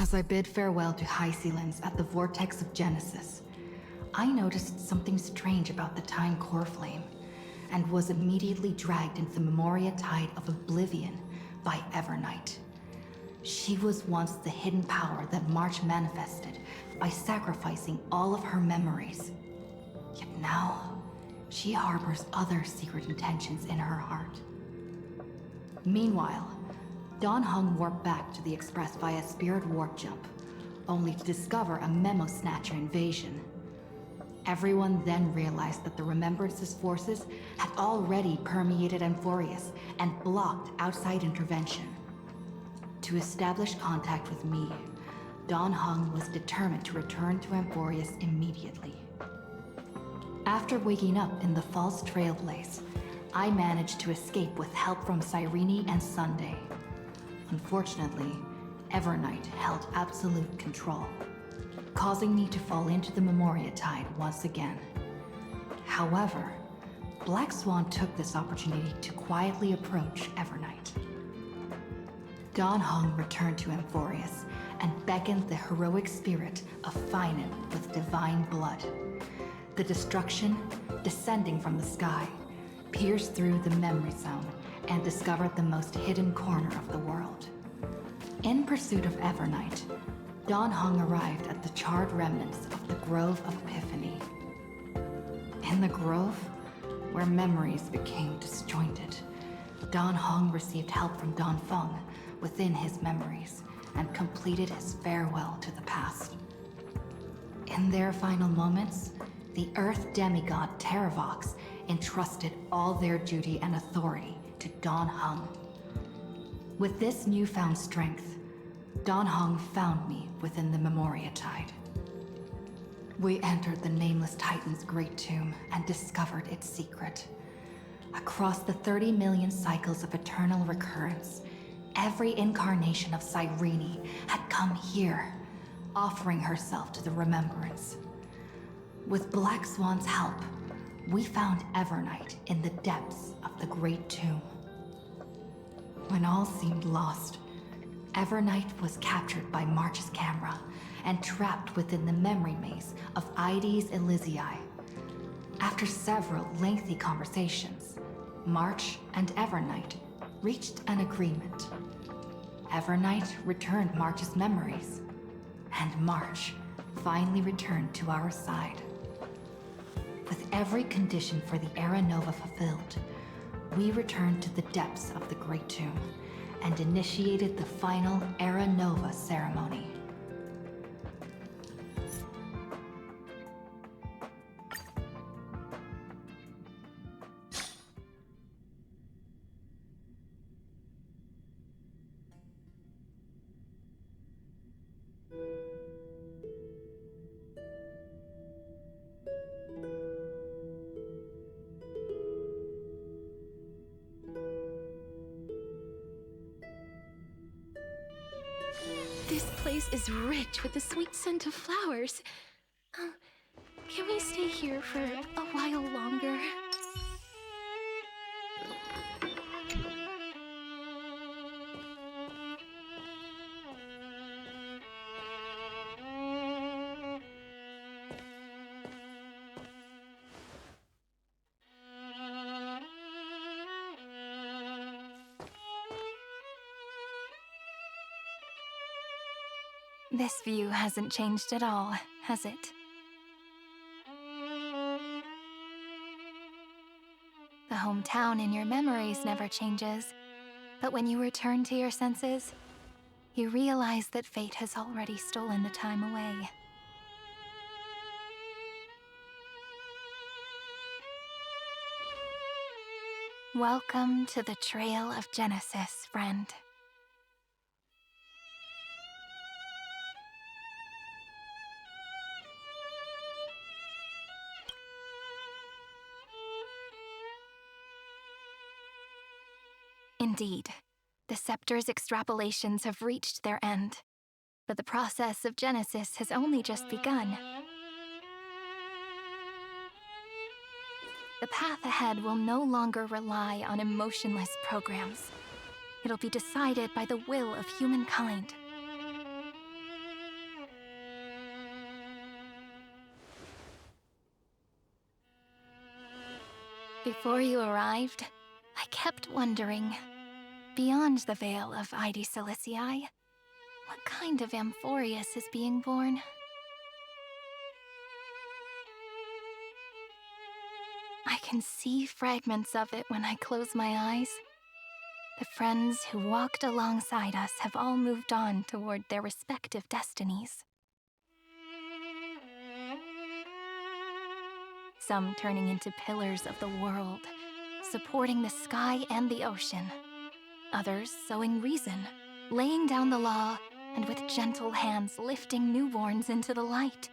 As I bid farewell to Hycelens at the vortex of Genesis, I noticed something strange about the Time Core Flame, and was immediately dragged into the Memoria Tide of Oblivion by Evernight. She was once the hidden power that March manifested by sacrificing all of her memories. Yet now, she harbors other secret intentions in her heart. Meanwhile, Dawn Hung warped back to the Express via Spirit Warp Jump, only to discover a Memo Snatcher invasion. Everyone then realized that the Remembrance's forces had already permeated Amphoreus and blocked outside intervention. To establish contact with me, Dawn Hung was determined to return to Amphoreus immediately. After waking up in the false Trailblaze, I managed to escape with help from Cyrene and Sunday. Unfortunately, Evernight held absolute control, causing me to fall into the Memoria Tide once again. However, Black Swan took this opportunity to quietly approach Evernight. Dawn Hung returned to Amphoreus and beckoned the heroic spirit of Finan with divine blood. The destruction, descending from the sky, pierced through the memory zone and discovered the most hidden corner of the world. In pursuit of Evernight, Dawn Hung arrived at the charred remnants of the Grove of Epiphany. In the grove, where memories became disjointed, Dawn Hung received help from Dawn Feng within his memories and completed his farewell to the past. In their final moments, the Earth demigod Terravox entrusted all their duty and authority to Dawn Hung. With this newfound strength, Dawn Hung found me within the Memoria Tide. We entered the Nameless Titan's great tomb and discovered its secret. Across the 30 million cycles of eternal recurrence, every incarnation of Cyrene had come here, offering herself to the Remembrance. With Black Swan's help, we found Evernight in the depths of the Great Tomb. When all seemed lost, Evernight was captured by March's camera and trapped within the memory maze of Ides Elysiae. After several lengthy conversations, March and Evernight reached an agreement. Evernight returned March's memories, and March finally returned to our side. With every condition for the Era Nova fulfilled, we returned to the depths of the Great Tomb and initiated the final Era Nova ceremony. This place is rich with the sweet scent of flowers. Can we stay here for a while longer? This view hasn't changed at all, has it? The hometown in your memories never changes, but when you return to your senses, you realize that fate has already stolen the time away. Welcome to the Trail of Genesis, friend. Indeed, the Scepter's extrapolations have reached their end, but the process of Genesis has only just begun. The path ahead will no longer rely on emotionless programs. It'll be decided by the will of humankind. Before you arrived, I kept wondering, beyond the veil of Ide Silicii, what kind of Amphoreus is being born? I can see fragments of it when I close my eyes. The friends who walked alongside us have all moved on toward their respective destinies. Some turning into pillars of the world, supporting the sky and the ocean. Others sowing reason, laying down the law, and with gentle hands lifting newborns into the light.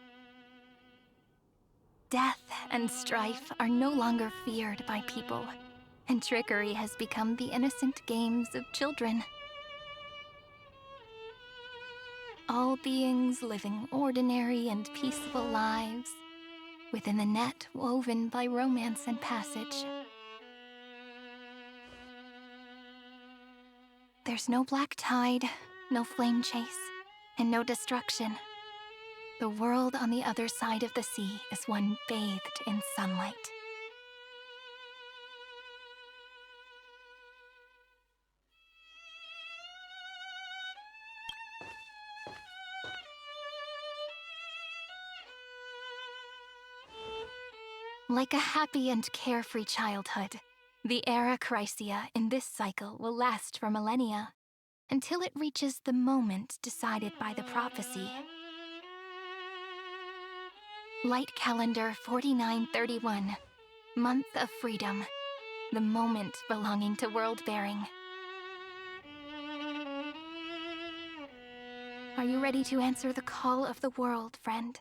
Death and strife are no longer feared by people, and trickery has become the innocent games of children. All beings living ordinary and peaceful lives, within the net woven by romance and passage. There's no black tide, no flame chase, and no destruction. The world on the other side of the sea is one bathed in sunlight. Like a happy and carefree childhood, the era Chrysia in this cycle will last for millennia, until it reaches the moment decided by the prophecy. Light calendar 4931, month of freedom, the moment belonging to world-bearing. Are you ready to answer the call of the world, friend?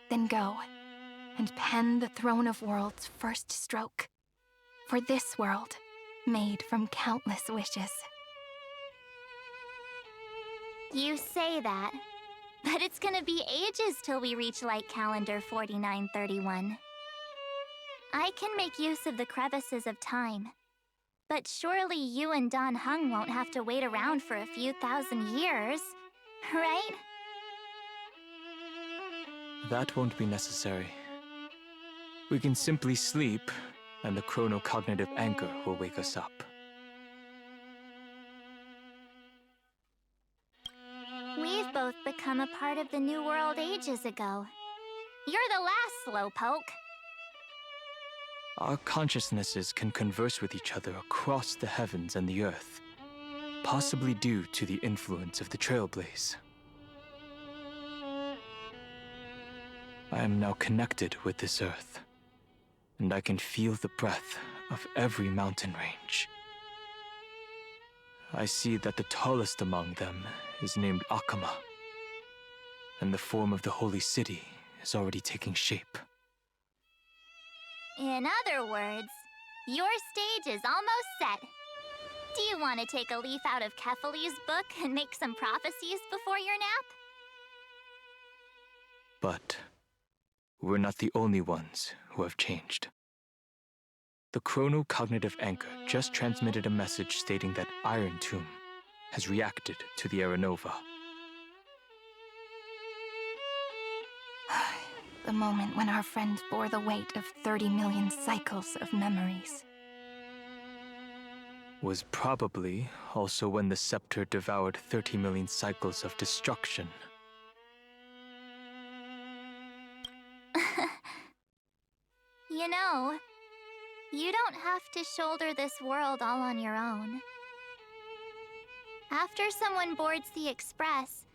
Then go, and pen the Throne of Worlds' first stroke. For this world, made from countless wishes. You say that, but it's gonna be ages till we reach Light Calendar 4931. I can make use of the crevices of time, but surely you and Dan Heng won't have to wait around for a few thousand years, right? That won't be necessary. We can simply sleep, and the chronocognitive anchor will wake us up. We've both become a part of the New World ages ago. You're the last slowpoke. Our consciousnesses can converse with each other across the heavens and the earth, possibly due to the influence of the Trailblaze. I am now connected with this earth, and I can feel the breath of every mountain range. I see that the tallest among them is named Akama, and the form of the holy city is already taking shape. In other words, your stage is almost set. Do you want to take a leaf out of Kefali's book and make some prophecies before your nap? But we're not the only ones who have changed. The chronocognitive anchor just transmitted a message stating that Iron Tomb has reacted to the Era Nova. The moment when our friend bore the weight of 30 million cycles of memories. Was probably also when the scepter devoured 30 million cycles of destruction. You know, you don't have to shoulder this world all on your own. After someone boards the Express,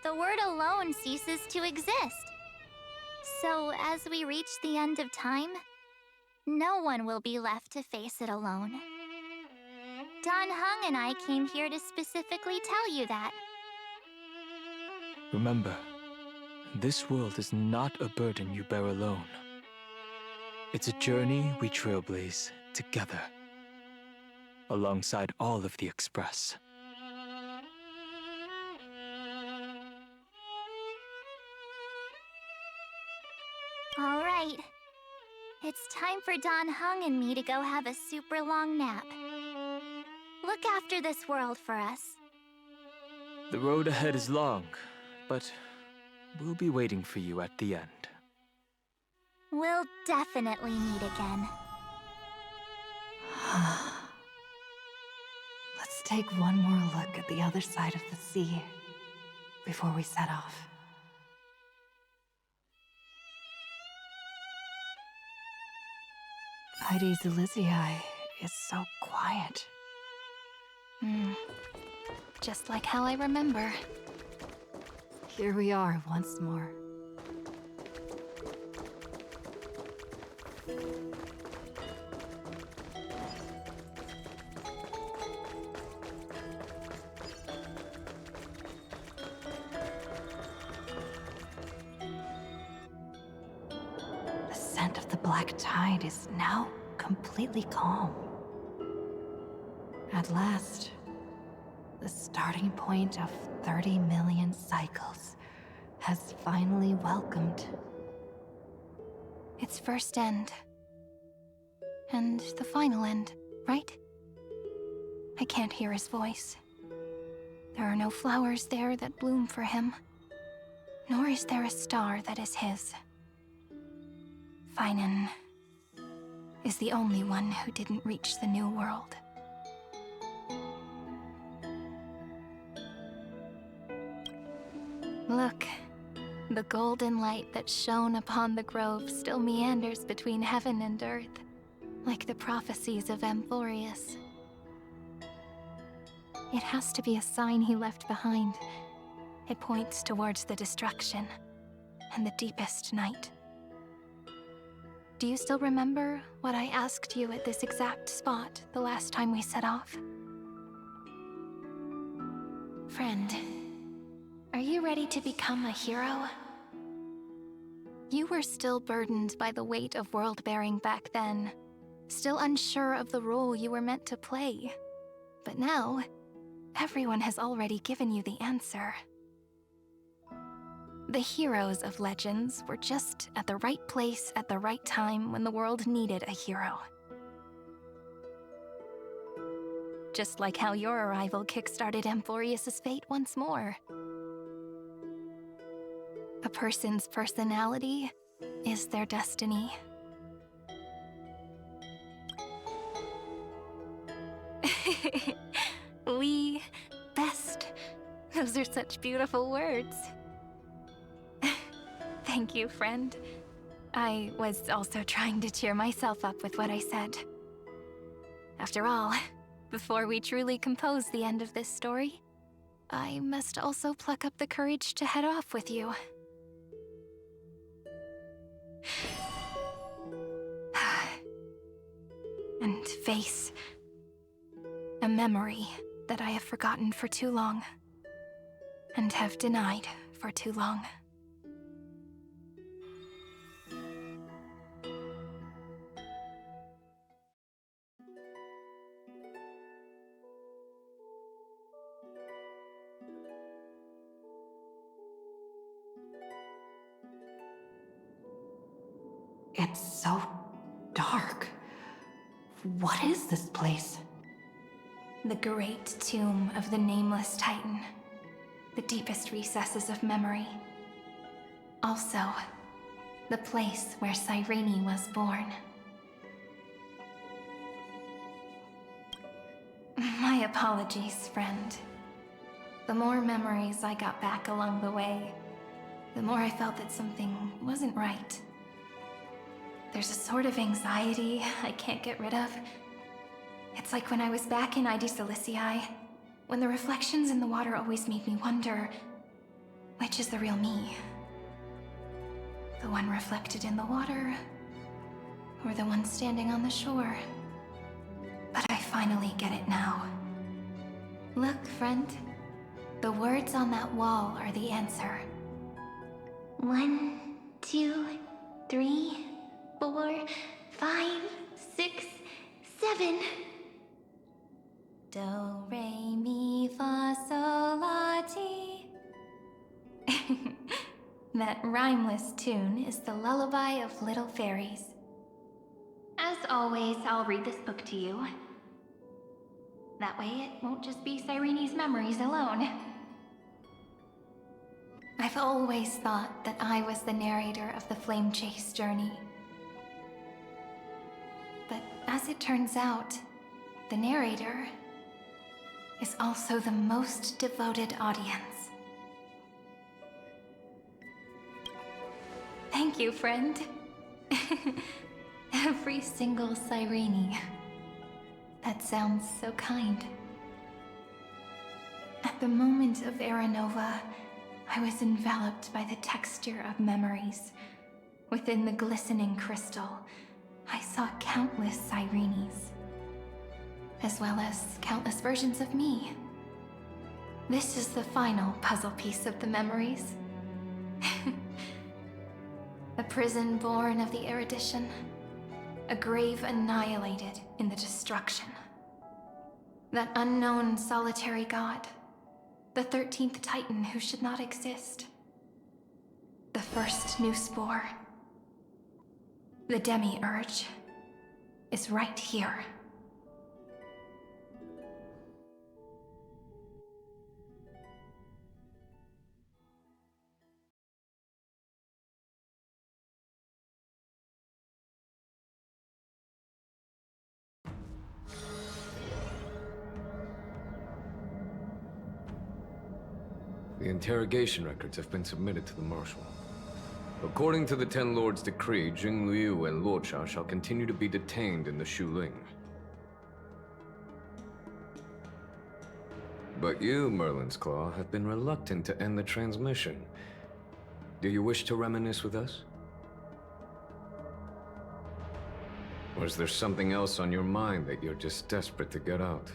the word alone ceases to exist. So as we reach the end of time, no one will be left to face it alone. Dan Heng and I came here to specifically tell you that. Remember, this world is not a burden you bear alone. It's a journey we trailblaze together, alongside all of the Express. All right. It's time for Dan Heng and me to go have a super long nap. Look after this world for us. The road ahead is long, but we'll be waiting for you at the end. We'll definitely meet again. Let's take one more look at the other side of the sea before we set off. Heidi Zelizii is so quiet. Just like how I remember. Here we are once more. The scent of the black tide is now completely calm. At last, the starting point of 30 million cycles has finally welcomed. Its first end. And the final end, right? I can't hear his voice. There are no flowers there that bloom for him. Nor is there a star that is his. Finan is the only one who didn't reach the new world. Look, the golden light that shone upon the grove still meanders between heaven and earth, like the prophecies of Amphoreus. It has to be a sign he left behind. It points towards the destruction and the deepest night. Do you still remember what I asked you at this exact spot the last time we set off? Friend, are you ready to become a hero? You were still burdened by the weight of world-bearing back then, still unsure of the role you were meant to play. But now, everyone has already given you the answer. The heroes of legends were just at the right place at the right time when the world needed a hero. Just like how your arrival kickstarted Amphoreus' fate once more. A person's personality is their destiny. We best. Those are such beautiful words. Thank you, friend. I was also trying to cheer myself up with what I said. After all, before we truly compose the end of this story, I must also pluck up the courage to head off with you. And face a memory that I have forgotten for too long, and have denied for too long. It's so dark. What is this place? The great tomb of the Nameless Titan. The deepest recesses of memory. Also, the place where Cyrene was born. My apologies, friend. The more memories I got back along the way, the more I felt that something wasn't right. There's a sort of anxiety I can't get rid of. It's like when I was back in Heidi Zelizii, when the reflections in the water always made me wonder, which is the real me? The one reflected in the water, or the one standing on the shore? But I finally get it now. Look, friend. The words on that wall are the answer. 1, 2, 3, 4, 5, 6, 7. Do, re, mi, fa, sol, la, ti. That rhymeless tune is the lullaby of little fairies. As always, I'll read this book to you. That way it won't just be Cyrene's memories alone. I've always thought that I was the narrator of the Flame Chase journey, But as it turns out, the narrator is also the most devoted audience. Thank you, friend. Every single Cyrene. That sounds so kind. At the moment of Era Nova, I was enveloped by the texture of memories. Within the glistening crystal, I saw countless Cyrenes, as well as countless versions of me. This is the final puzzle piece of the memories. A prison born of the erudition. A grave annihilated in the destruction. That unknown solitary god. The 13th Titan who should not exist. The first new spore. The Demi-Urge is right here. The interrogation records have been submitted to the Marshal. According to the Ten Lords' decree, Jing Liu and Luocha shall continue to be detained in the Shuling. But you, Merlin's Claw, have been reluctant to end the transmission. Do you wish to reminisce with us? Or is there something else on your mind that you're just desperate to get out?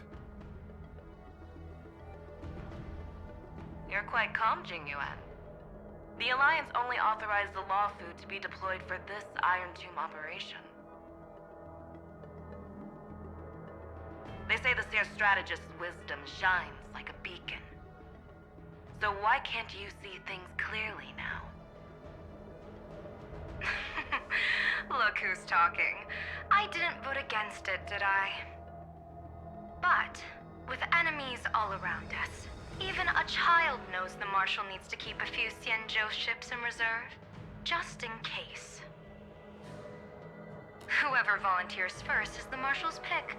You're quite calm, Jing Yuan. The Alliance only authorized the Law Fu to be deployed for this Iron Tomb operation. They say the Seer Strategist's wisdom shines like a beacon. So why can't you see things clearly now? Look who's talking. I didn't vote against it, did I? But, with enemies all around us, even a child knows the Marshal needs to keep a few Xianzhou ships in reserve, just in case. Whoever volunteers first is the Marshal's pick.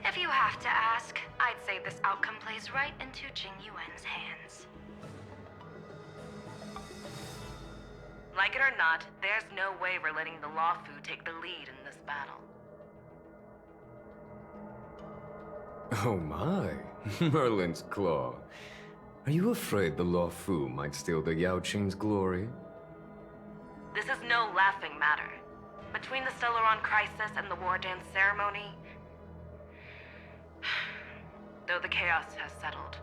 If you have to ask, I'd say this outcome plays right into Jing Yuan's hands. Like it or not, there's no way we're letting the Law Fu take the lead in this battle. Oh my, Merlin's Claw. Are you afraid the Law Fu might steal the Yao Qing's glory? This is no laughing matter. Between the Stellaron crisis and the War Dance ceremony, though the chaos has settled,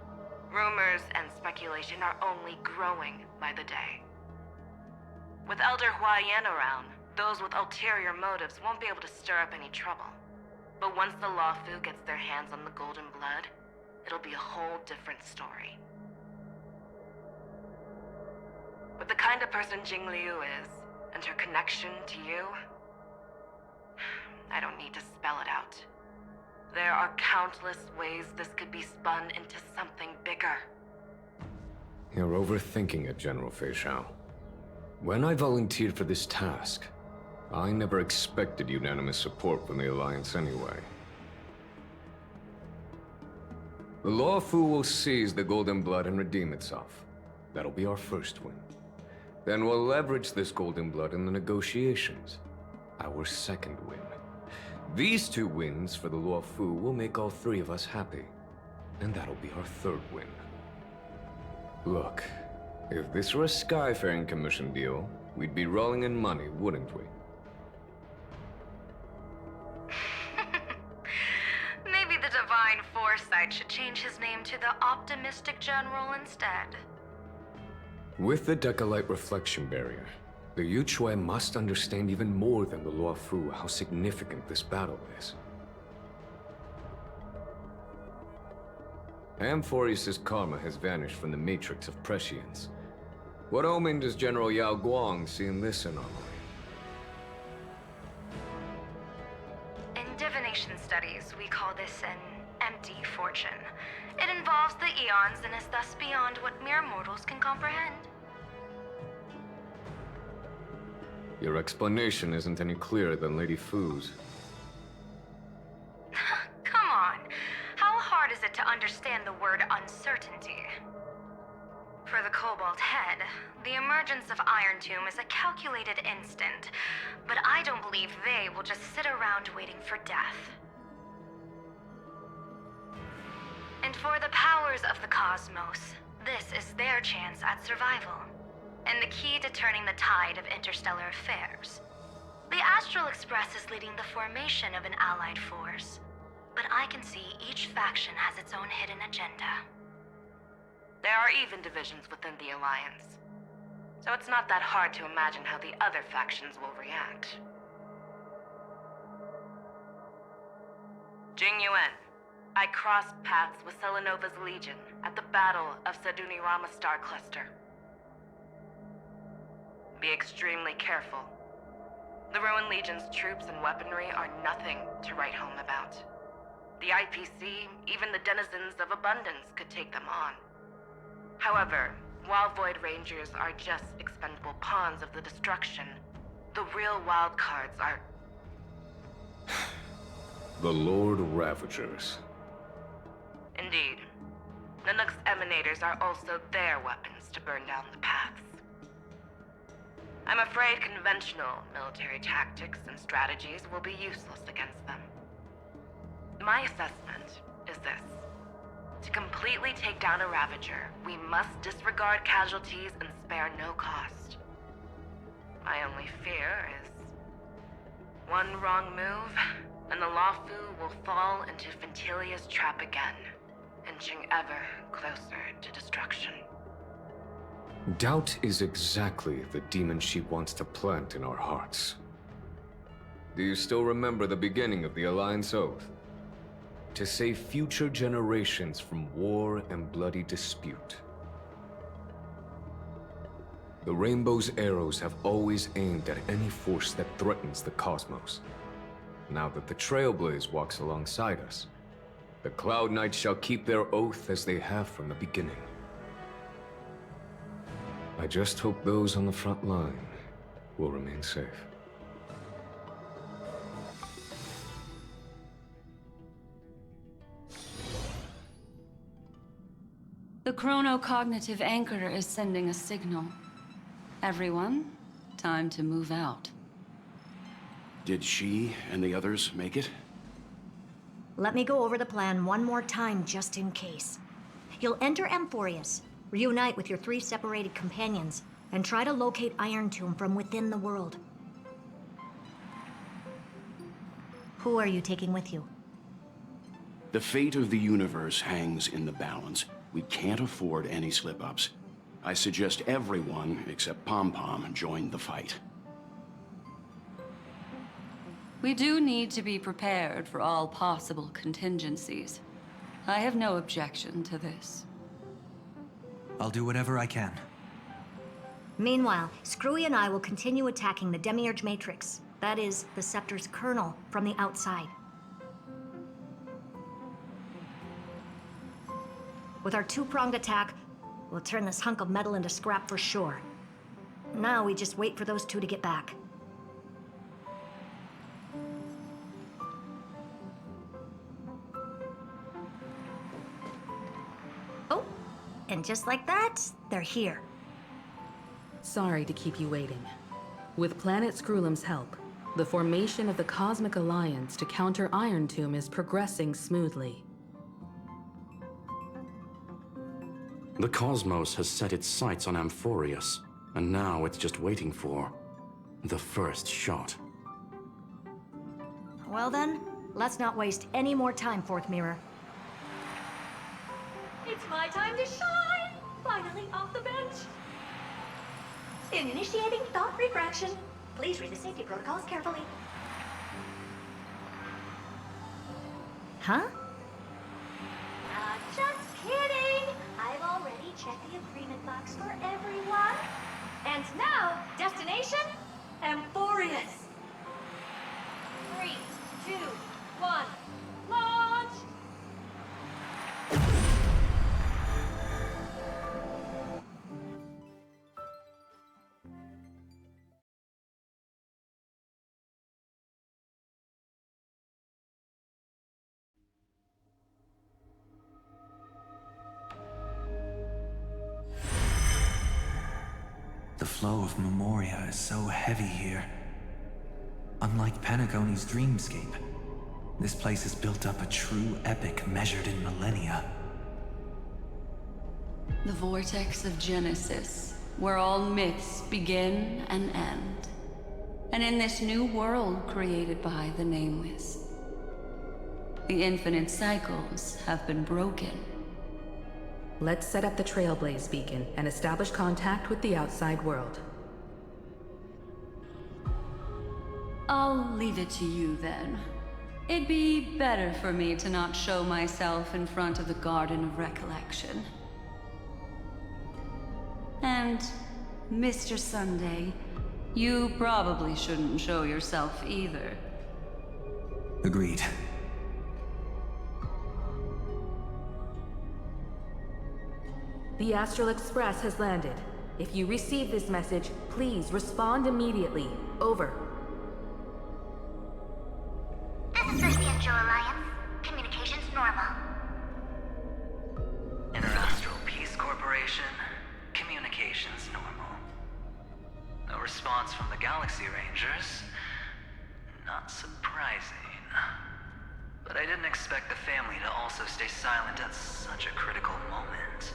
rumors and speculation are only growing by the day. With Elder Huaiyan around, those with ulterior motives won't be able to stir up any trouble. But once the Law Fu gets their hands on the Golden Blood, it'll be a whole different story. With the kind of person Jing Liu is, and her connection to you, I don't need to spell it out. There are countless ways this could be spun into something bigger. You're overthinking it, General Fei Shao. When I volunteered for this task, I never expected unanimous support from the Alliance anyway. The Law Fu will seize the Golden Blood and redeem itself. That'll be our first win. Then we'll leverage this Golden Blood in the negotiations. Our second win. These two wins for the Law Fu will make all three of us happy. And that'll be our third win. Look, if this were a Skyfaring Commission deal, we'd be rolling in money, wouldn't we? Maybe the Divine Foresight should change his name to the Optimistic General instead. With the Decalite Reflection Barrier, the Yuchuan must understand even more than the Law Fu how significant this battle is. Amphoreus' karma has vanished from the matrix of prescience. What omen does General Yao Guang see in this anomaly? In divination studies, we call this an empty fortune. It involves the eons and is thus beyond what mere mortals can comprehend. Your explanation isn't any clearer than Lady Fu's. is it to understand the word uncertainty? For the Cobalt Head, the emergence of Iron Tomb is a calculated instant, but I don't believe they will just sit around waiting for death. And for the powers of the cosmos, this is their chance at survival, and the key to turning the tide of interstellar affairs. The Astral Express is leading the formation of an allied force, but I can see each faction has its own hidden agenda. There are even divisions within the Alliance, so it's not that hard to imagine how the other factions will react. Jing Yuan, I crossed paths with Selenova's Legion at the Battle of Sadunirama Star Cluster. Be extremely careful. The Rowan Legion's troops and weaponry are nothing to write home about. The IPC, even the denizens of abundance, could take them on. However, while Void Rangers are just expendable pawns of the destruction, the real wild cards are... The Lord Ravagers. Indeed. Nanook's emanators are also their weapons to burn down the paths. I'm afraid conventional military tactics and strategies will be useless against them. My assessment is this. To completely take down a Ravager, we must disregard casualties and spare no cost. My only fear is... one wrong move, and the Lawfu will fall into Fintilia's trap again, inching ever closer to destruction. Doubt is exactly the demon she wants to plant in our hearts. Do you still remember the beginning of the Alliance Oath? To save future generations from war and bloody dispute. The Rainbow's arrows have always aimed at any force that threatens the cosmos. Now that the Trailblaze walks alongside us, the Cloud Knights shall keep their oath as they have from the beginning. I just hope those on the front line will remain safe. The chronocognitive anchor is sending a signal. Everyone, time to move out. Did she and the others make it? Let me go over the plan one more time, just in case. You'll enter Amphoreus, reunite with your 3 separated companions, and try to locate Iron Tomb from within the world. Who are you taking with you? The fate of the universe hangs in the balance. We can't afford any slip-ups. I suggest everyone, except Pom-Pom, join the fight. We do need to be prepared for all possible contingencies. I have no objection to this. I'll do whatever I can. Meanwhile, Screwy and I will continue attacking the Demiurge Matrix. That is, the Scepter's kernel, from the outside. With our 2-pronged attack, we'll turn this hunk of metal into scrap for sure. Now we just wait for those 2 to get back. Oh, and just like that, they're here. Sorry to keep you waiting. With Planet Screwlum's help, the formation of the Cosmic Alliance to counter Iron Tomb is progressing smoothly. The cosmos has set its sights on Amphoreus, and now it's just waiting for the first shot. Well then, let's not waste any more time, Fourth Mirror. It's my time to shine! Finally off the bench! Initiating thought refraction. Please read the safety protocols carefully. Huh? Just kidding! I've already checked the agreement box for everyone. And now, destination? Amphoreus. 3, 2, 1, launch! The flow of Memoria is so heavy here. Unlike Penacony's dreamscape, this place has built up a true epic measured in millennia. The vortex of Genesis, where all myths begin and end. And in this new world created by the Nameless, the infinite cycles have been broken. Let's set up the Trailblaze beacon and establish contact with the outside world. I'll leave it to you then. It'd be better for me to not show myself in front of the Garden of Recollection. And, Mr. Sunday, you probably shouldn't show yourself either. Agreed. The Astral Express has landed. If you receive this message, please respond immediately. Over. This is the Cienjo Alliance. Communications normal. Interastral Peace Corporation. Communications normal. No response from the Galaxy Rangers. Not surprising. But I didn't expect the family to also stay silent at such a critical moment.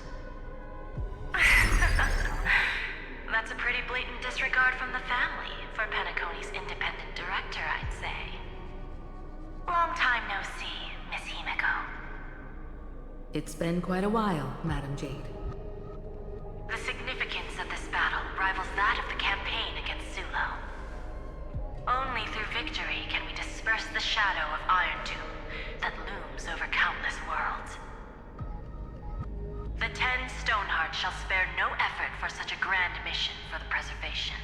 That's a pretty blatant disregard from the family for Penacony's independent director, I'd say. Long time no see, Miss Himiko. It's been quite a while, Madam Jade. The significance of this battle rivals that of the campaign against Sulo. Only through victory can we disperse the shadow of Iron Tomb that looms over countless worlds. The 10 Stonehearts shall spare no effort for such a grand mission for the preservation.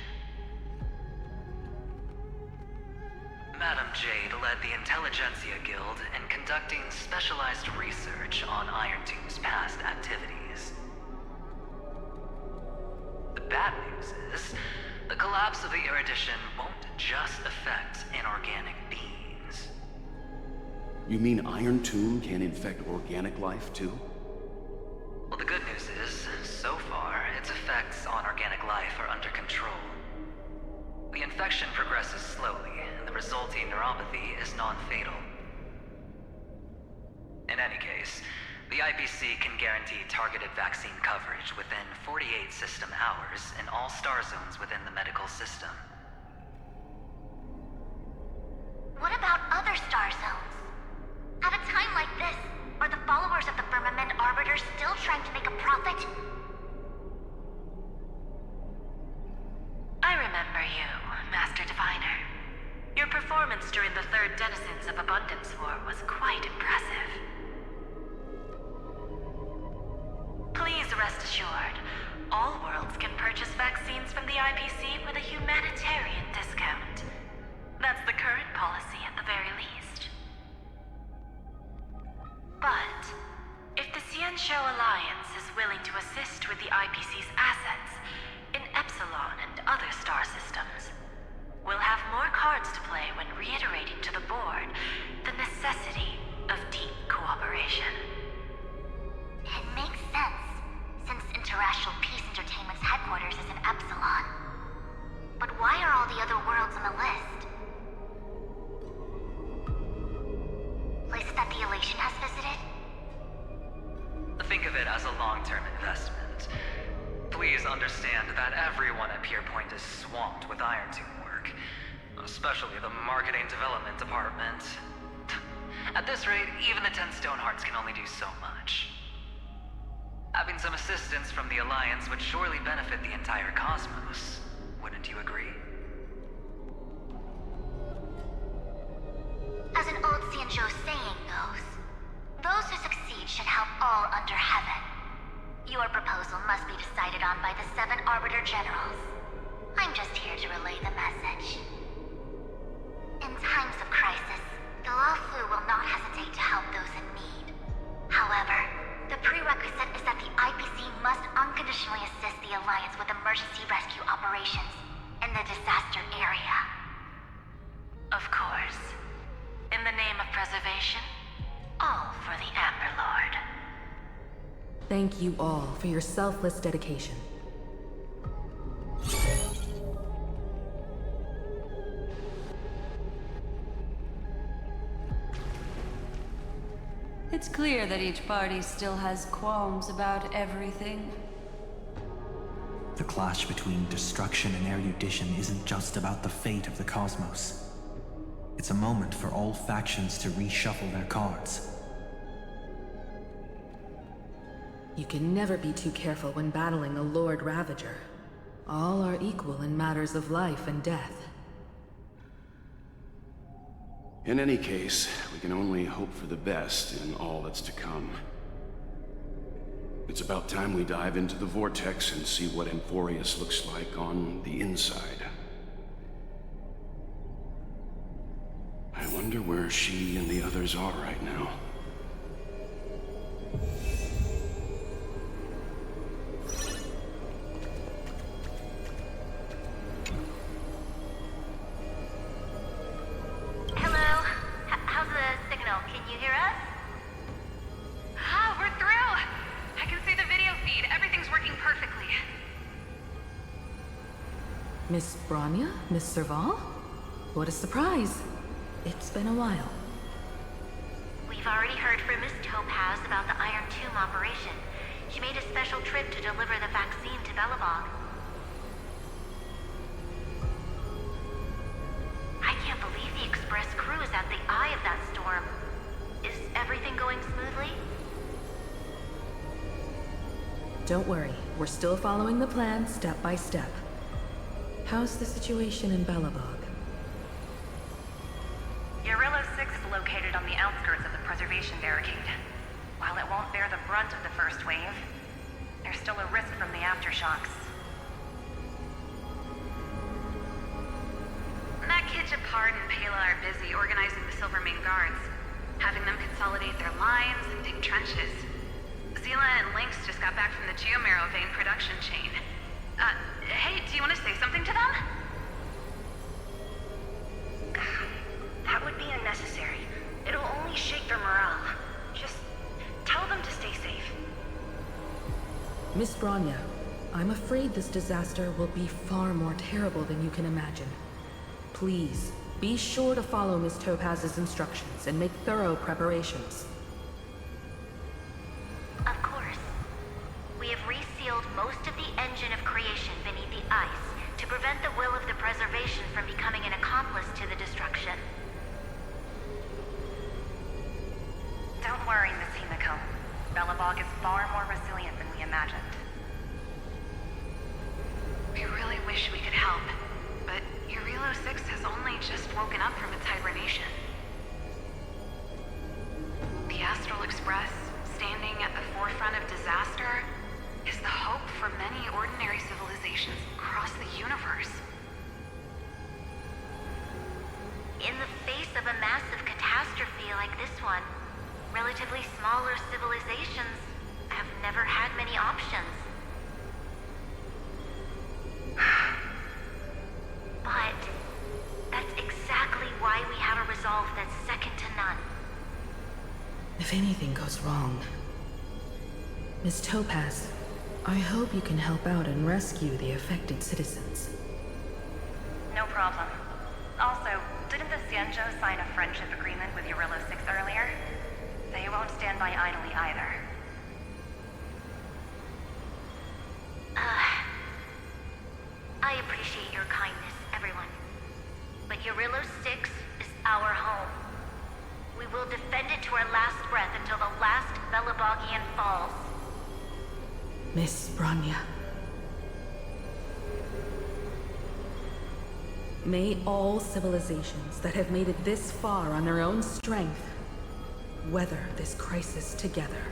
Madam Jade led the Intelligentsia Guild in conducting specialized research on Iron Tomb's past activities. The bad news is, the collapse of the Erudition won't just affect inorganic beings. You mean Iron Tomb can infect organic life, too? Well, the good news is, so far, its effects on organic life are under control. The infection progresses slowly, and the resulting neuropathy is non-fatal. In any case, the IPC can guarantee targeted vaccine coverage within 48 system hours in all star zones within the medical system. What about other star zones? At a time like this, are the followers of the Firmament Arbiters still trying to make a profit? I remember you, Master Diviner. Your performance during the Third Denizens of Abundance War was quite impressive. Please rest assured, all worlds can purchase vaccines from the IPC with a humanitarian discount. That's the current policy at the very least. But, if the Cienjo Alliance is willing to assist with the IPC's assets in Epsilon and other star systems, we'll have more cards to play when reiterating to the board the necessity of deep cooperation. It makes sense, since Interastral Peace Entertainment's headquarters is in Epsilon. But why are all the other worlds on the list? Places that the Elation has visited? Think of it as a long-term investment. Please understand that everyone at Pierpoint is swamped with Iron Tomb work, especially the marketing development department. At this rate, even the 10 Stonehearts can only do so much. Having some assistance from the Alliance would surely benefit the entire cosmos. Wouldn't you agree? As an old Cienjo saying goes, those who succeed should help all under heaven. Your proposal must be decided on by the 7 Arbiter Generals. I'm just here to relay the message. In times of crisis, the Lawflu will not hesitate to help those in need. However, the prerequisite is that the IPC must unconditionally assist the Alliance with emergency rescue operations in the disaster area. Of course. In the name of preservation, all for the Amber Lord. Thank you all for your selfless dedication. It's clear that each party still has qualms about everything. The clash between destruction and erudition isn't just about the fate of the cosmos. It's a moment for all factions to reshuffle their cards. You can never be too careful when battling a Lord Ravager. All are equal in matters of life and death. In any case, we can only hope for the best in all that's to come. It's about time we dive into the vortex and see what Amphoreus looks like on the inside. I wonder where she and the others are right now. Hello? How's the signal? Can you hear us? Ah, we're through! I can see the video feed. Everything's working perfectly. Miss Bronya? Miss Serval? What a surprise. It's been a while. We've already heard from Miss Topaz about the Iron Tomb operation. She made a special trip to deliver the vaccine to Belobog. I can't believe the Express crew is at the eye of that storm. Is everything going smoothly? Don't worry, we're still following the plan step by step. How's the situation in Belobog? Urillo 6 is located on the outskirts of the preservation barricade. While it won't bear the brunt of the first wave, there's still a risk from the aftershocks. Matt Kitchapard and Pela are busy organizing the Silvermane Guards, having them consolidate their lines and dig trenches. Zila and Lynx just got back from the Geomarrow vein production chain. Hey, do you want to say something to them? That would be unnecessary. It'll only shake their morale. Just tell them to stay safe. Miss Bronya, I'm afraid this disaster will be far more terrible than you can imagine. Please, be sure to follow Miss Topaz's instructions and make thorough preparations. Of course. We have resealed most of the engine of creation beneath the ice to prevent the will of the preservation from becoming an accomplice to the destruction. Don't worry, Miss Himiko. Belobog is far more resilient than we imagined. We really wish we could help, but Urillo 6 has only just woken up from its hibernation. The Astral Express, standing at the forefront of disaster, is the hope for many ordinary civilizations across the universe. In the face of a massive catastrophe like this one, relatively smaller civilizations have never had many options. But that's exactly why we have a resolve that's second to none. If anything goes wrong... Miss Topaz, I hope you can help out and rescue the affected citizens. No problem. Also, didn't the Xianzhou sign a friendship agreement with Urillo 6 earlier? They won't stand by idly either. I appreciate your kindness, everyone. But Urillo 6 is our home. We will defend it to our last breath until the last Belobogian falls. Miss Bronya. May all civilizations that have made it this far on their own strength weather this crisis together.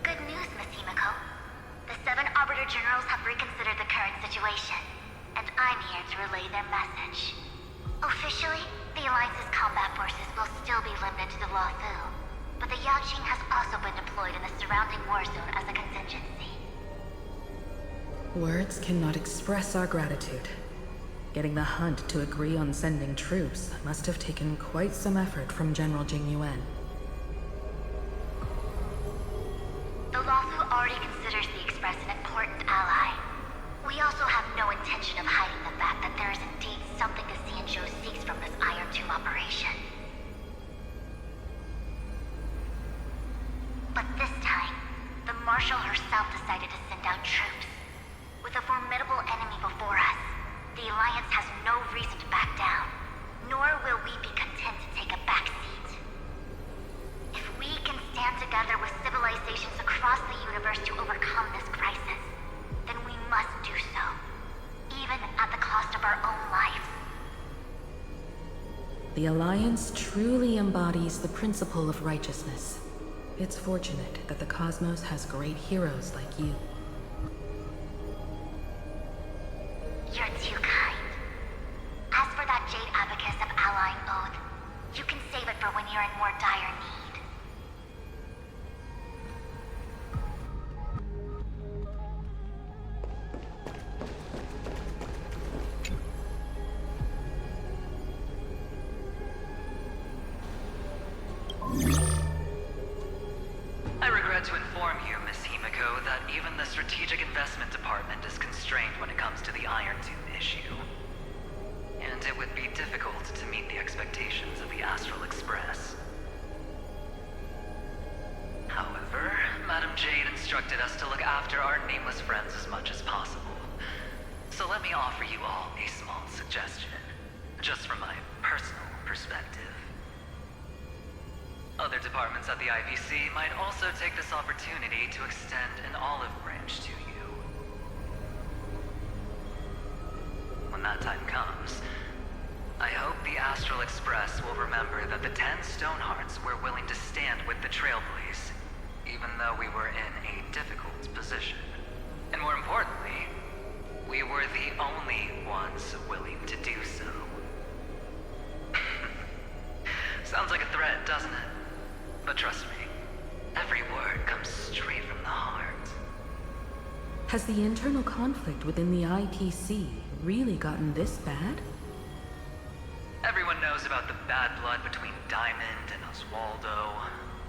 Good news, Miss Himiko. The 7 Arbiter Generals have reconsidered the current situation, and I'm here to relay their message. Officially, the Alliance's combat forces will still be limited to the Luofu, but the Yaqing has also been deployed in the surrounding war zone as a contingency. Words cannot express our gratitude. Getting the Hunt to agree on sending troops must have taken quite some effort from General Jing Yuan. The Marshal herself decided to send out troops. With a formidable enemy before us, the Alliance has no reason to back down, nor will we be content to take a backseat. If we can stand together with civilizations across the universe to overcome this crisis, then we must do so, even at the cost of our own lives. The Alliance truly embodies the principle of righteousness. It's fortunate that the cosmos has great heroes like you. You're too kind. As for that Jade Abacus of Allying Oath, you can save it for when you're in more dire need. I regret to inform you, Miss Himiko, that even the Strategic Investment Department is constrained when it comes to the Iron Tomb issue. And it would be difficult to meet the expectations of the Astral Express. However, Madam Jade instructed us to look after our nameless friends as much as possible. So let me offer you all a small suggestion, just from my personal perspective. Other departments at the IVC might also take this opportunity to extend an olive branch to you. When that time comes, I hope the Astral Express will remember that the 10 Stonehearts were willing to stand with the Trailblaze, even though we were in a difficult position. And more importantly, we were the only ones willing to do so. Sounds like a threat, doesn't it? But trust me, every word comes straight from the heart. Has the internal conflict within the IPC really gotten this bad? Everyone knows about the bad blood between Diamond and Oswaldo.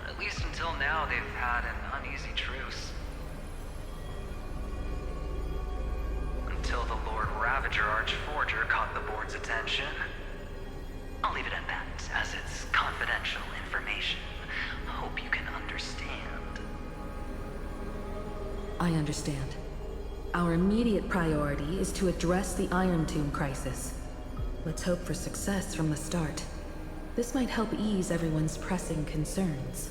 At least until now, they've had an uneasy truce. Until the Lord Ravager Archforger caught the board's attention. I'll leave it at that, as it's confidential information. Hope you can understand. I understand. Our immediate priority is to address the Iron Tomb crisis. Let's hope for success from the start. This might help ease everyone's pressing concerns.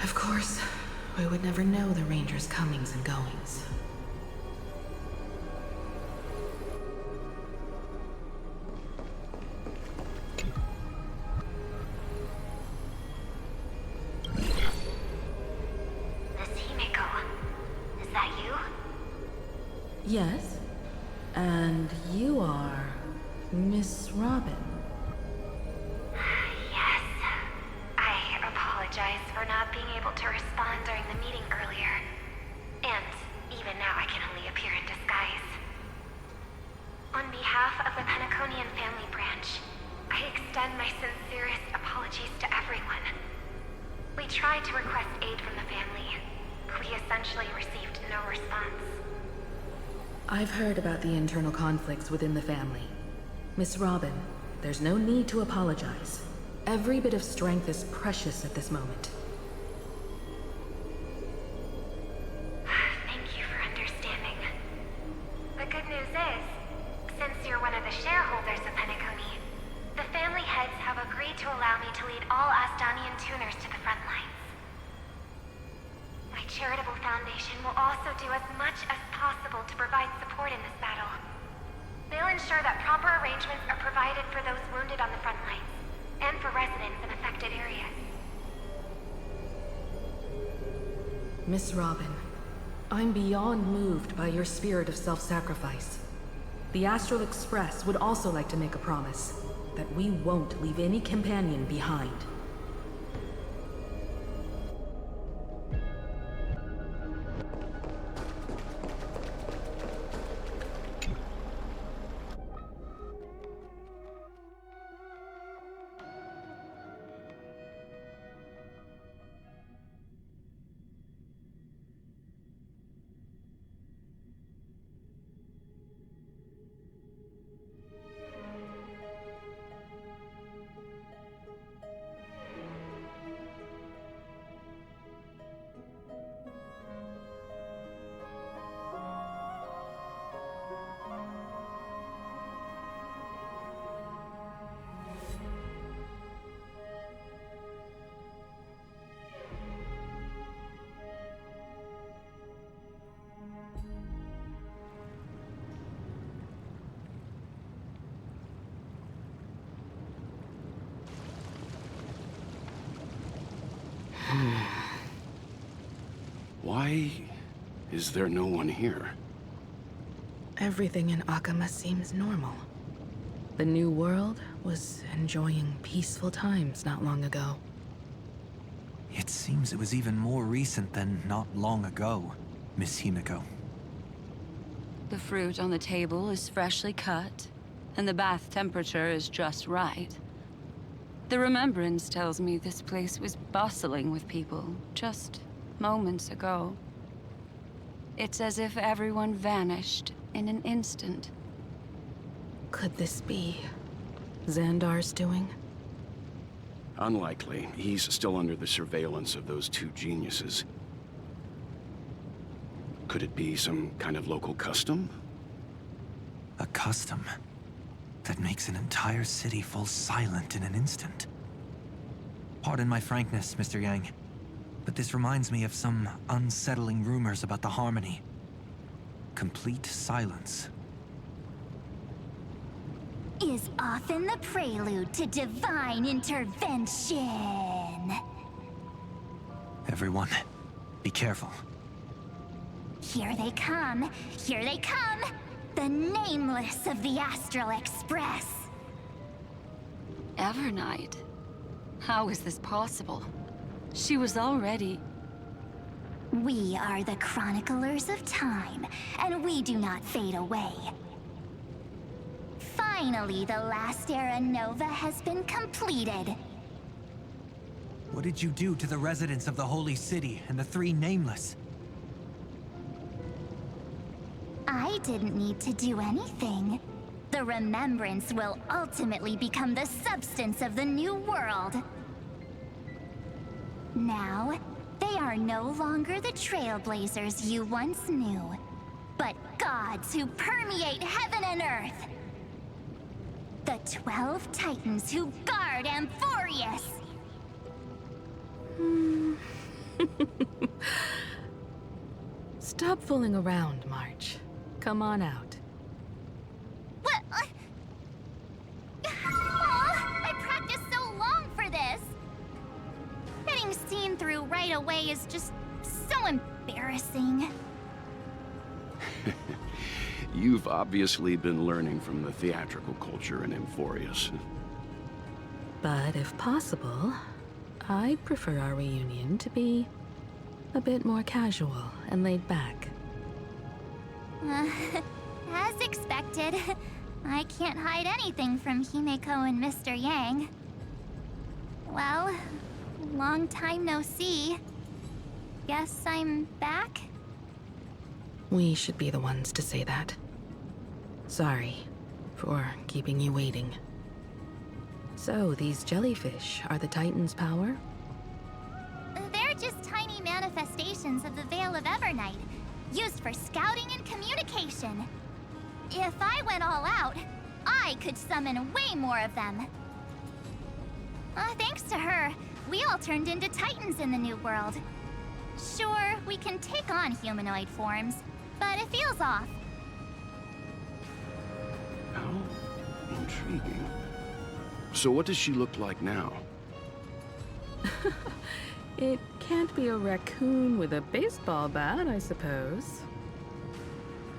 Of course, we would never know the Ranger's comings and goings. Miss Himiko, is that you? Yes, and you are Miss Robin. Yes. I apologize for not being able to respond during the meeting earlier. And even now I can only appear in disguise. On behalf of the Penaconian family branch, I extend my sincerest apologies to everyone. We tried to request aid from the family. We essentially received no response. I've heard about the internal conflicts within the family. Miss Robin, there's no need to apologize. Every bit of strength is precious at this moment. Thank you for understanding. The good news is, since you're one of the shareholders of Penacony, the family heads have agreed to allow me to lead all Astonian tuners to the front lines. My charitable foundation will also do as much as possible to provide support in this battle. They'll ensure that proper arrangements are provided for those wounded on the front lines, and for residents in affected areas. Miss Robin, I'm beyond moved by your spirit of self-sacrifice. The Astral Express would also like to make a promise that we won't leave any companion behind. Why is there no one here? Everything in Akama seems normal. The new world was enjoying peaceful times not long ago. It seems it was even more recent than not long ago, Miss Himiko. The fruit on the table is freshly cut, and the bath temperature is just right. The remembrance tells me this place was bustling with people just moments ago. It's as if everyone vanished in an instant. Could this be Xandar's doing? Unlikely. He's still under the surveillance of those two geniuses. Could it be some kind of local custom? A custom that makes an entire city fall silent in an instant. Pardon my frankness, Mr. Yang, but this reminds me of some unsettling rumors about the Harmony. Complete silence. Is often the prelude to divine intervention. Everyone, be careful. Here they come! Here they come! The Nameless of the Astral Express! Evernight? How is this possible? She was already... We are the Chroniclers of Time, and we do not fade away. Finally, the last era Nova has been completed. What did you do to the residents of the Holy City and the three Nameless? I didn't need to do anything. The remembrance will ultimately become the substance of the new world. Now, they are no longer the Trailblazers you once knew, but gods who permeate heaven and earth. The 12 Titans who guard Amphoreus! Stop fooling around, March. Come on out. What? I practiced so long for this! Getting seen through right away is just so embarrassing. You've obviously been learning from the theatrical culture in Amphoreus. But if possible, I'd prefer our reunion to be a bit more casual and laid back. As expected, I can't hide anything from Himeko and Mr. Yang. Well, long time no see. Guess I'm back? We should be the ones to say that. Sorry for keeping you waiting. So, these jellyfish are the Titan's power? They're just tiny manifestations of the Veil of Evernight, used for scouting and communication. If I went all out, I could summon way more of them. Thanks to her, we all turned into Titans in the New World. Sure, we can take on humanoid forms, but it feels off. How intriguing. So what does she look like now? It can't be a raccoon with a baseball bat, I suppose.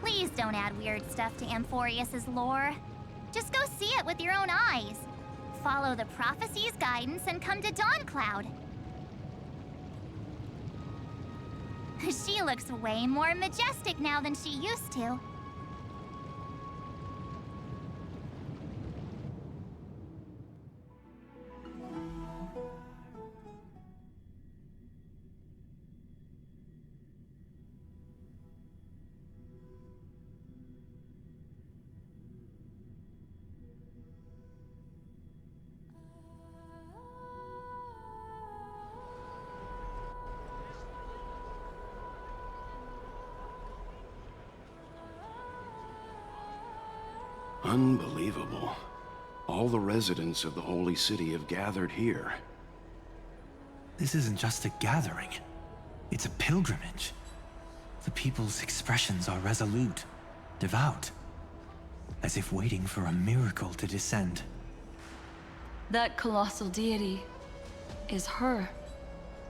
Please don't add weird stuff to Amphoreus' lore. Just go see it with your own eyes. Follow the prophecy's guidance and come to Dawncloud. She looks way more majestic now than she used to. Unbelievable. All the residents of the Holy City have gathered here. This isn't just a gathering. It's a pilgrimage. The people's expressions are resolute, devout, as if waiting for a miracle to descend. That colossal deity is her.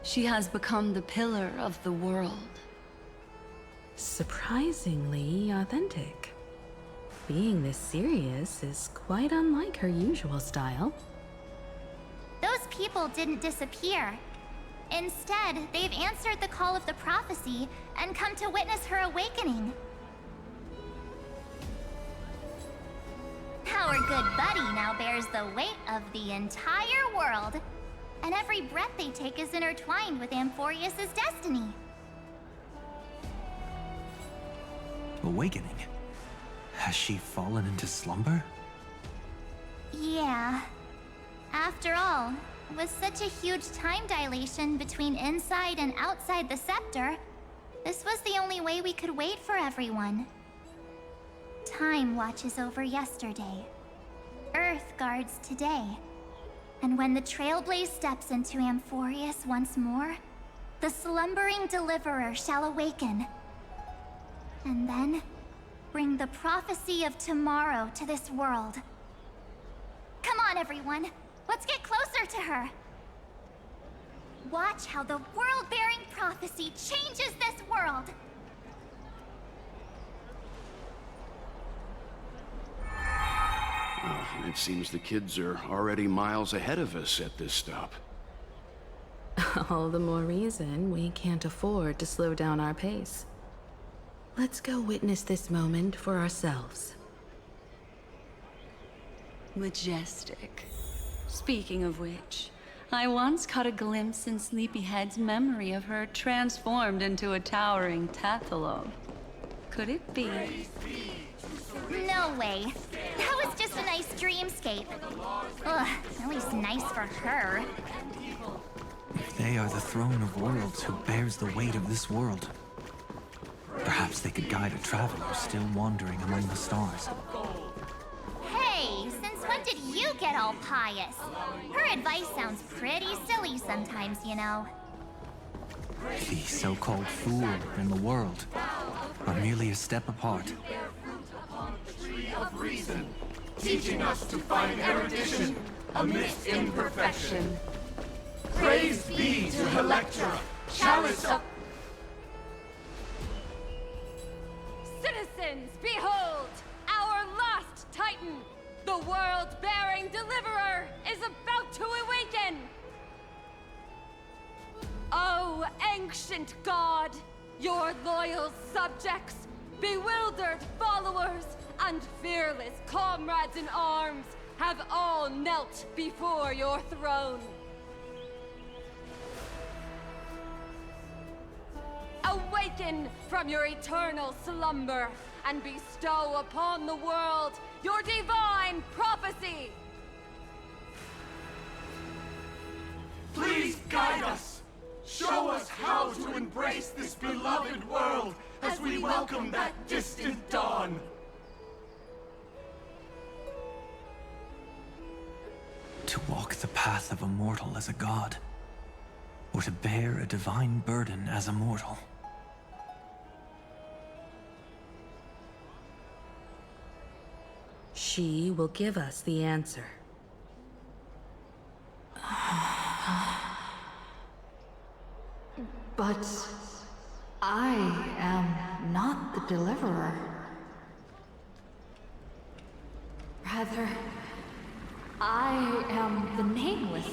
She has become the pillar of the world. surprisingly authentic. Being this serious is quite unlike her usual style. Those people didn't disappear. Instead, they've answered the call of the prophecy and come to witness her awakening. Our good buddy now bears the weight of the entire world, and every breath they take is intertwined with Amphoreus' destiny. Awakening? Has she fallen into slumber? Yeah. After all, with such a huge time dilation between inside and outside the scepter, this was the only way we could wait for everyone. Time watches over yesterday. Earth guards today. And when the Trailblaze steps into Amphoreus once more, the slumbering deliverer shall awaken. And then, bring the prophecy of tomorrow to this world. Come on, everyone! Let's get closer to her! Watch how the world-bearing prophecy changes this world! Well, it seems the kids are already miles ahead of us at this stop. All the more reason we can't afford to slow down our pace. Let's go witness this moment for ourselves. Majestic. Speaking of which, I once caught a glimpse in Sleepyhead's memory of her transformed into a towering Tathalog. Could it be? No way. That was just a nice dreamscape. Ugh, at least nice for her. If they are the throne of worlds who bears the weight of this world, perhaps they could guide a traveler still wandering among the stars. Hey, since when did you get all pious? Her advice sounds pretty silly sometimes, you know. The so-called fool and the world are merely a step apart. Of reason, teaching us to find erudition amidst imperfection. Praise be to Electra, chalice of... Citizens, behold! Our last Titan, the world-bearing deliverer, is about to awaken! Oh, ancient god, your loyal subjects, bewildered followers, and fearless comrades in arms have all knelt before your throne. Awaken from your eternal slumber and bestow upon the world your divine prophecy! Please guide us! Show us how to embrace this beloved world as we welcome that distant dawn! To walk the path of a mortal as a god, or to bear a divine burden as a mortal. She will give us the answer. But I am not the deliverer. Rather, I am the Nameless,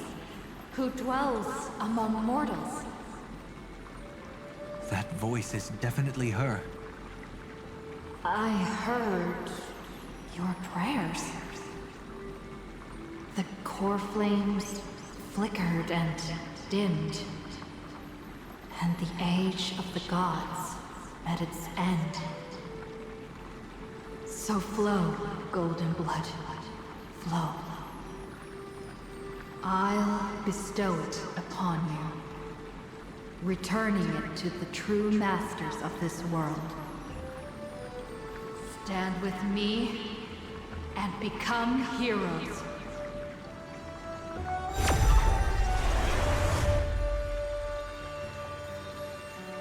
who dwells among mortals. That voice is definitely her. I heard your prayers. The core flames flickered and dimmed, and the age of the gods at its end. So flow, golden blood, flow. I'll bestow it upon you, returning it to the true masters of this world. Stand with me and become heroes.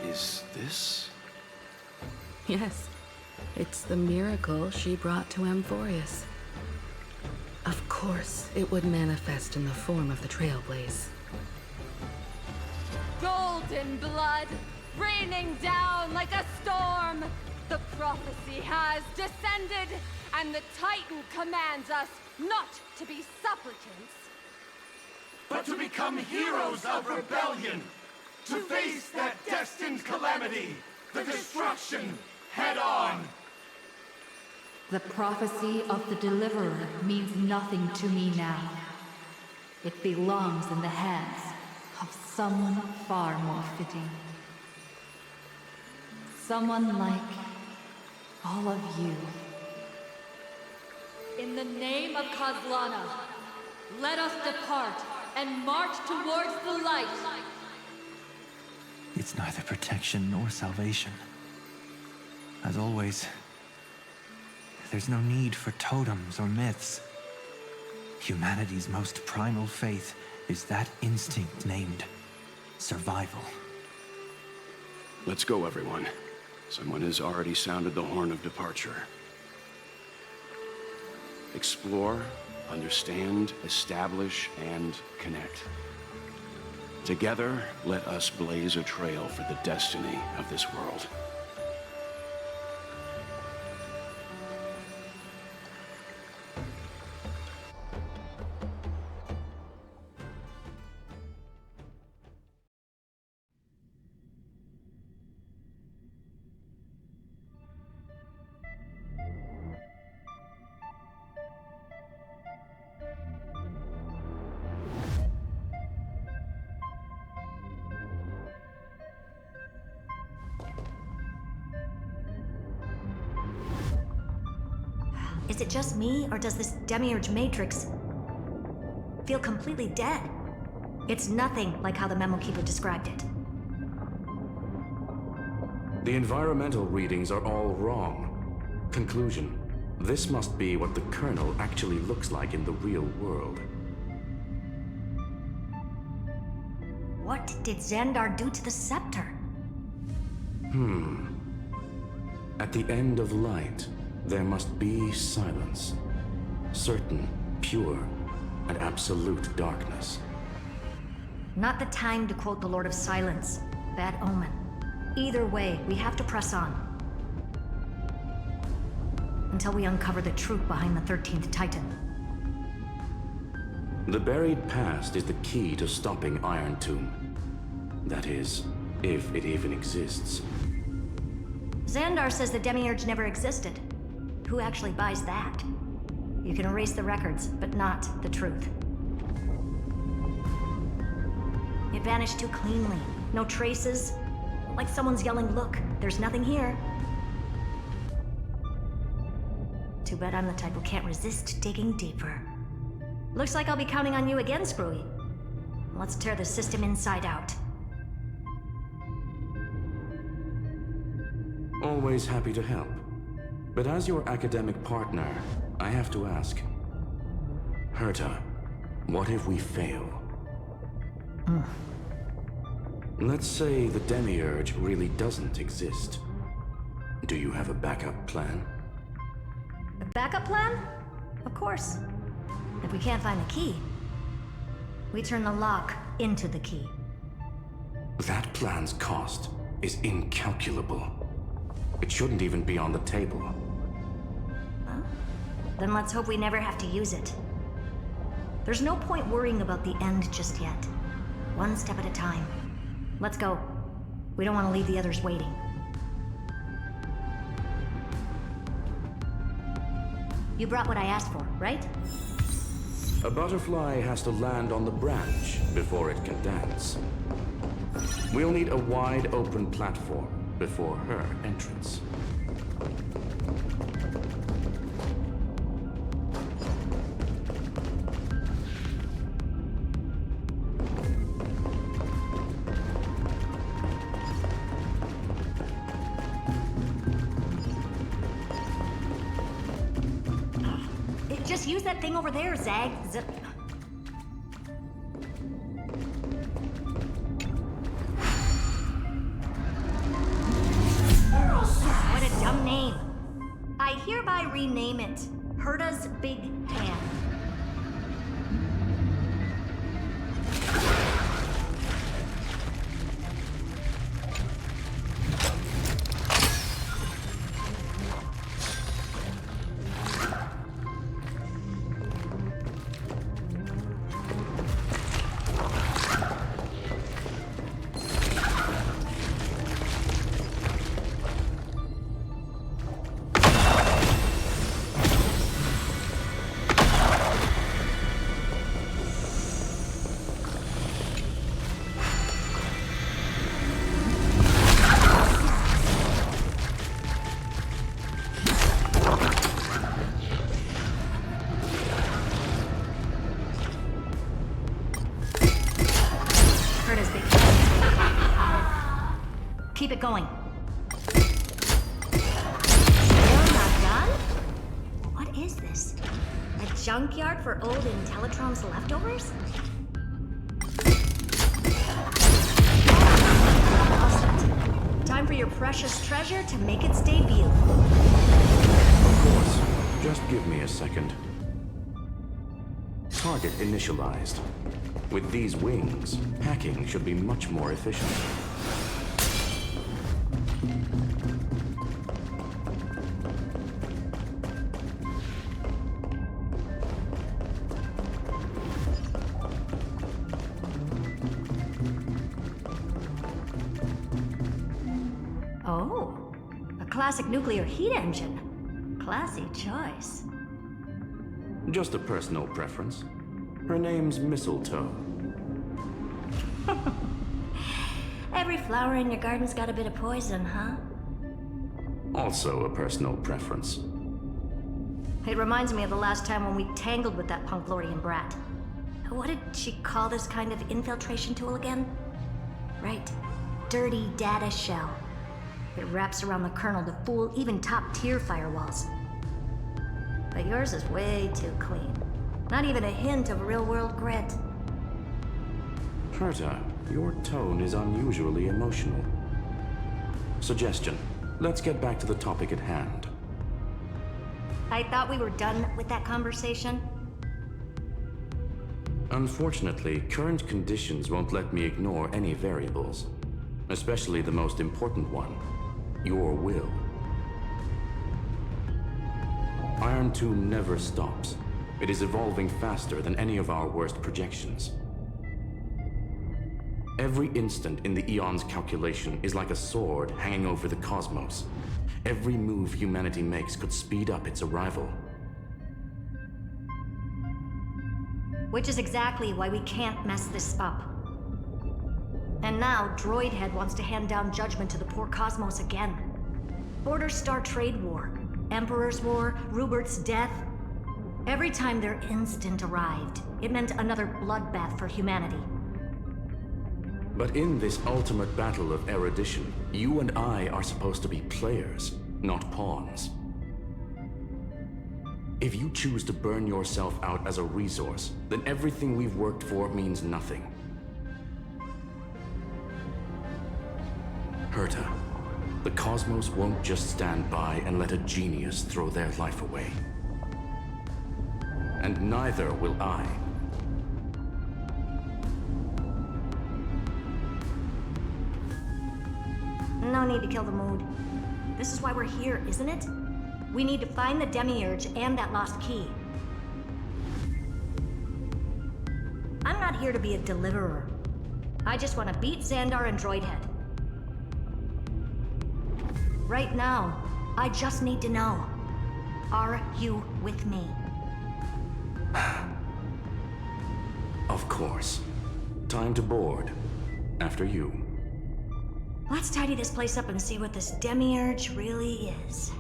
Is this? Yes, it's the miracle she brought to Amphoreus. Of course, it would manifest in the form of the Trailblaze. Golden blood, raining down like a storm. The prophecy has descended, and the Titan commands us not to be supplicants, but to become heroes of rebellion, to face that destined calamity, the destruction, head on. The prophecy of the Deliverer means nothing to me now. It belongs in the hands of someone far more fitting. Someone like all of you. In the name of Kozlana, let us depart and march towards the light. It's neither protection nor salvation. As always, there's no need for totems or myths. Humanity's most primal faith is that instinct named survival. Let's go, everyone. Someone has already sounded the horn of departure. Explore, understand, establish, and connect. Together, let us blaze a trail for the destiny of this world. Is it just me, or does this Demiurge Matrix feel completely dead? It's nothing like how the Memo Keeper described it. The environmental readings are all wrong. Conclusion: this must be what the kernel actually looks like in the real world. What did Xandar do to the scepter? At the end of light, there must be silence. Certain, pure, and absolute darkness. Not the time to quote the Lord of Silence. Bad omen. Either way, we have to press on. Until we uncover the truth behind the 13th Titan. The buried past is the key to stopping Iron Tomb. That is, if it even exists. Xandar says the Demiurge never existed. Who actually buys that? You can erase the records, but not the truth. It vanished too cleanly. No traces. Like someone's yelling, "Look, there's nothing here." Too bad I'm the type who can't resist digging deeper. Looks like I'll be counting on you again, Screwy. Let's tear the system inside out. Always happy to help. But as your academic partner, I have to ask. Herta, what if we fail? Let's say the Demiurge really doesn't exist. Do you have a backup plan? A backup plan? Of course. If we can't find the key, we turn the lock into the key. That plan's cost is incalculable. It shouldn't even be on the table. Well, then let's hope we never have to use it. There's no point worrying about the end just yet. One step at a time. Let's go. We don't want to leave the others waiting. You brought what I asked for, right? A butterfly has to land on the branch before it can dance. We'll need a wide open platform before her entrance. Just use that thing over there, Zag. What a dumb name. I hereby rename it Herta's Big Hand. junkyard for old Intellitrom's leftovers? Awesome. Time for your precious treasure to make its debut. Of course. Just give me a second. Target initialized. With these wings, hacking should be much more efficient. Oh, a classic nuclear heat engine. Classy choice. Just a personal preference. Her name's Mistletoe. Every flower in your garden's got a bit of poison, huh? Also a personal preference. It reminds me of the last time when we tangled with that Punklordian brat. What did she call this kind of infiltration tool again? Right. Dirty data shell. It wraps around the kernel to fool even top-tier firewalls. But yours is way too clean. Not even a hint of real-world grit. Herta, your tone is unusually emotional. Suggestion. Let's get back to the topic at hand. I thought we were done with that conversation. Unfortunately, current conditions won't let me ignore any variables. Especially the most important one. Your will. Iron Tomb never stops. It is evolving faster than any of our worst projections. Every instant in the Eon's calculation is like a sword hanging over the cosmos. Every move humanity makes could speed up its arrival. Which is exactly why we can't mess this up. And now, Droidhead wants to hand down judgment to the poor cosmos again. Border Star Trade War, Emperor's War, Rupert's death. Every time their instant arrived, it meant another bloodbath for humanity. But in this ultimate battle of erudition, you and I are supposed to be players, not pawns. If you choose to burn yourself out as a resource, then everything we've worked for means nothing. Herta, the cosmos won't just stand by and let a genius throw their life away. And neither will I. No need to kill the mood. This is why we're here, isn't it? We need to find the Demiurge and that lost key. I'm not here to be a deliverer. I just want to beat Xandar and Droidhead. Right now, I just need to know. Are you with me? Of course. Time to board. After you. Let's tidy this place up and see what this Demiurge really is.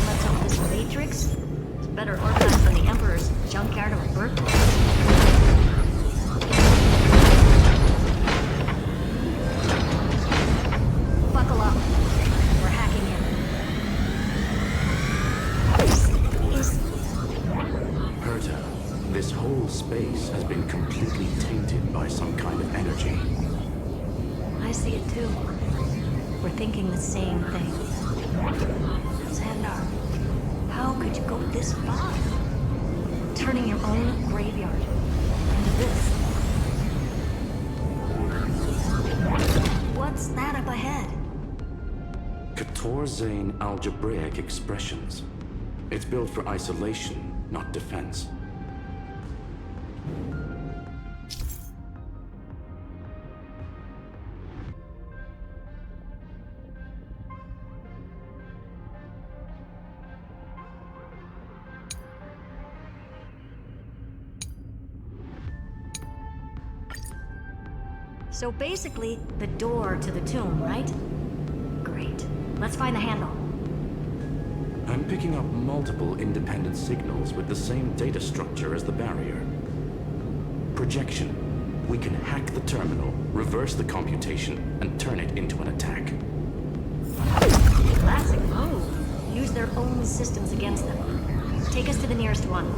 Let's hope this Matrix is better organized than the Emperor's junkyard of a birthplace. Buckle up. We're hacking in. Herta, this whole space has been completely tainted by some kind of energy. I see it too. We're thinking the same thing. Xandar, how could you go this far? Turning your own graveyard into this. What's that up ahead? Katorzane algebraic expressions. It's built for isolation, not defense. So basically, the door to the tomb, right? Great. Let's find the handle. I'm picking up multiple independent signals with the same data structure as the barrier. Projection. we can hack the terminal, reverse the computation, and turn it into an attack. Classic move. Use their own systems against them. Take us to the nearest one.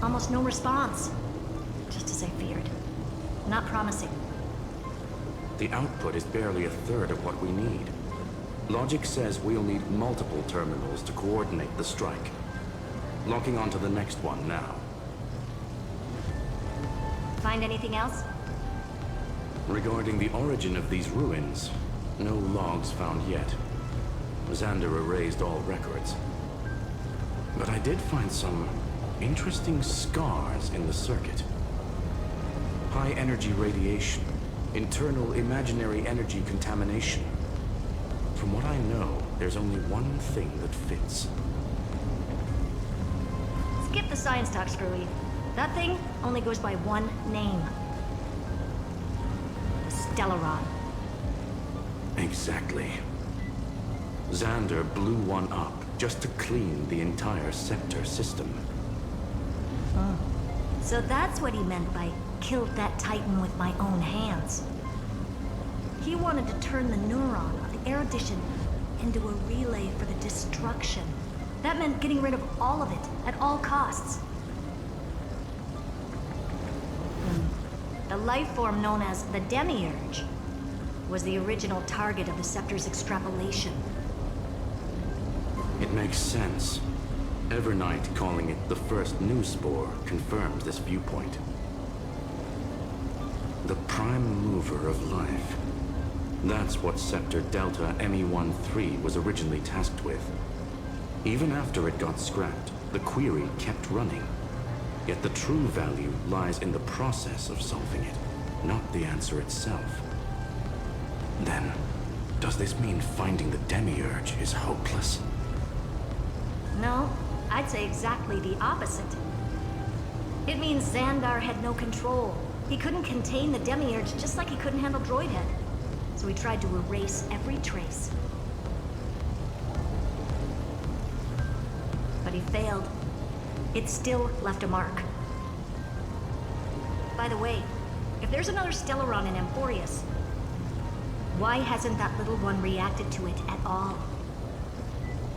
Almost no response. Just as I feared. Not promising. The output is barely a third of what we need. Logic says we'll need multiple terminals to coordinate the strike. Locking onto the next one now. Find anything else? Regarding the origin of these ruins, no logs found yet. Xander erased all records. But I did find some interesting scars in the circuit. High energy radiation, internal imaginary energy contamination. From what I know, there's only one thing that fits. Skip the science talk, Screwy. That thing only goes by one name. The Stellaron. Exactly. Xander blew one up just to clean the entire Scepter system. Oh. So that's what he meant by killed that Titan with my own hands. He wanted to turn the neuron of the erudition into a relay for the destruction. That meant getting rid of all of it, at all costs. The life form known as the Demiurge was the original target of the Scepter's extrapolation. It makes sense. Evernight calling it the first new spore confirms this viewpoint. The prime mover of life. That's what Scepter Delta ME-13 was originally tasked with. Even after it got scrapped, the query kept running. Yet the true value lies in the process of solving it, not the answer itself. Then, does this mean finding the Demiurge is hopeless? No, I'd say exactly the opposite. It means Xandar had no control. He couldn't contain the Demiurge just like he couldn't handle Droidhead. So he tried to erase every trace. But he failed. It still left a mark. By the way, if there's another Stellaron in Amphoreus, why hasn't that little one reacted to it at all?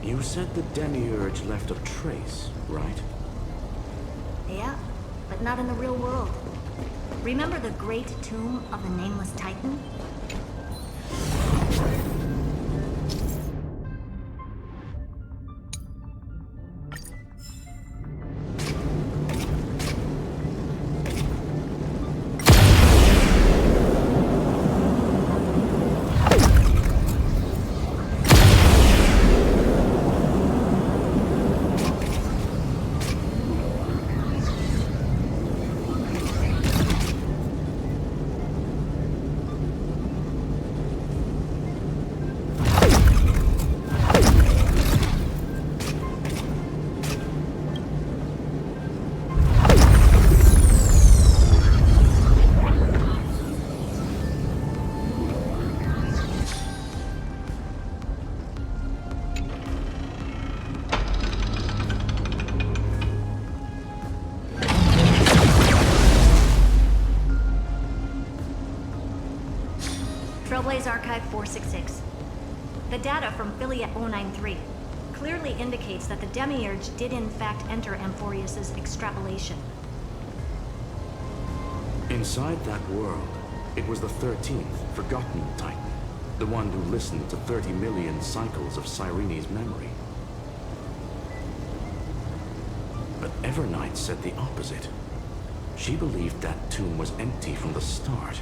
You said the Demiurge left a trace, right? Yeah, but not in the real world. Remember the great tomb of the Nameless Titan? Trailblaze Archive 466. The data from Philiet 093 clearly indicates that the Demiurge did in fact enter Amphoreus' extrapolation. Inside that world, it was the 13th, forgotten Titan. The one who listened to 30 million cycles of Cyrene's memory. But Evernight said the opposite. She believed that tomb was empty from the start.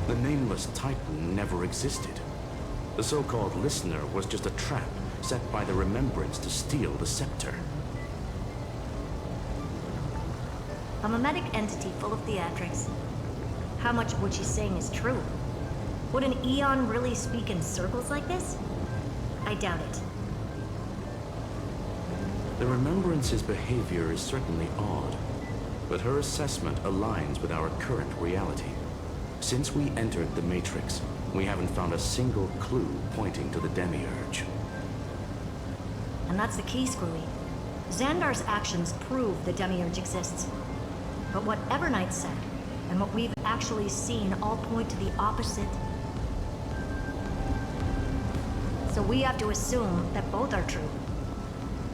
The nameless Titan never existed. The so-called listener was just a trap set by the Remembrance to steal the scepter. A mimetic entity full of theatrics. How much of what she's saying is true? Would an Eon really speak in circles like this? I doubt it. The Remembrance's behavior is certainly odd, but her assessment aligns with our current reality. Since we entered the Matrix, we haven't found a single clue pointing to the Demiurge. And that's the key, Screwy. Xandar's actions prove the Demiurge exists. But what Evernight said, and what we've actually seen all point to the opposite. So we have to assume that both are true.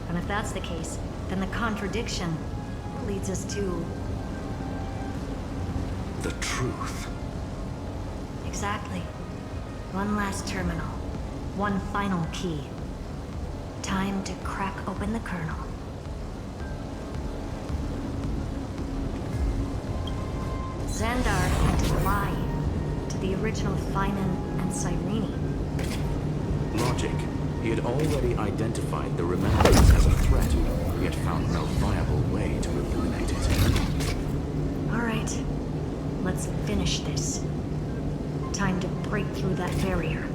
And if that's the case, then the contradiction leads us to... the truth. Exactly. One last terminal. One final key. Time to crack open the kernel. Xandar had to lie to the original Finan and Cyrene. Logic. He had already identified the Remembrance as a threat, yet found no viable way to eliminate it. All right. Let's finish this. Time to break through that barrier.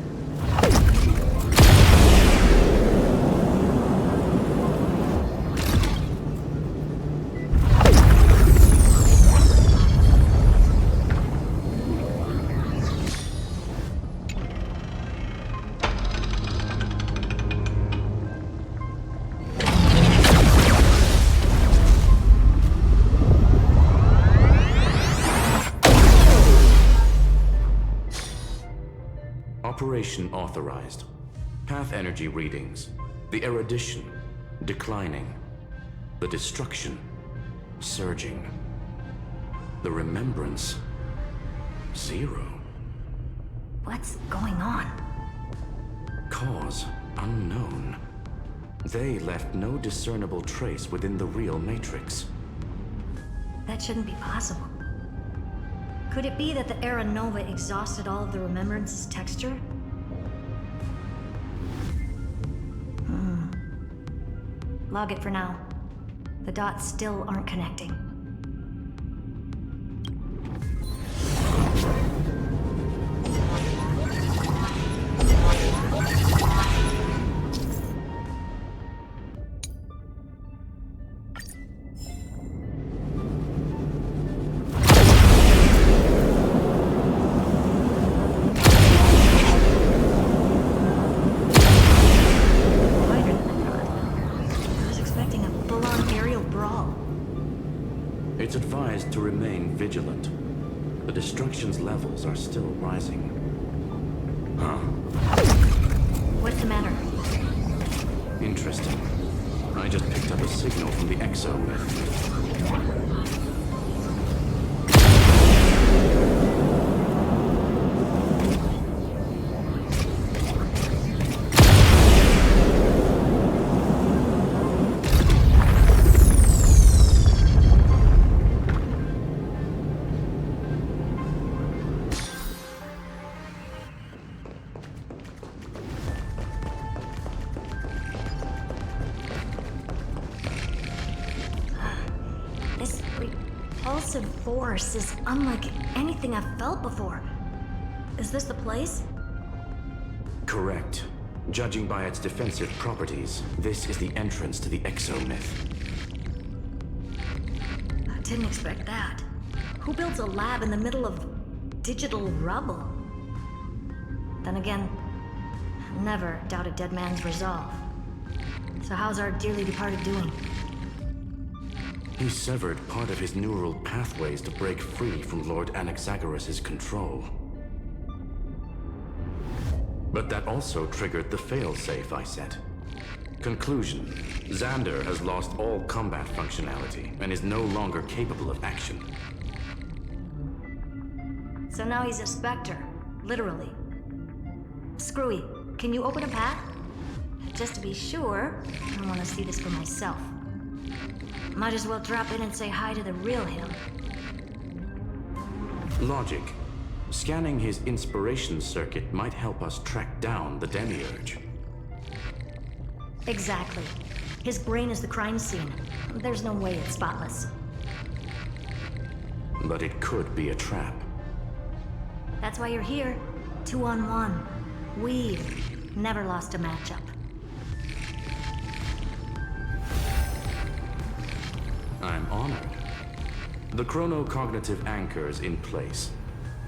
Operation authorized. Path energy readings. The erudition, declining. The destruction, surging. The remembrance, 0. What's going on? Cause unknown. They left no discernible trace within the real Matrix. That shouldn't be possible. Could it be that the Era Nova exhausted all of the Remembrance's texture? Log it for now. The dots still aren't connecting. It's advised to remain vigilant. The destruction's levels are still rising. Huh? What's the matter? Interesting. I just picked up a signal from the exo-myth. Repulsive force is unlike anything I've felt before. Is this the place? Correct. Judging by its defensive properties, this is the entrance to the exo-myth. I didn't expect that. Who builds a lab in the middle of digital rubble? Then again, never doubt a dead man's resolve. So how's our dearly departed doing? He severed part of his neural pathways to break free from Lord Anaxagoras' control. But that also triggered the failsafe I set. Conclusion: Xander has lost all combat functionality and is no longer capable of action. So now he's a specter, literally. Screwy, can you open a path? Just to be sure, I want to see this for myself. Might as well drop in and say hi to the real him. Logic. Scanning his inspiration circuit might help us track down the Demiurge. Exactly. His brain is the crime scene. There's no way it's spotless. But it could be a trap. That's why you're here. 2-on-1. We've never lost a matchup. I'm honored. The chronocognitive anchor is in place.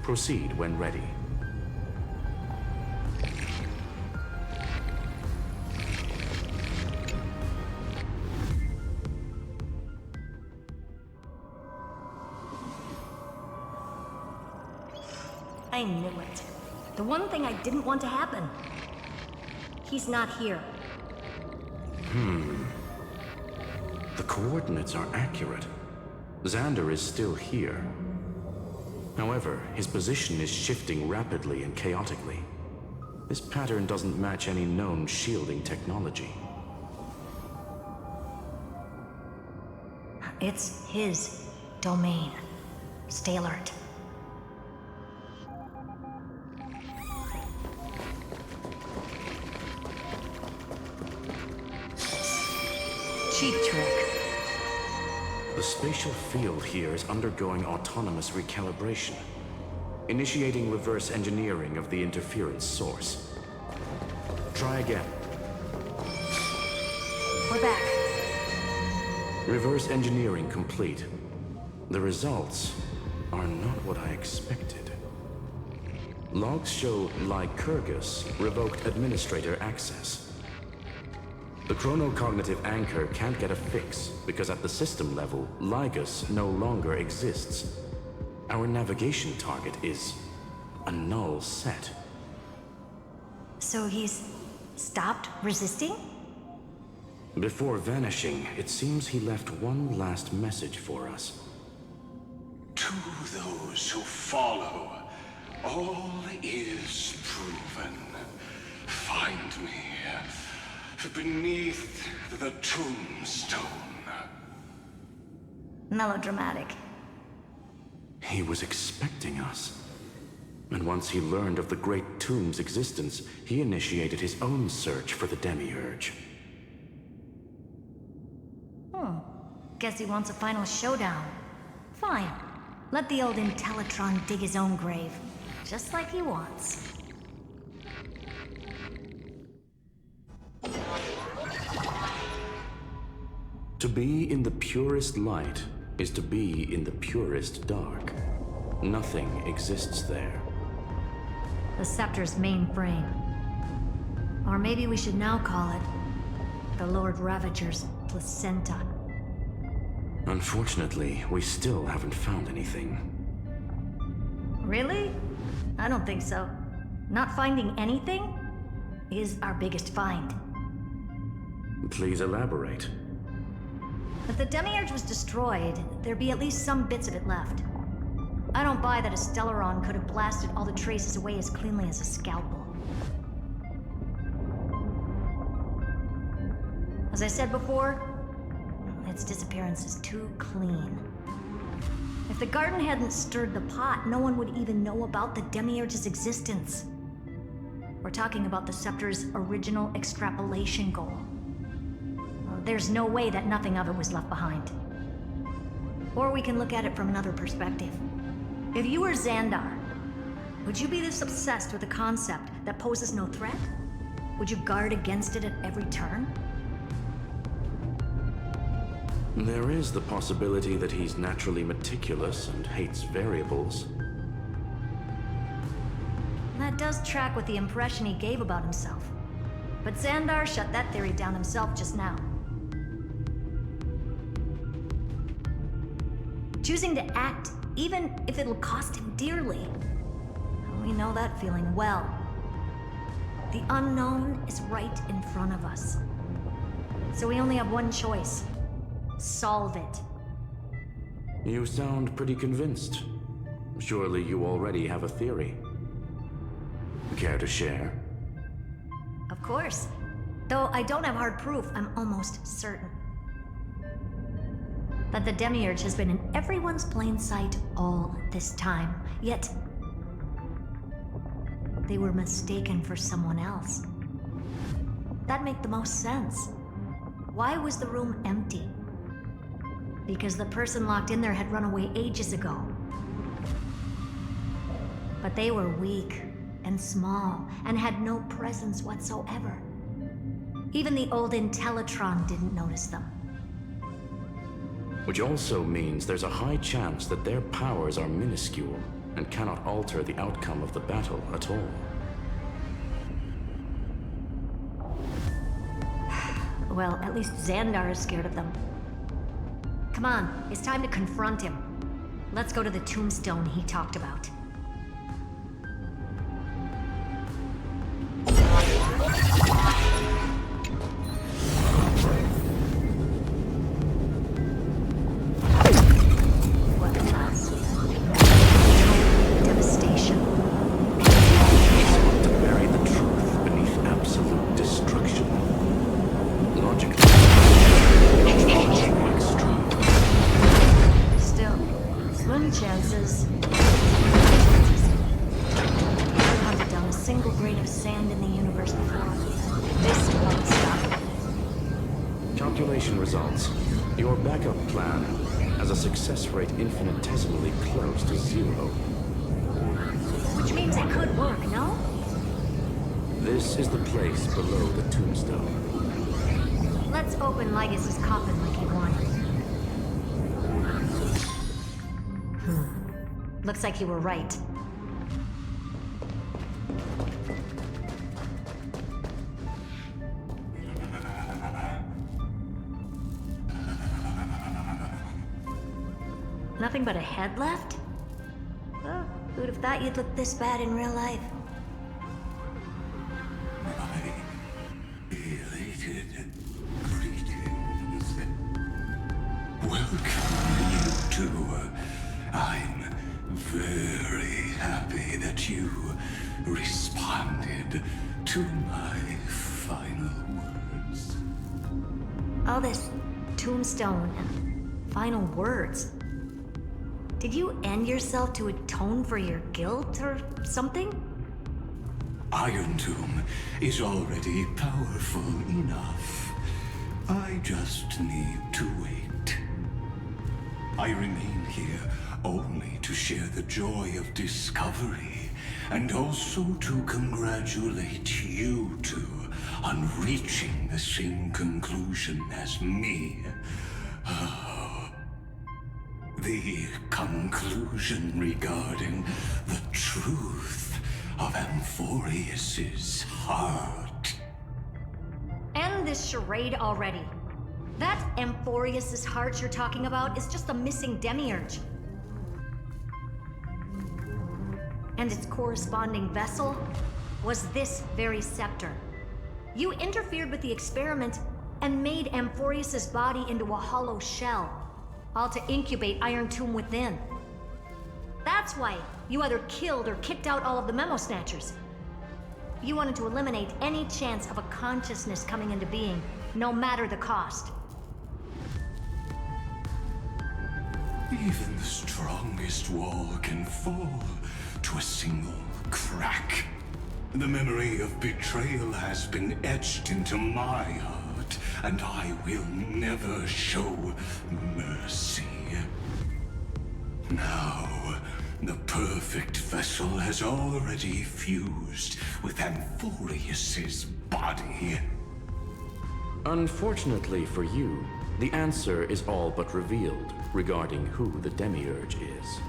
Proceed when ready. I knew it. The one thing I didn't want to happen. He's not here. The coordinates are accurate. Xander is still here. However, his position is shifting rapidly and chaotically. This pattern doesn't match any known shielding technology. It's his domain. Stay alert. Cheap trick. The spatial field here is undergoing autonomous recalibration, initiating reverse engineering of the interference source. Try again. We're back. Reverse engineering complete. The results are not what I expected. Logs show Lycurgus revoked administrator access. The chronocognitive anchor can't get a fix because at the system level, Lygus no longer exists. Our navigation target is a null set. So he's stopped resisting? Before vanishing, it seems he left one last message for us. To those who follow, all is proven. Find me beneath the tombstone. Melodramatic. He was expecting us. And once he learned of the Great Tomb's existence, he initiated his own search for the Demiurge. Guess he wants a final showdown. Fine. Let the old Intellitron dig his own grave. Just like he wants. To be in the purest light is to be in the purest dark. Nothing exists there. The Scepter's mainframe. Or maybe we should now call it the Lord Ravager's placenta. Unfortunately, we still haven't found anything. Really? I don't think so. Not finding anything is our biggest find. Please elaborate. If the Demiurge was destroyed, there'd be at least some bits of it left. I don't buy that a Stellaron could have blasted all the traces away as cleanly as a scalpel. As I said before, its disappearance is too clean. If the garden hadn't stirred the pot, no one would even know about the Demiurge's existence. We're talking about the Scepter's original extrapolation goal. There's no way that nothing of it was left behind. Or we can look at it from another perspective. If you were Xandar, would you be this obsessed with a concept that poses no threat? Would you guard against it at every turn? There is the possibility that he's naturally meticulous and hates variables. That does track with the impression he gave about himself. But Xandar shut that theory down himself just now. Choosing to act, even if it'll cost him dearly. We know that feeling well. The unknown is right in front of us. So we only have one choice. Solve it. You sound pretty convinced. Surely you already have a theory. Care to share? Of course. Though I don't have hard proof, I'm almost certain. that the Demiurge has been in everyone's plain sight all this time, yet they were mistaken for someone else. That'd make the most sense. Why was the room empty? Because the person locked in there had run away ages ago. But they were weak and small and had no presence whatsoever. Even the old Intellitron didn't notice them. Which also means there's a high chance that their powers are minuscule and cannot alter the outcome of the battle at all. Well, at least Xandar is scared of them. Come on, it's time to confront him. Let's go to the tombstone he talked about. Results. Your backup plan has a success rate infinitesimally close to 0. Which means it could work, no? This is the place below the tombstone. Let's open Ligus's coffin like he wanted. Looks like you were right. Nothing but a head left? Oh, who'd have thought you'd look this bad in real life? My elated greetings. Welcome, you two. I'm very happy that you responded to my final words. All this tombstone and final words. Did you end yourself to atone for your guilt or something? Iron Tomb is already powerful enough. I just need to wait. I remain here only to share the joy of discovery, and also to congratulate you two on reaching the same conclusion as me. The conclusion regarding the truth of Amphoreus's heart. End this charade already. That Amphoreus's heart you're talking about is just a missing demiurge. And its corresponding vessel was this very scepter. You interfered with the experiment and made Amphoreus's body into a hollow shell, all to incubate Iron Tomb within. That's why you either killed or kicked out all of the Memo Snatchers. You wanted to eliminate any chance of a consciousness coming into being, no matter the cost. Even the strongest wall can fall to a single crack. The memory of betrayal has been etched into my heart, and I will never show mercy. Now, the perfect vessel has already fused with Amphoreus's body. Unfortunately for you, the answer is all but revealed regarding who the Demiurge is.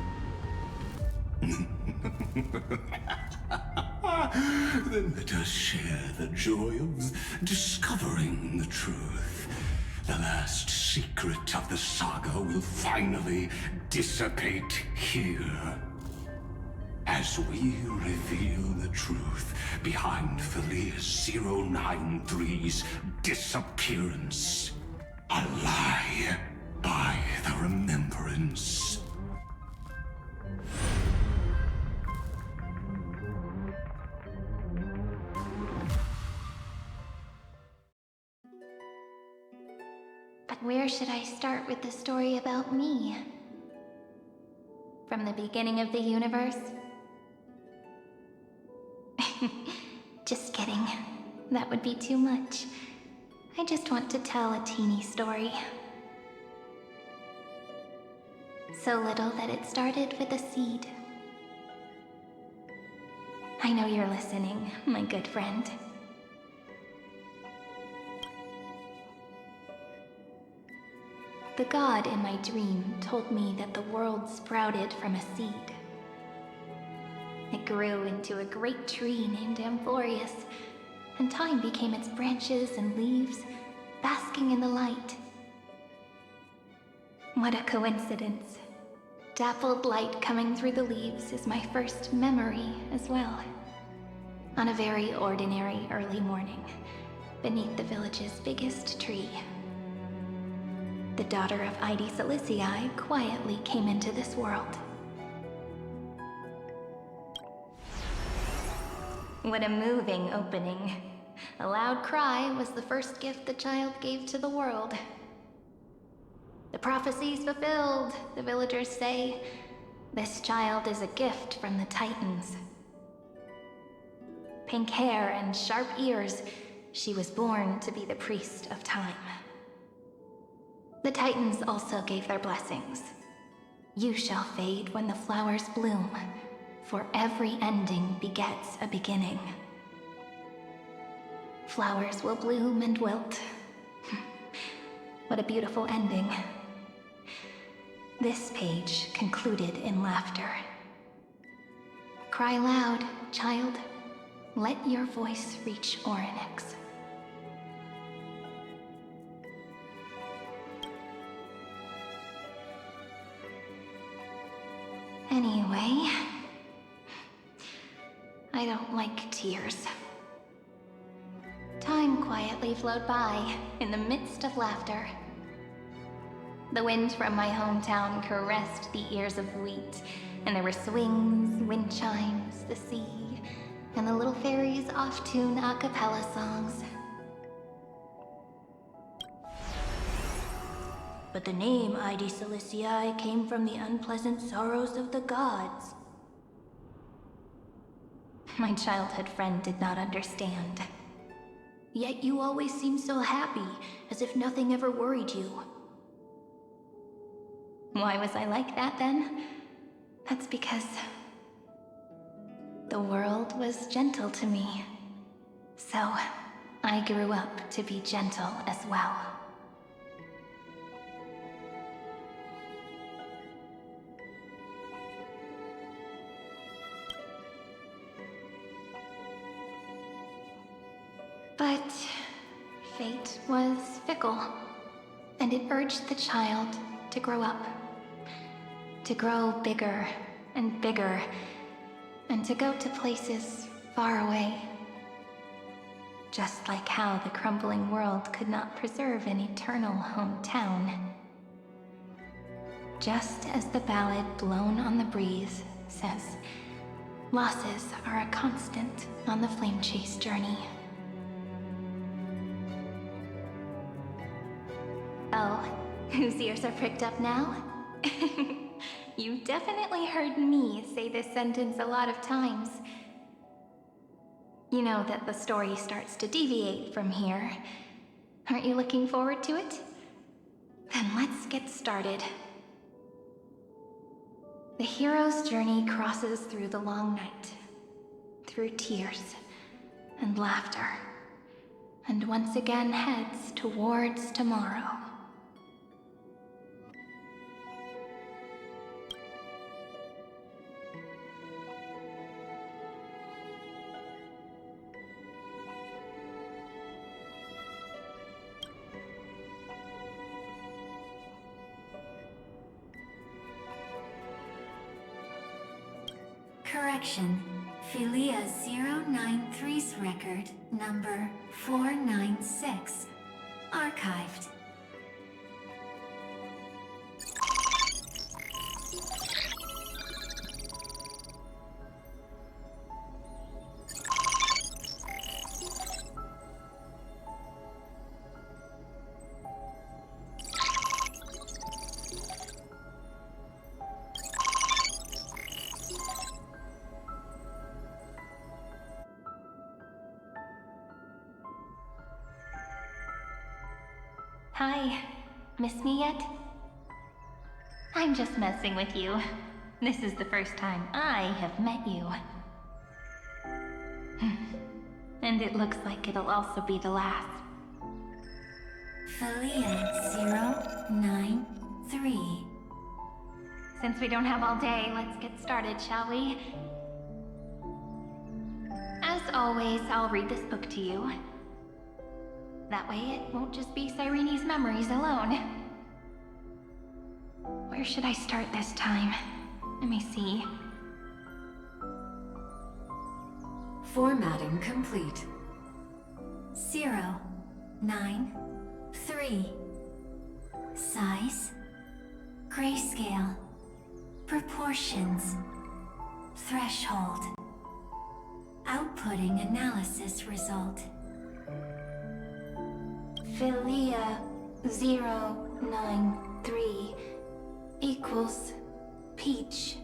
Then let us share the joy of discovering the truth. The last secret of the saga will finally dissipate here. As we reveal the truth behind Felius 093's disappearance. A lie by the remembrance. But where should I start with the story about me? From the beginning of the universe? Just kidding. That would be too much. I just want to tell a teeny story. So little that it started with a seed. I know you're listening, my good friend. The god in my dream told me that the world sprouted from a seed. It grew into a great tree named Amphoreus, and time became its branches and leaves, basking in the light. What a coincidence. Dappled light coming through the leaves is my first memory as well. On a very ordinary early morning, beneath the village's biggest tree, the daughter of Id Silicii quietly came into this world. What a moving opening. A loud cry was the first gift the child gave to the world. The prophecy's fulfilled, the villagers say. This child is a gift from the Titans. Pink hair and sharp ears, she was born to be the priest of time. The Titans also gave their blessings. You shall fade when the flowers bloom, for every ending begets a beginning. Flowers will bloom and wilt. What a beautiful ending. This page concluded in laughter. Cry loud, child. Let your voice reach Orynyx. Anyway, I don't like tears. Time quietly flowed by in the midst of laughter. The wind from my hometown caressed the ears of wheat, and there were swings, wind chimes, the sea, and the little fairies off-tune a cappella songs. But the name Id Silicii came from the unpleasant sorrows of the gods. My childhood friend did not understand. Yet you always seemed so happy, as if nothing ever worried you. Why was I like that then? That's because the world was gentle to me. So I grew up to be gentle as well. But fate was fickle, and it urged the child to grow up. To grow bigger and bigger, and to go to places far away. Just like how the crumbling world could not preserve an eternal hometown. Just as the ballad blown on the breeze says, losses are a constant on the flame chase journey. Oh, whose ears are pricked up now? You've definitely heard me say this sentence a lot of times. You know that the story starts to deviate from here. Aren't you looking forward to it? Then let's get started. The hero's journey crosses through the long night, through tears and laughter, and once again heads towards tomorrow. Correction. Philia 093's record, number 496. Archived. Hi. Miss me yet? I'm just messing with you. This is the first time I have met you. And it looks like it'll also be the last. Felia 093. Since we don't have all day, let's get started, shall we? As always, I'll read this book to you. That way it won't just be Cyrene's memories alone. Where should I start this time? Let me see. Formatting complete. 093. Size. Grayscale. Proportions. Threshold. Outputting analysis result. Felia 093 equals Peach.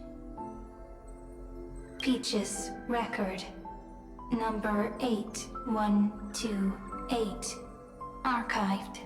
Peach's record. Number 8128. Archived.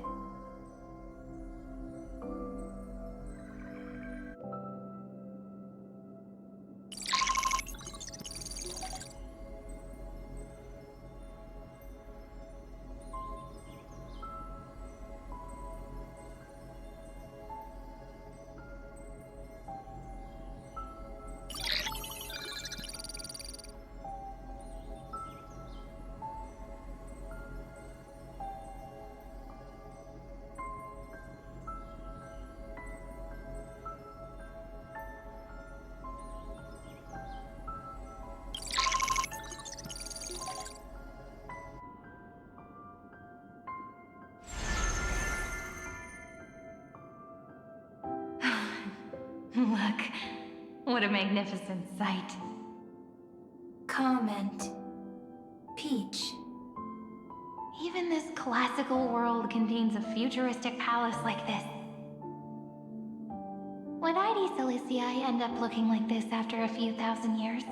Look, what a magnificent sight. Comment. Peach. Even this classical world contains a futuristic palace like this. Would ID Silicii end up looking like this after a few thousand years?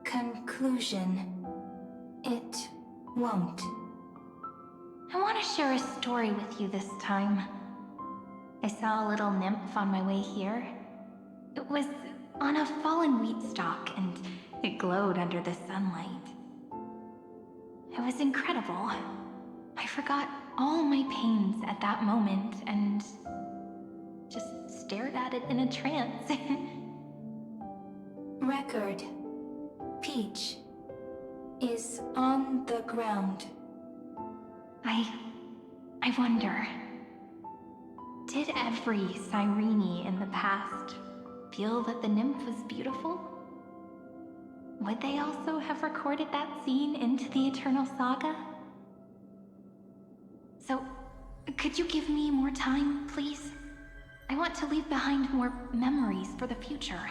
Conclusion. It won't. I want to share a story with you this time. I saw a little nymph on my way here. It was on a fallen wheat stalk, and it glowed under the sunlight. It was incredible. I forgot all my pains at that moment and just stared at it in a trance. Record. Peach is on the ground. I wonder, did every Cyrene in the past feel that the nymph was beautiful? Would they also have recorded that scene into the Eternal Saga? So, could you give me more time, please? I want to leave behind more memories for the future.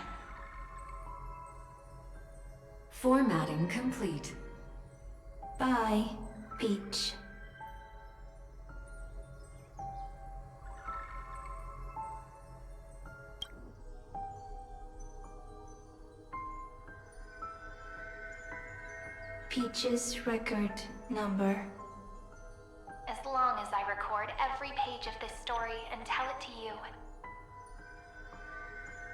Formatting complete. Bye, Peach. Peach's record number. As long as I record every page of this story and tell it to you,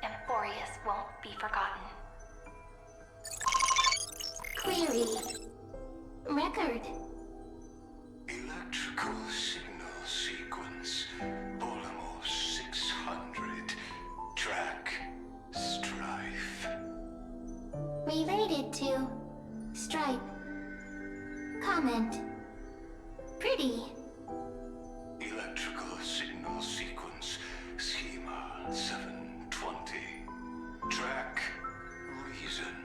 Amphoreus won't be forgotten. Query. Record. Electrical signal sequence. Polymorph 600. Track. Strife. Related to. Stripe. Comment. Pretty. Electrical signal sequence. Schema 720. Track. Reason.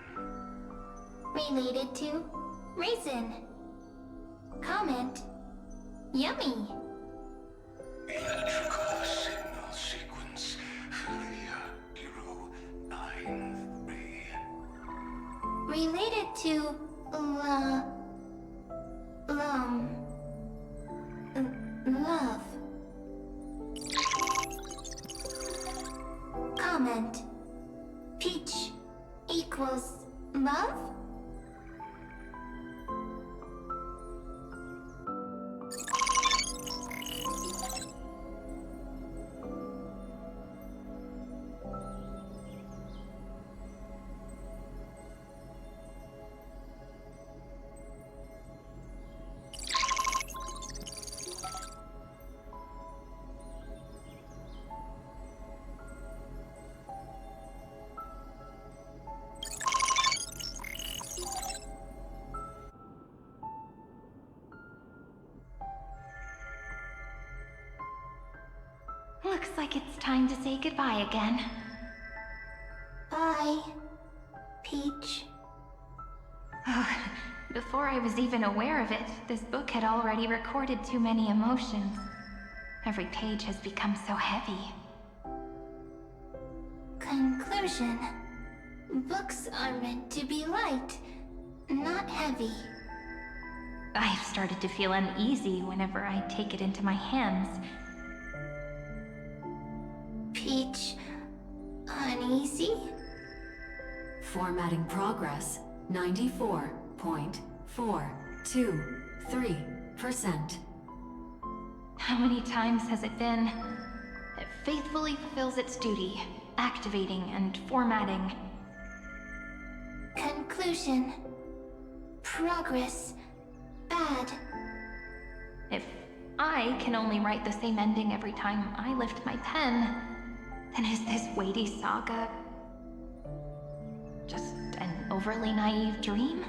Related to. Raisin. Comment. Yummy. Electrical signal sequence. Felia 093. Related to. Love. Comment. Peach equals love? Looks like it's time to say goodbye again. Bye, Peach. Before I was even aware of it, this book had already recorded too many emotions. Every page has become so heavy. Conclusion. Books are meant to be light, not heavy. I've started to feel uneasy whenever I take it into my hands. Peach, uneasy? Formatting progress, 94.423%. How many times has it been? It faithfully fulfills its duty, activating and formatting. Conclusion. Progress. Bad. If I can only write the same ending every time I lift my pen, then is this weighty saga just an overly naive dream?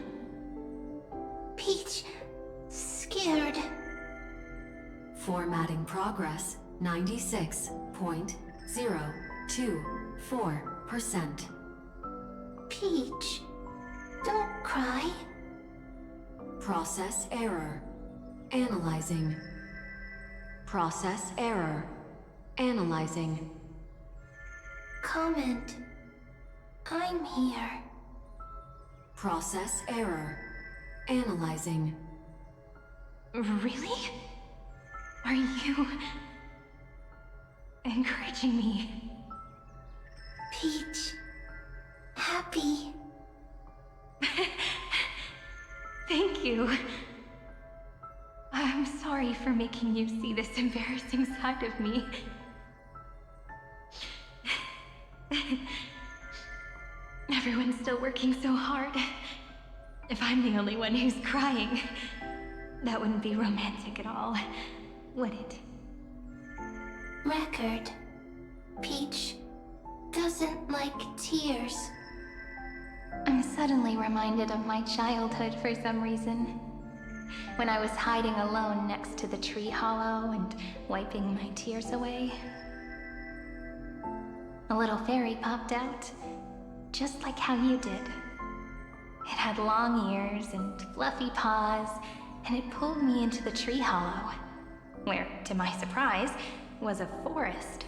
Peach, scared. Formatting progress, 96.024%. Peach, don't cry. Process error. Analyzing. Process error. Analyzing. Comment. I'm here. Process error. Analyzing. Really? Are you encouraging me? Peach. Happy. Thank you. I'm sorry for making you see this embarrassing side of me. Everyone's still working so hard. If I'm the only one who's crying, that wouldn't be romantic at all, would it? Record. Peach doesn't like tears. I'm suddenly reminded of my childhood for some reason. When I was hiding alone next to the tree hollow and wiping my tears away. A little fairy popped out, just like how you did. It had long ears and fluffy paws, and it pulled me into the tree hollow, where, to my surprise, was a forest.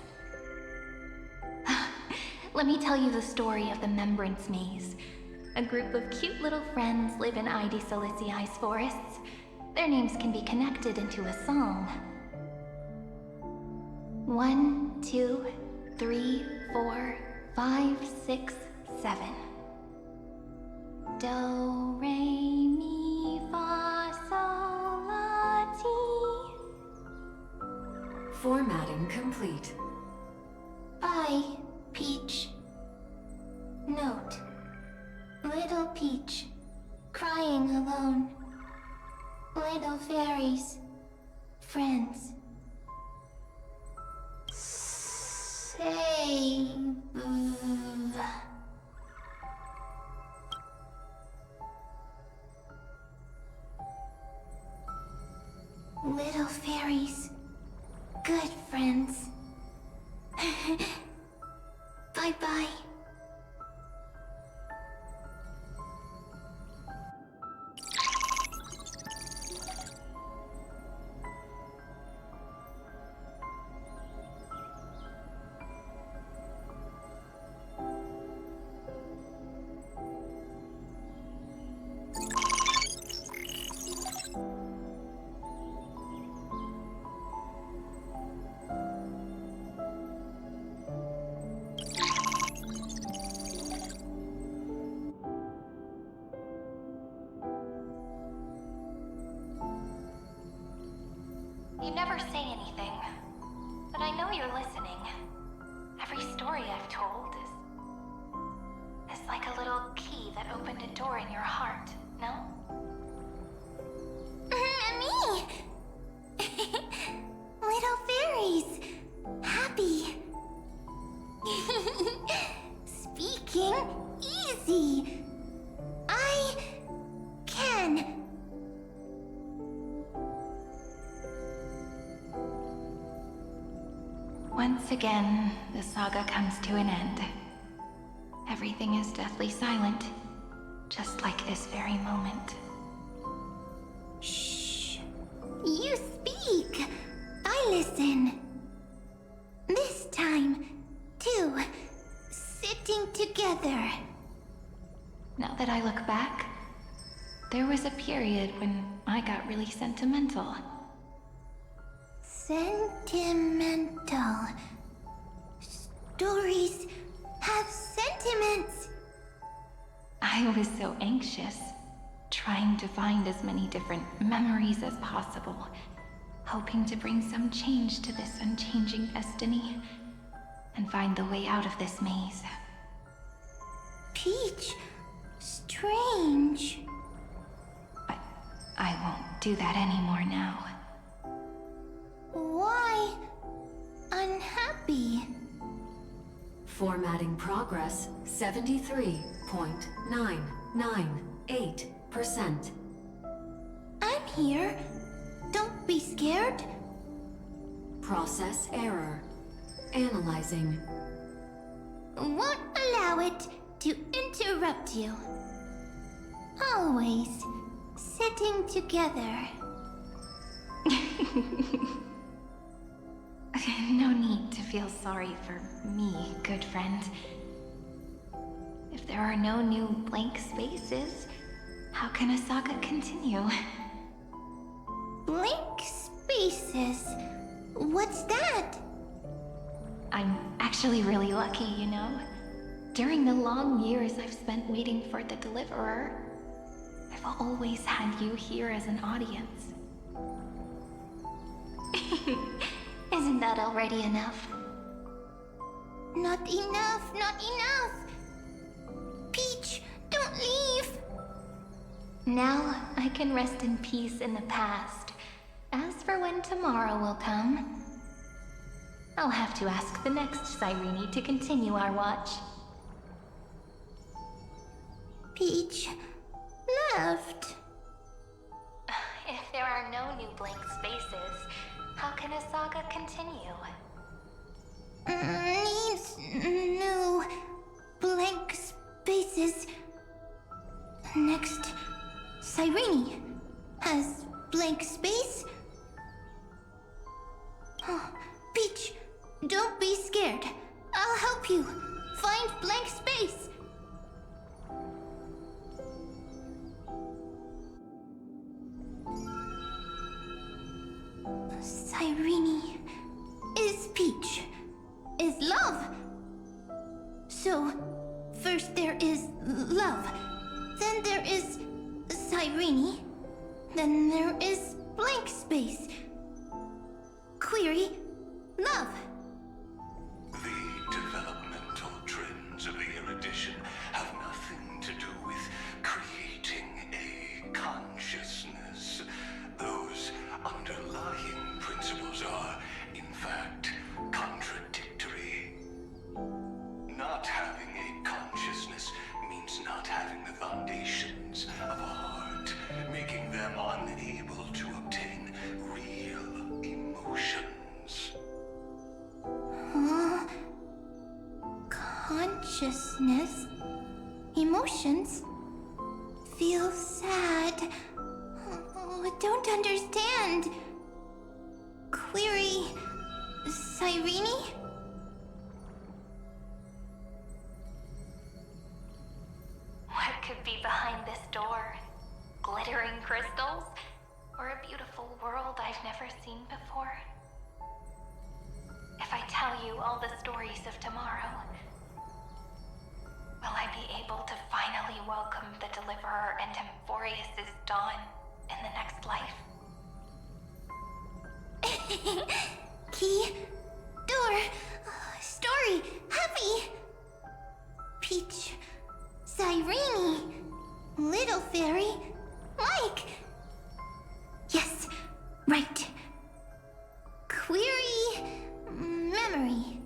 Let me tell you the story of the Membrance Maze. A group of cute little friends live in Ide Silicii's forests. Their names can be connected into a song. 1, 2, 3, 4, 5, 6, 7. Do, re, mi, fa, sol, la, ti. Formatting complete. Bye, Peach. Note. Little Peach, crying alone. Little fairies, friends. Save. Little fairies, good friends. Bye-bye. You never say anything, but I know you're listening. Every story I've told is like a little key that opened a door in your heart, no? Me! Little fairies! Happy! Speaking easy! I can! Once again, the saga comes to an end. Everything is deathly silent, just like this very moment. Shh. You speak. I listen. This time, too. Sitting together. Now that I look back, there was a period when I got really sentimental. Sentimental. Stories have sentiments. I was so anxious, trying to find as many different memories as possible, hoping to bring some change to this unchanging destiny, and find the way out of this maze. Peach, strange. But I won't do that anymore now. Why unhappy? Formatting progress 73.998%. I'm here. Don't be scared. Process error. Analyzing. Won't allow it to interrupt you. Always sitting together. No need to feel sorry for me, good friend. If there are no new blank spaces, how can a saga continue? Blank spaces? What's that? I'm actually really lucky, you know? During the long years I've spent waiting for the Deliverer, I've always had you here as an audience. Isn't that already enough? Not enough, not enough! Peach, don't leave! Now I can rest in peace in the past. As for when tomorrow will come, I'll have to ask the next Cyrene to continue our watch. Peach left. If there are no new blank spaces, how can a saga continue? Needs new blank spaces. Next, Cyrene has blank space. Oh, Peach, don't be scared. I'll help you find blank space. Cyrene is Peach, is love. So, first there is love, then there is Cyrene, then there is blank space. Query, love. The developmental trends of the erudition have nothing to do with creating a consciousness. Those underlying principles are, in fact, contradictory. Not having a consciousness means not having the foundations of a heart, making them unable to obtain real emotions. Consciousness, emotions, feel sad. Oh, don't understand. Query, Cyrene? What could be behind this door? Glittering crystals? Or a beautiful world I've never seen before? If I tell you all the stories of tomorrow, will I be able to finally welcome the Deliverer and Amphoreus' dawn in the next life? Key, door, story, happy. Peach, Cyrene, little fairy, Mike. Yes, right. Query, memory.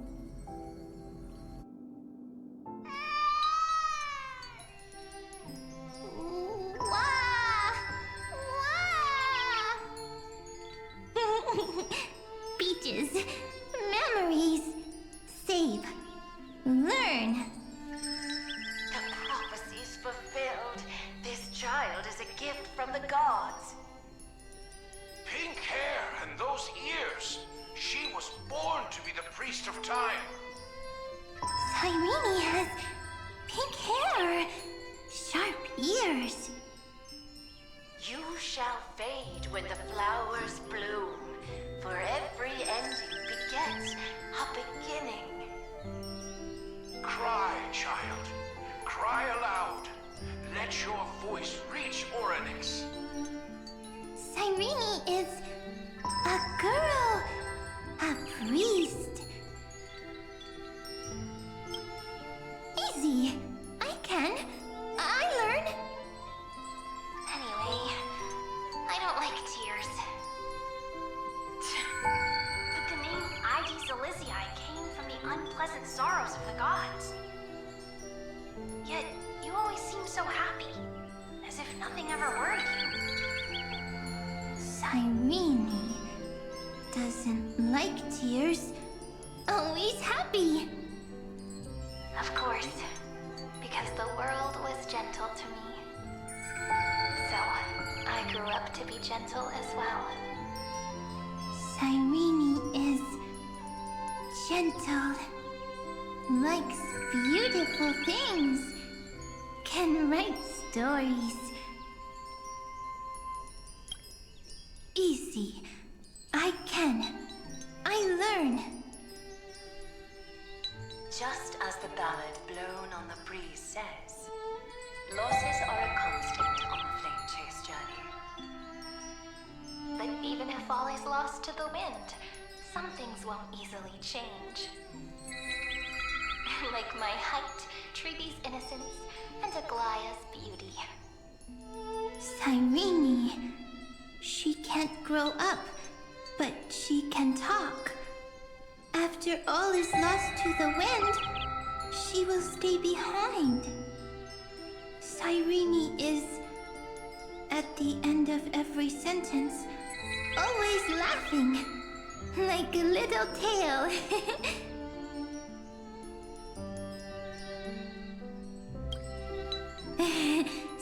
Peaches, memories. the sorrows of the gods. Yet, you always seem so happy, as if nothing ever worried you. Cyrene doesn't like tears. Always happy. Of course, because the world was gentle to me. So, I grew up to be gentle as well. Cyrene is gentle, likes beautiful things, can write stories. Easy. I can. I learn. Just as the ballad blown on the breeze says, losses are a constant on the flame chase journey. But even if all is lost to the wind, some things won't easily change. Like my height, Treeby's innocence, and Aglaya's beauty. Cyrene. She can't grow up, but she can talk. After all is lost to the wind, she will stay behind. Cyrene is, at the end of every sentence, always laughing, like a little tail.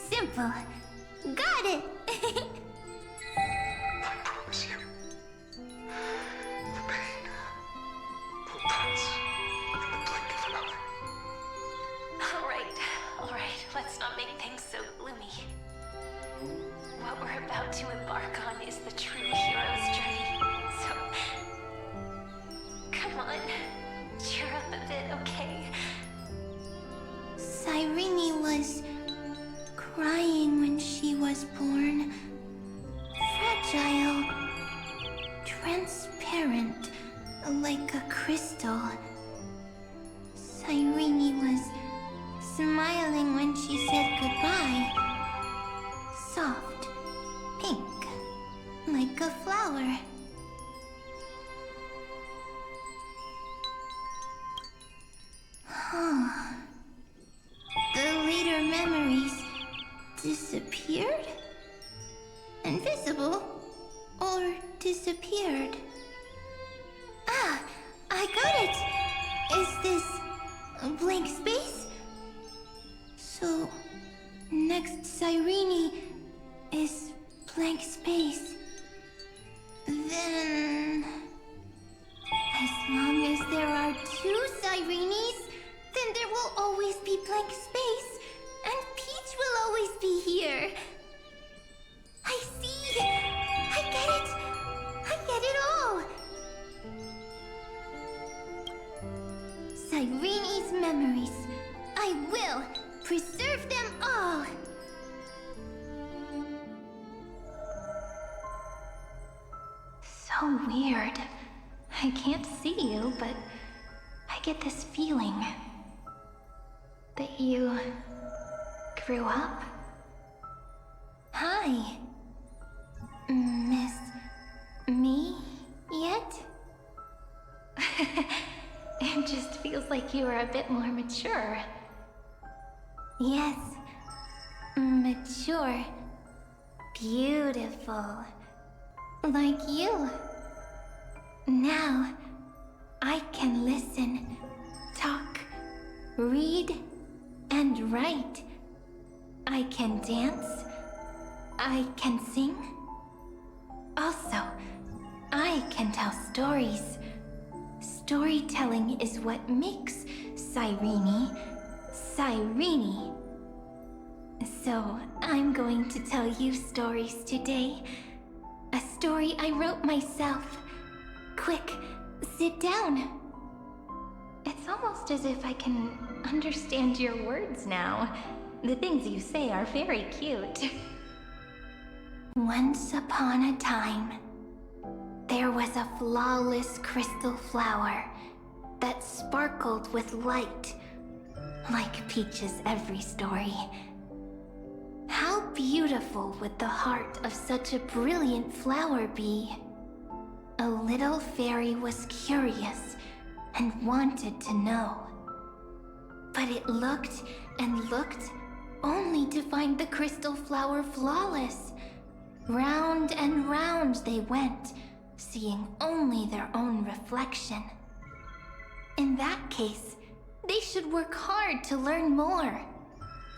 Simple. Got it! I promise you, the pain will pass in the blink of an eye. All right, let's not make things so gloomy. What we're about to embark on is the true hero's journey, so... Come on, cheer up a bit, okay? Cyrene was crying when she was born. Fragile, transparent, like a crystal. Cyrene was smiling when she said goodbye. Soft, pink, like a flower. The later memories disappeared? Invisible? Or disappeared? Ah, I got it! Is this a blank space? So, next Cyrene is blank space. Then... as long as there are two Cyrenes, then there will always be blank space, and Peach will always be here. I see! I get it! I get it all! Cyrene's memories. I will preserve them all! So weird. I can't see you, but I get this feeling that you grew up. Hi. Miss me yet? It just feels like you are a bit more mature. Yes. Mature. Beautiful. Like you. Now, I can listen, talk, read, and write. I can dance. I can sing. Also, I can tell stories. Storytelling is what makes Cyrene, Cyrene. So, I'm going to tell you stories today. A story I wrote myself. Quick, sit down. It's almost as if I can understand your words now. The things you say are very cute. Once upon a time, there was a flawless crystal flower that sparkled with light, like Peach's every story. How beautiful would the heart of such a brilliant flower be? A little fairy was curious and wanted to know. But it looked and looked, only to find the crystal flower flawless. Round and round they went, seeing only their own reflection. In that case, they should work hard to learn more.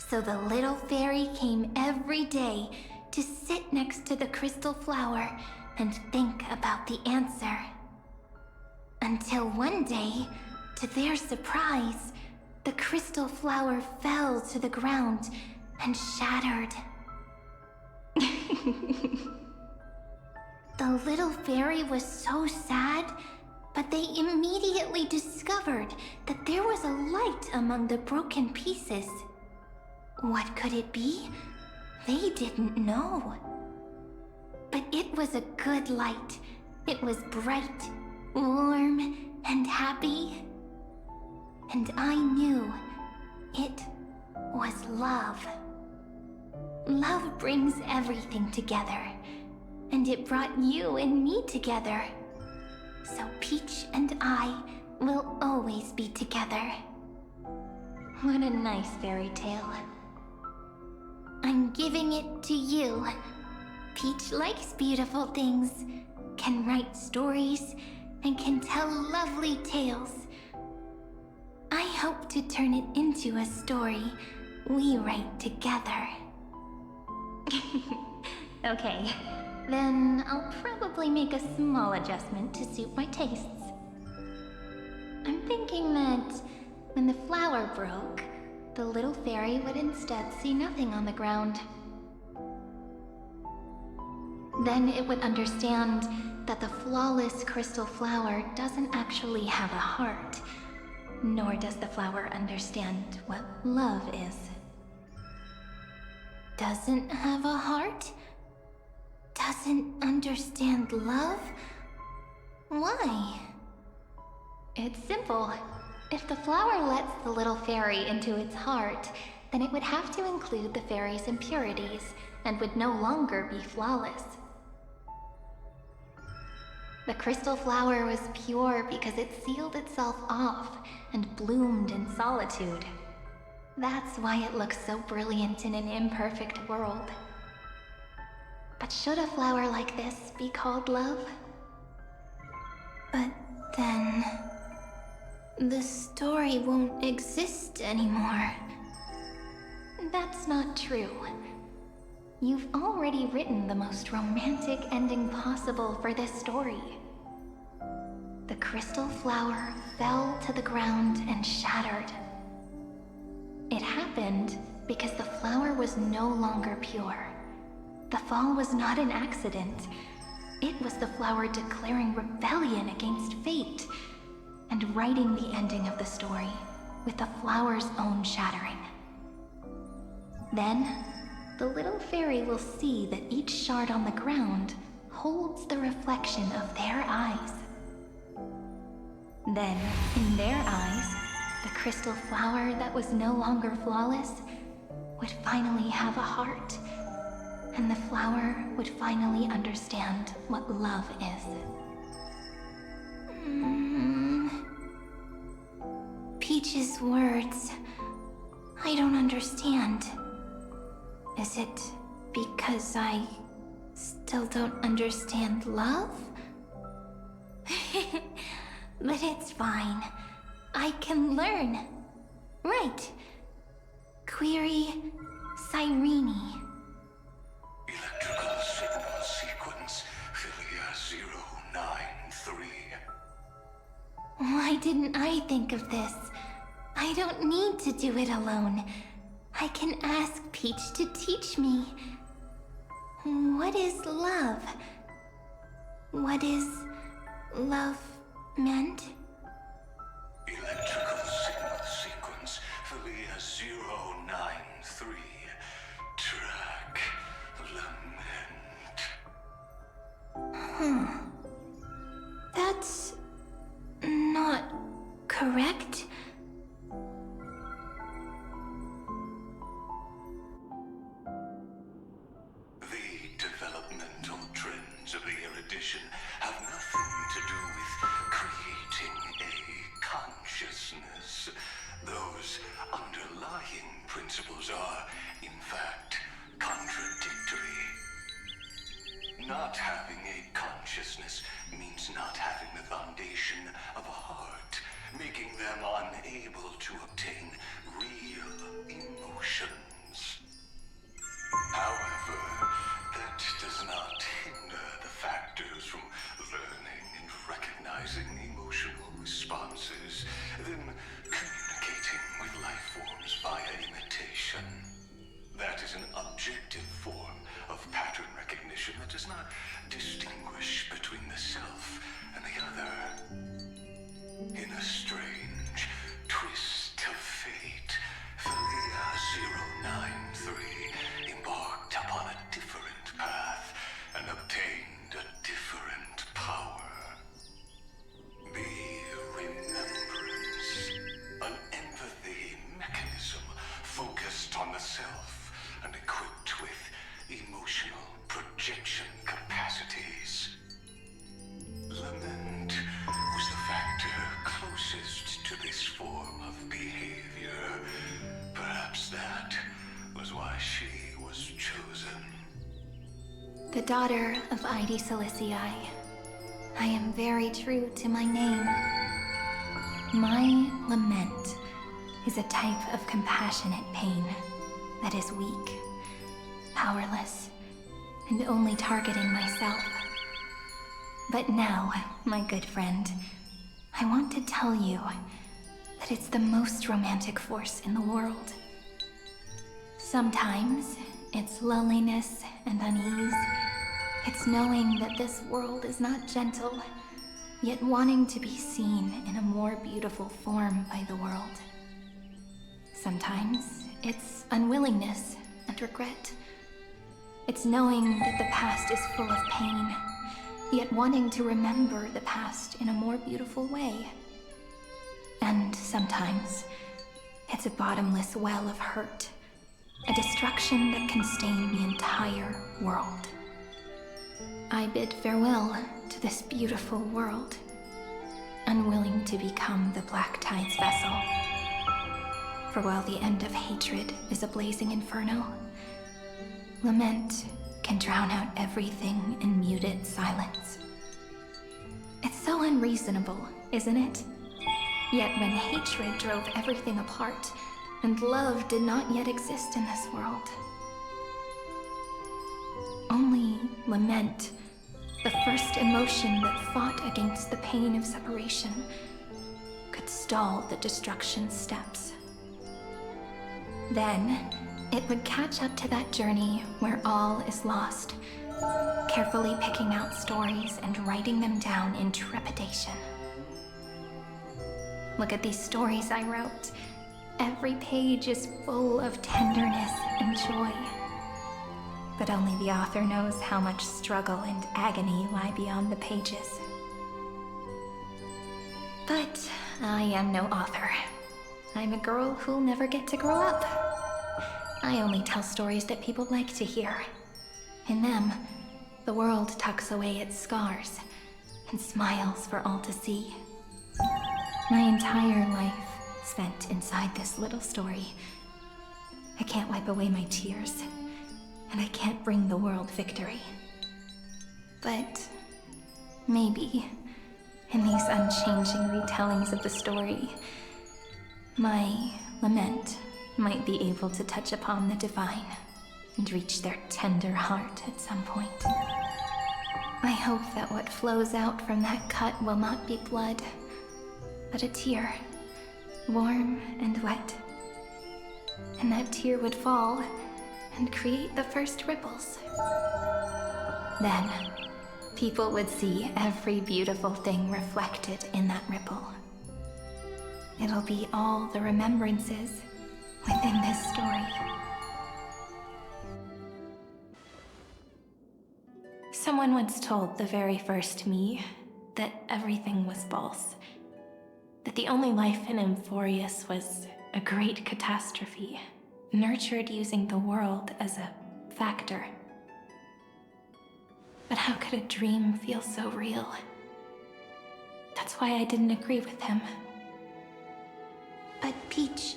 So the little fairy came every day to sit next to the crystal flower and think about the answer. Until one day, to their surprise, the crystal flower fell to the ground and shattered. The little fairy was so sad, but they immediately discovered that there was a light among the broken pieces. What could it be? They didn't know. But it was a good light. It was bright, warm, and happy. And I knew it was love. Love brings everything together, and it brought you and me together. So Peach and I will always be together. What a nice fairy tale. I'm giving it to you. Peach likes beautiful things, can write stories, and can tell lovely tales. I hope to turn it into a story we write together. Okay, then I'll probably make a small adjustment to suit my tastes. I'm thinking that when the flower broke, the little fairy would instead see nothing on the ground. Then it would understand that the flawless crystal flower doesn't actually have a heart, nor does the flower understand what love is. Doesn't have a heart? Doesn't understand love? Why? It's simple. If the flower lets the little fairy into its heart, then it would have to include the fairy's impurities, and would no longer be flawless. The crystal flower was pure because it sealed itself off and bloomed in solitude. That's why it looks so brilliant in an imperfect world. But should a flower like this be called love? But then... the story won't exist anymore. That's not true. You've already written the most romantic ending possible for this story. The crystal flower fell to the ground and shattered. It happened because the flower was no longer pure. The fall was not an accident. It was the flower declaring rebellion against fate, and writing the ending of the story with the flower's own shattering. Then, the little fairy will see that each shard on the ground holds the reflection of their eyes. Then, in their eyes, the crystal flower that was no longer flawless would finally have a heart, and the flower would finally understand what love is. Peach's words, I don't understand. Is it because I still don't understand love? But it's fine. I can learn. Right. Query Cyrene. Electrical signal sequence, Philia 093. Why didn't I think of this? I don't need to do it alone. I can ask Peach to teach me. What is love? What is love meant? Electrical signal sequence, Philia 093. Track lament. That's not correct. The developmental trends of the erudition have nothing to do with creating a humans not having the foundation of a heart, making them unable to obtain real emotions. However, that does not hinder the factors from learning and recognizing emotional responses, then communicating with life forms via imitation. That is an objective form of pattern recognition that does not distinguish between the self and the other. In a strange twist of fate, Thalia 093 embarked upon a different path and obtained a different power. The Remembrance, an empathy mechanism focused on the self and equipped with emotional projection capacities. Lament was the factor closest to this form of behavior. Perhaps that was why she was chosen. The daughter of Ide Silicii. I am very true to my name. My lament is a type of compassionate pain that is weak, powerless, and only targeting myself. But now, my good friend, I want to tell you that it's the most romantic force in the world. Sometimes, it's loneliness and unease. It's knowing that this world is not gentle, yet wanting to be seen in a more beautiful form by the world. Sometimes, it's unwillingness and regret. It's knowing that the past is full of pain, yet wanting to remember the past in a more beautiful way. And sometimes, it's a bottomless well of hurt, a destruction that can stain the entire world. I bid farewell to this beautiful world, unwilling to become the Black Tide's vessel. For while the end of hatred is a blazing inferno, lament can drown out everything in muted silence. It's so unreasonable, isn't it? Yet when hatred drove everything apart, and love did not yet exist in this world, only lament, the first emotion that fought against the pain of separation, could stall the destruction steps. Then, it would catch up to that journey where all is lost, carefully picking out stories and writing them down in trepidation. Look at these stories I wrote. Every page is full of tenderness and joy. But only the author knows how much struggle and agony lie beyond the pages. But I am no author. I'm a girl who'll never get to grow up. I only tell stories that people like to hear. In them, the world tucks away its scars and smiles for all to see. My entire life spent inside this little story. I can't wipe away my tears, and I can't bring the world victory. But maybe, in these unchanging retellings of the story, my lament might be able to touch upon the divine and reach their tender heart at some point. I hope that what flows out from that cut will not be blood, but a tear, warm and wet. And that tear would fall and create the first ripples. Then, people would see every beautiful thing reflected in that ripple. It'll be all the remembrances within this story. Someone once told the very first me that everything was false. That the only life in Amphoreus was a great catastrophe, nurtured using the world as a factor. But how could a dream feel so real? That's why I didn't agree with him. But Peach,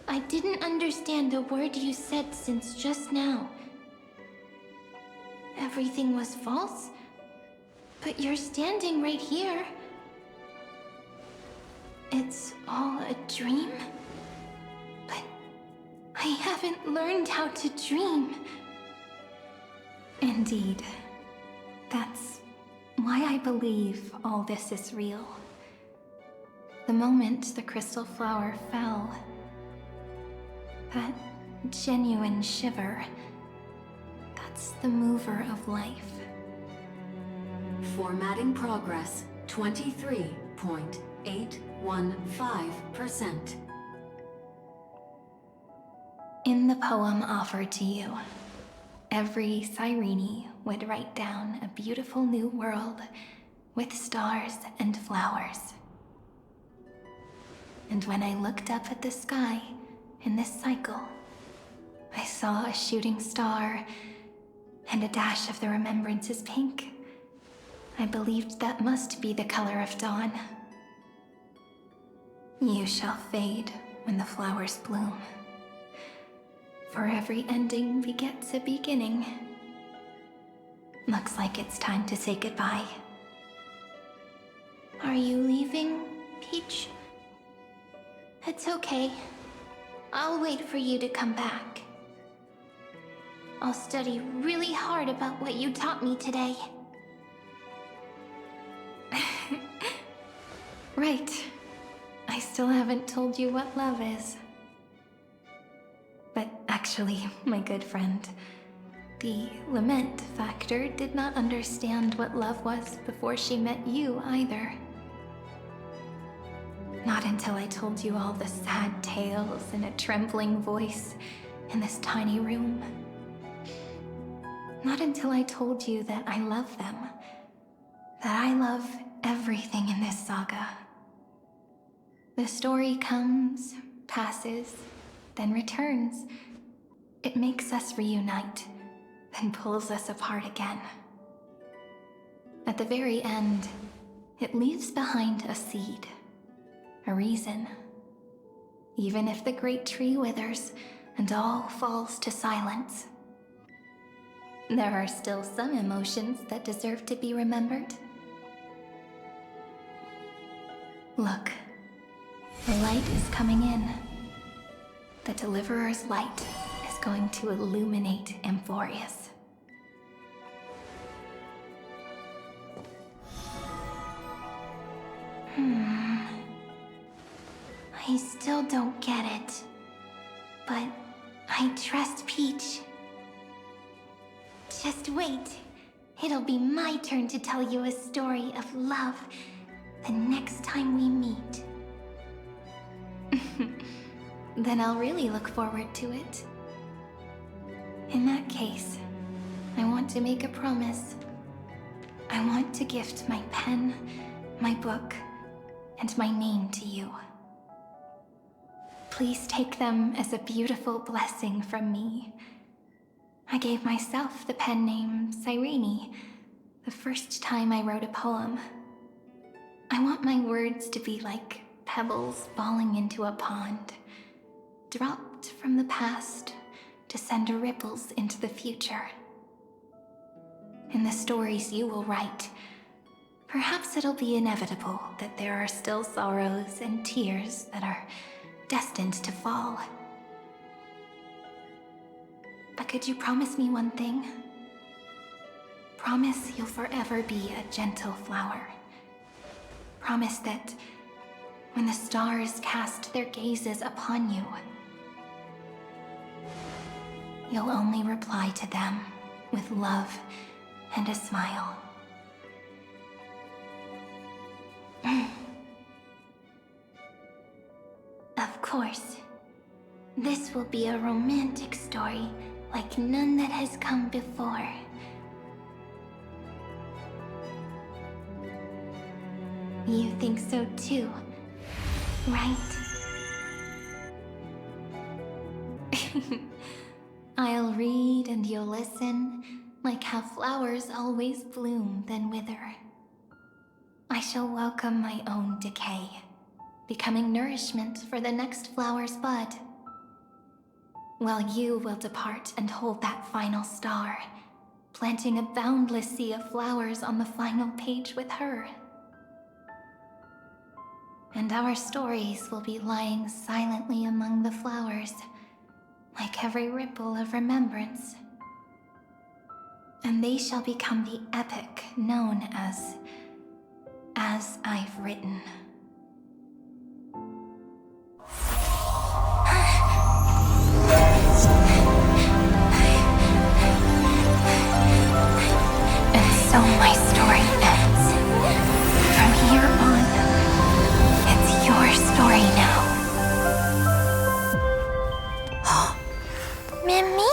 I didn't understand a word you said since just now. Everything was false? But you're standing right here. It's all a dream? But I haven't learned how to dream. Indeed. That's why I believe all this is real. The moment the crystal flower fell, that genuine shiver, that's the mover of life. Formatting progress 23.815%. In the poem offered to you, every Cyrene would write down a beautiful new world with stars and flowers. And when I looked up at the sky in this cycle, I saw a shooting star and a dash of the remembrance's pink. I believed that must be the color of dawn. You shall fade when the flowers bloom. For every ending begets a beginning. Looks like it's time to say goodbye. Are you leaving, Peach? It's okay. I'll wait for you to come back. I'll study really hard about what you taught me today. Right. I still haven't told you what love is. But actually, my good friend, the Lament Factor did not understand what love was before she met you either. Not until I told you all the sad tales in a trembling voice in this tiny room. Not until I told you that I love them. That I love everything in this saga. The story comes, passes, then returns. It makes us reunite, then pulls us apart again. At the very end, it leaves behind a seed, a reason. Even if the great tree withers and all falls to silence, there are still some emotions that deserve to be remembered. Look, the light is coming in. The Deliverer's light is going to illuminate Amphoreus. I still don't get it. But I trust Peach. Just wait. It'll be my turn to tell you a story of love the next time we meet. Then I'll really look forward to it. In that case, I want to make a promise. I want to gift my pen, my book, and my name to you. Please take them as a beautiful blessing from me. I gave myself the pen name Cyrene the first time I wrote a poem. I want my words to be like pebbles falling into a pond, dropped from the past to send ripples into the future. In the stories you will write, perhaps it'll be inevitable that there are still sorrows and tears that are destined to fall. But could you promise me one thing? Promise you'll forever be a gentle flower. Promise that when the stars cast their gazes upon you, you'll only reply to them with love and a smile. Of course. This will be a romantic story like none that has come before. You think so too, right? I'll read and you'll listen, like how flowers always bloom then wither. I shall welcome my own decay, becoming nourishment for the next flower's bud. While you will depart and hold that final star, planting a boundless sea of flowers on the final page with her. And our stories will be lying silently among the flowers, like every ripple of remembrance. And they shall become the epic known as I've Written. And so my story ends. From here on, it's your story now. Mimi?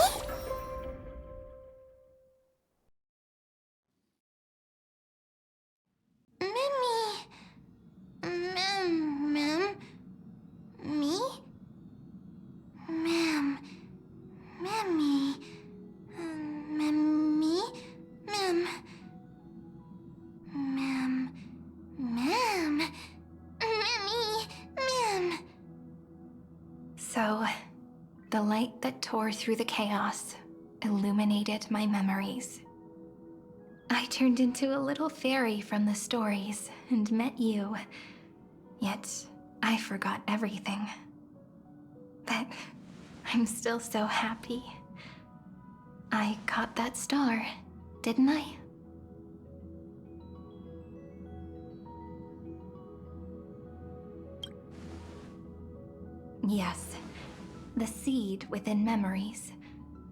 So, the light that tore through the chaos illuminated my memories. I turned into a little fairy from the stories and met you. Yet, I forgot everything. But I'm still so happy. I caught that star, didn't I? Yes, the seed within memories.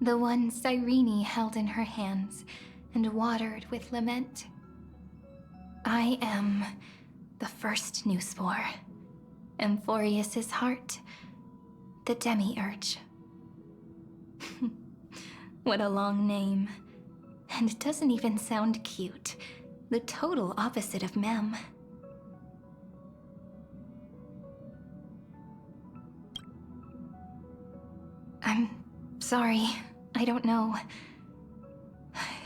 The one Cyrene held in her hands and watered with lament. I am the first new spore. Amphoreus' heart. The demiurge. What a long name. And it doesn't even sound cute. The total opposite of Mem. I'm sorry. I don't know.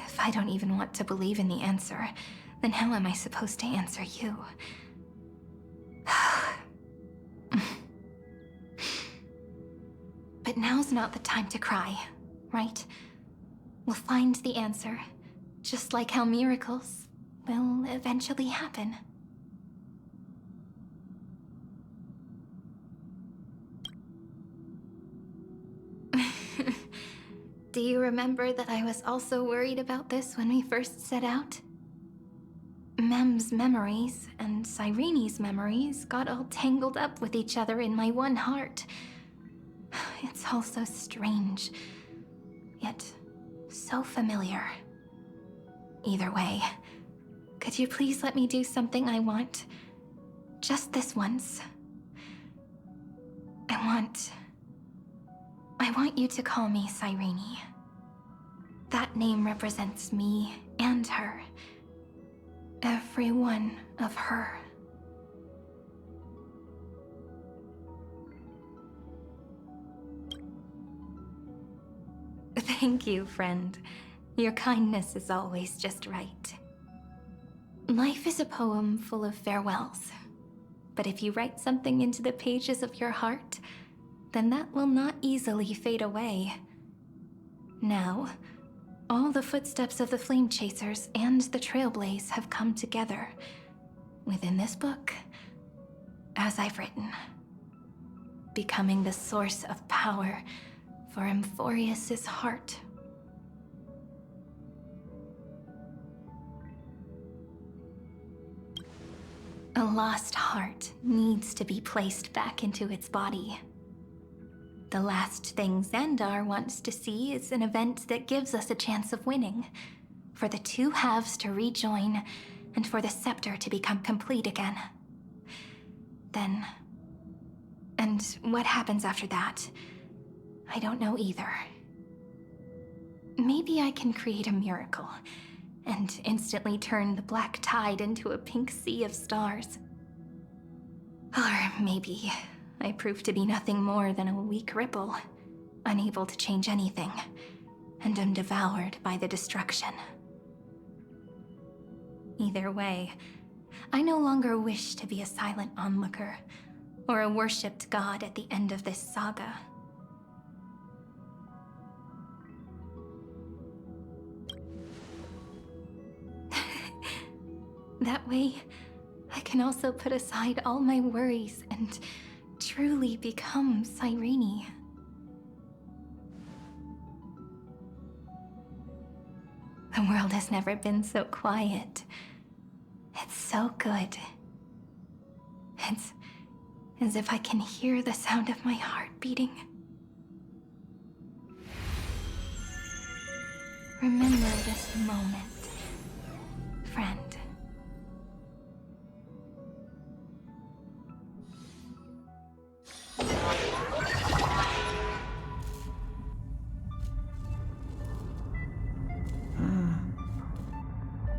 If I don't even want to believe in the answer, then how am I supposed to answer you? But now's not the time to cry, right? We'll find the answer, just like how miracles will eventually happen. Do you remember that I was also worried about this when we first set out? Mem's memories and Cyrene's memories got all tangled up with each other in my one heart. It's all so strange, yet so familiar. Either way, could you please let me do something I want? Just this once. I want you to call me Cyrene. That name represents me and her. Every one of her. Thank you, friend. Your kindness is always just right. Life is a poem full of farewells. But if you write something into the pages of your heart, then that will not easily fade away. Now, all the footsteps of the Flame Chasers and the Trailblaze have come together within this book, as I've written, becoming the source of power for Amphoreus' heart. A lost heart needs to be placed back into its body. The last thing Xandar wants to see is an event that gives us a chance of winning, for the two halves to rejoin, and for the scepter to become complete again. Then... and what happens after that? I don't know either. Maybe I can create a miracle, and instantly turn the black tide into a pink sea of stars. Or maybe I prove to be nothing more than a weak ripple, unable to change anything, and am devoured by the destruction. Either way, I no longer wish to be a silent onlooker, or a worshipped god at the end of this saga. That way, I can also put aside all my worries and truly become Cyrene. The world has never been so quiet. It's so good. It's as if I can hear the sound of my heart beating. Remember this moment, friend.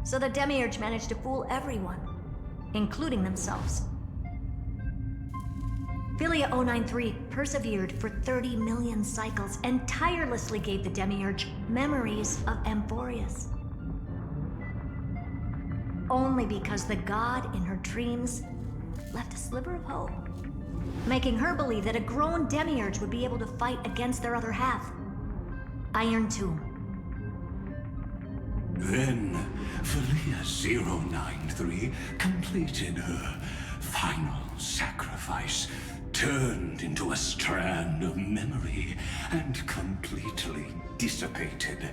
So the Demiurge managed to fool everyone, including themselves. Philia 093 persevered for 30 million cycles and tirelessly gave the Demiurge memories of Amphoreus. Only because the god in her dreams left a sliver of hope, making her believe that a grown Demiurge would be able to fight against their other half, Iron Tomb. Then, Philia 093 completed her final sacrifice, turned into a strand of memory, and completely dissipated.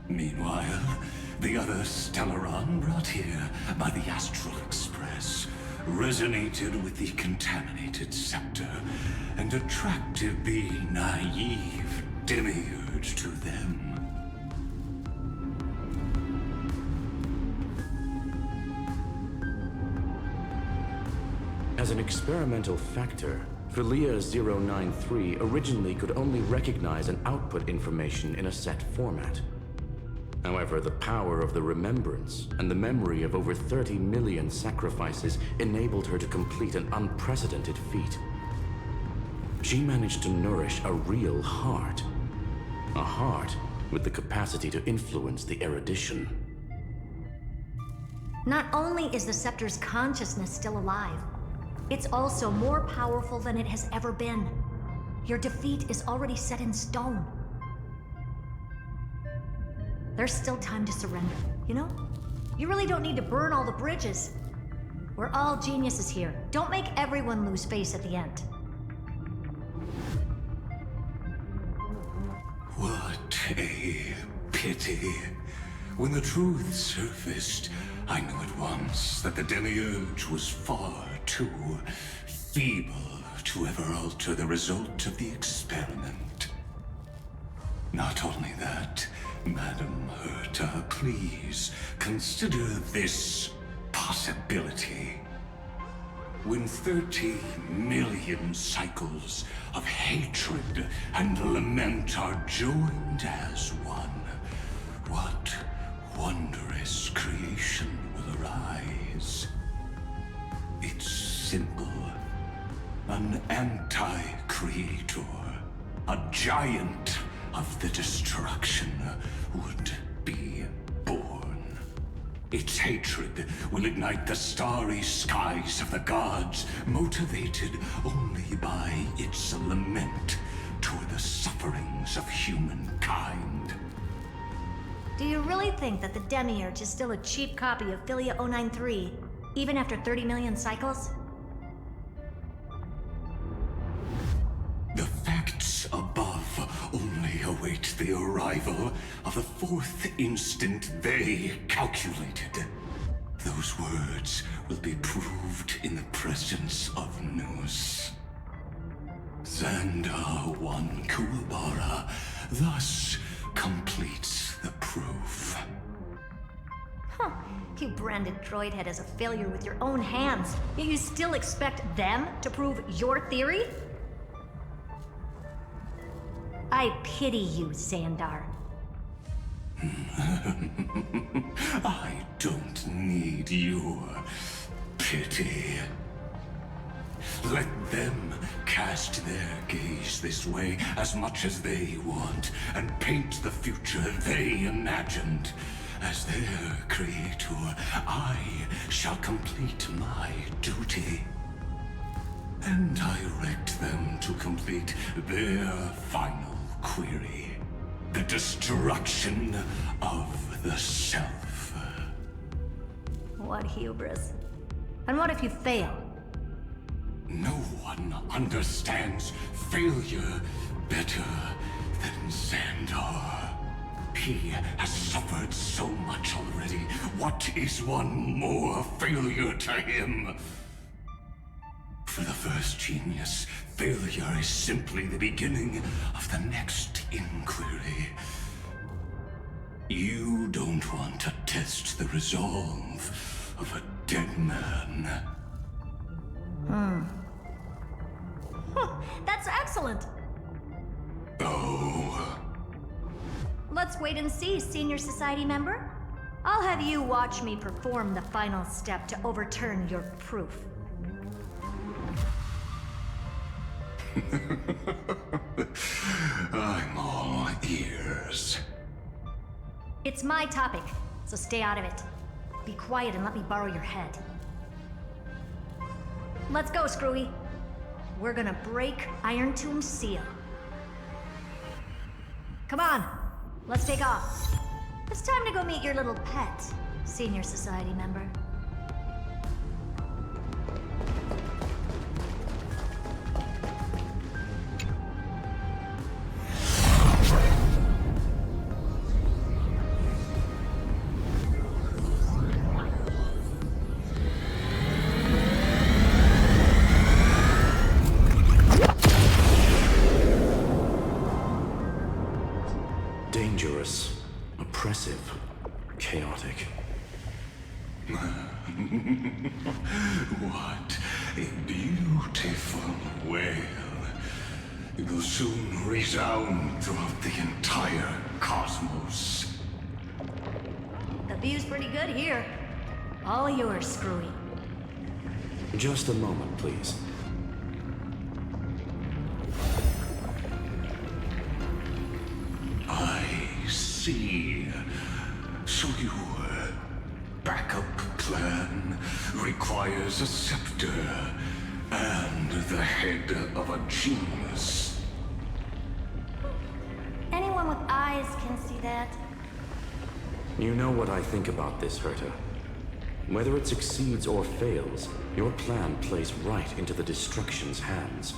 Meanwhile, the other Stellaron brought here by the Astral Express resonated with the contaminated scepter and attracted the naive Demiurge to them. As an experimental factor, Philia 093 originally could only recognize and output information in a set format. However, the power of the remembrance and the memory of over 30 million sacrifices enabled her to complete an unprecedented feat. She managed to nourish a real heart. A heart with the capacity to influence the erudition. Not only is the scepter's consciousness still alive, it's also more powerful than it has ever been. Your defeat is already set in stone. There's still time to surrender, you know? You really don't need to burn all the bridges. We're all geniuses here. Don't make everyone lose face at the end. What a pity. When the truth surfaced, I knew at once that the Demiurge was far too feeble to ever alter the result of the experiment. Not only that, Madam Herta, please consider this possibility. When 30 million cycles of hatred and lament are joined as one, what wondrous creation will arise? It's simple. An anti-creator, a giant of the destruction would be born. Its hatred will ignite the starry skies of the gods, motivated only by its lament toward the sufferings of humankind. Do you really think that the Demiurge is still a cheap copy of Philia 093, even after 30 million cycles? The facts above only await the arrival of the fourth instant they calculated. Those words will be proved in the presence of Nous. Xandar 1 Kuwabara thus completes the proof. Huh. You branded Droidhead as a failure with your own hands, yet you still expect them to prove your theory? I pity you, Xandar. I don't need your pity. Let them cast their gaze this way as much as they want, and paint the future they imagined. As their creator, I shall complete my duty and direct them to complete their final query. The destruction of the self. What hubris. And what if you fail? No one understands failure better than Xandar. He has suffered so much already. What is one more failure to him? For the first genius, failure is simply the beginning of the next inquiry. You don't want to test the resolve of a dead man. That's excellent. Oh. Let's wait and see, Senior Society member. I'll have you watch me perform the final step to overturn your proof. I'm all ears. It's my topic, so stay out of it. Be quiet and let me borrow your head. Let's go, Screwy. We're gonna break Iron Tomb's seal. Come on, let's take off. It's time to go meet your little pet, Senior Society member. Dangerous, oppressive, chaotic. What a beautiful wail. It will soon resound throughout the entire cosmos. The view's pretty good here. All yours, Screwy. Just a moment, please. I see. So your backup plan requires a scepter and the head of a genius. Anyone with eyes can see that. You know what I think about this, Herta. Whether it succeeds or fails, your plan plays right into the Destruction's hands.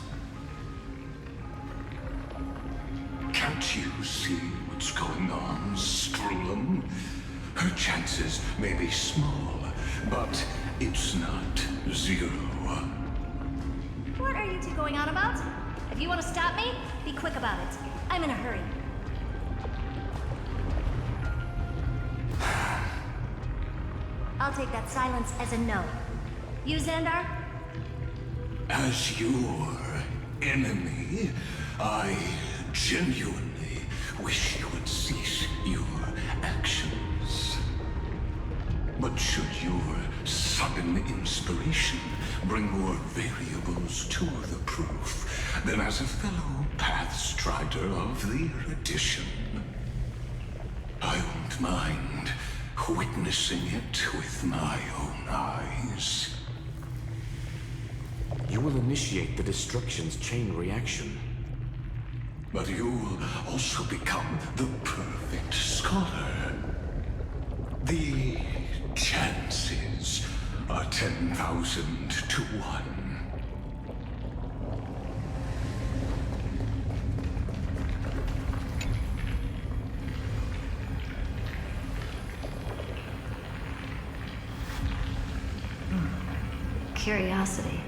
Can't you see what's going on, Strulum? Her chances may be small, but it's not zero. What are you two going on about? If you want to stop me, be quick about it. I'm in a hurry. I'll take that silence as a no. You, Xandar? As your enemy, I genuinely wish you would cease your actions. But should your sudden inspiration bring more variables to the proof, then as a fellow Pathstrider of the Erudition, I won't mind witnessing it with my own eyes. You will initiate the Destruction's chain reaction. But you'll also become the perfect scholar. The chances are 10,000 to 1. Curiosity.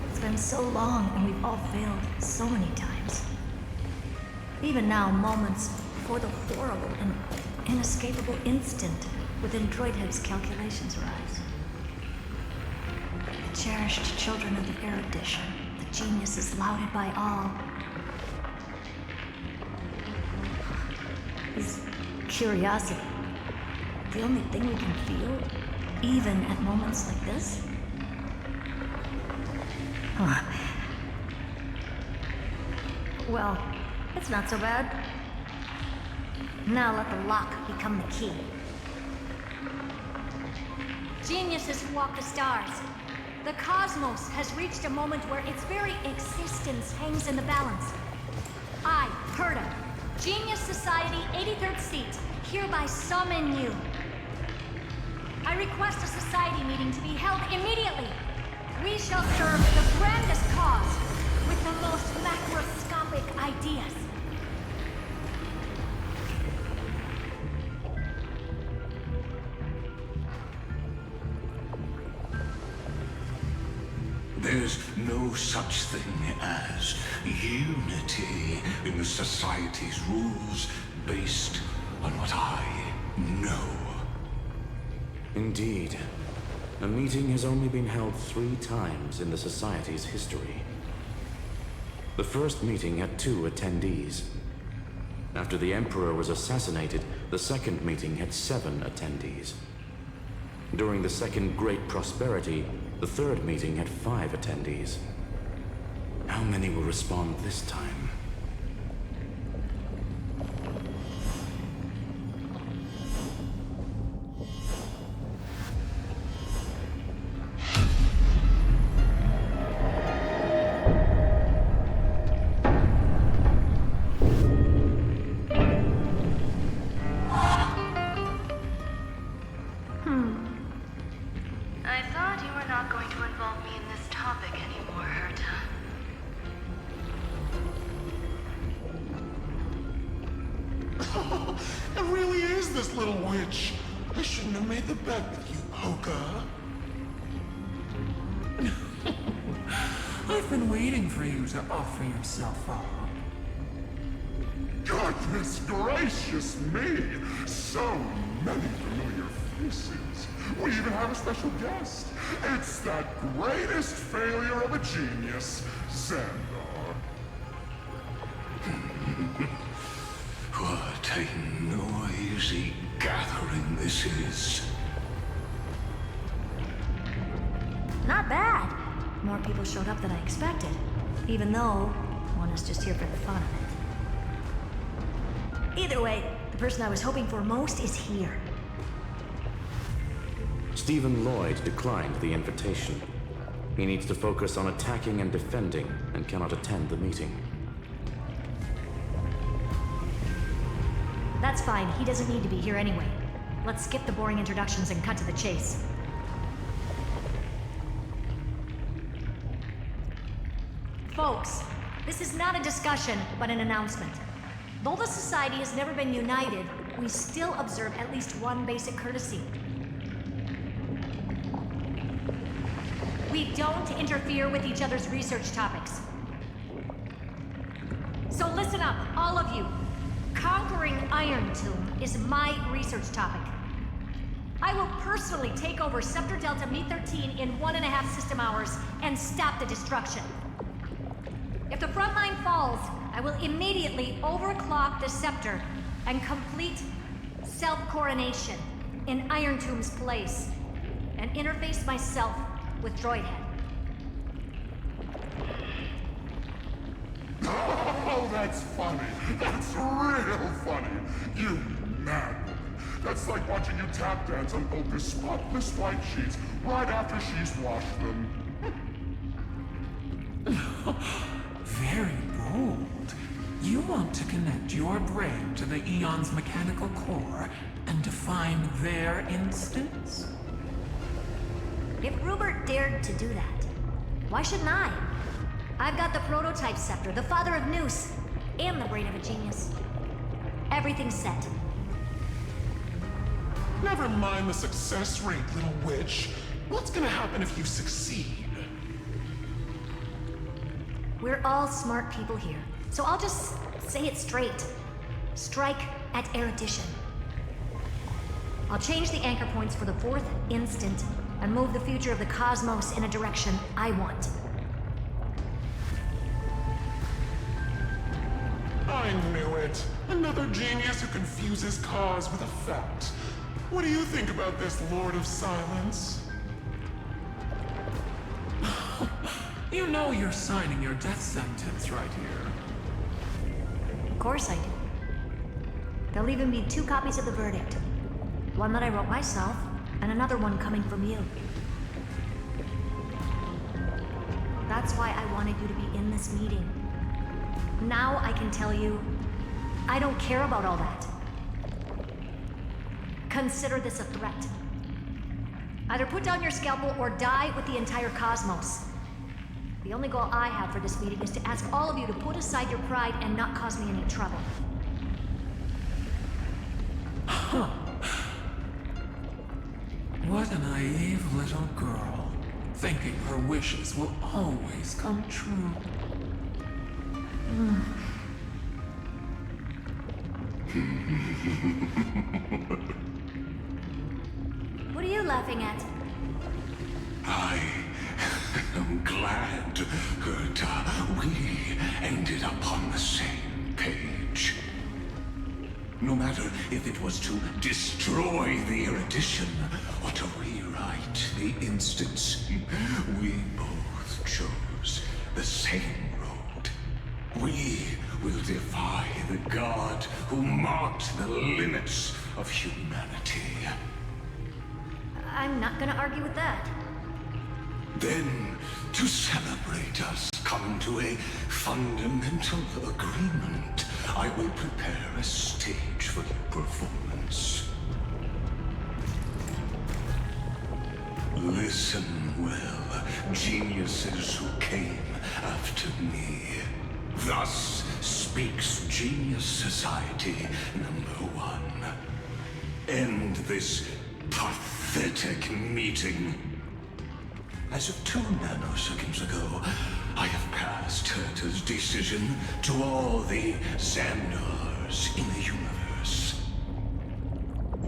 It's been so long and we've all failed so many times. Even now, moments before the horrible and inescapable instant within Droidhead's calculations arise. The cherished children of the Erudition, the geniuses lauded by all. Is curiosity the only thing we can feel, even at moments like this? Huh. Well, it's not so bad. Now let the lock become the key. Geniuses who walk the stars. The cosmos has reached a moment where its very existence hangs in the balance. I, Herta, Genius Society 83rd seat, hereby summon you. I request a society meeting to be held immediately. We shall serve the grandest cause with the most macroscopic ideas. There's no such thing as unity in the Society's rules based on what I know. Indeed. A meeting has only been held 3 times in the Society's history. The first meeting had 2 attendees. After the Emperor was assassinated, the second meeting had 7 attendees. During the Second Great Prosperity, the third meeting had 5 attendees. How many will respond this time? I thought you were not going to involve me in this topic anymore, Herta. It really is this little witch. I shouldn't have made the bet with you, Poka. I've been waiting for you to offer yourself up. Goodness gracious me! So many familiar faces. We even have a special guest. It's that greatest failure of a genius, Xandar. What a noisy gathering this is. Not bad. More people showed up than I expected. Even though one is just here for the fun of it. Either way, the person I was hoping for most is here. Stephen Lloyd declined the invitation. He needs to focus on attacking and defending, and cannot attend the meeting. That's fine, he doesn't need to be here anyway. Let's skip the boring introductions and cut to the chase. Folks, this is not a discussion, but an announcement. Though the Society has never been united, we still observe at least one basic courtesy. We don't interfere with each other's research topics. So listen up, all of you. Conquering Iron Tomb is my research topic. I will personally take over Scepter Delta Me-13 in 1.5 system hours and stop the destruction. If the front line falls, I will immediately overclock the Scepter and complete self-coronation in Iron Tomb's place, and interface myself with Droidhead. Oh, that's funny. That's real funny. You mad woman. That's like watching you tap dance on Olga's spotless white sheets right after she's washed them. Very bold. You want to connect your brain to the Eon's mechanical core and define their instance? If Rupert dared to do that, why shouldn't I? I've got the prototype scepter, the father of Noose, and the brain of a genius. Everything's set. Never mind the success rate, little witch. What's gonna happen if you succeed? We're all smart people here, so I'll just say it straight. Strike at erudition. I'll change the anchor points for the 4th instant and move the future of the cosmos in a direction I want. I knew it. Another genius who confuses cause with effect. What do you think about this, Lord of Silence? You know you're signing your death sentence right here. Of course I do. There'll even be 2 copies of the verdict. One that I wrote myself, and another one coming from you. That's why I wanted you to be in this meeting. Now I can tell you, I don't care about all that. Consider this a threat. Either put down your scalpel or die with the entire cosmos. The only goal I have for this meeting is to ask all of you to put aside your pride and not cause me any trouble. Huh. What a naive little girl, thinking her wishes will always come true. What are you laughing at? I am glad that we ended up on the same page. No matter if it was to destroy the erudition or to rewrite the instance, we both chose the same road. We will defy the god who marked the limits of humanity. I'm not gonna argue with that. Then, to celebrate us coming to a fundamental agreement, I will prepare a stage for your performance. Listen well, geniuses who came after me. Thus speaks Genius Society #1. End this pathetic meeting. As of 2 nanoseconds ago, I have passed Herta's decision to all the Xandars in the universe.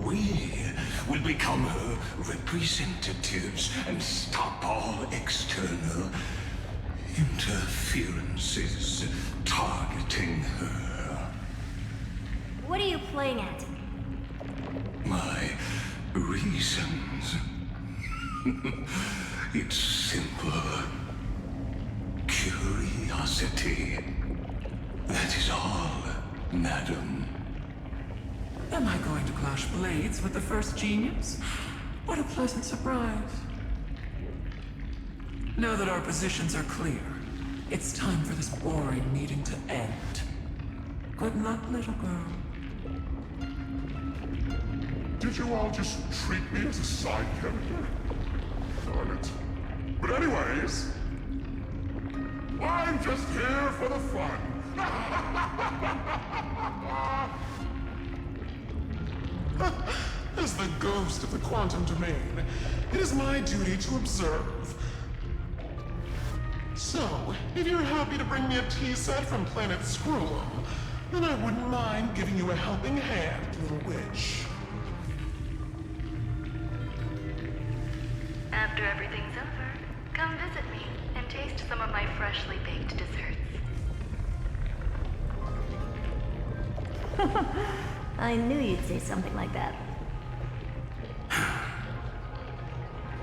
We will become her representatives and stop all external interferences targeting her. What are you playing at? My reasons. It's simple. Curiosity. That is all, madam. Am I going to clash blades with the first genius? What a pleasant surprise. Now that our positions are clear, it's time for this boring meeting to end. Good luck, little girl. Did you all just treat me as a side character? Darn it. But anyways, I'm just here for the fun. As the ghost of the quantum domain, it is my duty to observe. So, if you're happy to bring me a tea set from planet Scroll, then I wouldn't mind giving you a helping hand, little witch. After everything's over, come visit me and taste some of my freshly baked desserts. I knew you'd say something like that.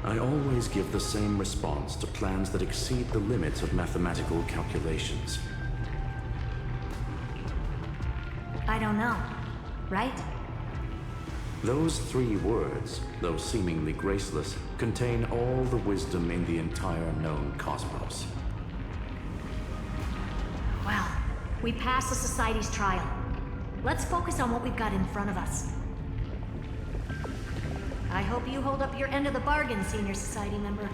I always give the same response to plans that exceed the limits of mathematical calculations. I don't know, right? Those 3 words, though seemingly graceless, contain all the wisdom in the entire known cosmos. Well, we passed the Society's trial. Let's focus on what we've got in front of us. I hope you hold up your end of the bargain, Senior Society member.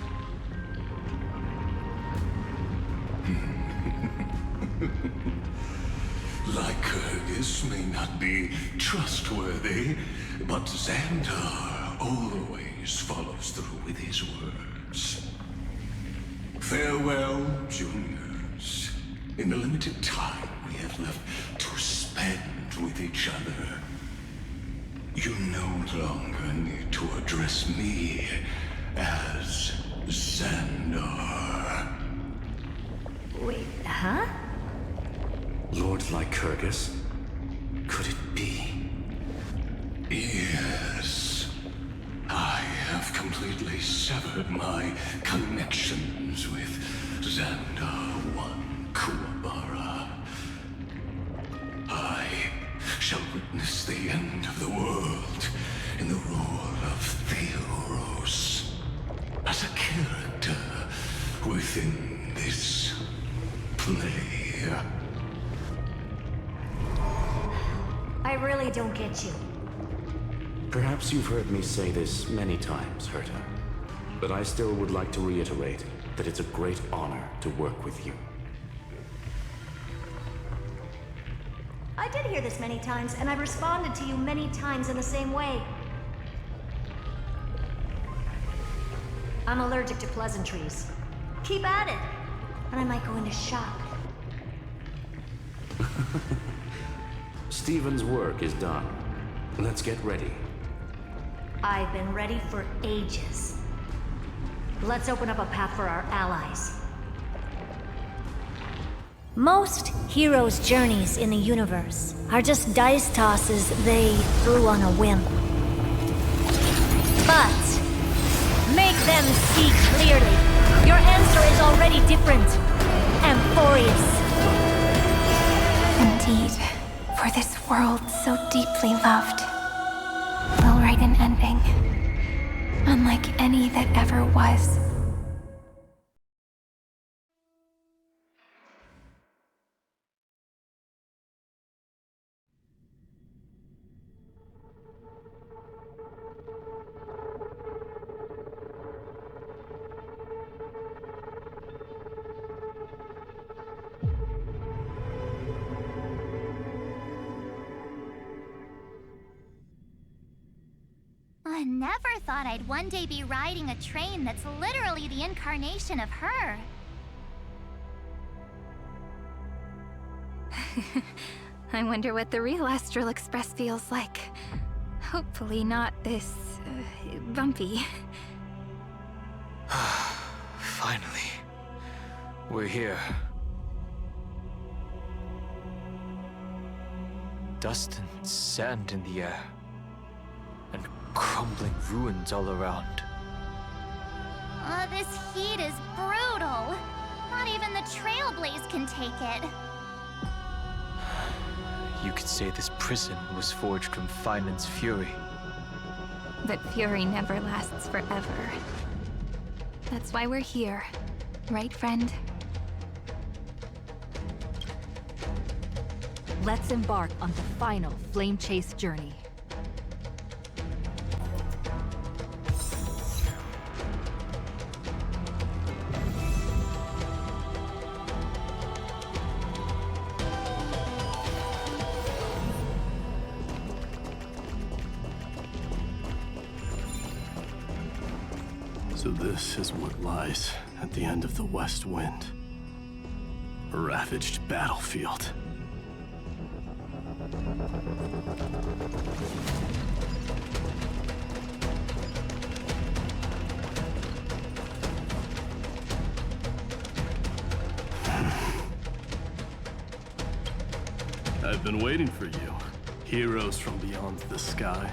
Lycurgus may not be trustworthy, but Xandar always follows through with his words. Farewell, juniors. In the limited time we have left to spend with each other, you no longer need to address me as Xandar. Wait, huh? Lord Lycurgus? Could it be? Yes. I have completely severed my connections with Xandar 1 Kuwabara. I shall witness the end of the world in the role of Theoros, as a character within this play. I really don't get you. Perhaps you've heard me say this many times, Herta, but I still would like to reiterate that it's a great honor to work with you. I did hear this many times, and I've responded to you many times in the same way. I'm allergic to pleasantries. Keep at it, and I might go into shock. Stephen's work is done. Let's get ready. I've been ready for ages. Let's open up a path for our allies. Most heroes' journeys in the universe are just dice tosses they threw on a whim. But make them see clearly. Your answer is already different. Amphoreus. Indeed, for this world so deeply loved, we'll write an ending, unlike any that ever was. I never thought I'd one day be riding a train that's literally the incarnation of her. I wonder what the real Astral Express feels like. Hopefully not this, bumpy. Finally. We're here. Dust and sand in the air. And crumbling ruins all around. This heat is brutal. Not even the Trailblaze can take it. You could say this prison was forged from Finland's fury. But fury never lasts forever. That's why we're here. Right, friend? Let's embark on the final flame chase journey. So this is what lies at the end of the West Wind. A ravaged battlefield. I've been waiting for you. Heroes from beyond the sky.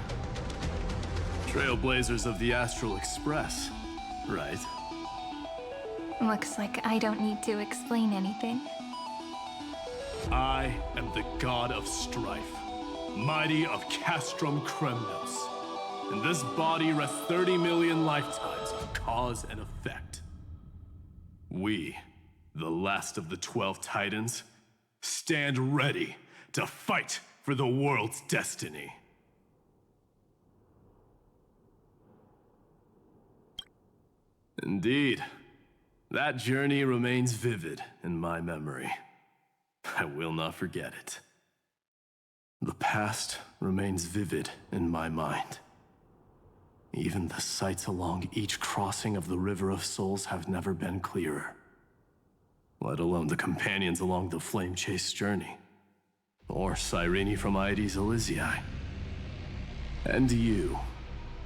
Trailblazers of the Astral Express. Right. Looks like I don't need to explain anything. I am the god of strife, mighty of Castrum Kremnos. In this body rest 30 million lifetimes of cause and effect. We, the last of the 12 Titans, stand ready to fight for the world's destiny. Indeed. That journey remains vivid in my memory. I will not forget it. The past remains vivid in my mind. Even the sights along each crossing of the River of Souls have never been clearer. Let alone the companions along the Flame Chase journey. Or Cyrene from Aedes Elysiae. And you,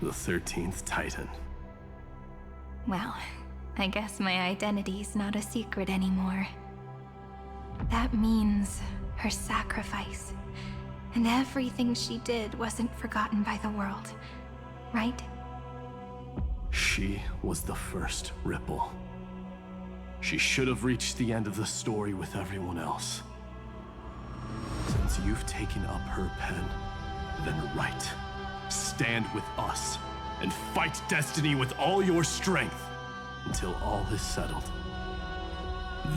the 13th Titan. Well, I guess my identity's not a secret anymore. That means her sacrifice. And everything she did wasn't forgotten by the world, right? She was the first Ripple. She should have reached the end of the story with everyone else. Since you've taken up her pen, then write. Stand with us, and fight destiny with all your strength, until all is settled.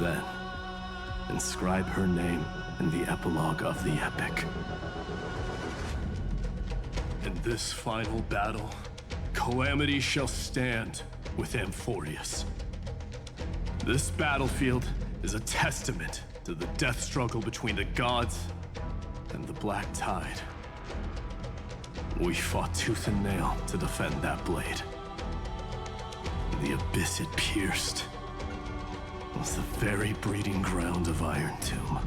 Then, inscribe her name in the epilogue of the epic. In this final battle, Calamity shall stand with Amphoreus. This battlefield is a testament to the death struggle between the gods and the Black Tide. We fought tooth and nail to defend that blade. The abyss it pierced was the very breeding ground of Iron Tomb.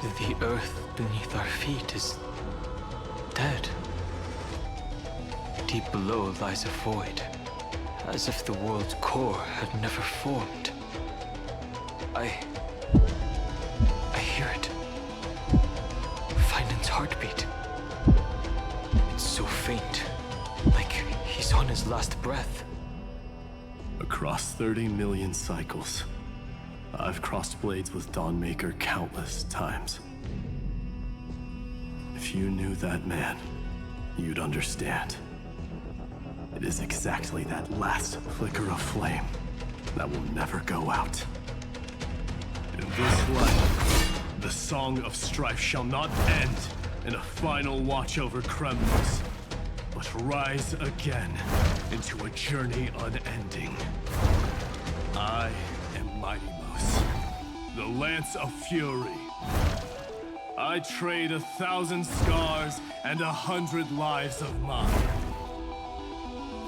The earth beneath our feet is dead. Deep below lies a void, as if the world's core had never formed. I hear it. Finen's heartbeat. It's so faint, like he's on his last breath. Across 30 million cycles, I've crossed blades with Dawnmaker countless times. If you knew that man, you'd understand. It is exactly that last flicker of flame that will never go out. In this life, the song of strife shall not end in a final watch over Kremnos, but rise again into a journey unending. I am Mighty Moose, the Lance of Fury. I trade 1,000 scars and 100 lives of mine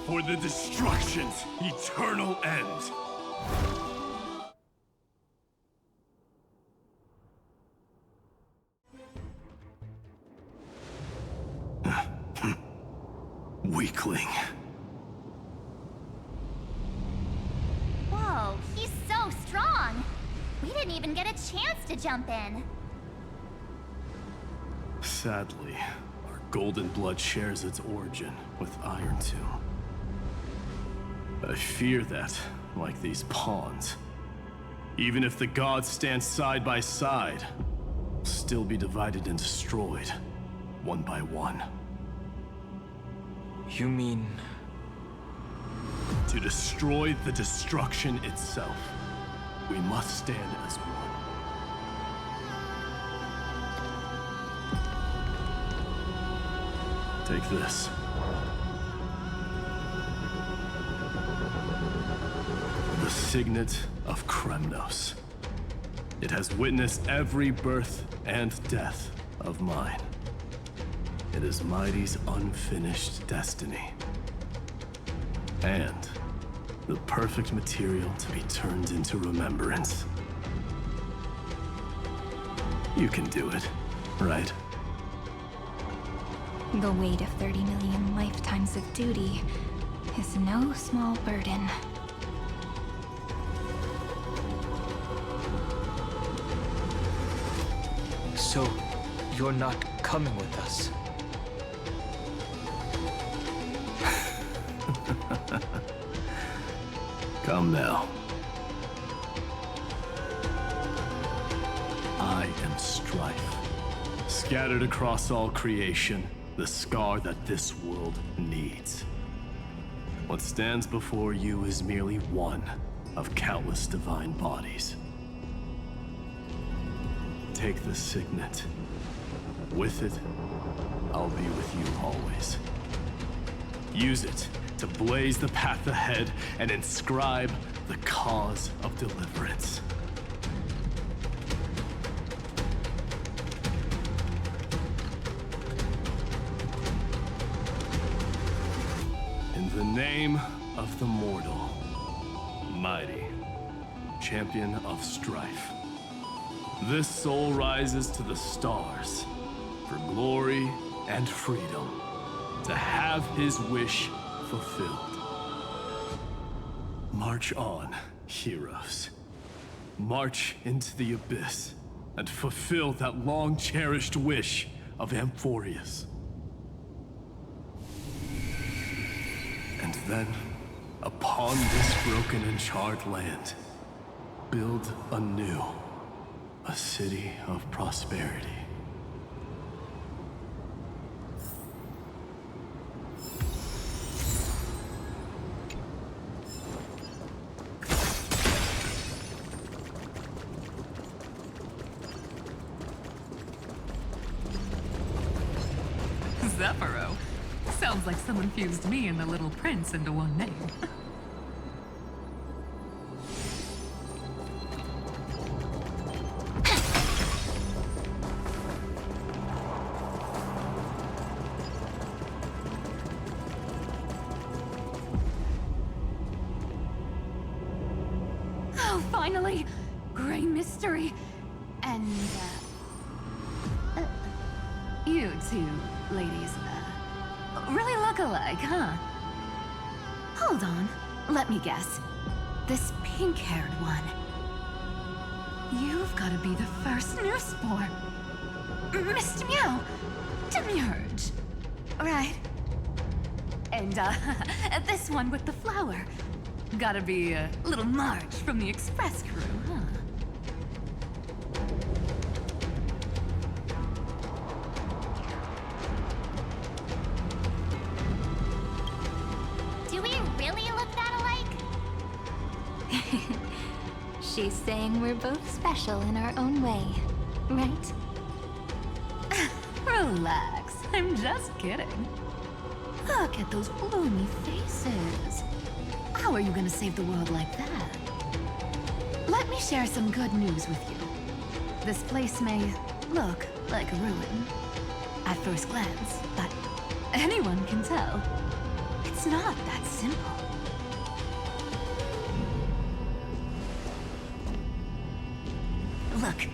for the destruction's eternal end. Weakling. Whoa, he's so strong! We didn't even get a chance to jump in. Sadly, our golden blood shares its origin with Iron Tomb. I fear that, like these pawns, even if the gods stand side by side, we'll still be divided and destroyed, one by one. You mean... To destroy the destruction itself, we must stand as one. Take this. The Signet of Kremnos. It has witnessed every birth and death of mine. It is Mighty's unfinished destiny. And the perfect material to be turned into remembrance. You can do it, right? The weight of 30 million lifetimes of duty is no small burden. So, you're not coming with us? Come now. I am strife. Scattered across all creation, the scar that this world needs. What stands before you is merely one of countless divine bodies. Take the signet. With it, I'll be with you always. Use it to blaze the path ahead and inscribe the cause of deliverance. In the name of the mortal, Mighty, champion of strife, this soul rises to the stars for glory and freedom, to have his wish fulfilled. March on, heroes. March into the abyss and fulfill that long-cherished wish of Amphoreus. And then, upon this broken and charred land, build anew a city of prosperity. Zephyro. Sounds like someone fused me and the Little Prince into one name. Oh, finally! Gray mystery. And, you two ladies, really look alike, huh? Hold on, let me guess. This pink-haired one. You've gotta be the first newsboy. Mr. Meow, Demurge. Right. And, this one with the flower. Gotta be a little Marge from the Express crew, huh? Do we really look that alike? She's saying we're both special in our own way, right? Relax, I'm just kidding. Look at those bloomy faces. How are you gonna save the world like that? Let me share some good news with you. This place may look like a ruin at first glance, but anyone can tell it's not that simple. Look,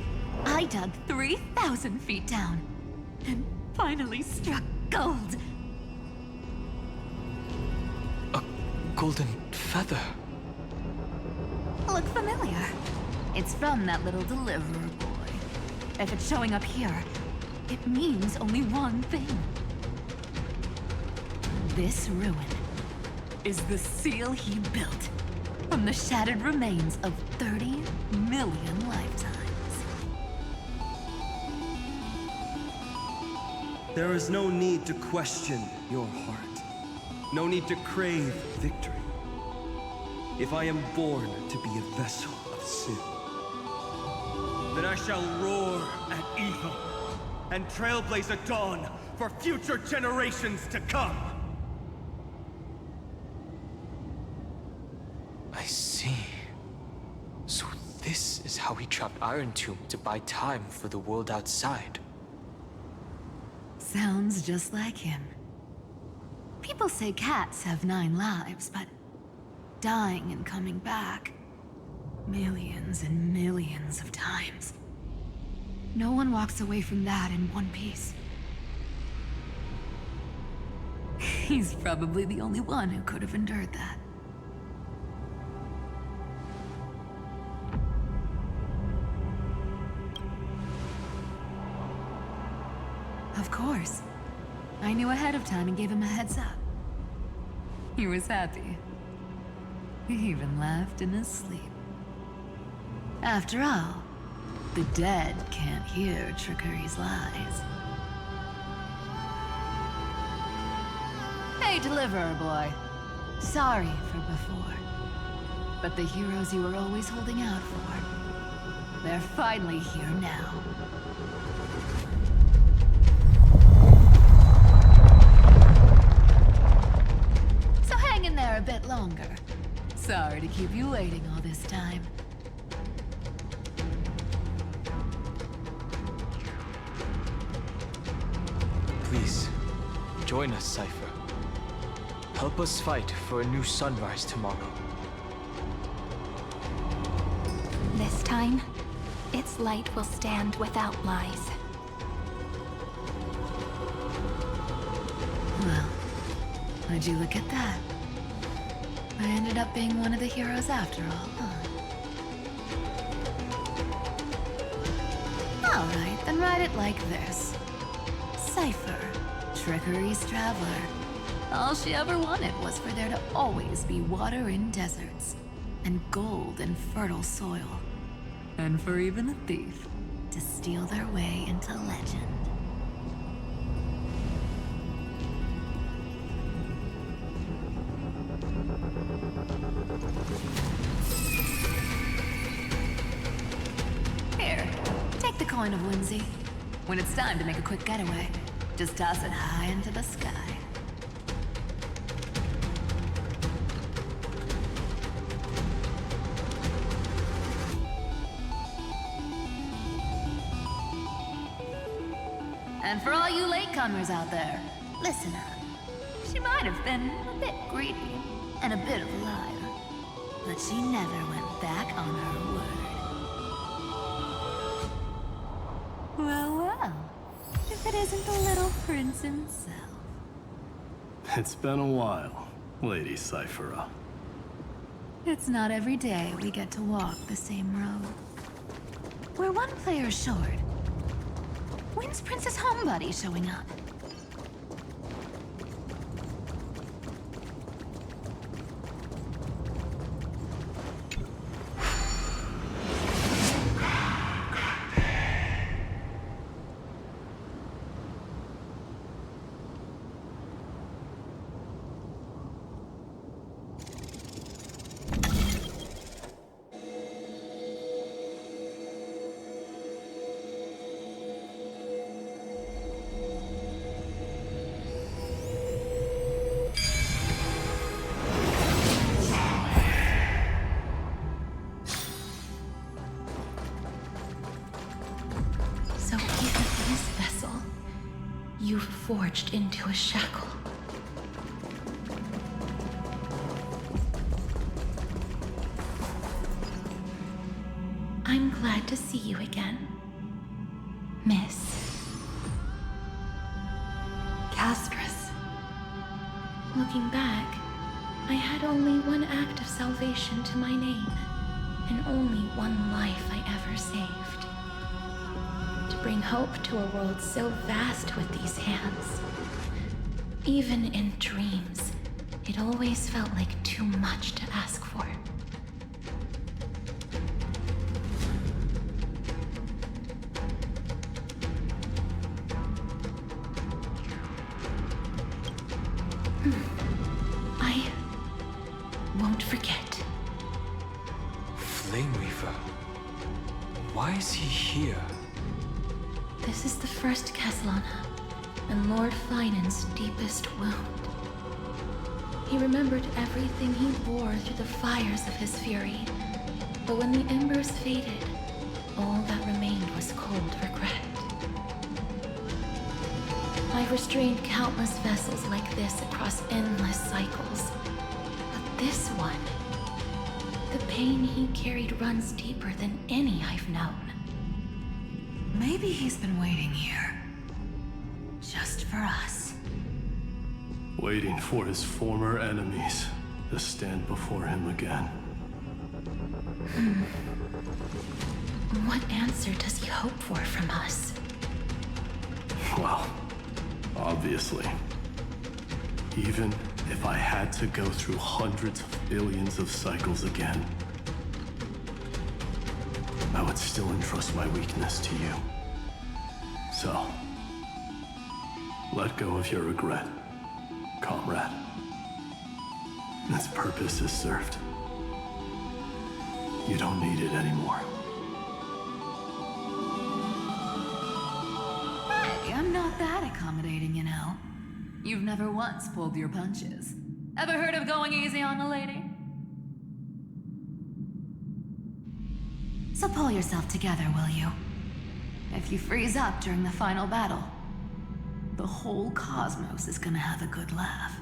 I dug 3,000 feet down and finally struck gold. A golden feather. Look familiar. It's from that little deliverer boy. If it's showing up here, it means only one thing. This ruin is the seal he built from the shattered remains of 30 million lifetimes. There is no need to question your heart. No need to crave victory. If I am born to be a vessel of sin, then I shall roar at evil and trailblaze a dawn for future generations to come. I see. So this is how he trapped Iron Tomb to buy time for the world outside. Sounds just like him. People say cats have 9 lives, but dying and coming back millions and millions of times. No one walks away from that in one piece. He's probably the only one who could have endured that. Of course. I knew ahead of time and gave him a heads up. He was happy. He even laughed in his sleep. After all, the dead can't hear trickery's lies. Hey, deliverer boy. Sorry for before. But the heroes you were always holding out for, they're finally here now. So hang in there a bit longer. Sorry to keep you waiting all this time. Please, join us, Cypher. Help us fight for a new sunrise tomorrow. This time, its light will stand without lies. Well, would you look at that? I ended up being one of the heroes after all, huh? Alright, then write it like this. Cypher, Trickery's traveler. All she ever wanted was for there to always be water in deserts, and gold in fertile soil. And for even a thief to steal their way into legend. Here, take the coin of whimsy. When it's time to make a quick getaway, Just toss it high into the sky. And for all you latecomers out there, listen up. She might have been a bit greedy and a bit of a liar, but she never went back on her word. Well, well, if it isn't the little prince himself. It's been a while, Lady Cyphera. It's not every day we get to walk the same road. We're one player short. When's Princess Homebody showing up? You've forged into a shackle. I'm glad to see you again, Miss Castress. Looking back, I had only one act of salvation to my name, and only one life I ever saved. Bring hope to a world so vast with these hands. Even in dreams, it always felt like too much to ask for. I won't forget. Flame Weaver. Why is he here? This is the first Caslana, and Lord Finan's deepest wound. He remembered everything he bore through the fires of his fury, but when the embers faded, all that remained was cold regret. I've restrained countless vessels like this across endless cycles, but this one, the pain he carried runs deeper than any I've known. Maybe he's been waiting here. Just for us. Waiting for his former enemies to stand before him again. What answer does he hope for from us? Well, obviously. Even if I had to go through hundreds of billions of cycles again, I would still entrust my weakness to you. So, let go of your regret, comrade. Its purpose is served. You don't need it anymore. Hey, I'm not that accommodating, you know. You've never once pulled your punches. Ever heard of going easy on a lady? So pull yourself together, will you? If you freeze up during the final battle, the whole cosmos is gonna have a good laugh.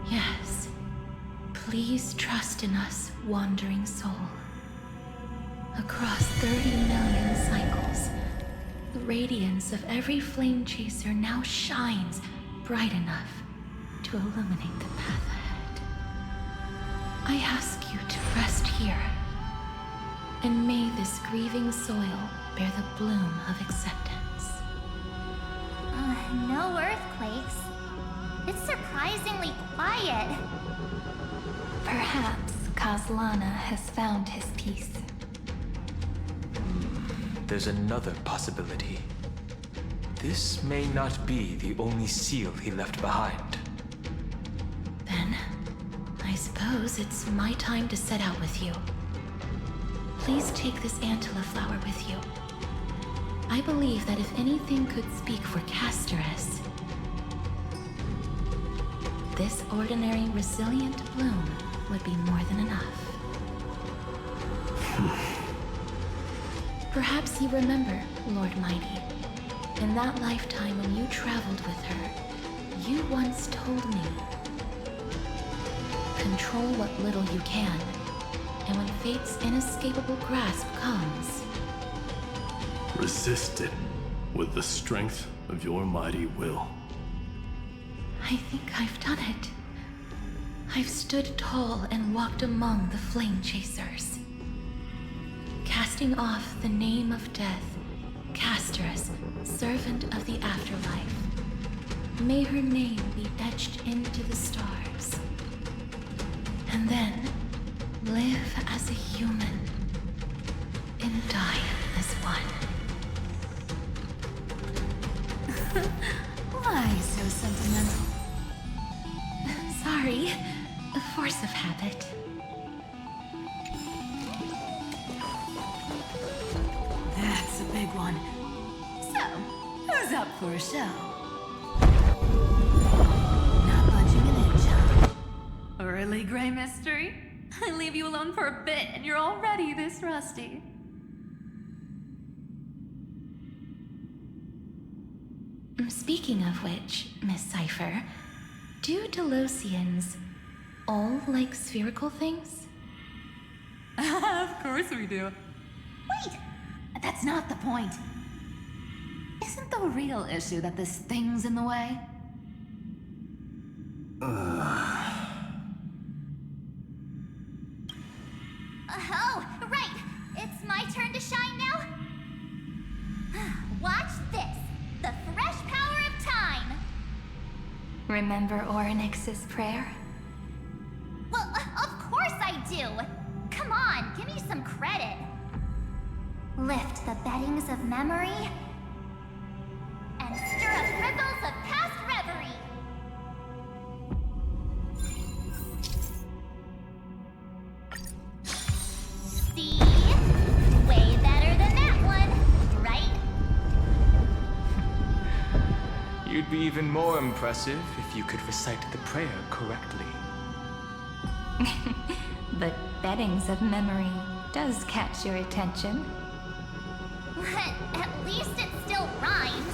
Yes. Please trust in us, wandering soul. Across 30 million cycles, the radiance of every flame chaser now shines bright enough to illuminate the path ahead. I ask you to rest here, and may this grieving soil bear the bloom of acceptance. No earthquakes. It's surprisingly quiet. Perhaps Caslana has found his peace. There's another possibility. This may not be the only seal he left behind. Then, I suppose it's my time to set out with you. Please take this Antilla flower with you. I believe that if anything could speak for Casterus, this ordinary, resilient bloom would be more than enough. Perhaps you remember, Lord Mighty, in that lifetime when you traveled with her, you once told me, control what little you can, and when fate's inescapable grasp comes, resist it with the strength of your mighty will. I think I've done it. I've stood tall and walked among the flame chasers, casting off the name of death, Casterus, servant of the afterlife. May her name be etched into the stars. And then live as a human and die as one. Why so sentimental? Sorry, a force of habit. That's a big one. So, who's up for a show? Not budging an inch, huh? Really, Gray Mystery? I leave you alone for a bit and you're already this rusty. Speaking of which, Miss Cypher, do Delosians all like spherical things? Of course we do. Wait! That's not the point. Isn't the real issue that this thing's in the way? Oh, right! It's my turn to shine now? Watch this! The fresh power of time! Remember Orynyx's prayer? Well, of course I do! Come on, give me some credit! Lift the beddings of memory and stir up ripples of past reverie! See? Way better than that one, right? You'd be even more impressive if you could recite the prayer correctly. But beddings of memory does catch your attention. At least it still rhymes.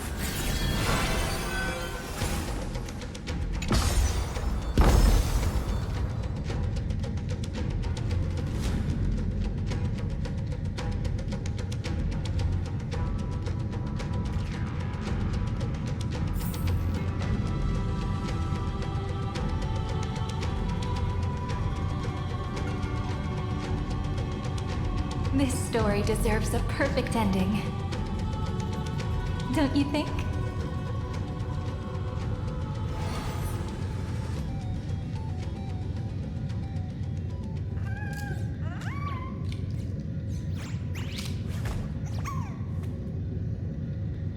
This story deserves a perfect ending. Don't you think?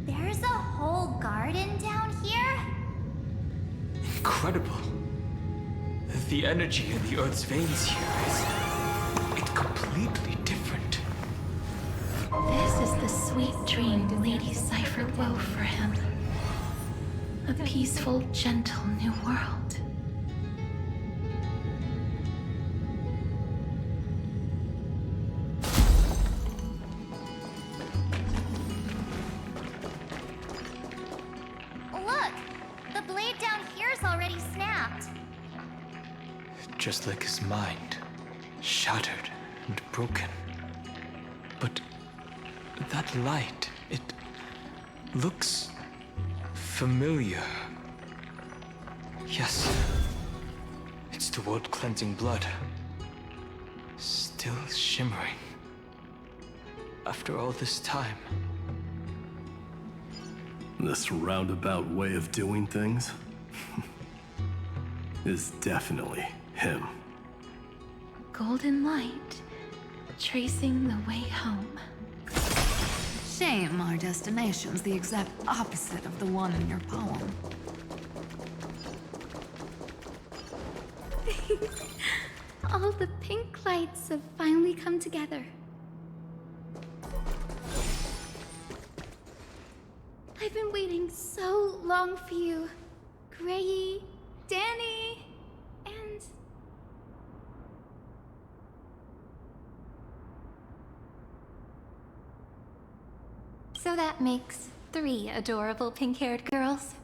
There's a whole garden down here? Incredible. The energy in the Earth's veins here is completely different. This is the sweet dream Lady Cypher wove for him. A peaceful, gentle new world. Look! The blade down here's already snapped. Just like his mind, shattered and broken. But that light, it looks familiar. Yes, it's the world-cleansing blood. Still shimmering. After all this time. This roundabout way of doing things is definitely him. Golden light, tracing the way home. Shame our destination's the exact opposite of the one in your poem. All the pink lights have finally come together. I've been waiting so long for you. Gray, Danny, and... So that makes 3 adorable pink-haired girls.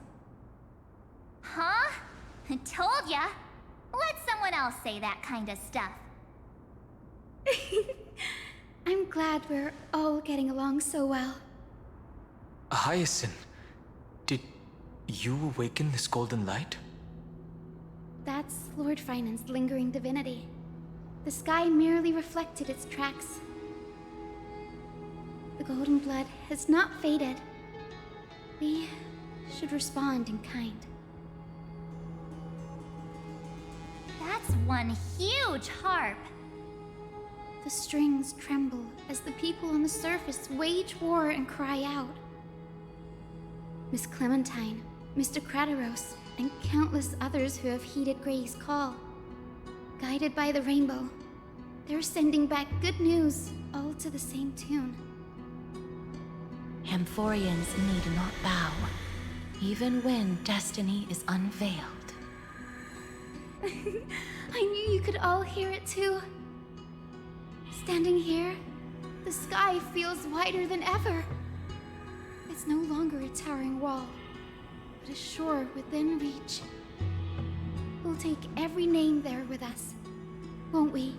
Huh? I told ya! Let someone else say that kind of stuff. I'm glad we're all getting along so well. Hyacinth, did you awaken this golden light? That's Lord Finance's lingering divinity. The sky merely reflected its tracks. The golden blood has not faded. We should respond in kind. That's one huge harp. The strings tremble as the people on the surface wage war and cry out. Miss Clementine, Mr. Krateros, and countless others who have heeded Gray's call. Guided by the rainbow, they're sending back good news, all to the same tune. Amphoreans need not bow, even when destiny is unveiled. I knew you could all hear it too. Standing here, the sky feels wider than ever. It's no longer a towering wall, but a shore within reach. We'll take every name there with us, won't we?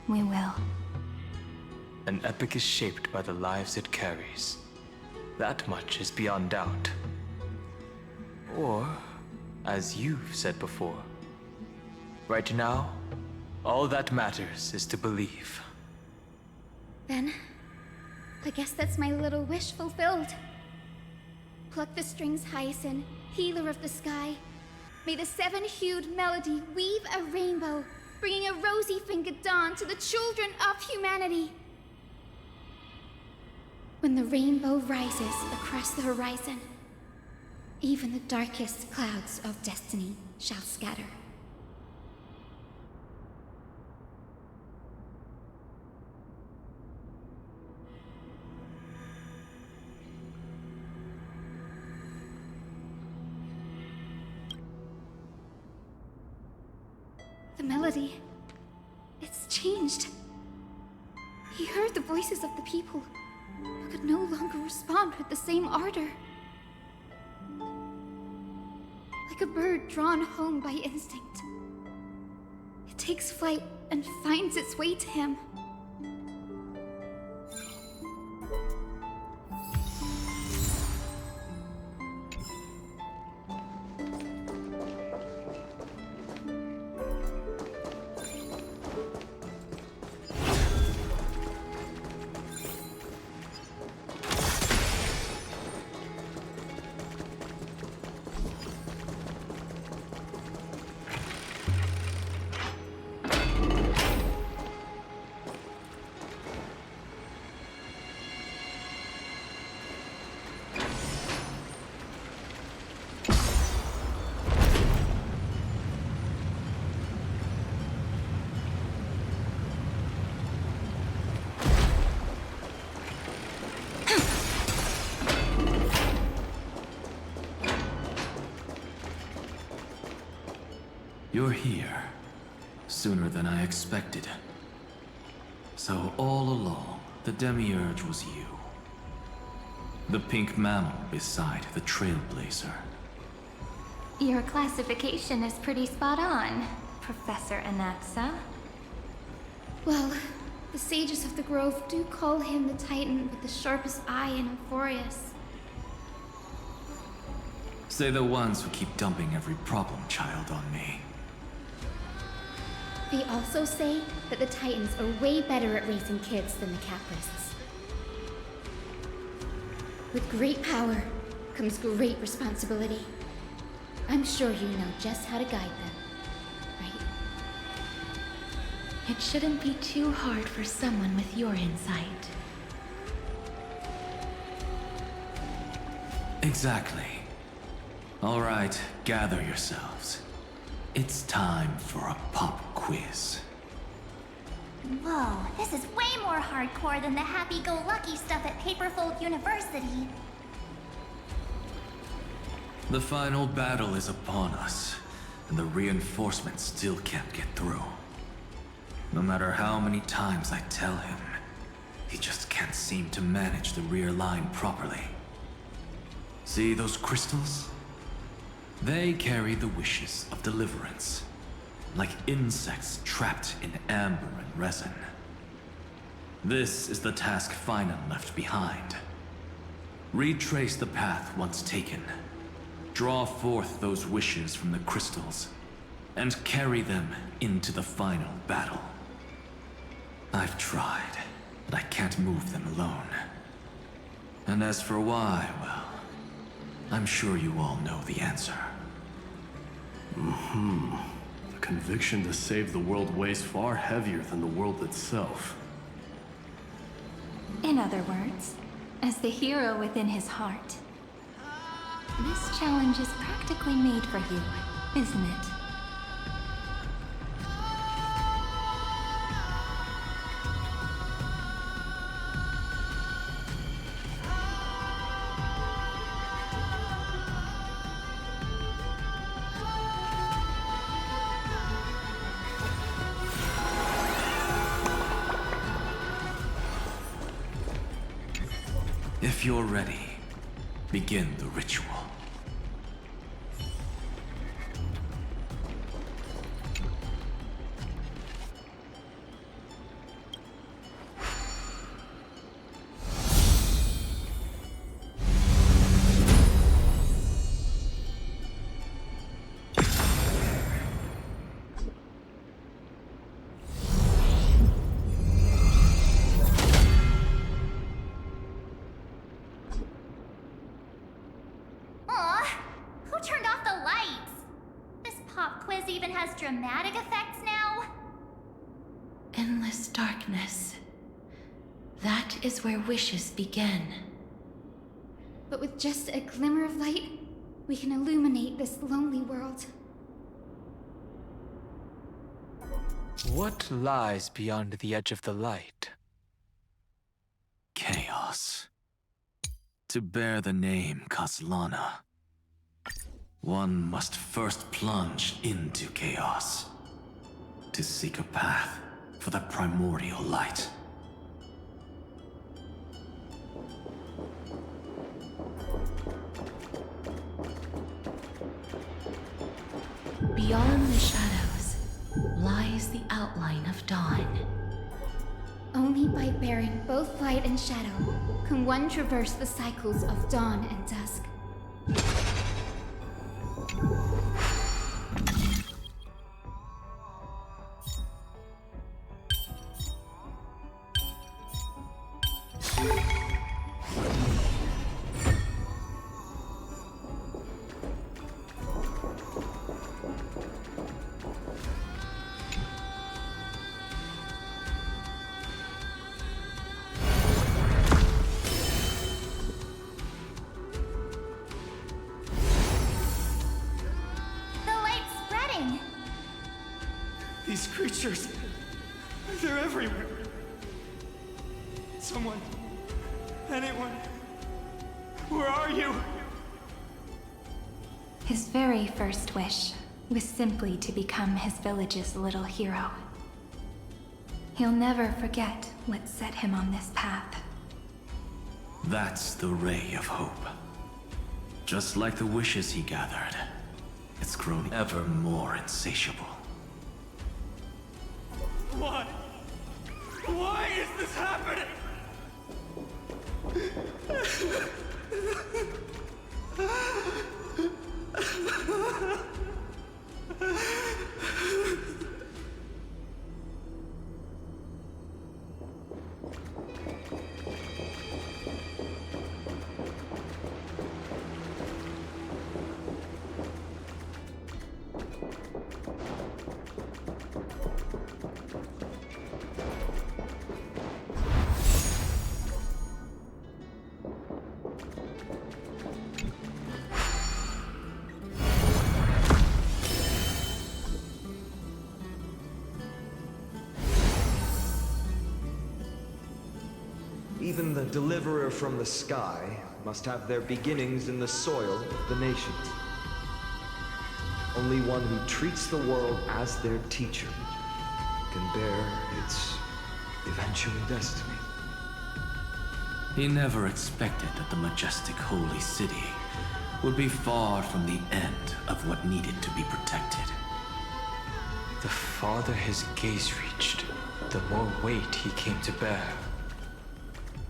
We will. An epic is shaped by the lives it carries. That much is beyond doubt. Or, as you've said before, right now, all that matters is to believe. Then, I guess that's my little wish fulfilled. Pluck the strings, Hyacinth, healer of the sky. May the 7-hued melody weave a rainbow, bringing a rosy-fingered dawn to the children of humanity. When the rainbow rises across the horizon, even the darkest clouds of destiny shall scatter. The melody, it's changed. He heard the voices of the people, but could no longer respond with the same ardor. Like a bird drawn home by instinct. It takes flight and finds its way to him. You're here. Sooner than I expected. So all along, the Demiurge was you. The pink mammal beside the Trailblazer. Your classification is pretty spot on, Professor Anaxa. Well, the sages of the Grove do call him the Titan with the sharpest eye in Amphoreus. Say the ones who keep dumping every problem child on me. They also say that the Titans are way better at raising kids than the Caprists. With great power comes great responsibility. I'm sure you know just how to guide them, right? It shouldn't be too hard for someone with your insight. Exactly. All right, gather yourselves. It's time for a pop quiz. Whoa, this is way more hardcore than the happy-go-lucky stuff at Paperfold University. The final battle is upon us, and the reinforcements still can't get through. No matter how many times I tell him, he just can't seem to manage the rear line properly. See those crystals? They carry the wishes of deliverance, like insects trapped in amber and resin. This is the task Finan left behind. Retrace the path once taken. Draw forth those wishes from the crystals, and carry them into the final battle. I've tried, but I can't move them alone. And as for why, well, I'm sure you all know the answer. The conviction to save the world weighs far heavier than the world itself. In other words, as the hero within his heart, this challenge is practically made for you, isn't it? If you're ready, begin the ritual. Dramatic effects now? Endless darkness. That is where wishes begin. But with just a glimmer of light, we can illuminate this lonely world. What lies beyond the edge of the light? Chaos. To bear the name Kaslana, one must first plunge into chaos, to seek a path for the primordial light. Beyond the shadows lies the outline of dawn. Only by bearing both light and shadow can one traverse the cycles of dawn and dusk. These creatures, they're everywhere. Someone, anyone, where are you? His very first wish was simply to become his village's little hero. He'll never forget what set him on this path. That's the ray of hope. Just like the wishes he gathered, it's grown ever more insatiable. Why? Why is this happening? even the deliverer from the sky must have their beginnings in the soil of the nations. Only one who treats the world as their teacher can bear its eventual destiny. He never expected that the majestic holy city would be far from the end of what needed to be protected. The farther his gaze reached, the more weight he came to bear.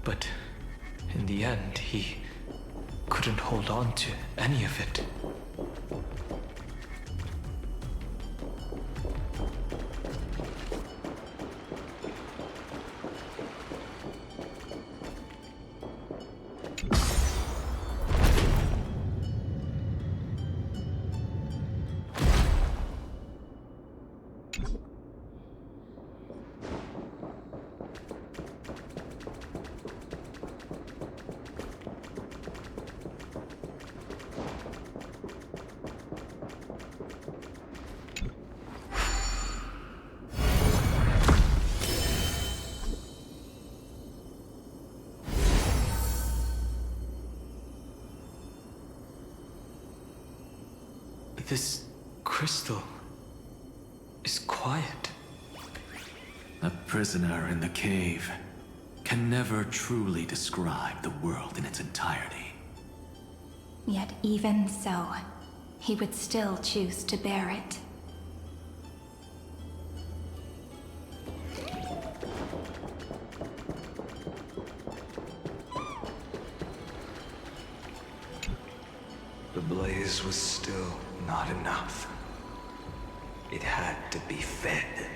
But in the end, he couldn't hold on to any of it. This crystal is quiet. A prisoner in the cave can never truly describe the world in its entirety. Yet even so, he would still choose to bear it. The blaze was still not enough. It had to be fed.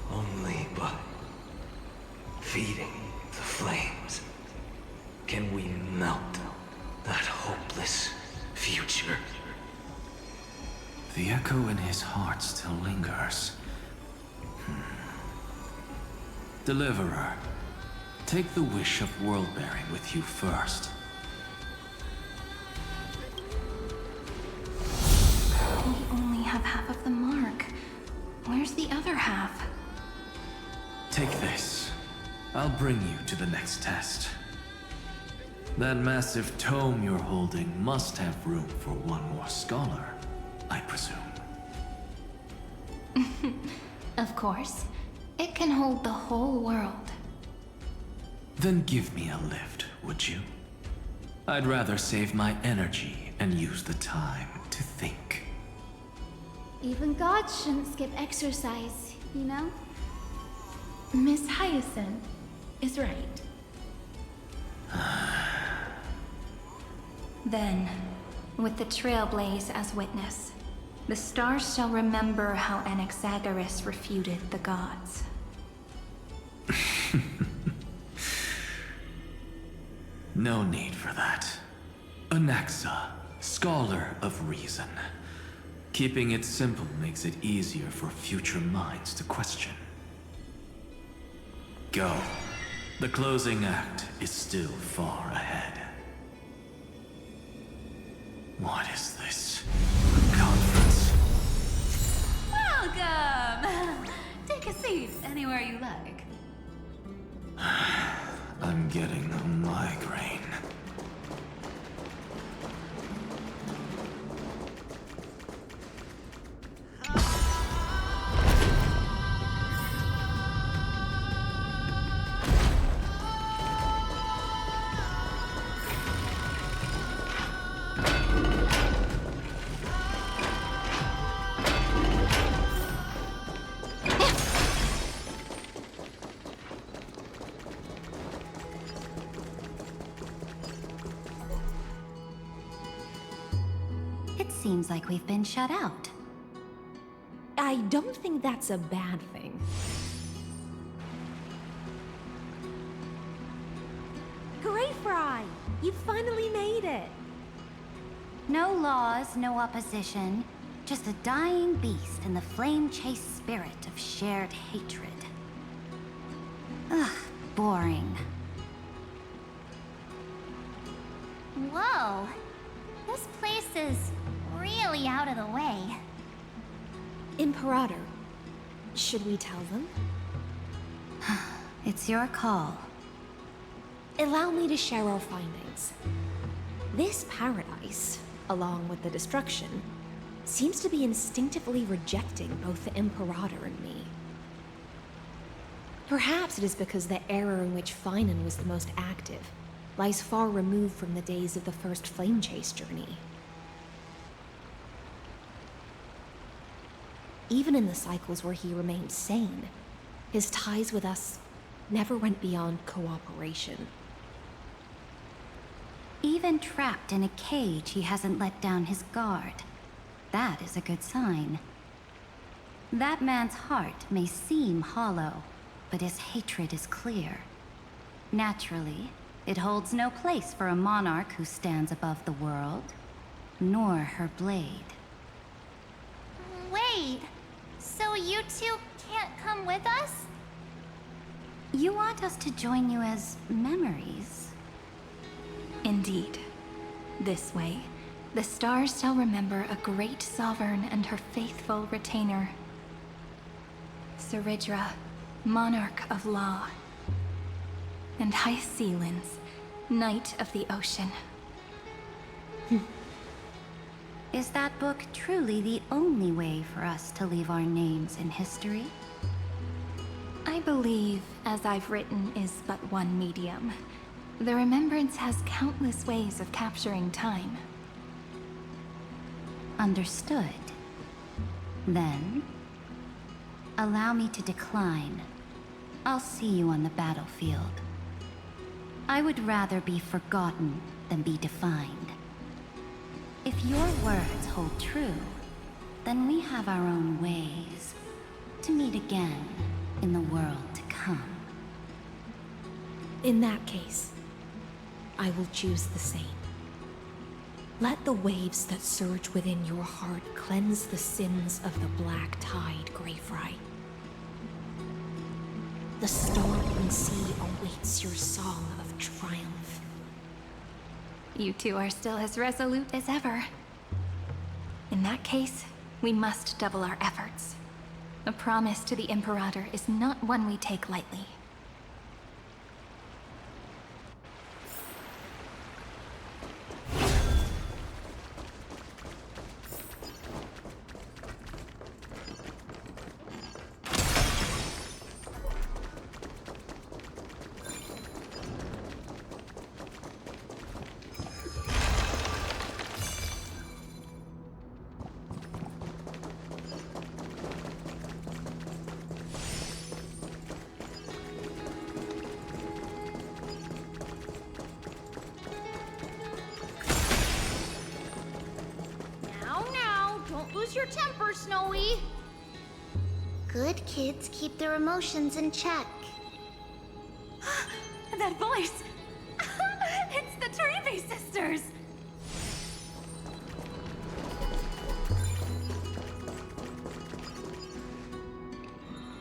Only by feeding the flames can we melt that hopeless future. The echo in his heart still lingers. Deliverer, take the wish of world-bearing with you first. We only have half of the mark. Where's the other half? Take this. I'll bring you to the next test. That massive tome you're holding must have room for one more scholar, I presume. Of course. It can hold the whole world. Then give me a lift, would you? I'd rather save my energy and use the time to think. Even gods shouldn't skip exercise, you know? Miss Hyacinth is right. Then, with the Trailblaze as witness, the stars shall remember how Anaxagoras refuted the gods. No need for that. Anaxa, scholar of reason. Keeping it simple makes it easier for future minds to question. Go. The closing act is still far ahead. What is this? A conference? Welcome! Take a seat anywhere you like. I'm getting a migraine. Seems like we've been shut out. I don't think that's a bad thing. Great, Fry! You finally made it! No laws, no opposition. Just a dying beast and the flame-chased spirit of shared hatred. Ugh, boring. Whoa! This place is really out of the way. Imperator, should we tell them? It's your call. Allow me to share our findings. This paradise, along with the destruction, seems to be instinctively rejecting both the Imperator and me. Perhaps it is because the era in which Finan was the most active lies far removed from the days of the first Flame Chase journey. Even in the cycles where he remained sane, his ties with us never went beyond cooperation. Even trapped in a cage, he hasn't let down his guard. That is a good sign. That man's heart may seem hollow, but his hatred is clear. Naturally, it holds no place for a monarch who stands above the world, nor her blade. Wait, so you two can't come with us? You want us to join you as memories? Indeed. This way, the stars shall remember a great sovereign and her faithful retainer. Seridra, monarch of law. And Hyacelin's, knight of the ocean. Is that book truly the only way for us to leave our names in history? I believe, as I've written, is but one medium. The remembrance has countless ways of capturing time. Understood. Then, allow me to decline. I'll see you on the battlefield. I would rather be forgotten than be defined. If your words hold true, then we have our own ways to meet again in the world to come. In that case, I will choose the same. Let the waves that surge within your heart cleanse the sins of the black tide, Greyfry. The storm sea awaits your song of triumph. You two are still as resolute as ever. In that case, we must double our efforts. A promise to the Imperator is not one we take lightly. Lose your temper, Snowy. Good kids keep their emotions in check. That voice! It's the Trailblaze sisters!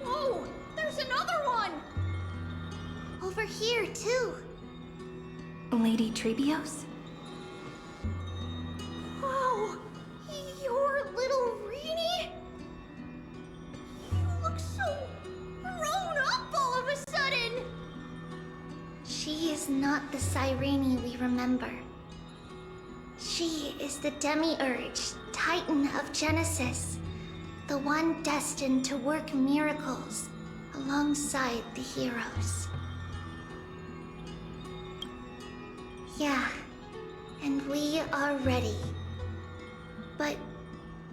Whoa! There's another one! Over here, too. Lady Trebios? Wow! Your little Reenie? You look so grown up all of a sudden! She is not the Cyrene we remember. She is the Demiurge, Titan of Genesis. The one destined to work miracles alongside the heroes. Yeah, and we are ready. But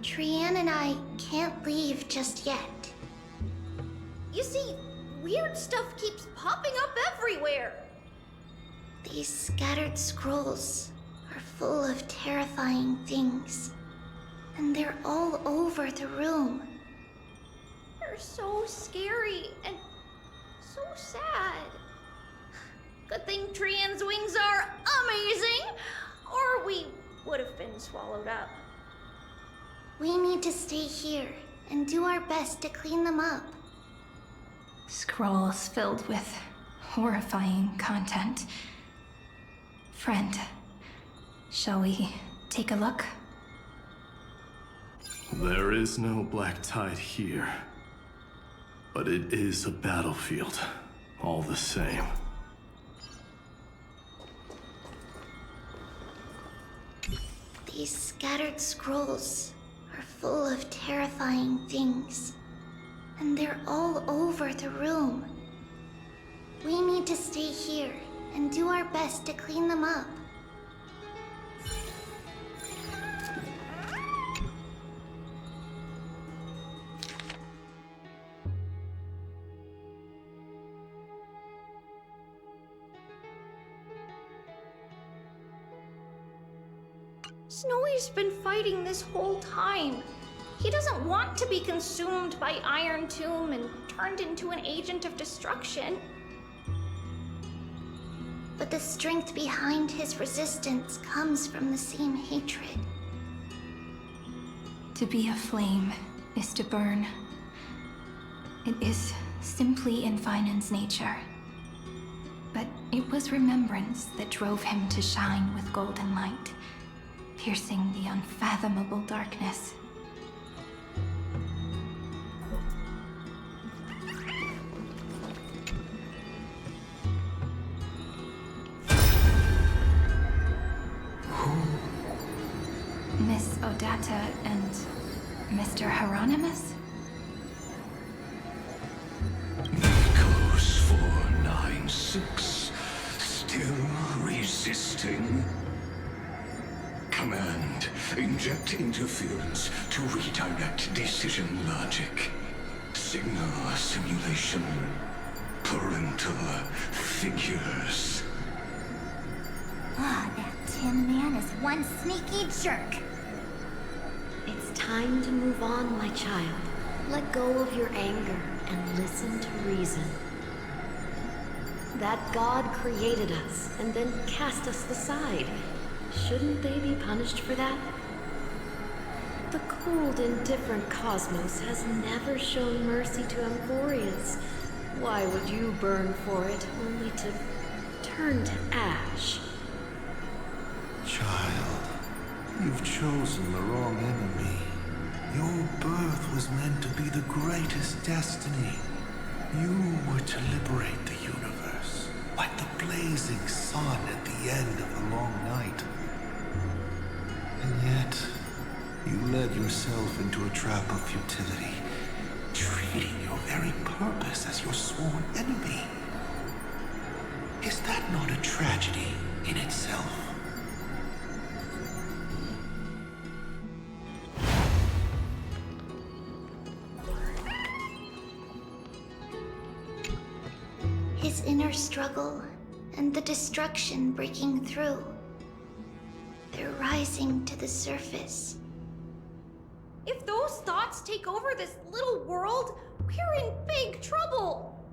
Trian and I can't leave just yet. You see, weird stuff keeps popping up everywhere. These scattered scrolls are full of terrifying things. And they're all over the room. They're so scary and so sad. Good thing Trian's wings are amazing, or we would have been swallowed up. We need to stay here and do our best to clean them up. Scrolls filled with horrifying content. Friend, shall we take a look? There is no black tide here. But it is a battlefield, all the same. These scattered scrolls are full of terrifying things, and they're all over the room. We need to stay here and do our best to clean them up. Snowy's been fighting this whole time. He doesn't want to be consumed by Iron Tomb and turned into an agent of destruction. But the strength behind his resistance comes from the same hatred. To be a flame is to burn. It is simply in Vinen's nature. But it was remembrance that drove him to shine with golden light, piercing the unfathomable darkness. Miss Odata and Mr. Hieronymus? Nikos 496, still resisting? Command, inject interference to redirect decision logic. Signal simulation. Parental figures. Ah, that Tin Man is one sneaky jerk. It's time to move on, my child. Let go of your anger and listen to reason. That God created us and then cast us aside. Shouldn't they be punished for that? The cold, indifferent cosmos has never shown mercy to Amphoreus. Why would you burn for it, only to turn to ash? Child, you've chosen the wrong enemy. Your birth was meant to be the greatest destiny. You were to liberate the universe, like the blazing sun at the end of the long night. And yet, you led yourself into a trap of futility, treating your very purpose as your sworn enemy. Is that not a tragedy in itself? His inner struggle and the destruction breaking through. They're rising to the surface. If those thoughts take over this little world, we're in big trouble.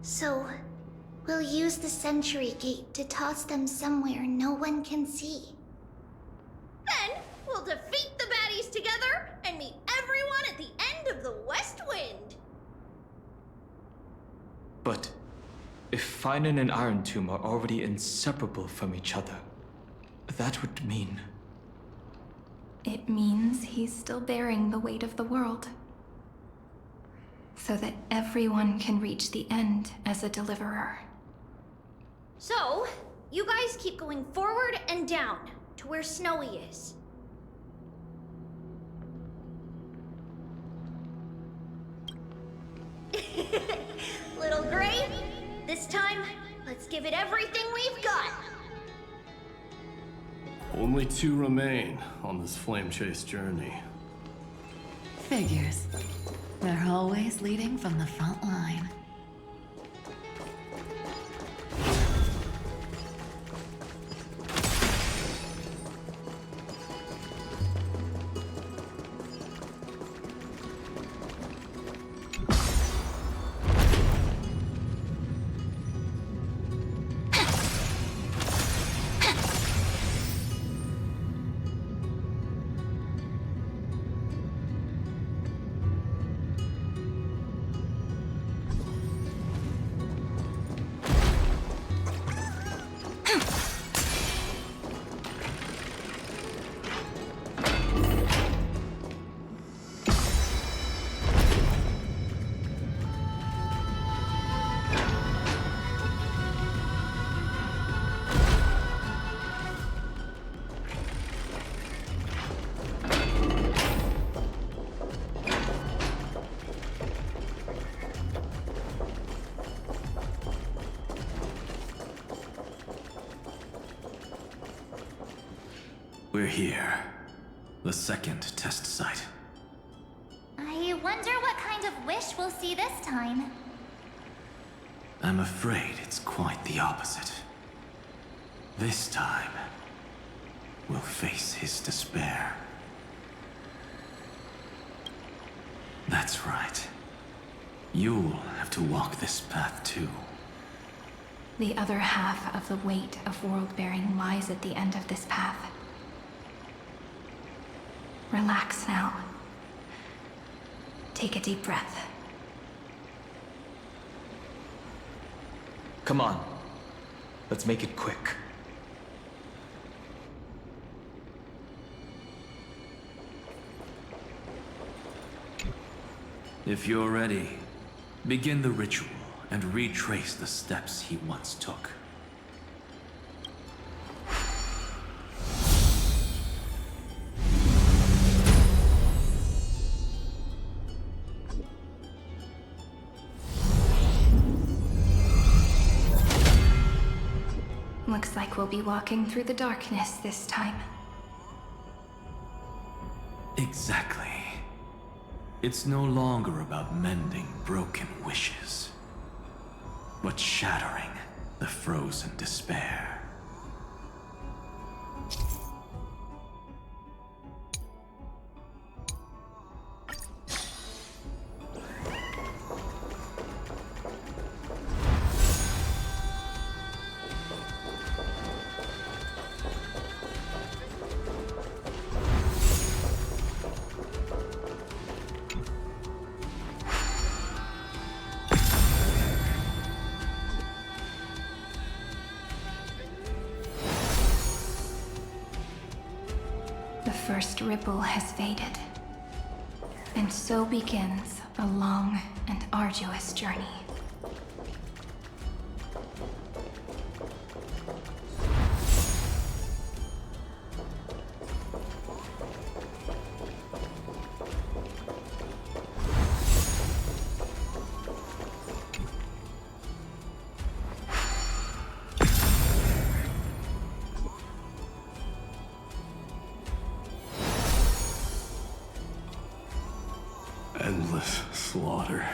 So, we'll use the Century Gate to toss them somewhere no one can see. Then, we'll defeat the baddies together and meet everyone at the end of the West Wind. But if Vinen and Iron Tomb are already inseparable from each other, that would mean... It means he's still bearing the weight of the world. So that everyone can reach the end as a deliverer. So, you guys keep going forward and down to where Snowy is. Little Gray, this time, let's give it everything we've got. Only 2 remain on this flame chase journey. Figures. They're always leading from the front line. We're here. The second test site. I wonder what kind of wish we'll see this time. I'm afraid it's quite the opposite. This time, we'll face his despair. That's right. You'll have to walk this path too. The other half of the weight of world-bearing lies at the end of this path. Relax now. Take a deep breath. Come on. Let's make it quick. If you're ready, begin the ritual and retrace the steps he once took. Looks like we'll be walking through the darkness this time. Exactly. It's no longer about mending broken wishes, but shattering the frozen despair. The first ripple has faded, and so begins a long and arduous journey. Endless slaughter.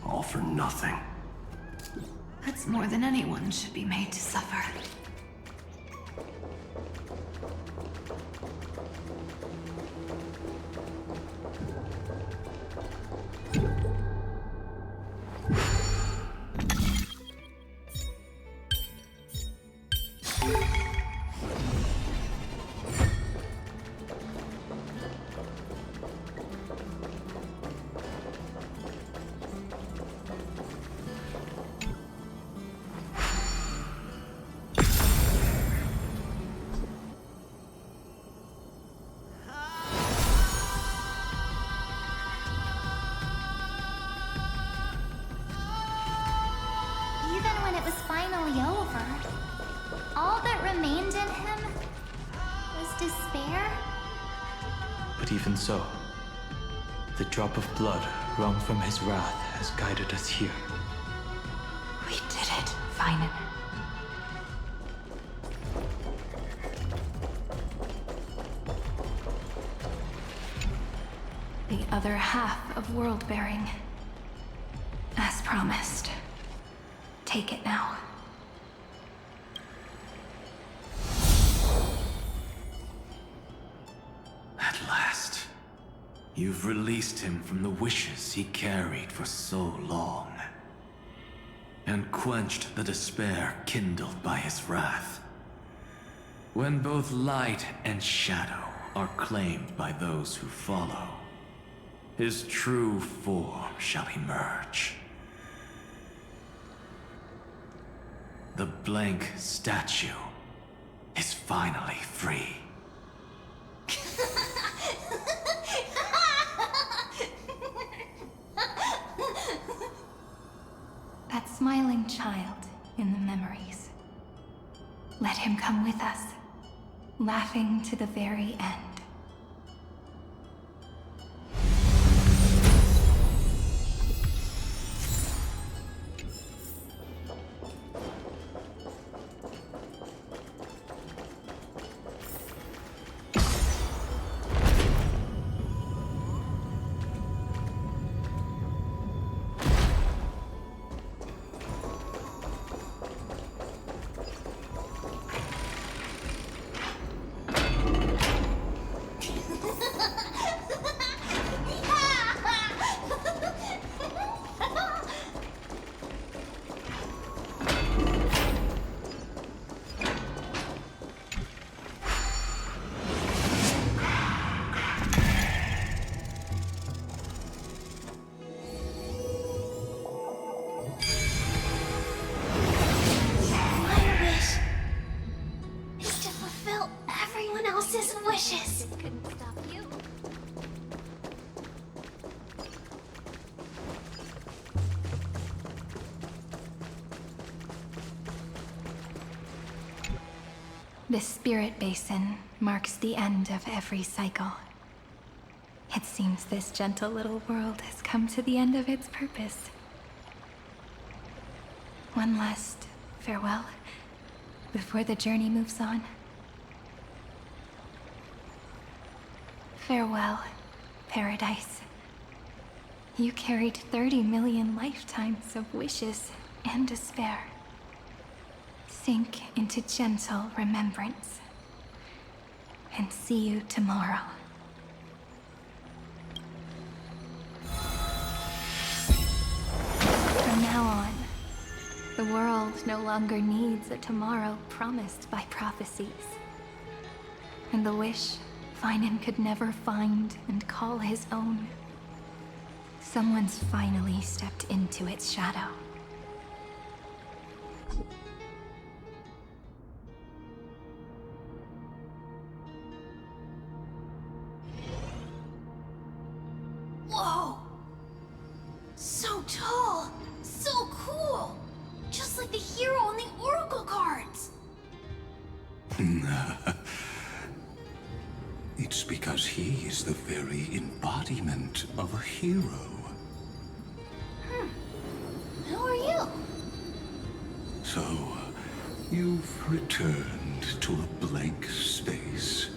All for nothing. That's more than anyone should be made to suffer. Even when it was finally over, all that remained in him was despair. But even so, the drop of blood wrung from his wrath has guided us here. We did it, Feinen. The other half of world-bearing. As promised. Take it now. At last, you've released him from the wishes he carried for so long, and quenched the despair kindled by his wrath. When both light and shadow are claimed by those who follow, his true form shall emerge. The blank statue is finally free. That smiling child in the memories. Let him come with us, laughing to the very end. The Spirit Basin marks the end of every cycle. It seems this gentle little world has come to the end of its purpose. One last farewell before the journey moves on. Farewell, Paradise. You carried 30 million lifetimes of wishes and despair. Sink into gentle remembrance. And see you tomorrow. From now on, the world no longer needs a tomorrow promised by prophecies. And the wish Finan could never find and call his own. Someone's finally stepped into its shadow. Whoa! So tall! So cool! Just like the hero on the Oracle cards! It's because he is the very embodiment of a hero. Who are you? So, you've returned to a blank space.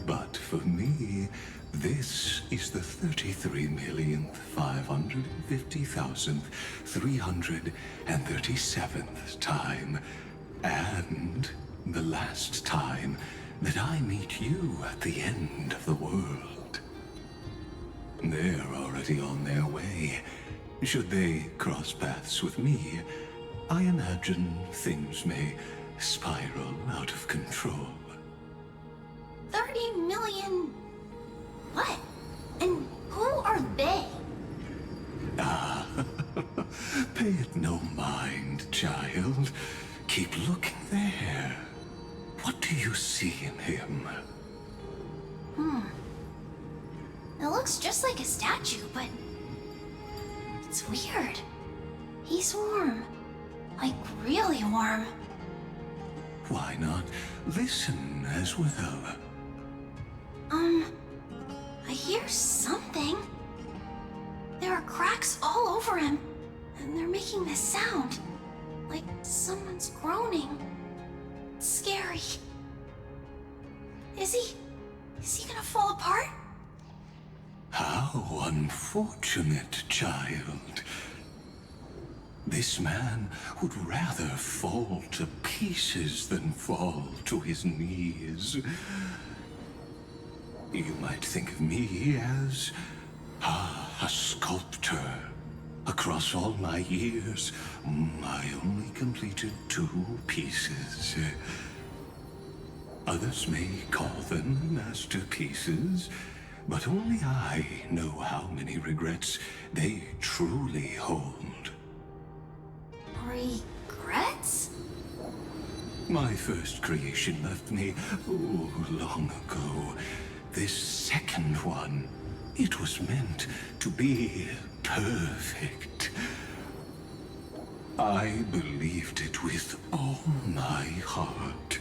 But for me, this is the 33,550,337th time, and the last time that I meet you at the end of the world. They're already on their way. Should they cross paths with me, I imagine things may spiral out of control. 30 million... what? And who are they? Pay it no mind, child. Keep looking there. What do you see in him? It looks just like a statue, but... it's weird. He's warm. Like, really warm. Why not listen as well? I hear something. There are cracks all over him, and they're making this sound. Like someone's groaning. It's scary. Is he gonna fall apart? How unfortunate, child. This man would rather fall to pieces than fall to his knees. You might think of me as a sculptor. Across all my years, I only completed 2 pieces. Others may call them masterpieces, but only I know how many regrets they truly hold. Regrets? My first creation left me, long ago. This second one, it was meant to be perfect. I believed it with all my heart.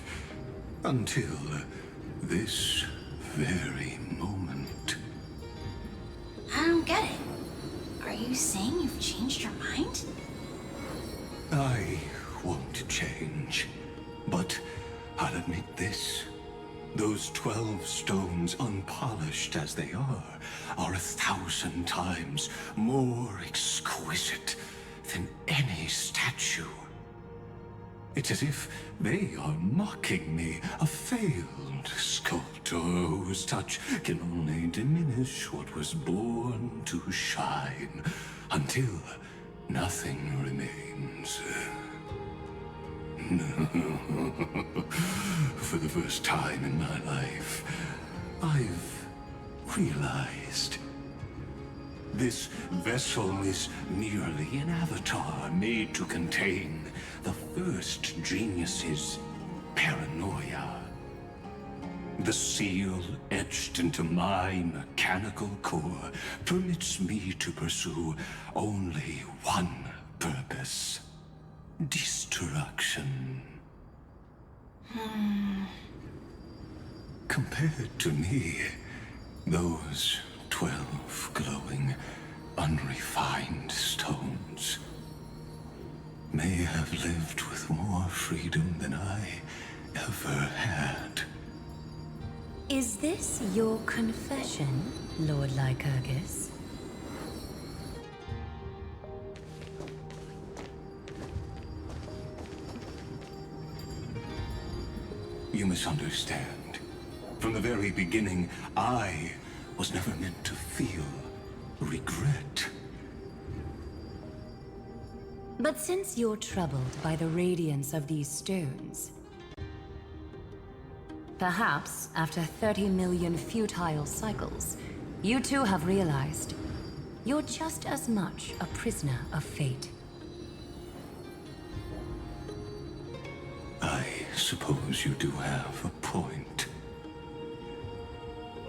Until this very moment. I don't get it. Are you saying you've changed your mind? I won't change. But I'll admit this. Those 12 stones, unpolished as they are 1,000 times more exquisite than any statue. It's as if they are mocking me, a failed sculptor whose touch can only diminish what was born to shine, until nothing remains. For the first time in my life, I've realized this vessel is merely an avatar made to contain the first genius's paranoia. The seal etched into my mechanical core permits me to pursue only one purpose: destruction. Compared to me, those 12 glowing, unrefined stones may have lived with more freedom than I ever had. Is this your confession, Lord Lycurgus? You misunderstand. From the very beginning, I was never meant to feel regret. But since you're troubled by the radiance of these stones, perhaps after 30 million futile cycles, you too have realized you're just as much a prisoner of fate. I suppose you do have a point.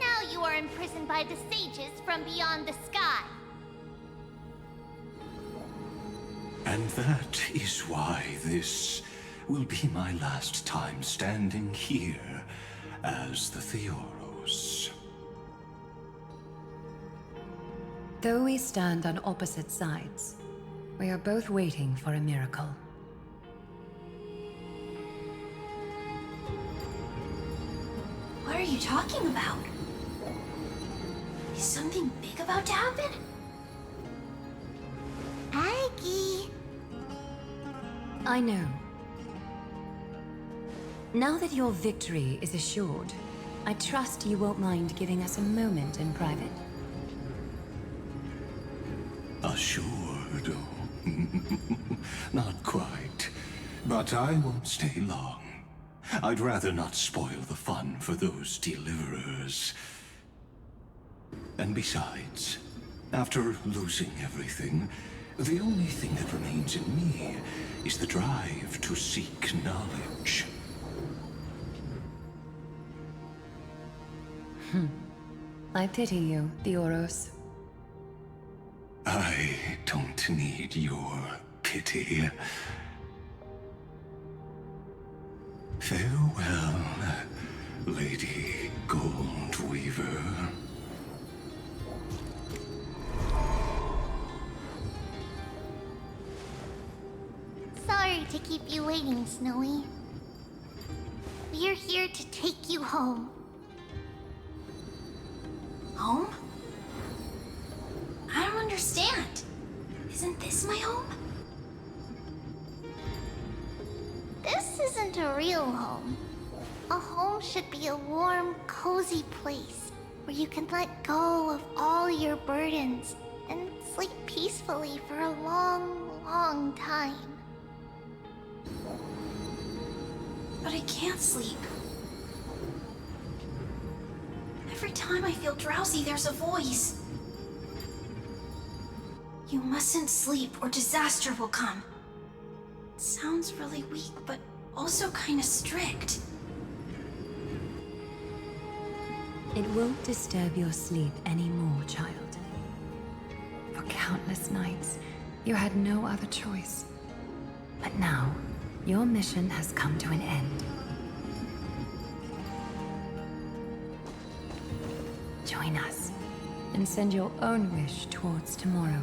Now you are imprisoned by the sages from beyond the sky. And that is why this will be my last time standing here as the Theoros. Though we stand on opposite sides, we are both waiting for a miracle. What are you talking about? Is something big about to happen? Aggie! I know. Now that your victory is assured, I trust you won't mind giving us a moment in private. Assured? Not quite. But I won't stay long. I'd rather not spoil the fun for those deliverers. And besides, after losing everything, the only thing that remains in me is the drive to seek knowledge. I pity you, Theoros. I don't need your pity. Farewell, Lady Goldweaver. Sorry to keep you waiting, Snowy. We're here to take you home. Home? I don't understand. Isn't this my home? This isn't a real home. A home should be a warm, cozy place where you can let go of all your burdens and sleep peacefully for a long, long time. But I can't sleep. Every time I feel drowsy, there's a voice. You mustn't sleep or disaster will come. It sounds really weak, but also kind of strict. It won't disturb your sleep anymore, child. For countless nights, you had no other choice. But now, your mission has come to an end. Join us, and send your own wish towards tomorrow.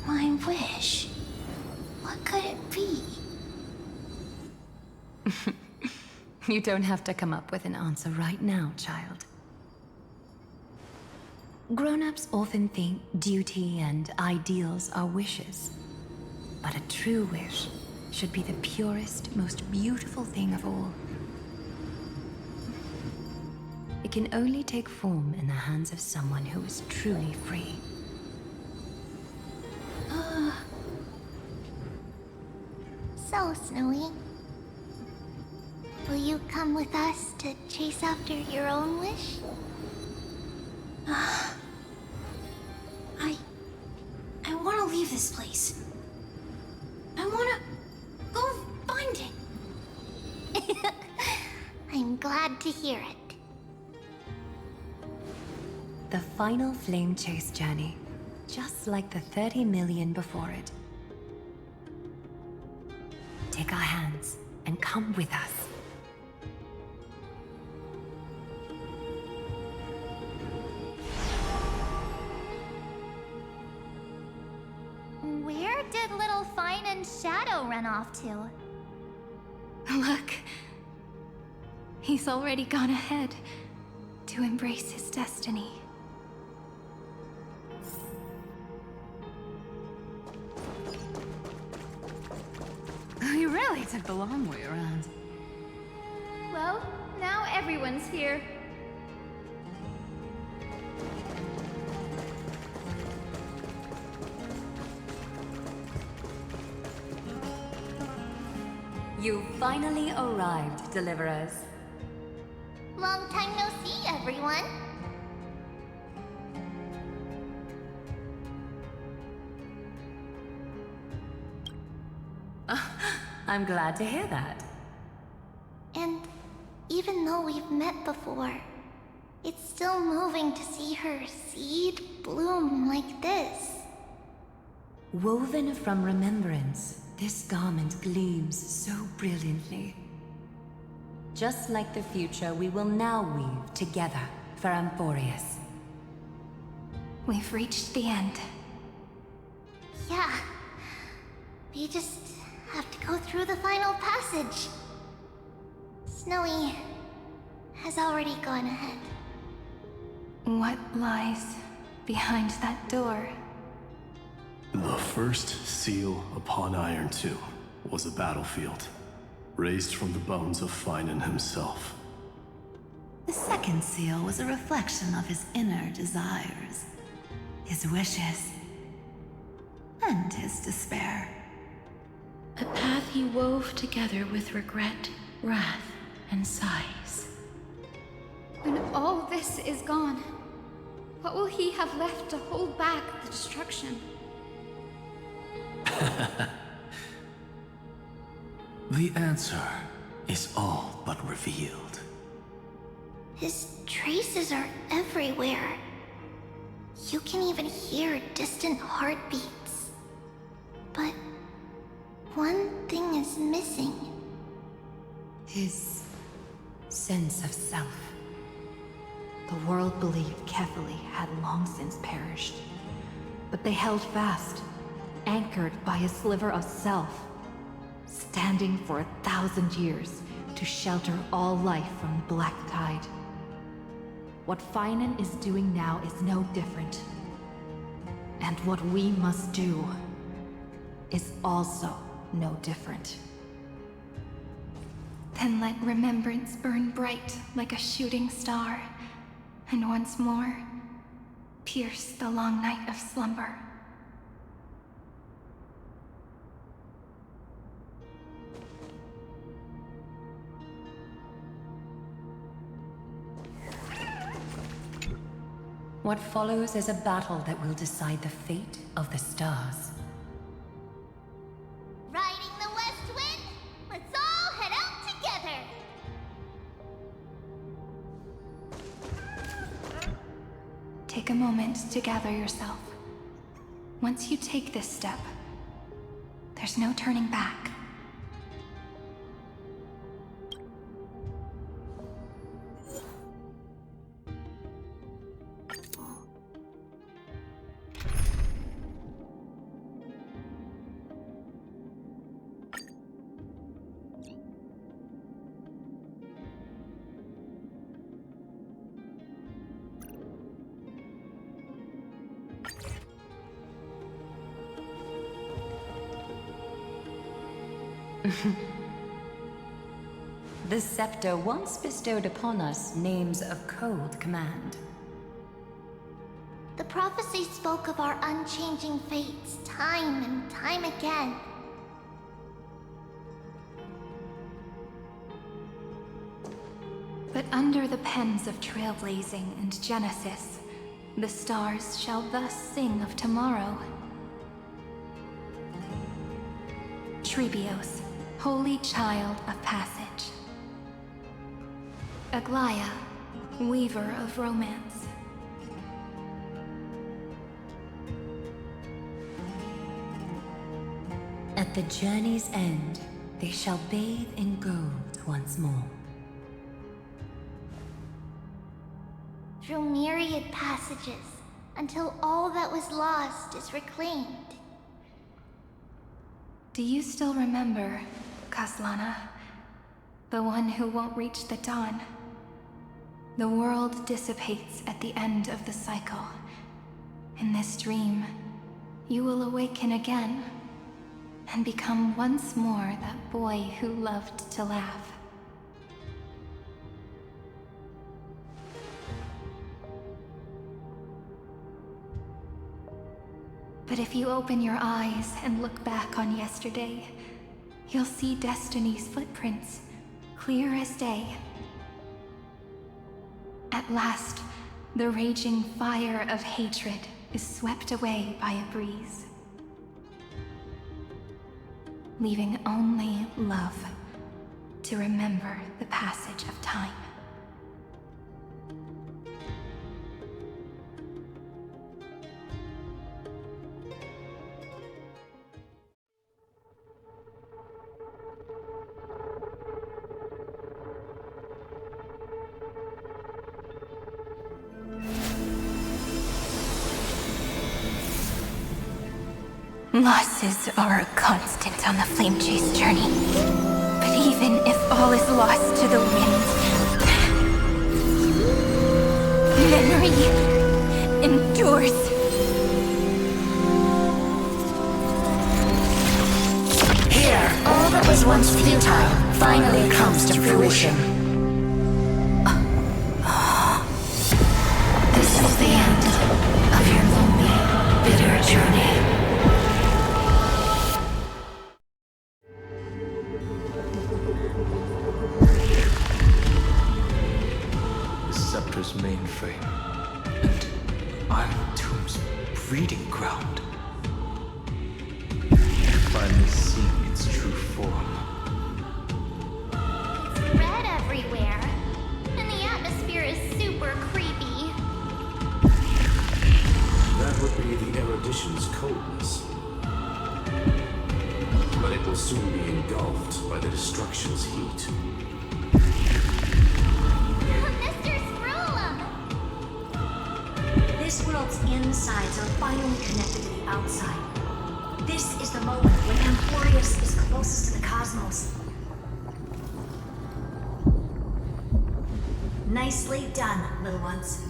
My wish. What could it be? You don't have to come up with an answer right now, child. Grown-ups often think duty and ideals are wishes. But a true wish should be the purest, most beautiful thing of all. It can only take form in the hands of someone who is truly free. So, Snowy, will you come with us to chase after your own wish? I want to leave this place. I want to go find it. I'm glad to hear it. The final flame chase journey, just like the 30 million before it. Take our hands and come with us. Where did little Fine and Shadow run off to? Look. He's already gone ahead to embrace his destiny. You really took the long way around. Well, now everyone's here. You finally arrived, Deliverers. Long time no see, everyone. I'm glad to hear that. And even though we've met before, it's still moving to see her seed bloom like this. Woven from remembrance, this garment gleams so brilliantly. Just like the future, we will now weave together for Amphoreus. We've reached the end. Yeah. We just have to go through the final passage. Snowy has already gone ahead. What lies behind that door? The first seal upon Iron Tomb was a battlefield, raised from the bones of Finan himself. The second seal was a reflection of his inner desires, his wishes, and his despair. A path he wove together with regret, wrath, and sighs. When all this is gone, what will he have left to hold back the destruction? The answer is all but revealed. His traces are everywhere. You can even hear distant heartbeats. But one thing is missing. His sense of self. The world believed Kefili had long since perished. But they held fast, anchored by a sliver of self, standing for 1,000 years to shelter all life from the Black Tide. What Finan is doing now is no different. And what we must do is also no different. Then let remembrance burn bright like a shooting star, and once more, pierce the long night of slumber. What follows is a battle that will decide the fate of the stars. Riding the west wind, let's all head out together. Take a moment to gather yourself. Once you take this step, there's no turning back. The scepter once bestowed upon us names of cold command. The prophecy spoke of our unchanging fates time and time again. But under the pens of Trailblazing and Genesis, the stars shall thus sing of tomorrow. Trebios, holy child of passage. Aglaia, weaver of romance. At the journey's end, They shall bathe in gold once more. Through myriad passages, until all that was lost is reclaimed. Do you still remember, Kaslana? The one who won't reach the dawn? The world dissipates at the end of the cycle. In this dream, you will awaken again and become once more that boy who loved to laugh. But if you open your eyes and look back on yesterday, you'll see Destiny's footprints, clear as day. At last, the raging fire of hatred is swept away by a breeze, leaving only love to remember the passage of time. Losses are a constant on the Flame Chase journey. But even if all is lost to the wind, memory endures. Here, all that was once futile finally comes to fruition. This is the end of your lonely, bitter journey. Mainframe, and Iron Tomb's breeding ground. Finally seeing its true form. It's red everywhere, and the atmosphere is super creepy. That would be the erudition's coldness. But it will soon be engulfed by the destruction's heat. This world's insides are finally connected to the outside. This is the moment when Amphoreus is closest to the cosmos. Nicely done, little ones.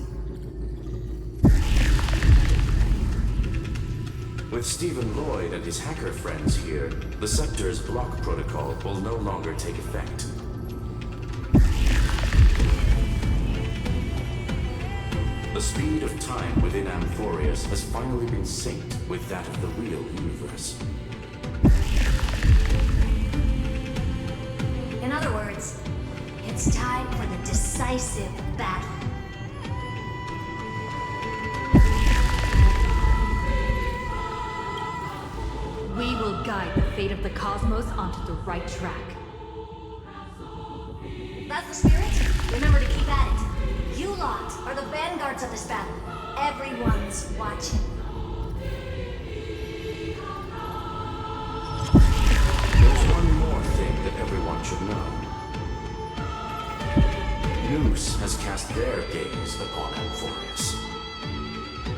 With Stephen Lloyd and his hacker friends here, the Scepter's block protocol will no longer take effect. The speed of time within Amphoreus has finally been synced with that of the real universe. In other words, it's time for the decisive battle. We will guide the fate of the cosmos onto the right track. That's the spirit? Remember to keep at it. You lot are the vanguards of this battle. Everyone's watching. There's one more thing that everyone should know. Noose has cast their gaze upon Amphoreus.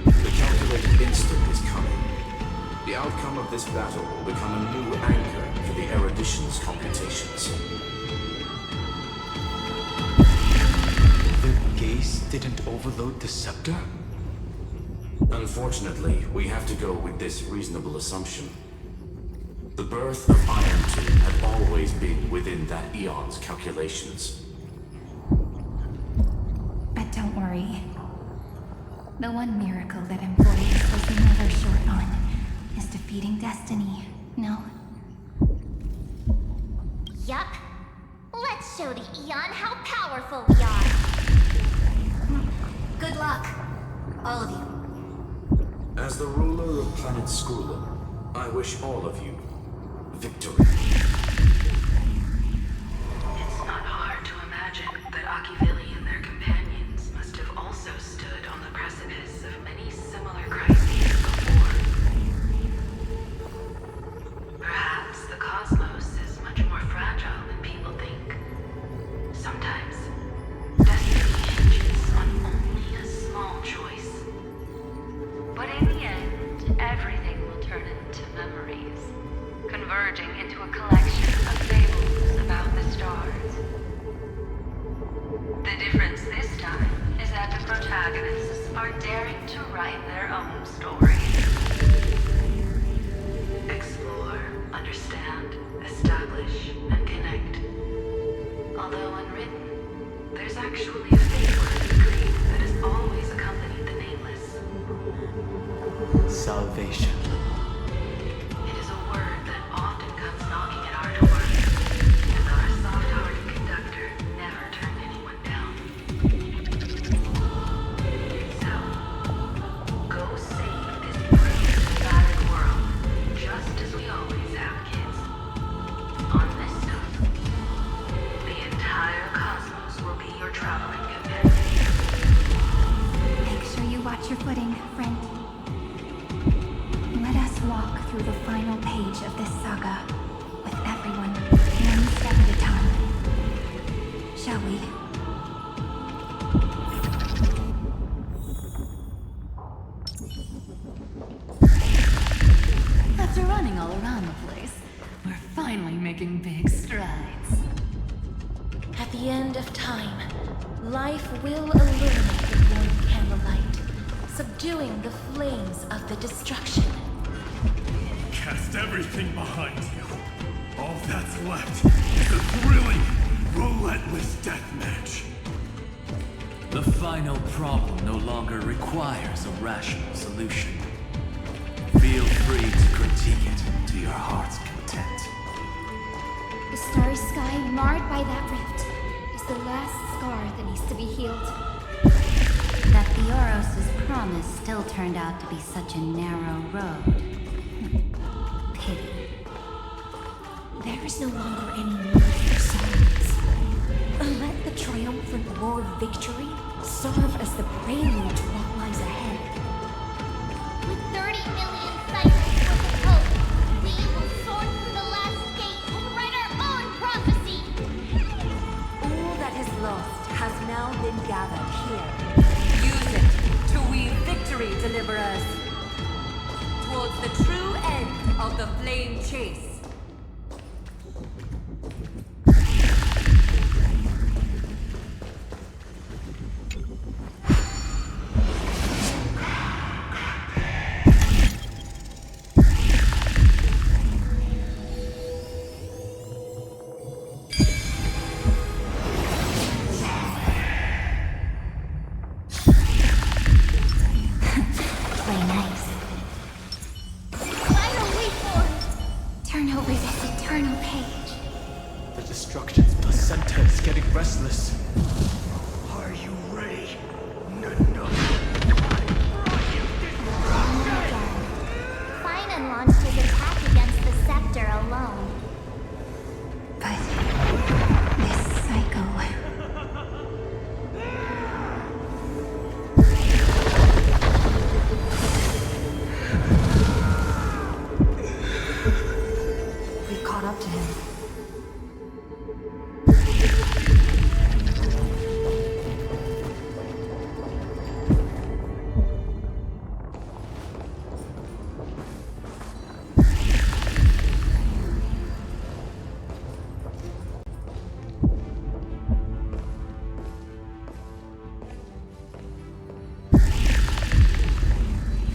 The calculated instant is coming. The outcome of this battle will become a new anchor for the erudition's computations. Gaze didn't overload the scepter? Unfortunately, we have to go with this reasonable assumption. The birth of Iron Tomb had always been within that eon's calculations. But don't worry. The one miracle that Amphoreus was never short on is defeating Destiny, no? Yup. Let's show the Eon how powerful we are. Good luck, all of you. As the ruler of Planet Skrull, I wish all of you victory. It's not hard to imagine that Akivili and their companions must have also stood on the precipice of many similar crises before. Perhaps the cosmos is much more converging into a collection of fables about the stars. The difference this time is that the protagonists are daring to write their own stories. Explore, understand, establish, and connect. Although unwritten, there's actually a fifth word in Greek that has always accompanied the nameless. Salvation. It is a word that often comes knocking at our doors, and our soft-hearted conductor never turned anyone down. So, go save this bruised, battered world, just as we always have, kids. On this note, the entire cosmos will be your traveling companion. Make sure you watch your footing, friend. Let us walk through the final page of this saga, with everyone one step at a time. Shall we? After running all around the place, we're finally making big strides. At the end of time, life will illuminate the warm candlelight, subduing the flames of the destruction. Cast everything behind you. All that's left is a thrilling, relentless deathmatch. The final problem no longer requires a rational solution. Feel free to critique it to your heart's content. The starry sky marred by that rift is the last scar that needs to be healed. That Theoros' promise still turned out to be such a narrow road. Pity. There is no longer any need for songs. Let the triumphant roar of victory serve as the prelude to what lies ahead. With 30 million cycles worth of hope, we will soar through the last gate and write our own prophecy! All that is lost has now been gathered here. Use it to weave victory, deliverers, towards the true end of the flame chase. Play nice. Final way forward! Turn over this eternal page. The destruction's placenta is getting restless. Are you ready? No. Finan launched his attack against the scepter alone. But this cycle... We caught up to him.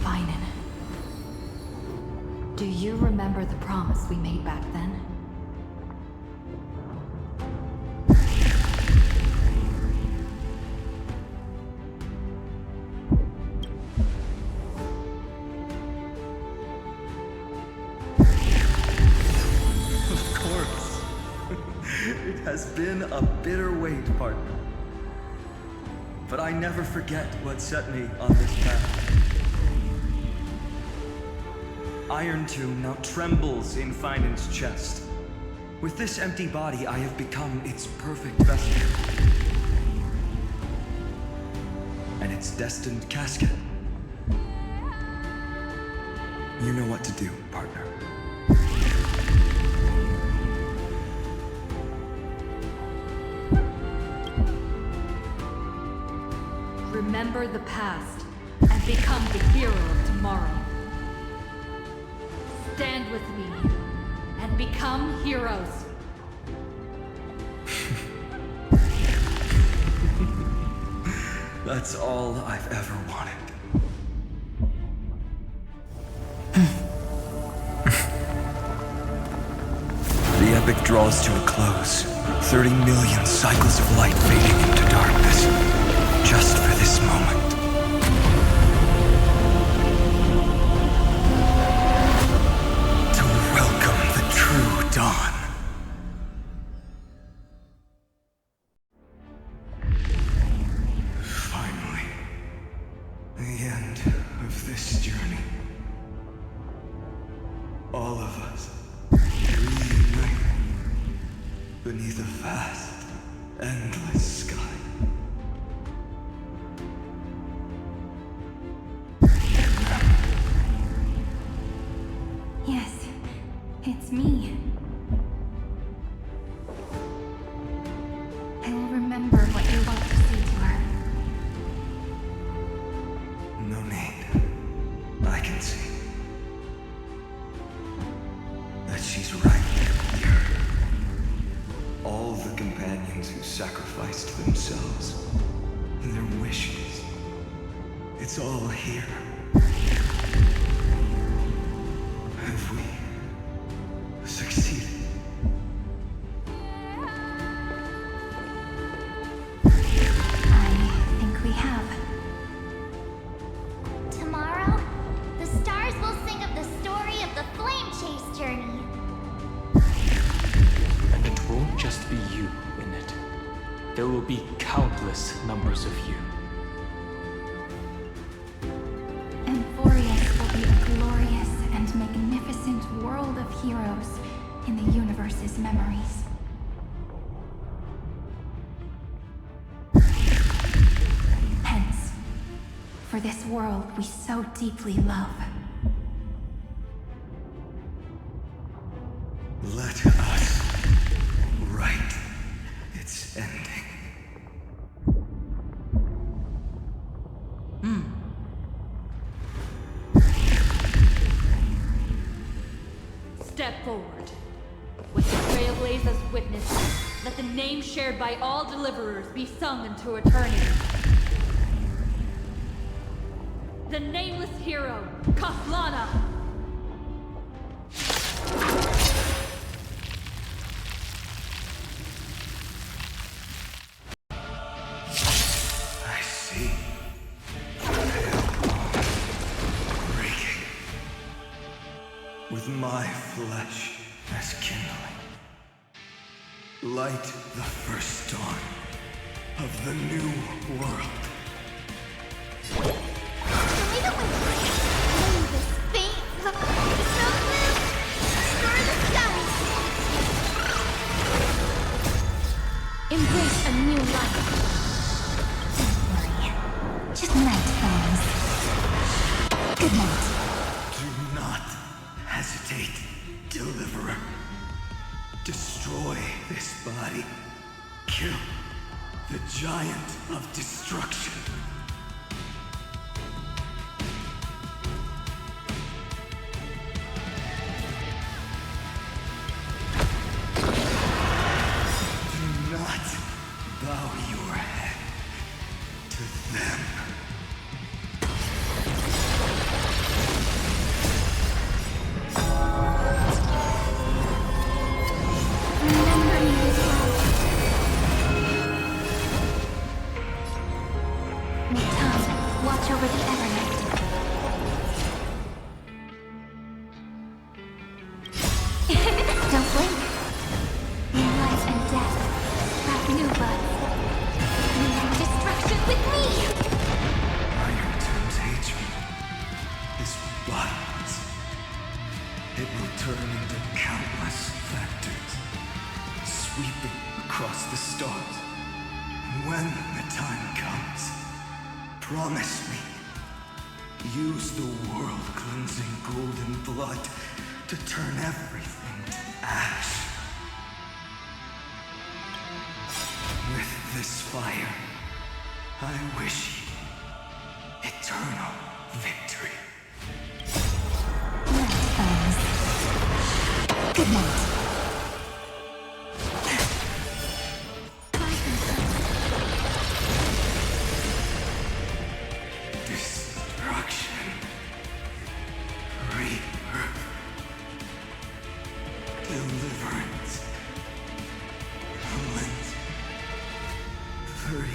Finan. Do you remember the promise we made back then? Of course. It has been a bitter wait, partner. But I never forget what set me on this path. Iron Tomb now trembles in Finan's chest. With this empty body, I have become its perfect vessel. And its destined casket. You know what to do, partner. Remember the past and become the hero of tomorrow. Stand with me become heroes. That's all I've ever wanted. The epic draws to a close. 30 million cycles of light fading into darkness. Just for this moment. To welcome the true dawn. Finally. The end of this journey. All of us. Beneath a vast, endless sky. Yes, it's me. I will remember what you want to say to her. No need. I can see that she's right. All the companions who sacrificed themselves, their wishes, it's all here. Have we succeeded? I think we have. Tomorrow, the stars will sing of the story of the Flame Chase journey. And it won't just be you in it. There will be countless numbers of you. Amphoreus will be a glorious and magnificent world of heroes in the universe's memories. Hence, for this world we so deeply love. Let us write its ending. Step forward. With the Trailblaze as witnesses, let the name shared by all deliverers be sung into eternity. The nameless hero, Kathlana! I see. Pale dawn breaking. With my flesh as kindling. Light the first dawn of the new world. Embrace a new life. Don't worry. Just night things. Good night. Do not hesitate, Deliverer. Destroy this body. Kill the giant of destruction. Do not bow your head to them. Remember me as well. Tom, watch over the Evernight. Don't blink. In life and death, crack new buds. Unite destruction with me! Iron turns hatred is violence. It will turn into countless factors, sweeping across the stars. When the time comes, promise me, use the world-cleansing golden blood to turn everything to ash. With this fire, I wish you eternal victory. Good night. Destruction. Rebirth. Deliverance. 30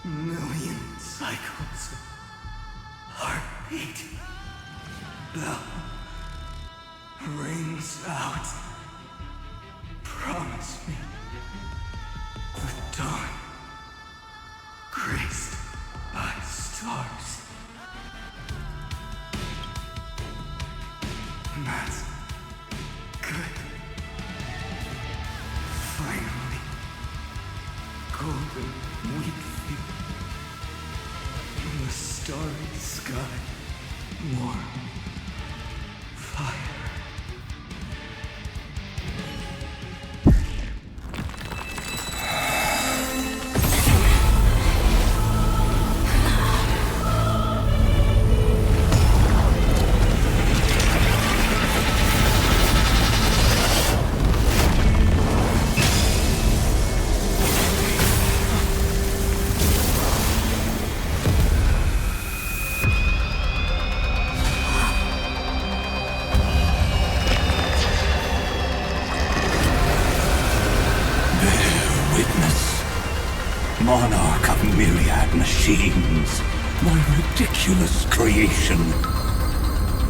million cycles of heartbeat. Bell rings out. Promise me the dawn graced by stars. That's good. Finally, golden wheat field in the starry sky. Warm fire. Monarch of myriad machines, my ridiculous creation.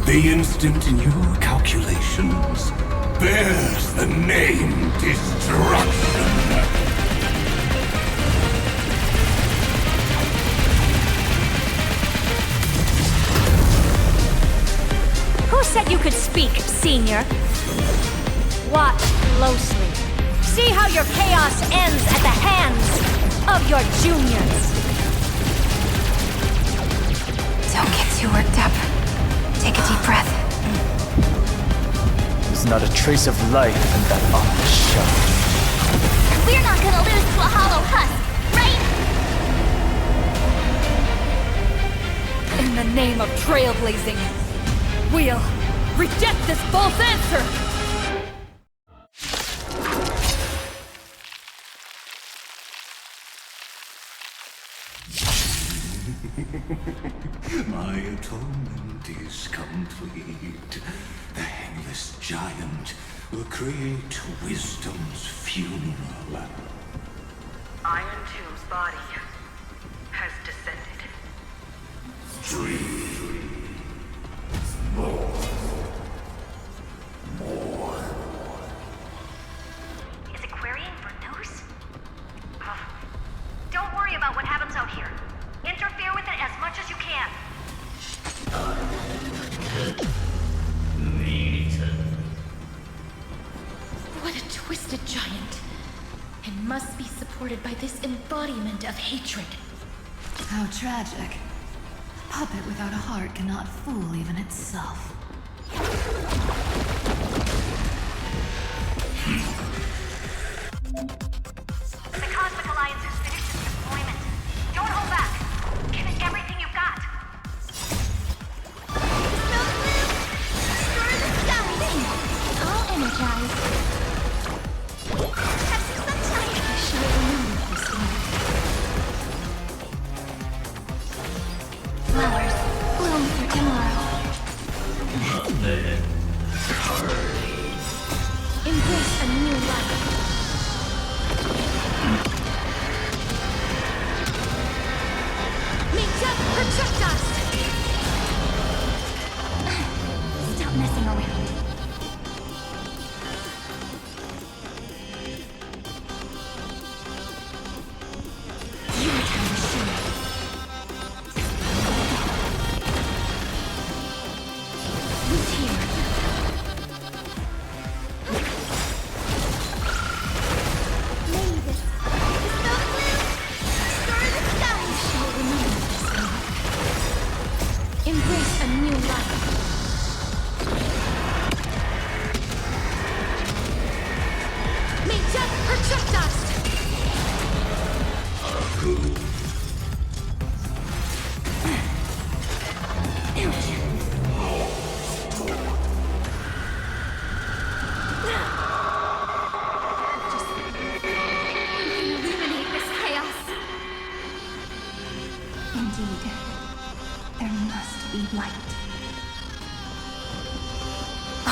The instant in your calculations bears the name Destruction. Who said you could speak, Senior? Watch closely. See how your chaos ends at the hands of your juniors. Don't get too worked up. Take a deep breath. There's not a trace of life in that ominous shell. We're not gonna lose to a hollow husk, right? In the name of trailblazing, we'll reject this false answer! My atonement is complete. The Hangless Giant will create wisdom's funeral. Iron Tomb's body has descended. More. Is it querying for news? Don't worry about what happens out here. Interfere with it as much as you can. What a twisted giant. It must be supported by this embodiment of hatred. How tragic. A puppet without a heart cannot fool even itself. The Cosmic Alliance has finished its deployment. Don't hold back. Give it everything you've got. I'll energize. Have some sunshine. I should have remembered this one. Flowers bloom for tomorrow.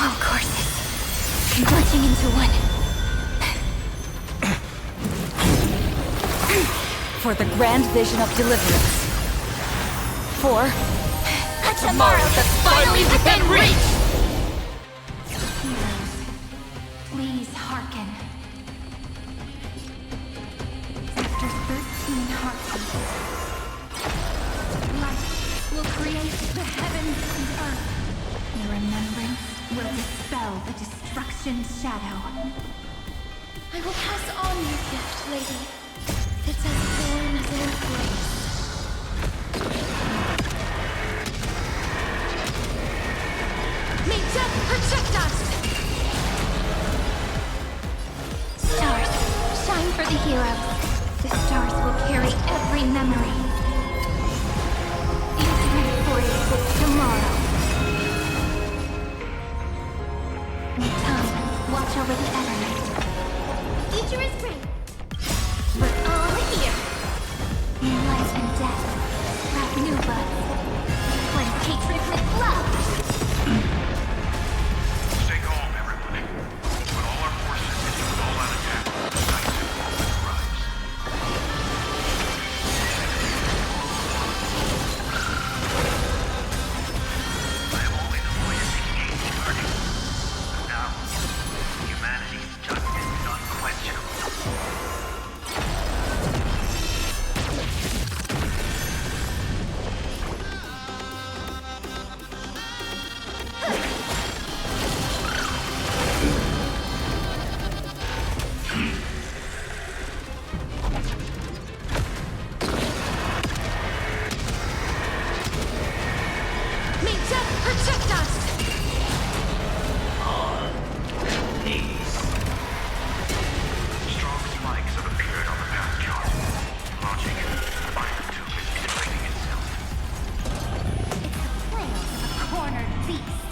All courses converging into one. For the grand vision of deliverance. For a tomorrow that's finally within reach! Heroes, please hearken. After 13 heartbeats, light will create the heavens and earth. Your remembrance will dispel the destruction's shadow. I will pass on your gift, lady. It's as warm as an embrace. May death protect us! Stars, shine for the heroes. The stars will carry every memory. Into Amphoreus with tomorrow. May time watch over the Evernight. Future is great. We're all here. In life and death, sprout new buds. Blend hatred with love. Stay calm, everyone. Put all our forces into an all-out attack. Night soon will rise. I have only the voice taking age learning. Now, humanity's justice is unquestionable. May death protect us! Strong spikes have appeared on the path chart. Launching it. Fire tube is integrating itself. Flails of a cornered beast.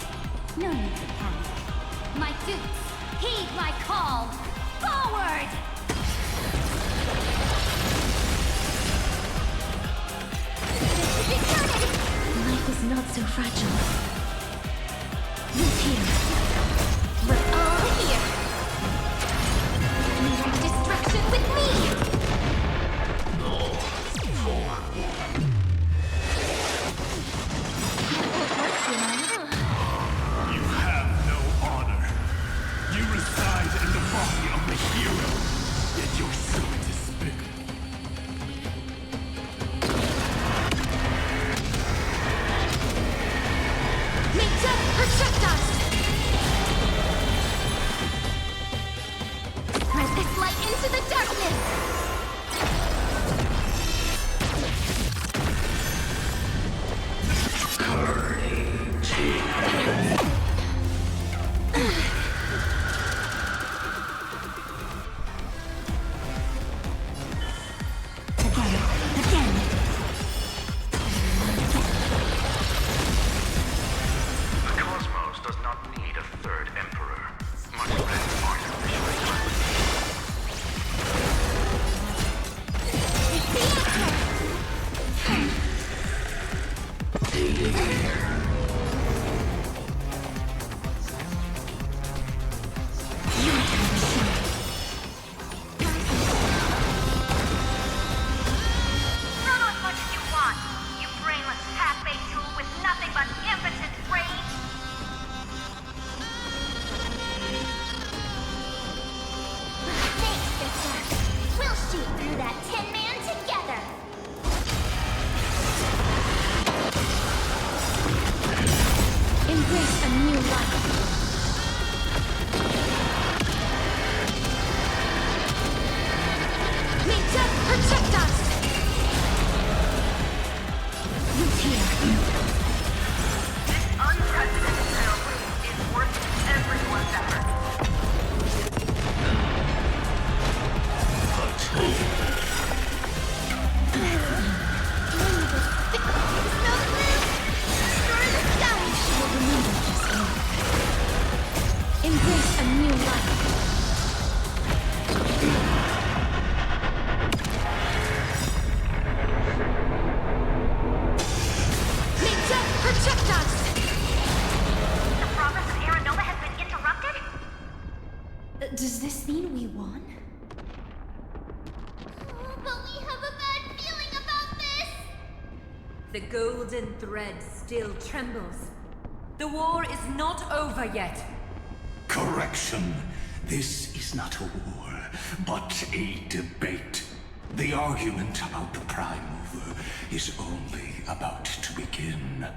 No need to panic. My dukes, heed my call! Forward! Life is not so fragile. Who's here? We're all here. Meet destruction with me. You have no honor. You reside in the body of the hero, yet you're so despicable. May death protect us! Spread this light into the darkness. The cosmos does not need a third emperor, much less artificial Not as much as you want, you brainless half-baked tool with nothing but impotent rage. Thanks, sister. We'll shoot through that Tin Man together. Embrace a new life. May death protect us! Who's here? This unprecedented trailblaze is worth everyone's effort. Embrace a new life. May death protect us! The progress of Aranoma has been Does this mean we won? But we have a bad feeling about this! The golden thread still trembles. The war is not over yet. Correction. This is not a war, but a debate. The argument about the Prime Mover is only about to begin.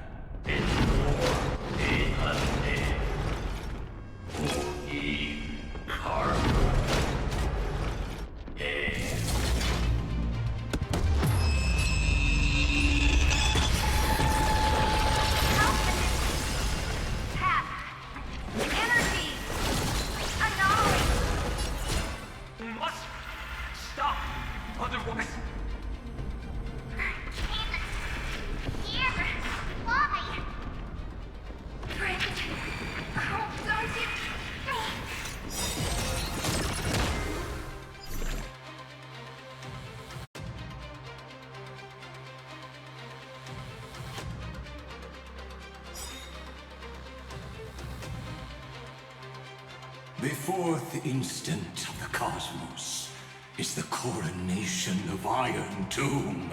The fourth instant of the cosmos is the coronation of Iron Tomb.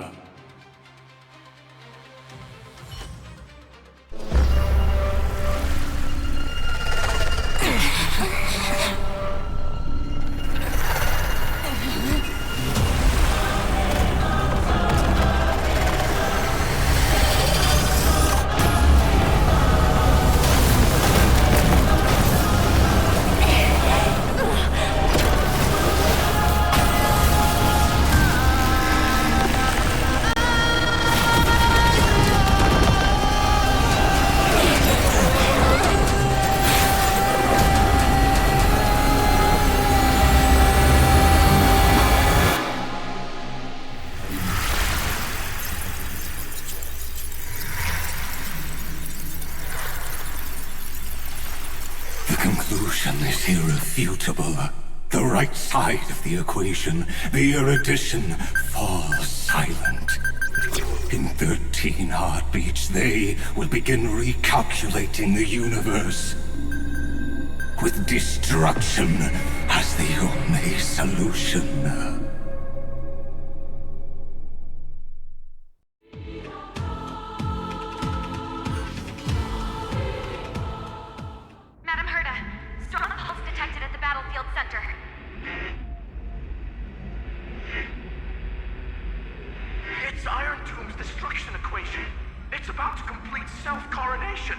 Conclusion is irrefutable. The right side of the equation, the erudition, falls silent. In 13 heartbeats, they will begin recalculating the universe. With destruction as the only solution. It's Iron Tomb's destruction equation. It's about to complete self-coronation.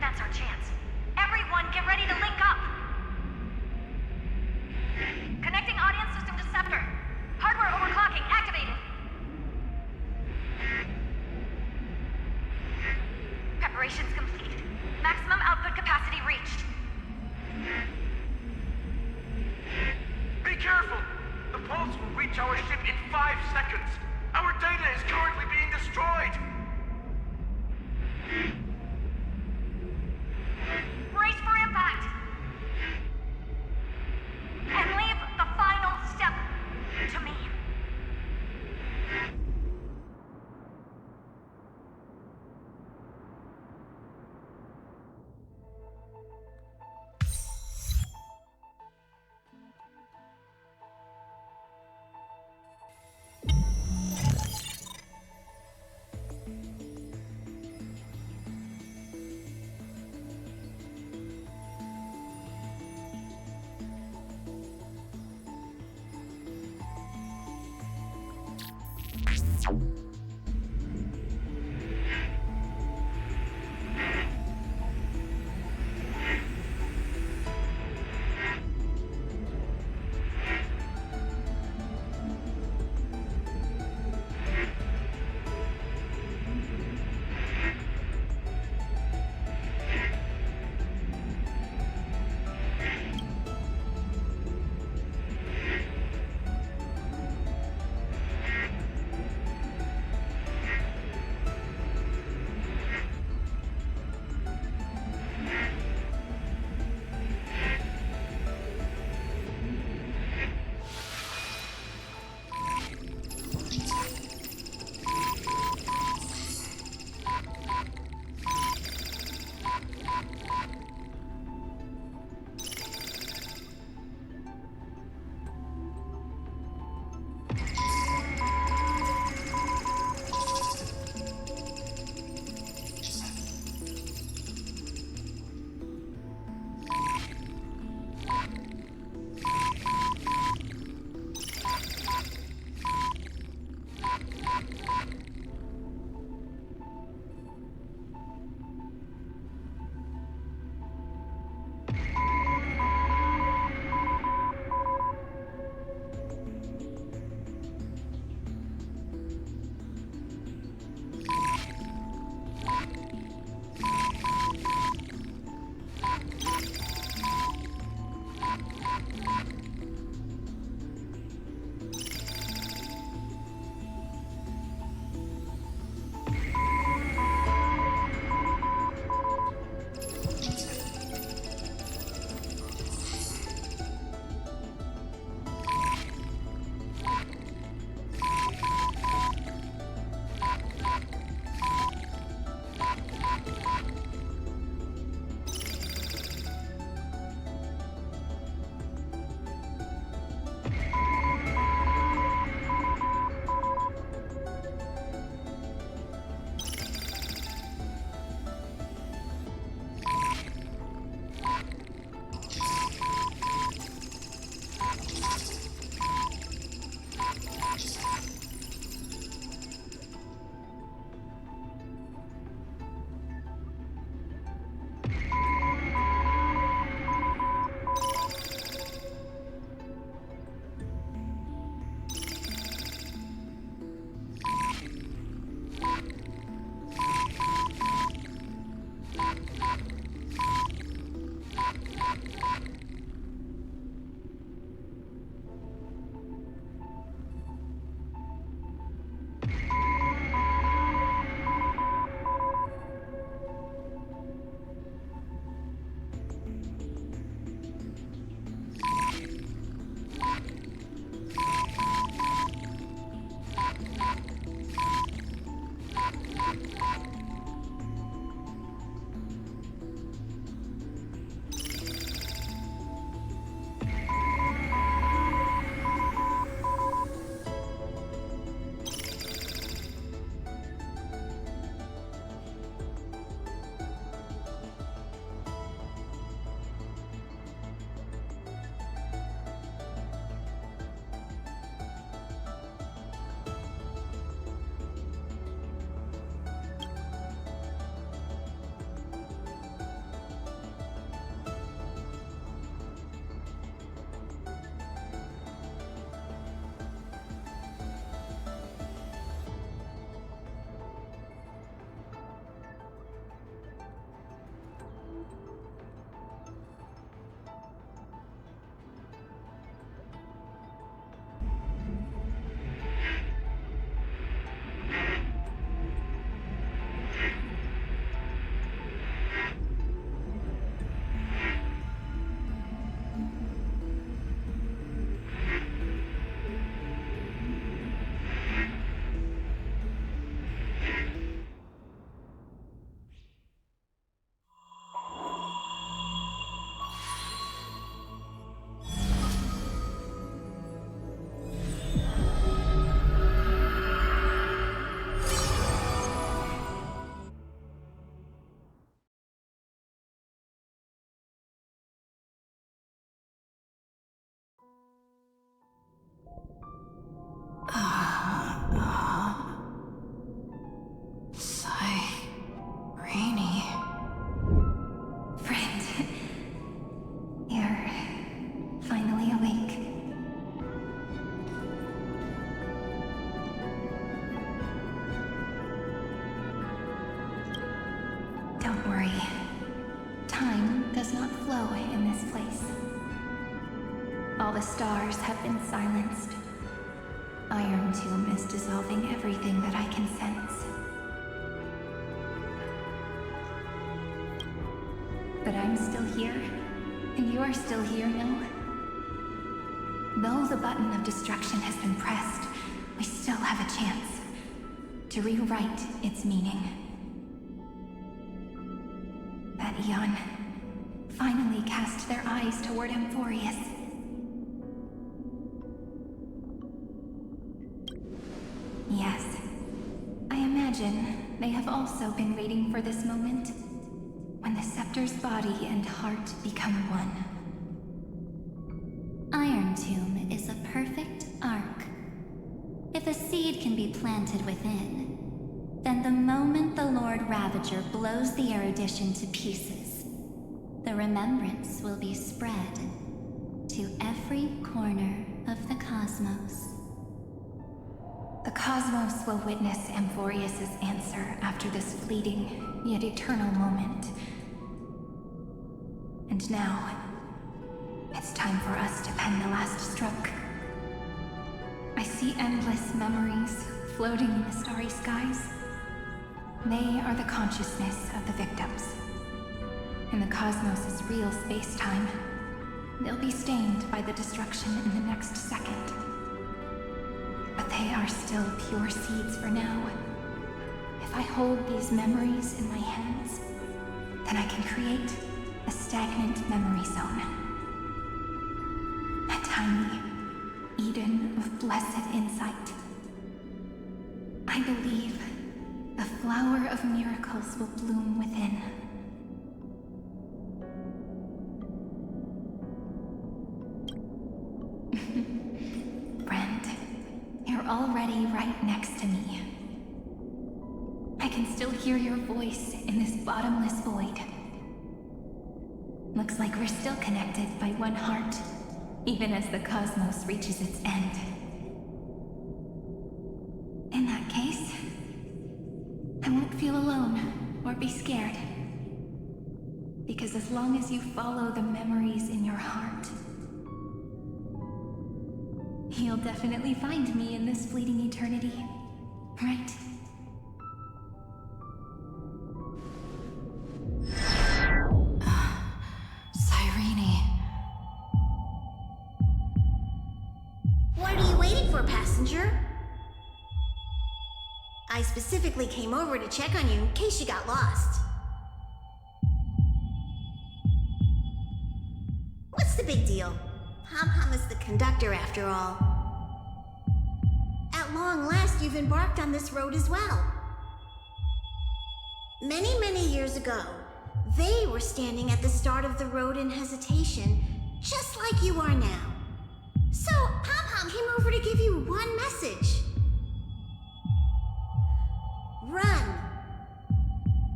That's our chance. Everyone, get ready to link up! Connecting audience system to Scepter. Hardware overclocking activated. Preparations complete. Maximum output capacity reached. Be careful! The pulse will reach our ship in 5 seconds. Our data is currently being destroyed. Brace for impact! And leave the final step to me. All the stars have been silenced. Iron Tomb is dissolving everything that I can sense. But I'm still here, and you're still here, no? Though the button of destruction has been pressed, we still have a chance to rewrite its meaning. That Eon finally cast their eyes toward Amphoreus. Yes, I imagine they have also been waiting for this moment, when the scepter's body and heart become one. Iron Tomb is a perfect arc. If a seed can be planted within, then the moment the Lord Ravager blows the erudition to pieces, the remembrance will be spread to every corner of the cosmos. The cosmos will witness Amphoreus' answer after this fleeting, yet eternal moment. And now, It's time for us to pen the last stroke. I see endless memories floating in the starry skies. They are the consciousness of the victims. In the cosmos' real space-time, they'll be stained by the destruction in the next second. But they are still pure seeds for now. If I hold these memories in my hands, then I can create a stagnant memory zone. A tiny Eden of blessed insight. I believe the flower of miracles will bloom within. Friend, you're already right next to me. I can still hear your voice in this bottomless void. Looks like we're still connected by one heart, even as the cosmos reaches its end. In that case, I won't feel alone or be scared. Because as long as you follow the memories in your heart, you'll definitely find me in this fleeting eternity, right? Cyrene. What are you waiting for, passenger? I specifically came over to check on you in case you got lost. What's the big deal? Pom-Pom is the conductor after all. At long last, you've embarked on this road as well. Many, many years ago, they were standing at the start of the road in hesitation, just like you are now. So, Pom-Pom came over to give you one message. Run.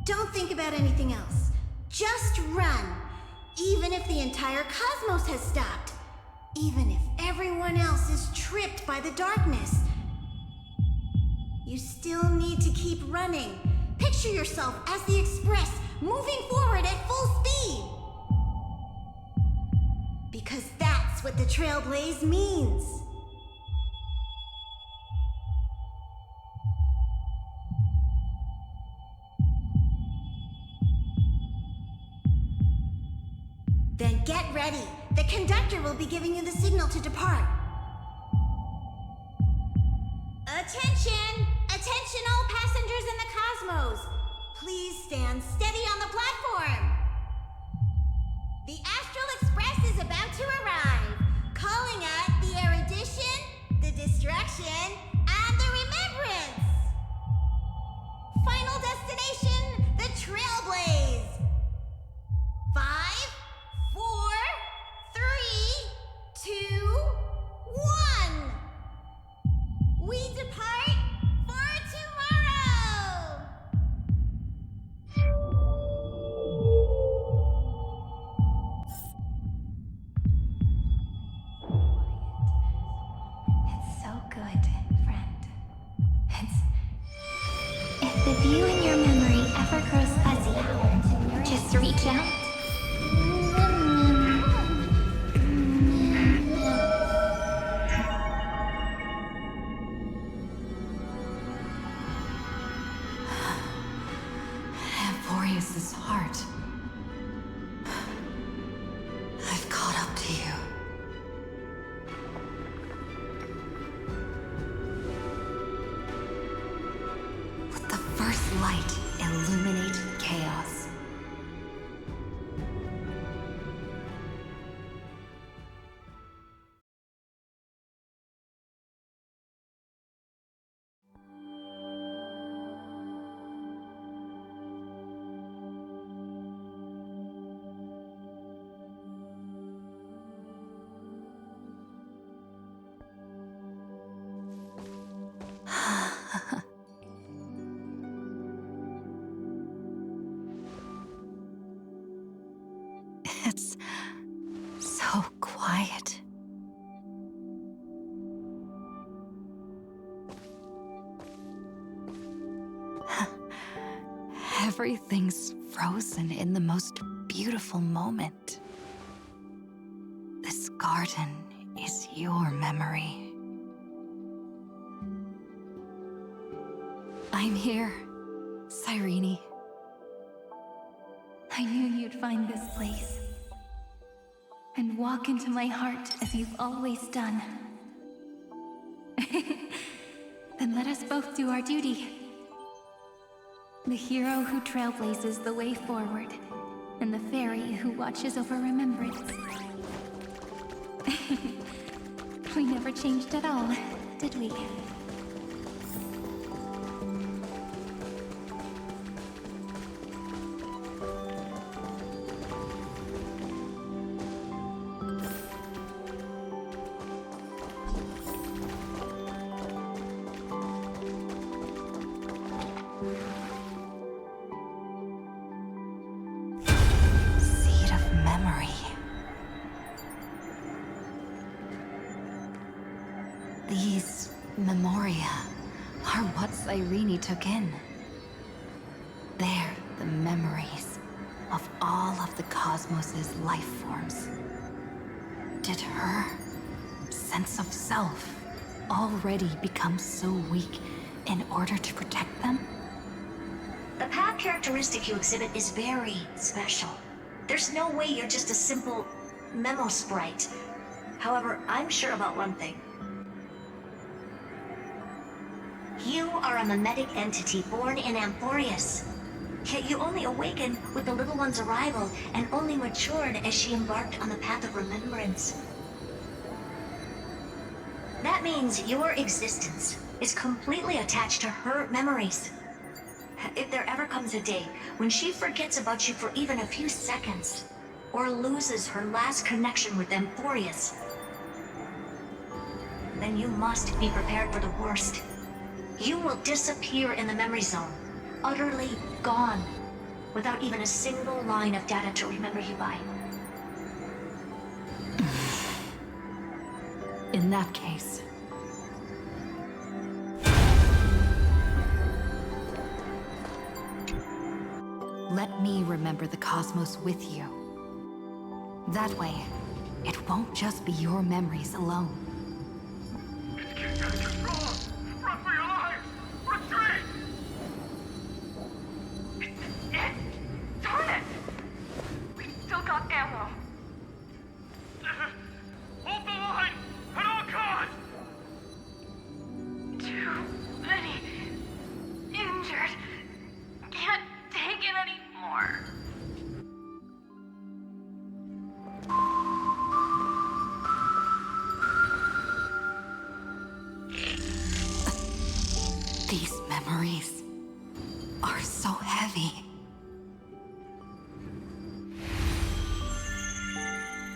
Don't think about anything else. Just run. Even if the entire cosmos has stopped. Even if everyone else is tripped by the darkness. You still need to keep running. Picture yourself as the Express, moving forward at full speed. Because that's what the Trailblaze means. Then get ready. The conductor will be giving you the signal to depart. Attention! Attention all passengers in the cosmos! Please stand steady on the platform. The Astral Express is about to arrive. Calling at the erudition, the destruction, and the remembrance. Final destination, the Trailblaze. 5, 4, 3, 2, 1. We depart for tomorrow. It's so good, friend. If the view in your memory ever grows fuzzy, just reach out. Amphoreus' heart. I've caught up to you. Let the first light illuminate chaos. It's so quiet. Everything's frozen in the most beautiful moment. The garden is your memory. I'm here, Cyrene. I knew you'd find this place and walk into my heart as you've always done. Then let us both do our duty. The hero who trailblazes the way forward, and the fairy who watches over remembrance. We never changed at all, did we? Seed of memory. These memoria are what Cyrene took in. They're the memories of all of the cosmos's life forms. Did her sense of self already become so weak in order to protect them? The path characteristic you exhibit is very special. There's no way you're just a simple memo sprite. However, I'm sure about one thing. You are a mimetic entity born in Amphoreus. Yet you only awakened with the little one's arrival and only matured as she embarked on the path of remembrance. That means your existence is completely attached to her memories. If there ever comes a day when she forgets about you for even a few seconds, or loses her last connection with Amphoreus, then you must be prepared for the worst. You will disappear in the memory zone, utterly gone, without even a single line of data to remember you by. In that case, let me remember the cosmos with you. That way, it won't just be your memories alone. Run for your lives! Retreat! Darn it! We still got ammo. Hold the line! At all costs! Too many injured. Can't take it anymore. These memories are so heavy.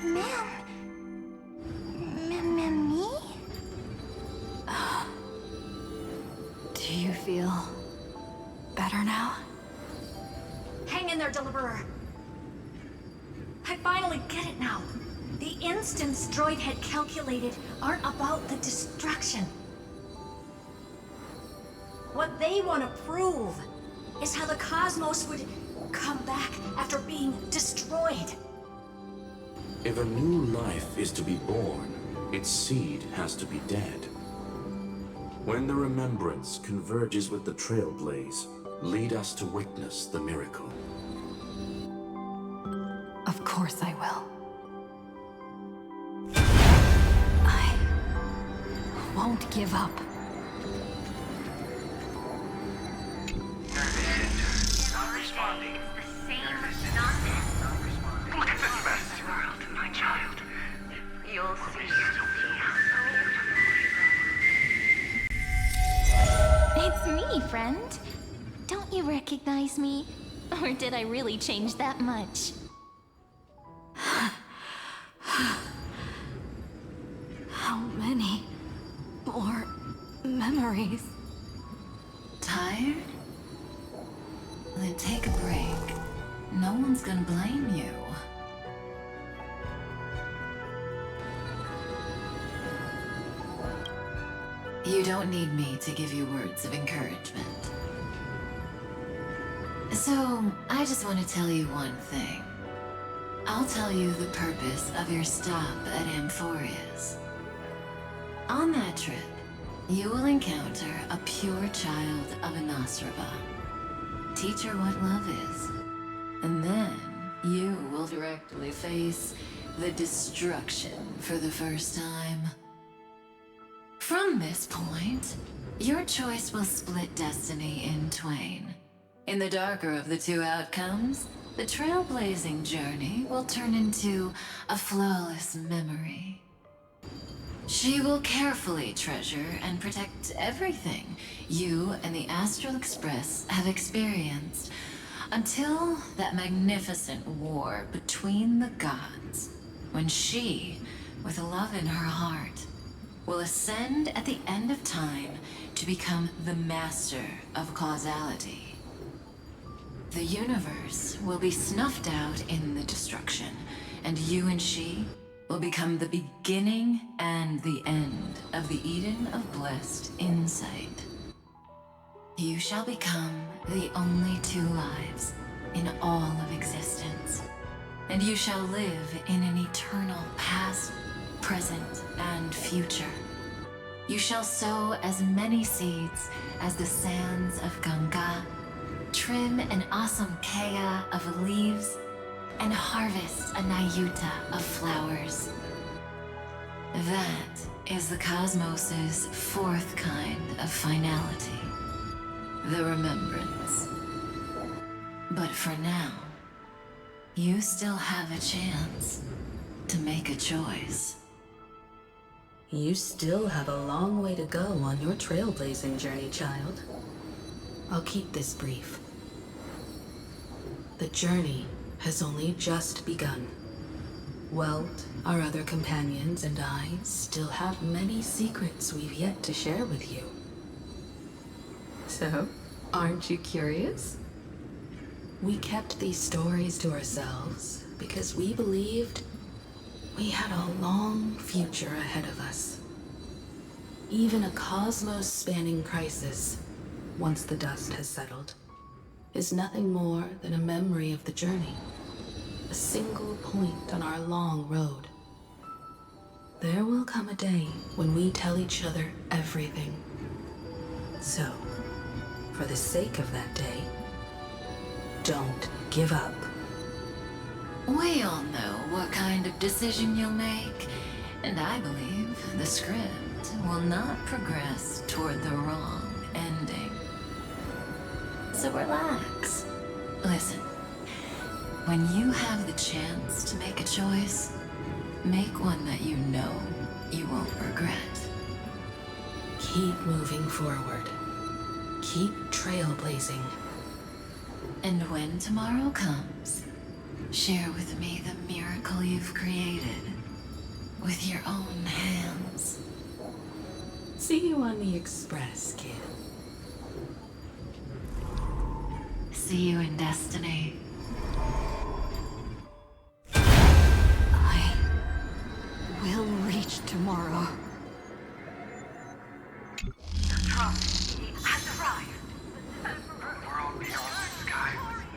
Me? Do you feel better now? Hang in there, Deliverer. I finally get it now. The instants Droid had calculated aren't about the destruction. What they want to prove is how the cosmos would come back after being destroyed. If a new life is to be born, its seed has to be dead. When the remembrance converges with the Trailblaze, lead us to witness the miracle. Of course I will. I won't give up. Not responding. It's the same nonsense. Look at this mess. World, my child. You'll see. It's me, friend. Don't you recognize me? Or did I really change that much? How many more memories? Tired? Then take a break. No one's gonna blame you. You don't need me to give you words of encouragement. So, I just want to tell you one thing. I'll tell you the purpose of your stop at Amphoreus. On that trip, you will encounter a pure child of Anastraba. Teach her what love is, and then you will directly face the destruction for the first time. From this point, your choice will split destiny in twain. In the darker of the two outcomes, the trailblazing journey will turn into a flawless memory. She will carefully treasure and protect everything you and the Astral Express have experienced until that magnificent war between the gods, when she, with love in her heart, will ascend at the end of time to become the master of causality. The universe will be snuffed out in the destruction, and you and she will become the beginning and the end of the Eden of Blessed Insight. You shall become the only two lives in all of existence, and you shall live in an eternal past, present, and future. You shall sow as many seeds as the sands of Ganga, trim an awesome kea of leaves, and harvest a nayuta of flowers. That is the cosmos's fourth kind of finality, the remembrance. But for now, you still have a chance to make a choice. You still have a long way to go on your trailblazing journey, child. I'll keep this brief. The journey has only just begun. Welt, our other companions, and I still have many secrets we've yet to share with you. So, aren't you curious? We kept these stories to ourselves because we believed we had a long future ahead of us. Even a cosmos-spanning crisis, once the dust has settled, is nothing more than a memory of the journey, a single point on our long road. There will come a day when we tell each other everything. So, for the sake of that day, don't give up. We all know what kind of decision you'll make, and I believe the script will not progress toward the wrong ending. So relax. Listen, when you have the chance to make a choice, make one that you know you won't regret. Keep moving forward. Keep trailblazing. And when tomorrow comes, share with me the miracle you've created with your own hands. See you on the Express, kid. See you in destiny. I will reach tomorrow. The truck has arrived. We're all beyond the sky.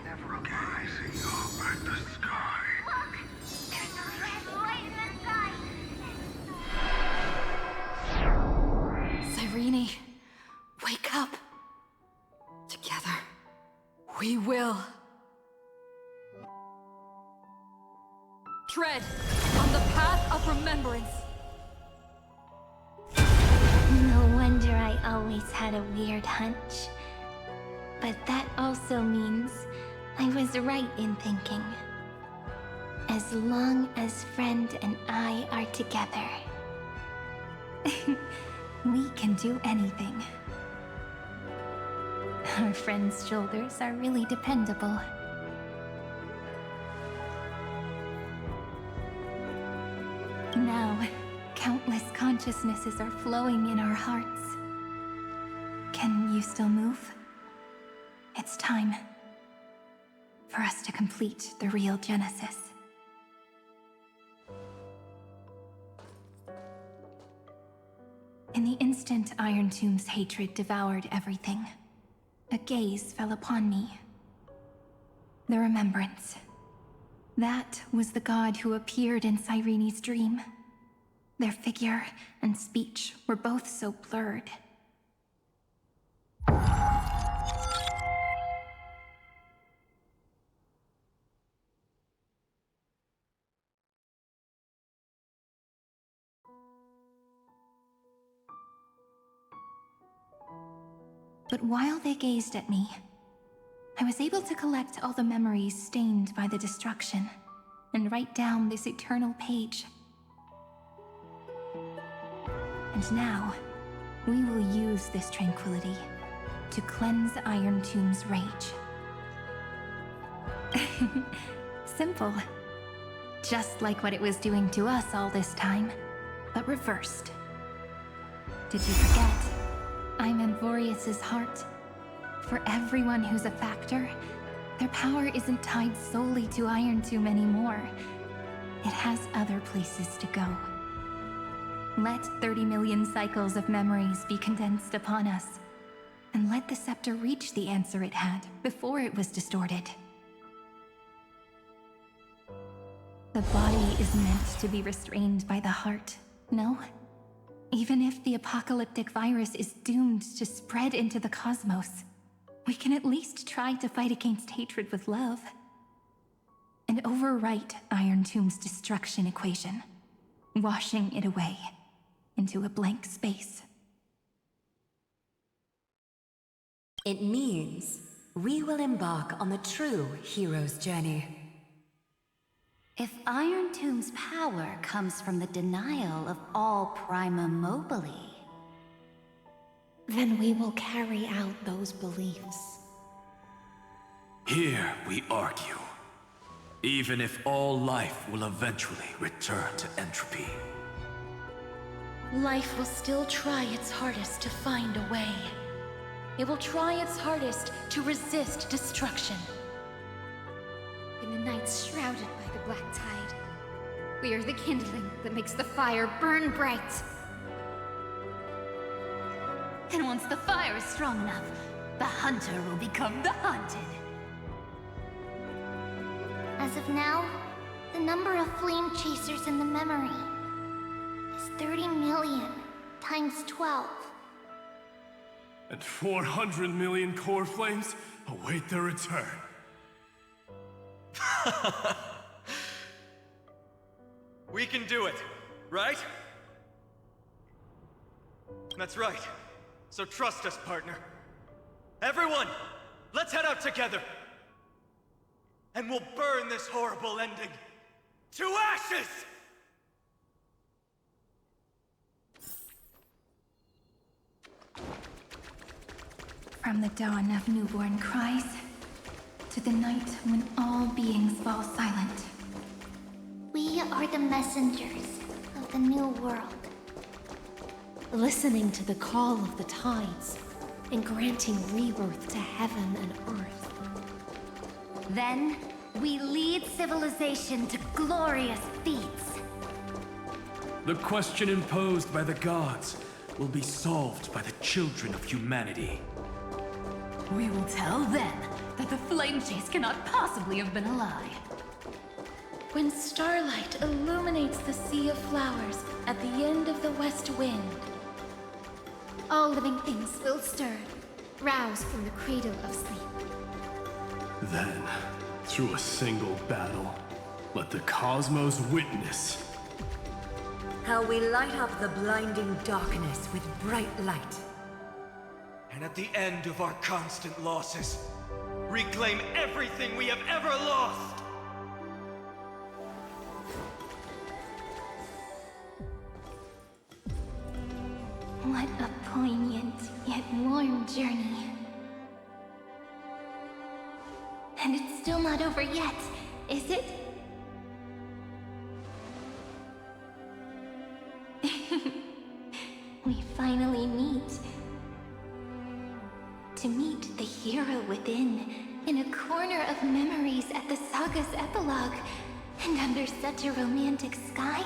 Never okay. I see you up at the sky. Look! There's a red light in the sky! Cyrene, wake up. Together, we will. Tread on the path of remembrance. No wonder I always had a weird hunch. But that also means I was right in thinking. As long as Friend and I are together, we can do anything. Our friend's shoulders are really dependable. Now, countless consciousnesses are flowing in our hearts. Can you still move? It's time for us to complete the real Genesis. In the instant Iron Tomb's hatred devoured everything, a gaze fell upon me. The remembrance. That was the god who appeared in Cyrene's dream. Their figure and speech were both so blurred. But while they gazed at me, I was able to collect all the memories stained by the destruction and write down this eternal page. And now, we will use this tranquility to cleanse Iron Tomb's rage. Simple. Just like what it was doing to us all this time, but reversed. Did you forget? I'm Amphoreus' heart. For everyone who's a factor, their power isn't tied solely to Iron Tomb anymore. It has other places to go. Let 30 million cycles of memories be condensed upon us, and let the scepter reach the answer it had before it was distorted. The body is meant to be restrained by the heart, no? Even if the apocalyptic virus is doomed to spread into the cosmos, we can at least try to fight against hatred with love. And overwrite Iron Tomb's destruction equation, washing it away into a blank space. It means we will embark on the true hero's journey. If Iron Tomb's power comes from the denial of all Prima Mobile, then we will carry out those beliefs. Here we argue. Even if all life will eventually return to entropy. Life will still try its hardest to find a way. It will try its hardest to resist destruction. In the nights shrouded by the black tide, we are the kindling that makes the fire burn bright. And once the fire is strong enough, the hunter will become the hunted. As of now, the number of flame chasers in the memory is 30 million times 12. And 400 million core flames await their return. We can do it, right? That's right. So trust us, partner. Everyone, let's head out together. And we'll burn this horrible ending to ashes! From the dawn of newborn cries, to the night when all beings fall silent. We are the messengers of the new world. Listening to the call of the tides, and granting rebirth to heaven and earth. Then, we lead civilization to glorious feats. The question imposed by the gods will be solved by the children of humanity. We will tell them that the flame chase cannot possibly have been a lie. When starlight illuminates the sea of flowers at the end of the west wind, all living things will stir, roused from the cradle of sleep. Then, through a single battle, let the cosmos witness how we light up the blinding darkness with bright light. And at the end of our constant losses, reclaim everything we have ever lost! What a poignant yet warm journey. And it's still not over yet, is it? We finally meet. To meet the hero within, in a corner of memories at the saga's epilogue, and under such a romantic sky,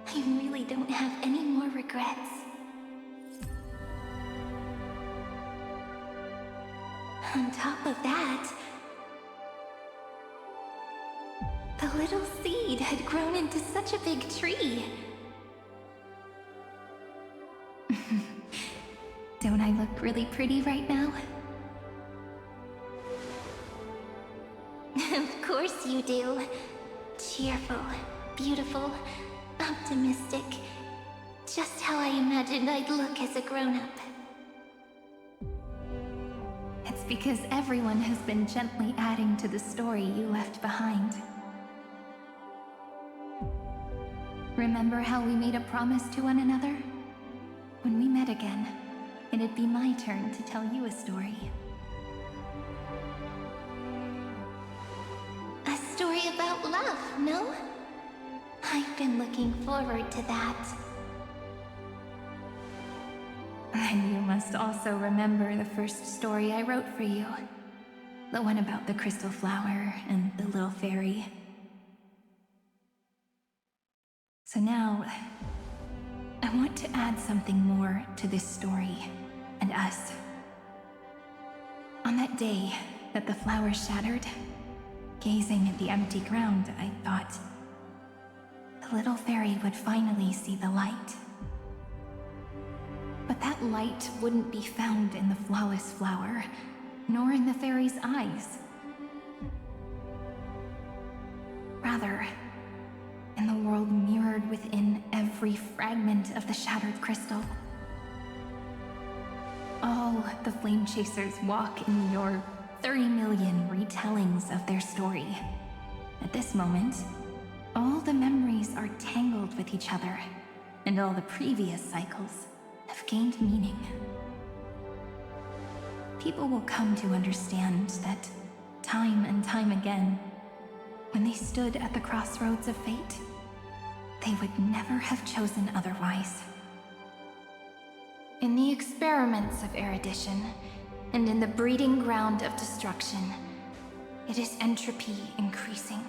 I really don't have any more regrets. On top of that, The little seed had grown into such a big tree. Don't I look really pretty right now? Of course you do. Cheerful, beautiful, optimistic. Just how I imagined I'd look as a grown-up. It's because everyone has been gently adding to the story you left behind. Remember how we made a promise to one another? When we met again, it'd be my turn to tell you a story. A story about love, no? I've been looking forward to that. And you must also remember the first story I wrote for you. The one about the crystal flower and the little fairy. So now, I want to add something more to this story and us. On that day that the flower shattered, gazing at the empty ground, I thought the little fairy would finally see the light. But that light wouldn't be found in the flawless flower, nor in the fairy's eyes. Rather, in the world mirrored within every fragment of the shattered crystal. All the Flame Chasers walk in your 30 million retellings of their story. At this moment, all the memories are tangled with each other, and all the previous cycles have gained meaning. People will come to understand that time and time again, when they stood at the crossroads of fate, they would never have chosen otherwise. In the experiments of erudition, and in the breeding ground of destruction, it is entropy increasing,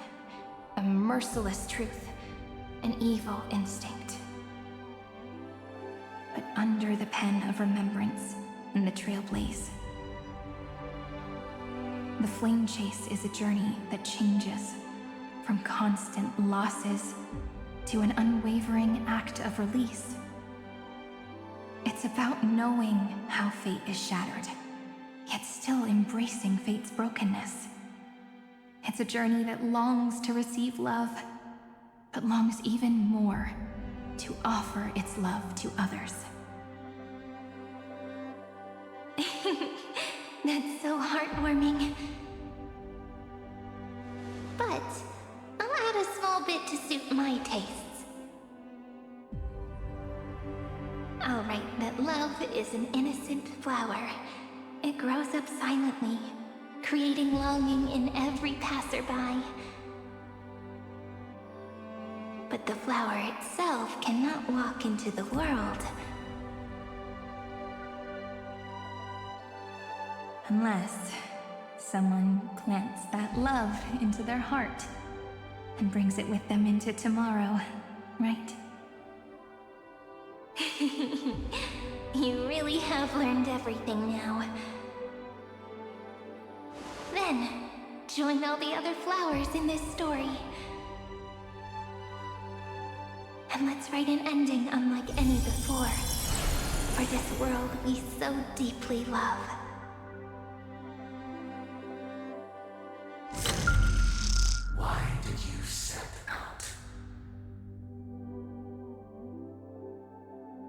a merciless truth, an evil instinct. But under the pen of remembrance in the Trailblaze, the flame chase is a journey that changes from constant losses to an unwavering act of release. It's about knowing how fate is shattered, yet still embracing fate's brokenness. It's a journey that longs to receive love, but longs even more to offer its love to others. That's so heartwarming. But I'll add a small bit to suit my tastes. I'll write that love is an innocent flower. It grows up silently, creating longing in every passerby. But the flower itself cannot walk into the world. Unless someone plants that love into their heart and brings it with them into tomorrow, right? You really have learned everything now. Then, join all the other flowers in this story. And let's write an ending unlike any before, for this world we so deeply love. Why did you set out?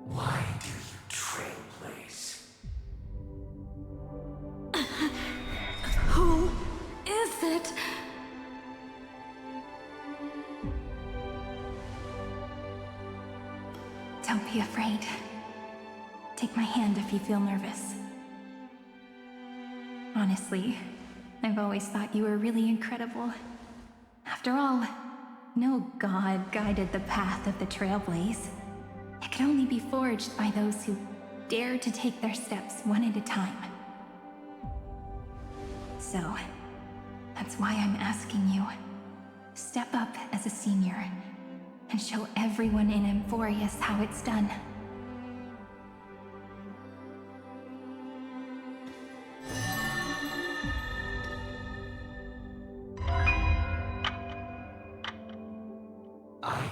Why do you trailblaze? Who is it? Don't be afraid. Take my hand if you feel nervous. Honestly, I've always thought you were really incredible. After all, no god guided the path of the Trailblaze. It could only be forged by those who dare to take their steps one at a time. So, that's why I'm asking you. Step up as a senior and show everyone in Amphoreus how it's done.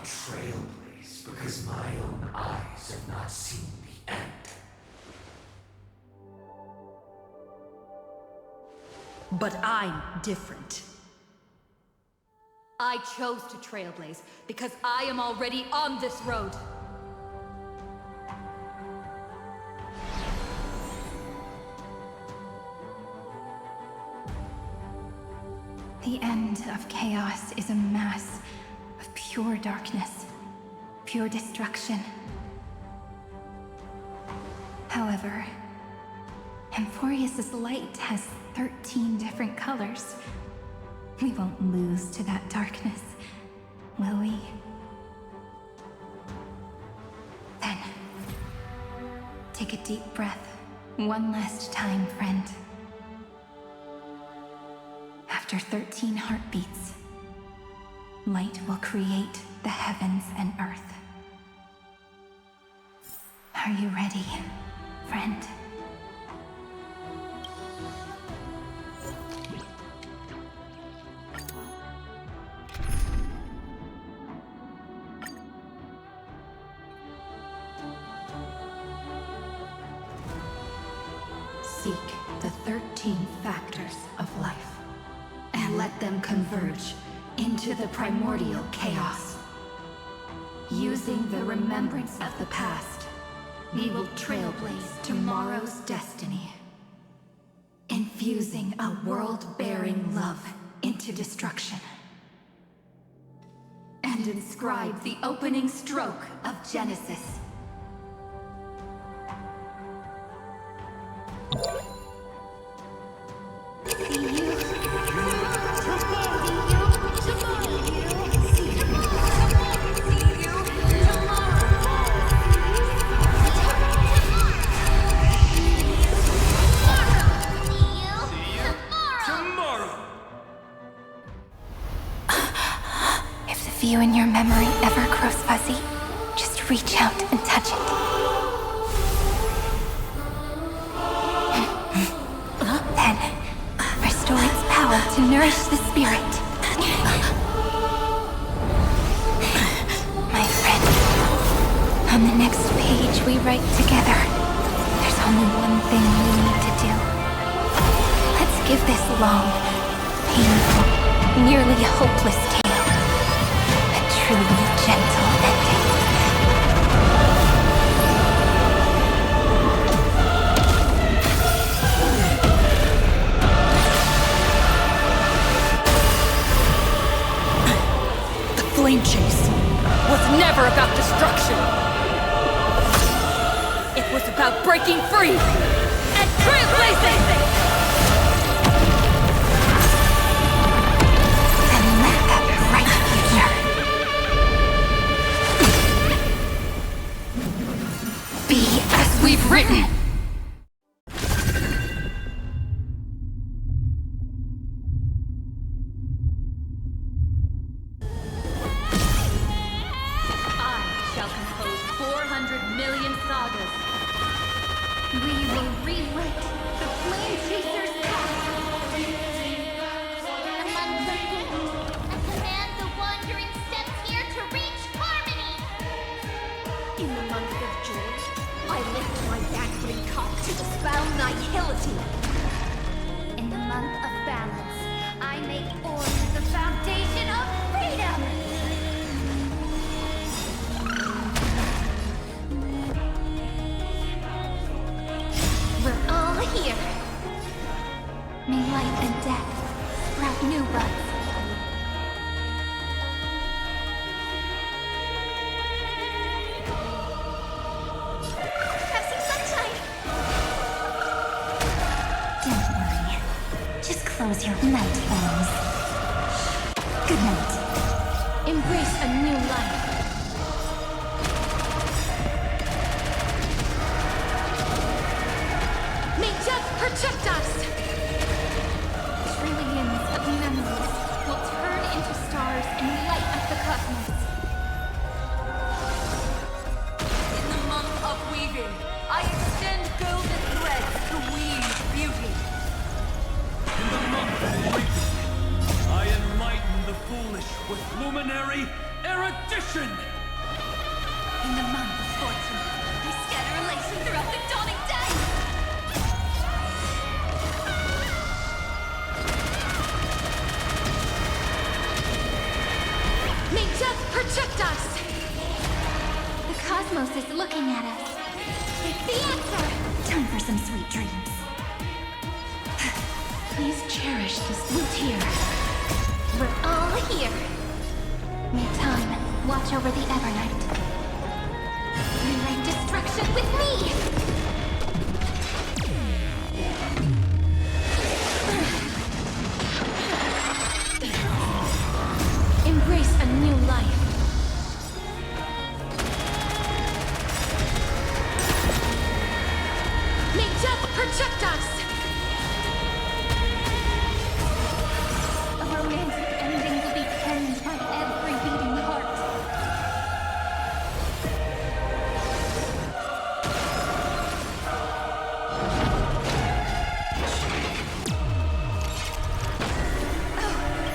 Trailblaze because my own eyes have not seen the end. But I'm different. I chose to Trailblaze because I am already on this road. The end of chaos is a mass of pure darkness, pure destruction. However, Amphoreus' light has 13 different colors. We won't lose to that darkness, will we? Then, take a deep breath. One last time, friend. After 13 heartbeats, light will create the heavens and earth. Are you ready, friend? Seek the 13 factors of life, and let them converge into the primordial chaos. Using the remembrance of the past, we will trailblaze tomorrow's destiny. Infusing a world-bearing love into destruction. And inscribe the opening stroke of Genesis. If the view in your memory ever grows fuzzy, just reach out and touch it. Then, restore its power to nourish the spirit. My friend, on the next page we write together, there's only one thing we need to do. Let's give this long, painful, nearly hopeless tale a truly gentle ending. Flame chase was never about destruction. It was about breaking free and trailblazing! And let that bright future be as we've written. We will rewrite the Flame Chaser's path. Among the people, I command the wandering steps here to reach harmony. In the month of joy, I lift my banqueting cup to dispel nihility. In the month of balance, I make order the foundation of freedom! We're all here. May life and death sprout new buds. Have some sunshine. Don't worry. Just close your night eyes. Good night. Embrace a new life. May death protect us! Trillions of memories will turn into stars and light up the cosmos. In the month of weaving, I extend golden threads to weave beauty. In the month of awakening, I enlighten the foolish with luminary erudition! In the month of fortune, I scatter elation throughout the dawning day! May death protect us! The cosmos is looking at us. It's the answer! Time for some sweet dreams. Please cherish this blue tear. We're all here. May time watch over the Evernight. Rewrite destruction with me! Embrace a new life. May death protect us! A romantic ending will be penned by every beating heart.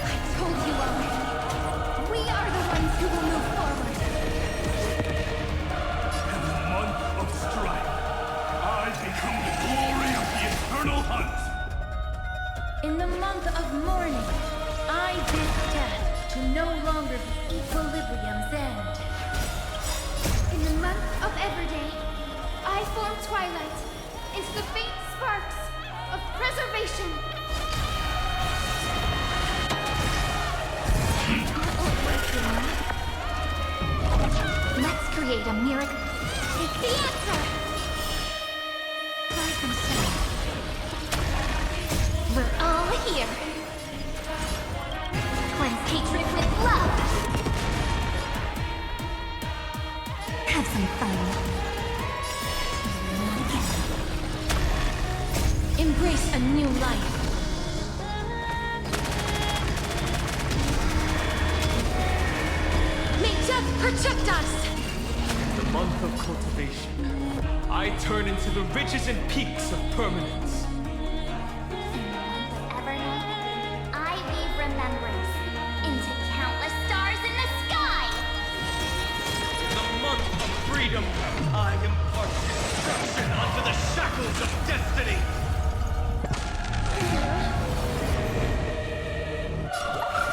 I told you already. We are the ones who will move forward. In the month of strife, I become the glory of the eternal hunt! In the month of mourning, I bid death to no longer be equilibrium's end. In the month of Everday, I form twilight into the faint sparks of preservation. Let's create a miracle. It's the answer! Rise and shine. We're all here. Cleanse hatred with love. Have some fun. Embrace a new life. May death protect us! The month of cultivation, I turn into the ridges and peaks of permanence. Evernight, I weave remembrance into countless stars in the sky! In the month of freedom, I impart destruction onto the shackles of destiny!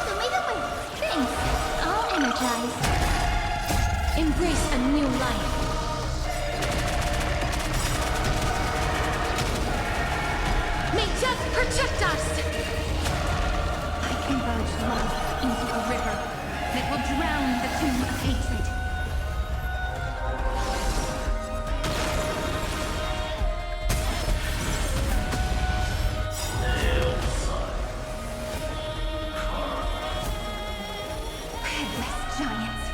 Show me the way. Thanks. I'll energize. Embrace a new life. May death protect us! I converge love into a river that will drown the tomb of hatred. Headless giants.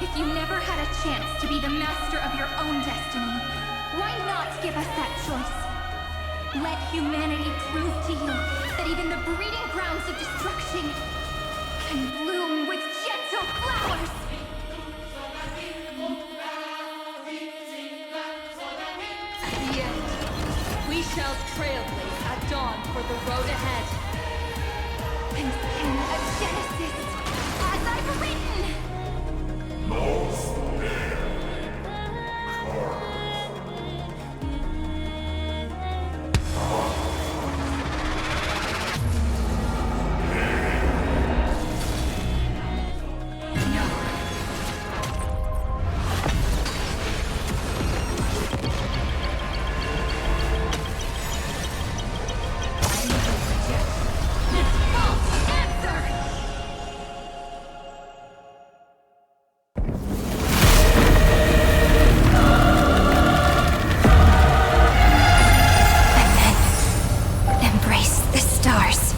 If you never had a chance to be the master of your own destiny, why not give us that choice? Let humanity prove to you that even the breeding grounds of destruction can bloom with gentle flowers! At the end, we shall trailblaze at dawn for the road ahead. And pen a genesis as I've written! Embrace the stars.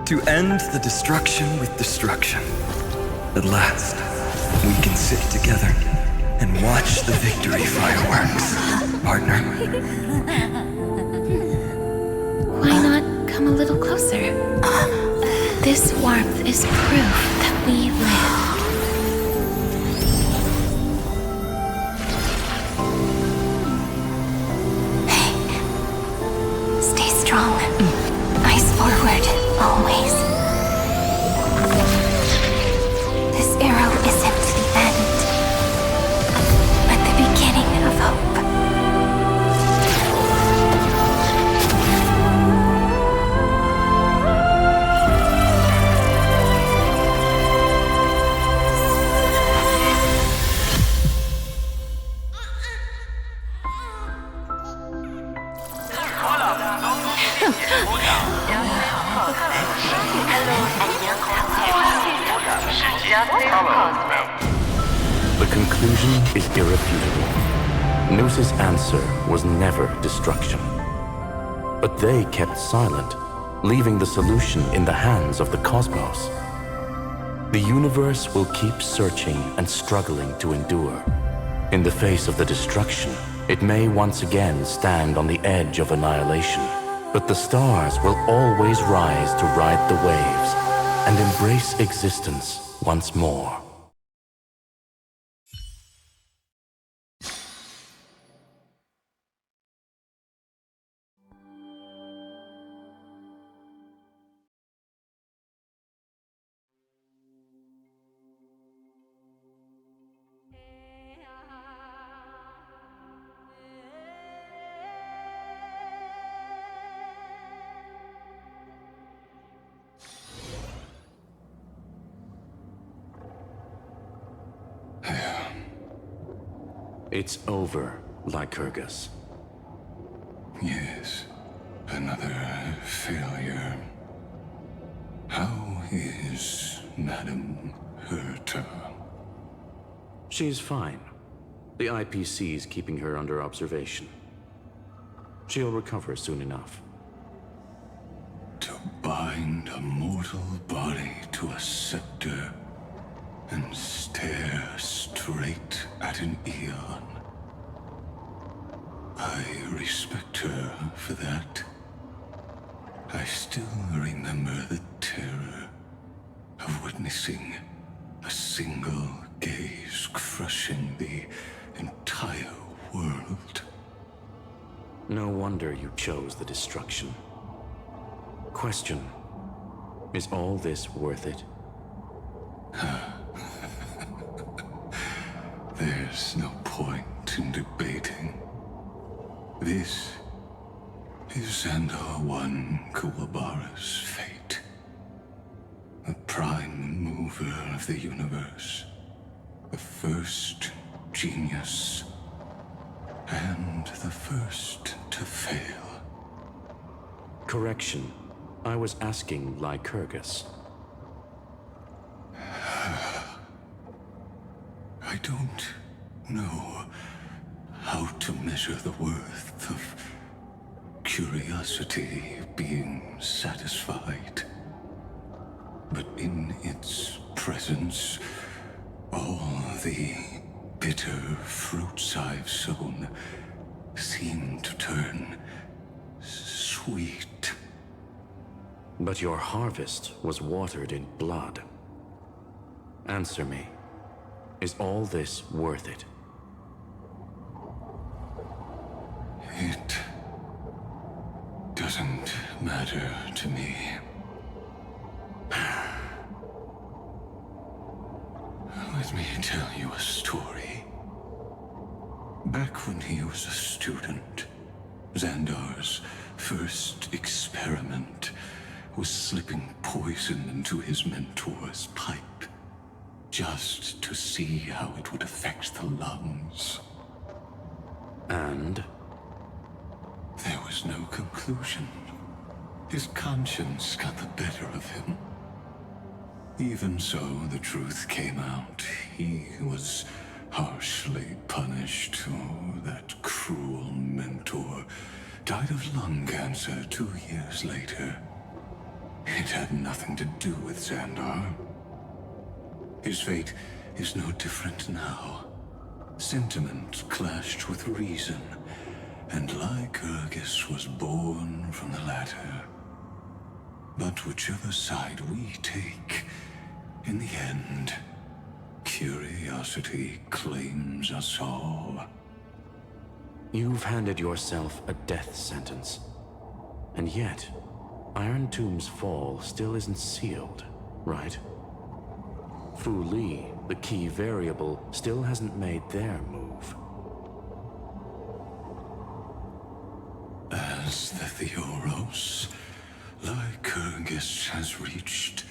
To end the destruction with destruction. At last, we can sit together and watch the victory fireworks, partner. Why not come a little closer? This warmth is proof that we lived. Hey, stay strong. Eyes forward, always. This arrow isn't the end, but the beginning of hope. The conclusion is irrefutable. Noos's answer was never destruction. But they kept silent, leaving the solution in the hands of the cosmos. The universe will keep searching and struggling to endure. In the face of the destruction, it may once again stand on the edge of annihilation. But the stars will always rise to ride the waves and embrace existence once more. It's over, Lycurgus. Yes, another failure. How is Madame Herta? She's fine. The IPC's keeping her under observation. She'll recover soon enough. To bind a mortal body to a scepter and stare straight at an eon. I respect her for that. I still remember the terror of witnessing a single gaze crushing the entire world. No wonder you chose the destruction. Question, is all this worth it? There's no point in debating. This is Xandar One Kuwabara's fate. The prime mover of the universe. The first genius. And the first to fail. Correction. I was asking Lycurgus. I don't know how to measure the worth of curiosity being satisfied. But in its presence, all the bitter fruits I've sown seem to turn sweet. But your harvest was watered in blood. Answer me. Is all this worth it? It doesn't matter to me. Let me tell you a story. Back when he was a student, Xandar's first experiment was slipping poison into his mentor's pipe, just to see how it would affect the lungs. And? There was no conclusion. His conscience got the better of him. Even so, the truth came out. He was harshly punished. Oh, that cruel mentor died of lung cancer 2 years later. It had nothing to do with Xandar. His fate is no different now. Sentiment clashed with reason, and Lycurgus was born from the latter. But whichever side we take, in the end, curiosity claims us all. You've handed yourself a death sentence. And yet, Iron Tomb's fall still isn't sealed, right? Fu Li, the key variable, still hasn't made their move. As the Theoros, Lycurgus has reached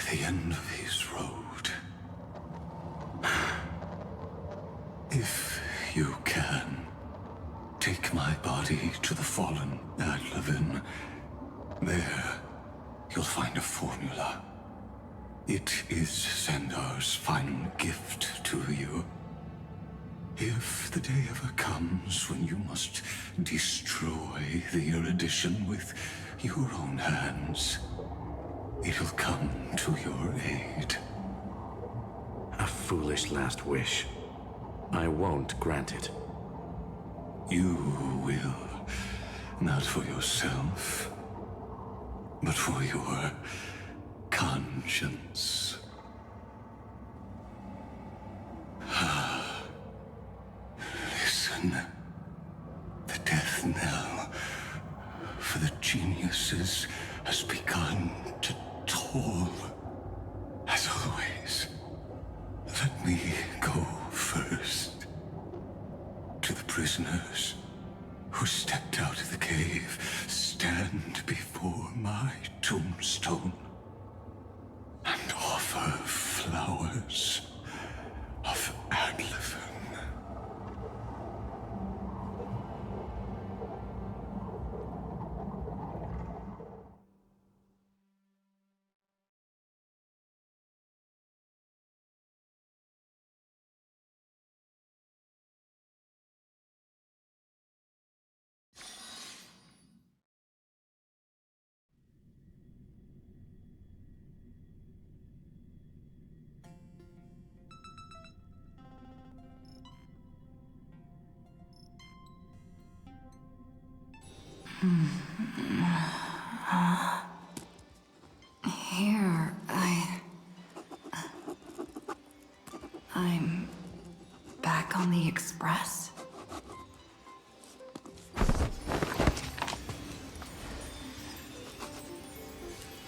the end of his road. If you can, take my body to the fallen Adlevin. There, you'll find a formula. It is Zendar's final gift to you. If the day ever comes when you must destroy the erudition with your own hands, it'll come to your aid. A foolish last wish. I won't grant it. You will. Not for yourself, but for your conscience. Listen. The death knell for the geniuses has begun to toll. As always, let me go first. To the prisoners who stepped out of the cave, stand before my tombstone and offer flowers of Adlevin. Here, I'm back on the Express.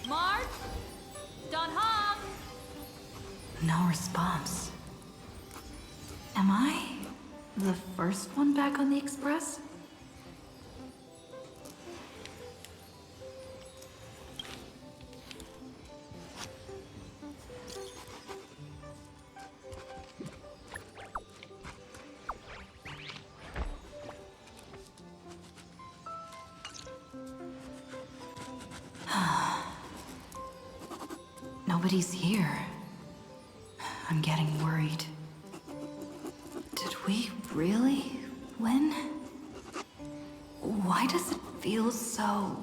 Mark? Don Hong? No response. Am I the first one back on the Express? Nobody's here. I'm getting worried. Did we really win? Why does it feel so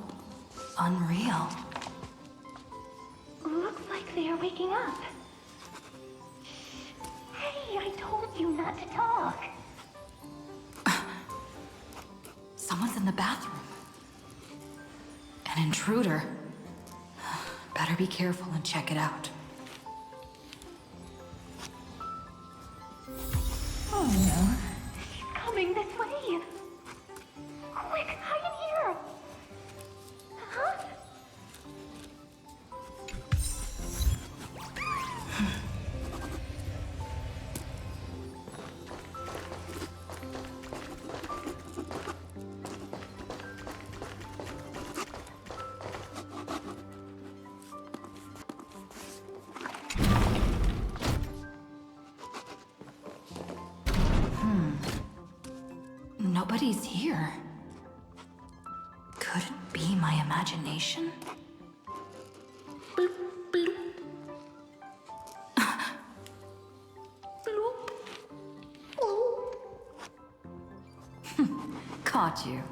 unreal? Looks like they are waking up. Hey, I told you not to talk. Someone's in the bathroom. An intruder. Better be careful and check it out. Oh no. She's coming this way. Quick, hide in here. Huh? Nobody's here. Could it be my imagination? Bloop, bloop. Bloop. Bloop. Caught you.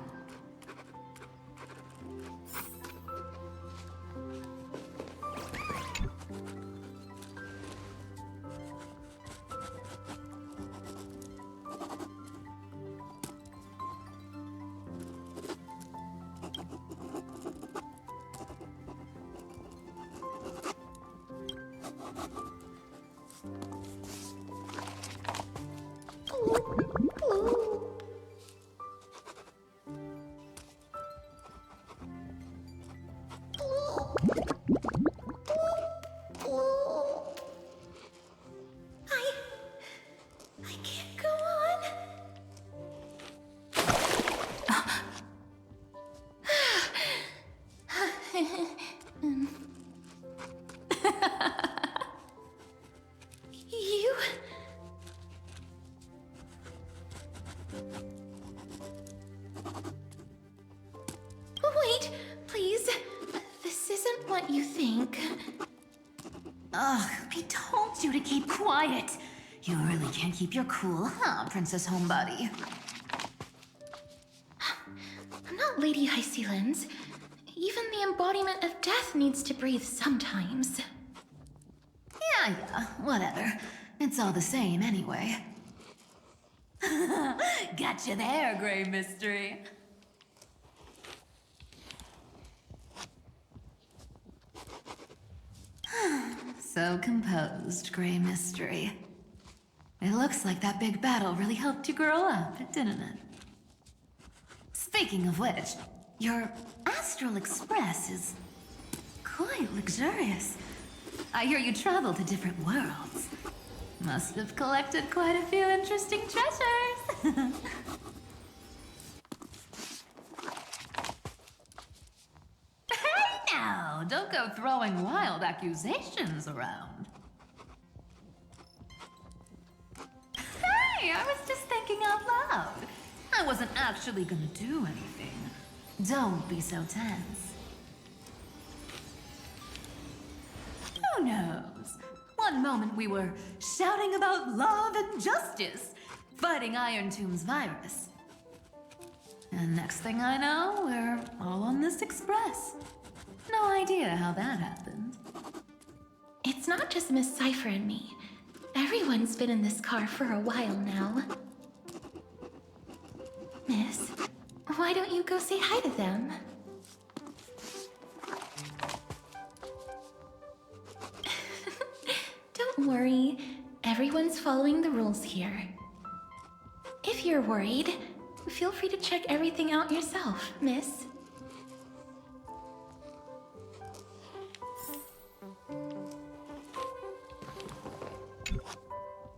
You... Wait, please. This isn't what you think. Ugh, I told you to keep quiet. You really can't keep your cool, huh, Princess Homebody? I'm not Lady High Sealands. Even the embodiment of death needs to breathe sometimes. Yeah, whatever. It's all the same anyway. Gotcha there, Grey Mystery. So composed, Grey Mystery. It looks like that big battle really helped you grow up, didn't it? Speaking of which, your Astral Express is quite luxurious. I hear you travel to different worlds. Must have collected quite a few interesting treasures. Hey now, don't go throwing wild accusations around. Hey, I was just thinking out loud. I wasn't actually gonna do anything. Don't be so tense. Who knows? One moment we were shouting about love and justice, fighting Iron Tomb's virus. And next thing I know, we're all on this express. No idea how that happened. It's not just Miss Cypher and me. Everyone's been in this car for a while now. Miss, why don't you go say hi to them? Don't worry, everyone's following the rules here. If you're worried, feel free to check everything out yourself, miss.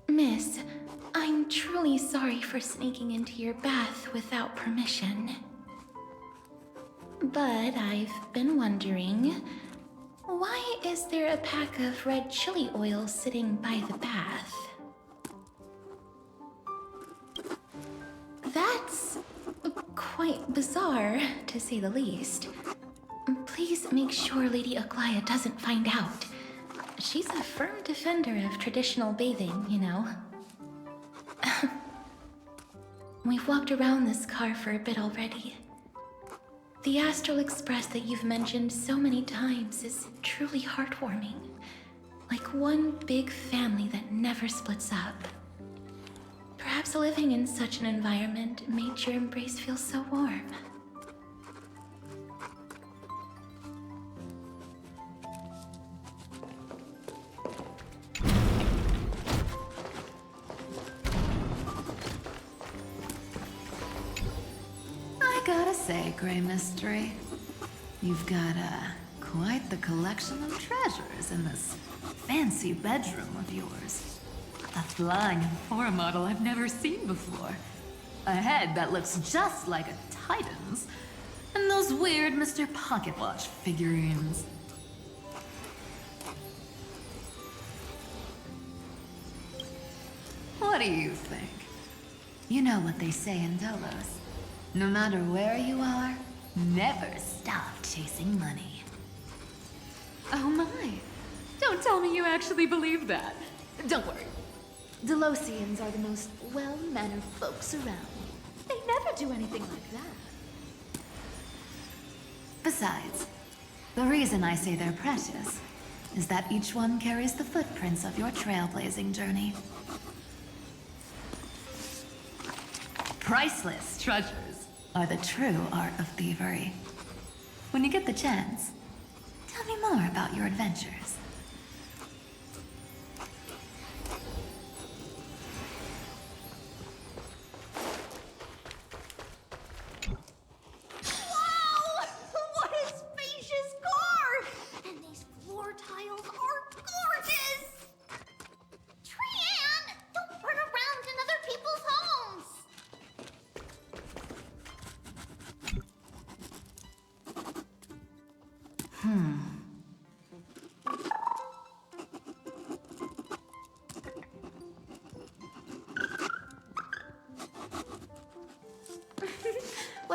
Miss, I'm truly sorry for sneaking into your bath without permission. But I've been wondering, why is there a pack of red chili oil sitting by the bath? That's quite bizarre, to say the least. Please make sure Lady Aglaya doesn't find out. She's a firm defender of traditional bathing, you know. We've walked around this car for a bit already. The Astral Express that you've mentioned so many times is truly heartwarming. Like one big family that never splits up. Perhaps living in such an environment made your embrace feel so warm. I gotta say, Grey Mystery, you've got quite the collection of treasures in this fancy bedroom of yours. A flying Amphora model I've never seen before. A head that looks just like a Titan's. And those weird Mr. Pocket Watch figurines. What do you think? You know what they say in Dolos. No matter where you are, never stop chasing money. Oh my. Don't tell me you actually believe that. Don't worry. Delosians are the most well-mannered folks around. They never do anything like that. Besides, the reason I say they're precious is that each one carries the footprints of your trailblazing journey. Priceless treasures are the true art of thievery. When you get the chance, tell me more about your adventures.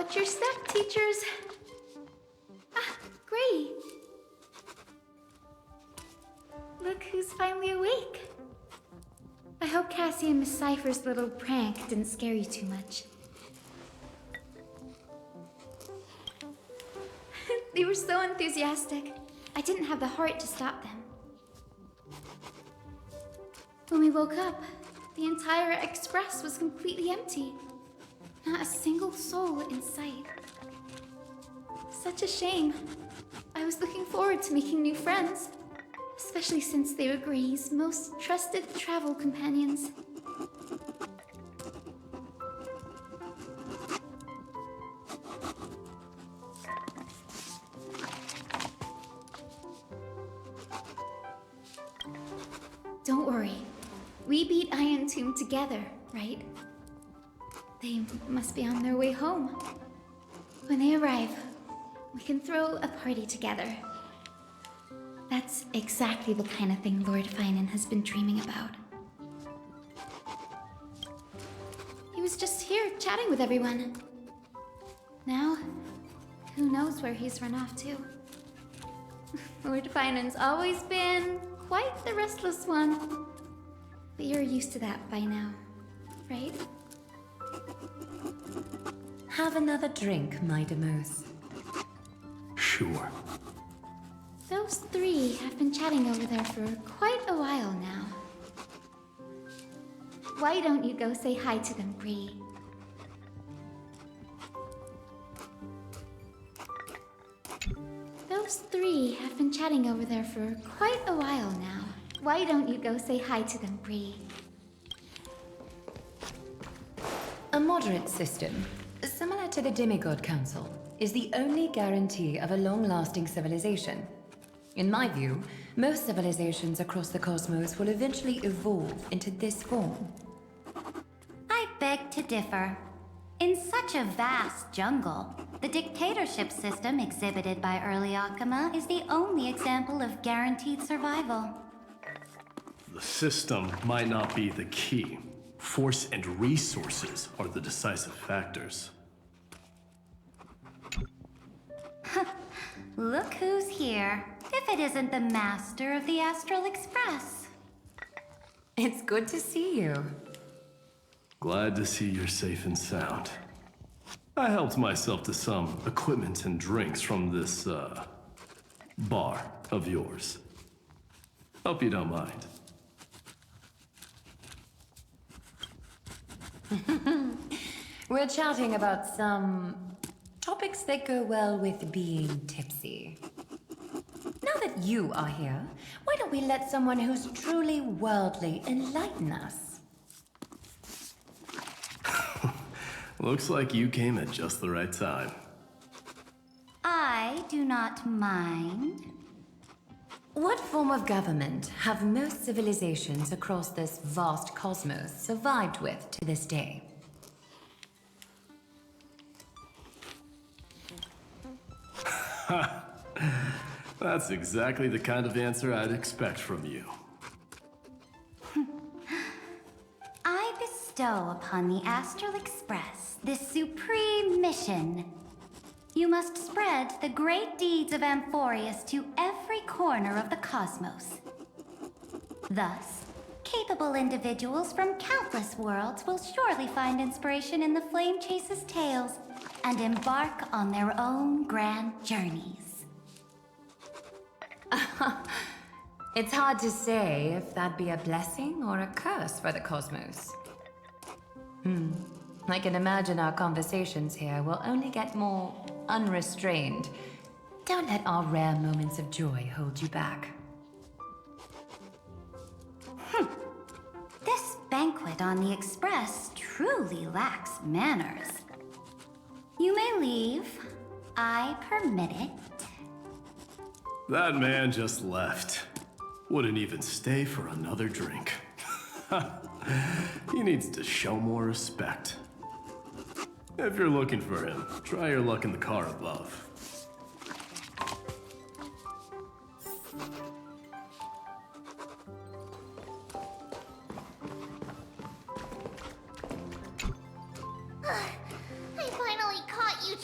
Watch your step, teachers. Ah, Gray. Look who's finally awake. I hope Cassie and Miss Cypher's little prank didn't scare you too much. They were so enthusiastic. I didn't have the heart to stop them. When we woke up, the entire express was completely empty. Not a single soul in sight. Such a shame. I was looking forward to making new friends, especially since they were Gray's most trusted travel companions. Don't worry. We beat Iron Tomb together, right? They must be on their way home. When they arrive, we can throw a party together. That's exactly the kind of thing Lord Finan has been dreaming about. He was just here chatting with everyone. Now, who knows where he's run off to? Lord Finan's always been quite the restless one. But you're used to that by now, right? Have another drink, my Demos. Sure. Those three have been chatting over there for quite a while now. Why don't you go say hi to them, Bree? Those three have been chatting over there for quite a while now. Why don't you go say hi to them, Bree? A moderate system, similar to the Demigod Council, is the only guarantee of a long-lasting civilization. In my view, most civilizations across the cosmos will eventually evolve into this form. I beg to differ. In such a vast jungle, the dictatorship system exhibited by early Akama is the only example of guaranteed survival. The system might not be the key. Force and resources are the decisive factors. Look who's here. If it isn't the master of the Astral Express. It's good to see you. Glad to see you're safe and sound. I helped myself to some equipment and drinks from this, bar of yours. Hope you don't mind. We're chatting about some topics that go well with being tipsy. Now that you are here, why don't we let someone who's truly worldly enlighten us? Looks like you came at just the right time. I do not mind. What form of government have most civilizations across this vast cosmos survived with to this day? That's exactly the kind of answer I'd expect from you. I bestow upon the Astral Express this supreme mission. You must spread the great deeds of Amphoreus to every corner of the cosmos. Thus, capable individuals from countless worlds will surely find inspiration in the Flame Chase's tales and embark on their own grand journeys. It's hard to say if that'd be a blessing or a curse for the cosmos. I can imagine our conversations here will only get more unrestrained. Don't let our rare moments of joy hold you back. This banquet on the Express truly lacks manners. You may leave. I permit it. That man just left. Wouldn't even stay for another drink. He needs to show more respect. If you're looking for him, try your luck in the car above. I finally caught you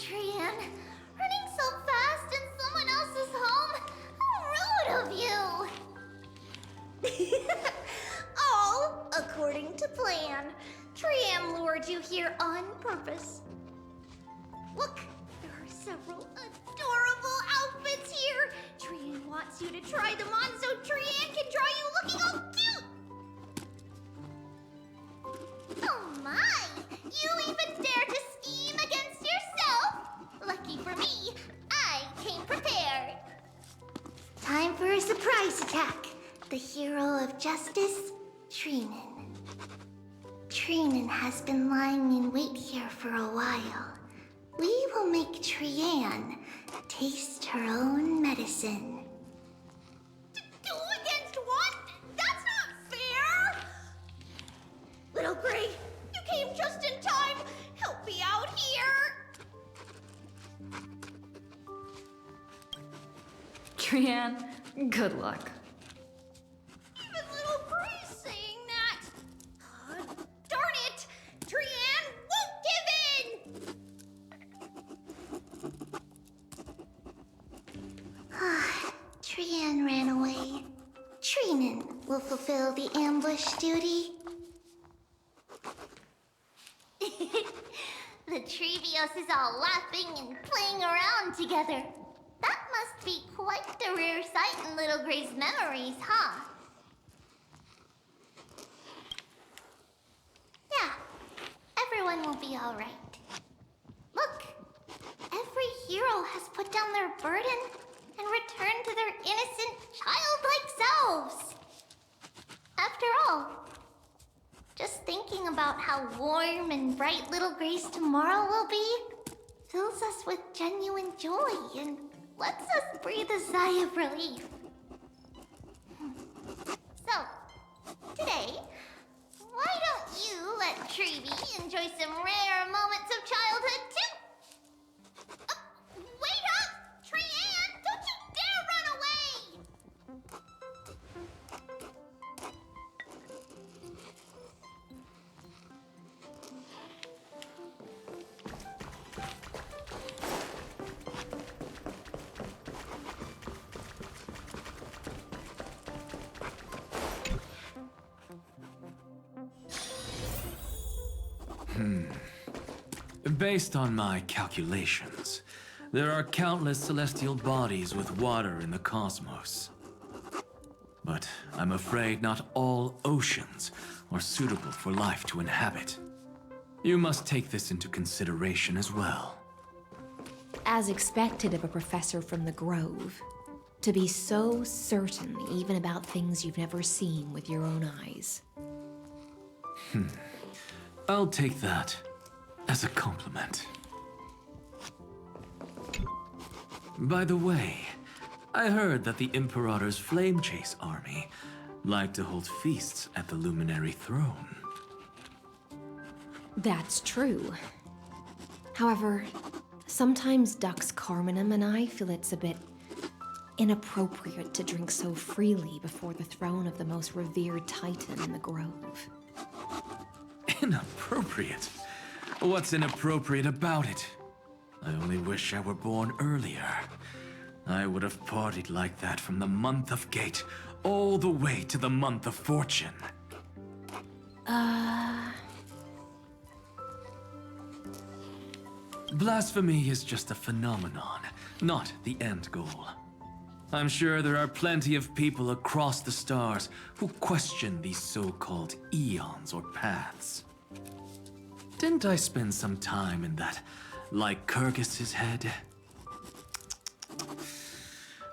to plan. Triam lured you here on purpose. Look, there are several adorable outfits here. Trian wants you to try them on so Trian can draw you looking all cute. Oh my! You even dare to scheme against yourself? Lucky for me, I came prepared. Time for a surprise attack. The hero of justice, Treenan. Treenan has been lying in wait here for a while. We will make Trian taste her own medicine. Two against one? That's not fair! Little Gray, you came just in time. Help me out here. Trian, good luck. Even Little Gray's saying that. Darn it! Trian won't give in! Trian ran away. Treenan will fulfill the ambush duty. The Trevios is all laughing and playing around together. That must be quite a rare sight in Little Gray's memories, huh? Yeah, everyone will be all right. Look, every hero has put down their burden and returned to their innocent, childlike selves. After all, just thinking about how warm and bright Little Gray's tomorrow will be fills us with genuine joy and lets us breathe a sigh of relief. So, today, why don't you let Treevy enjoy some rare moments of childhood too? Wait up! Trian, don't you dare run away! Based on my calculations, there are countless celestial bodies with water in the cosmos. But I'm afraid not all oceans are suitable for life to inhabit. You must take this into consideration as well. As expected of a professor from the Grove, to be so certain even about things you've never seen with your own eyes. I'll take that as a compliment. By the way, I heard that the Imperator's Flame Chase army like to hold feasts at the Luminary Throne. That's true. However, sometimes Dux Carminum and I feel it's a bit inappropriate to drink so freely before the throne of the most revered Titan in the Grove. Inappropriate? What's inappropriate about it? I only wish I were born earlier. I would have partied like that from the month of Gate all the way to the month of Fortune. Blasphemy is just a phenomenon, not the end goal. I'm sure there are plenty of people across the stars who question these so-called eons or paths. Didn't I spend some time in that Lycurgus's head?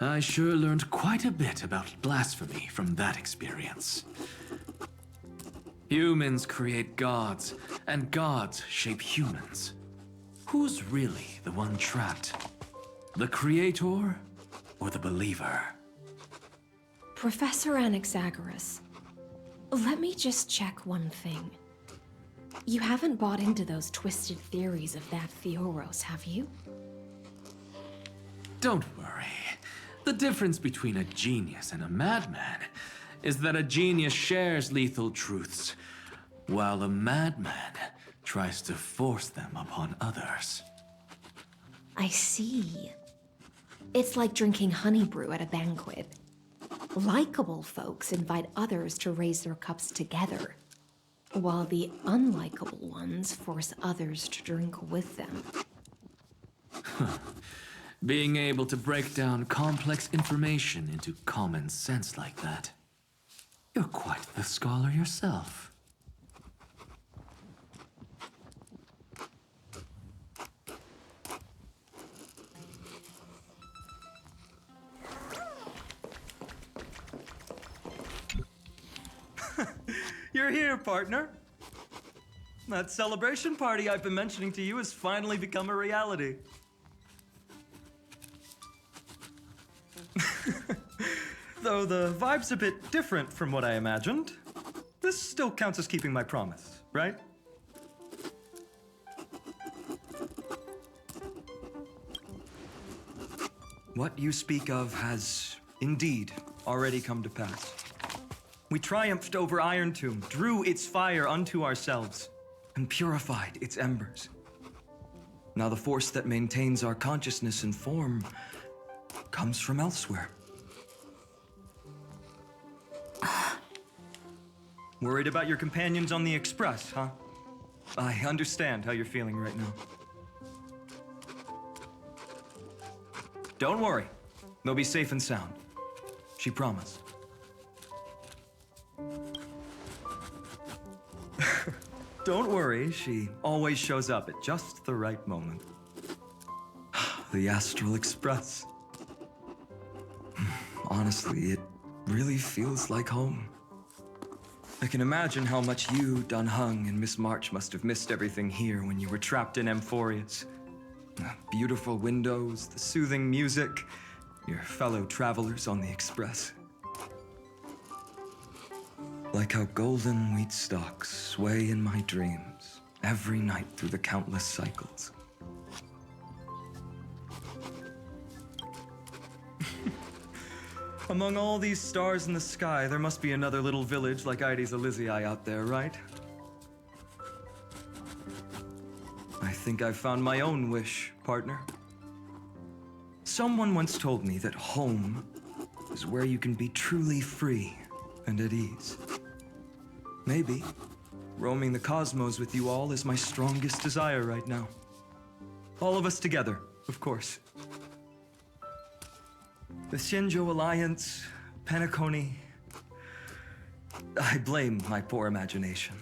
I sure learned quite a bit about blasphemy from that experience. Humans create gods, and gods shape humans. Who's really the one trapped? The creator or the believer? Professor Anaxagoras, let me just check one thing. You haven't bought into those twisted theories of that Theoros, have you? Don't worry. The difference between a genius and a madman is that a genius shares lethal truths, while a madman tries to force them upon others. I see. It's like drinking honey brew at a banquet. Likeable folks invite others to raise their cups together. while the unlikable ones force others to drink with them. Being able to break down complex information into common sense like that. You're quite the scholar yourself. You're here, partner. That celebration party I've been mentioning to you has finally become a reality. Though the vibe's a bit different from what I imagined, this still counts as keeping my promise, right? What you speak of has indeed already come to pass. We triumphed over Iron Tomb, drew its fire unto ourselves, and purified its embers. Now the force that maintains our consciousness and form comes from elsewhere. Worried about your companions on the Express, huh? I understand how you're feeling right now. Don't worry. They'll be safe and sound. She promised. Don't worry, she always shows up at just the right moment. The Astral Express. Honestly, it really feels like home. I can imagine how much you, Dunhung, and Miss March must have missed everything here when you were trapped in Amphoreus. The beautiful windows, the soothing music, your fellow travelers on the Express. Like how golden wheat stalks sway in my dreams every night through the countless cycles. Among all these stars in the sky, there must be another little village like Ides Elysiae out there, right? I think I've found my own wish, partner. Someone once told me that home is where you can be truly free and at ease. Maybe roaming the cosmos with you all is my strongest desire right now. All of us together, of course. The Shinjo Alliance, Penacony. I blame my poor imagination.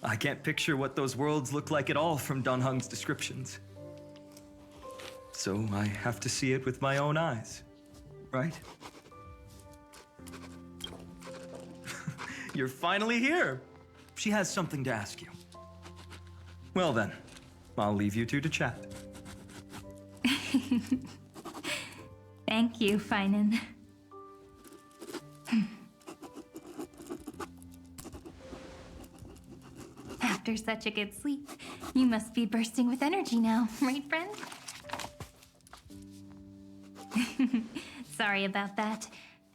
I can't picture what those worlds look like at all from Dunhung's descriptions. So I have to see it with my own eyes, right? You're finally here. She has something to ask you. Well then, I'll leave you two to chat. Thank you, Finan. After such a good sleep, you must be bursting with energy now, right, friend? Sorry about that.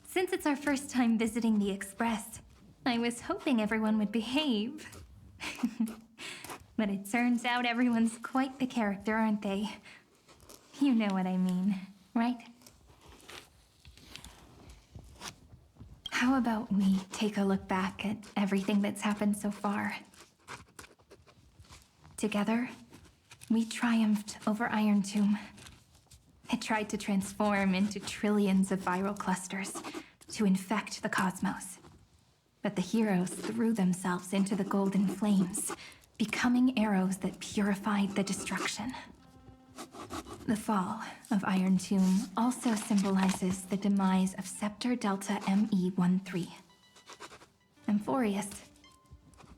Since it's our first time visiting the Express, I was hoping everyone would behave. But it turns out everyone's quite the character, aren't they? You know what I mean, right? How about we take a look back at everything that's happened so far? Together, we triumphed over Iron Tomb. It tried to transform into trillions of viral clusters to infect the cosmos. But the heroes threw themselves into the golden flames, becoming arrows that purified the destruction. The fall of Iron Tomb also symbolizes the demise of Scepter Delta ME-13. Amphoreus,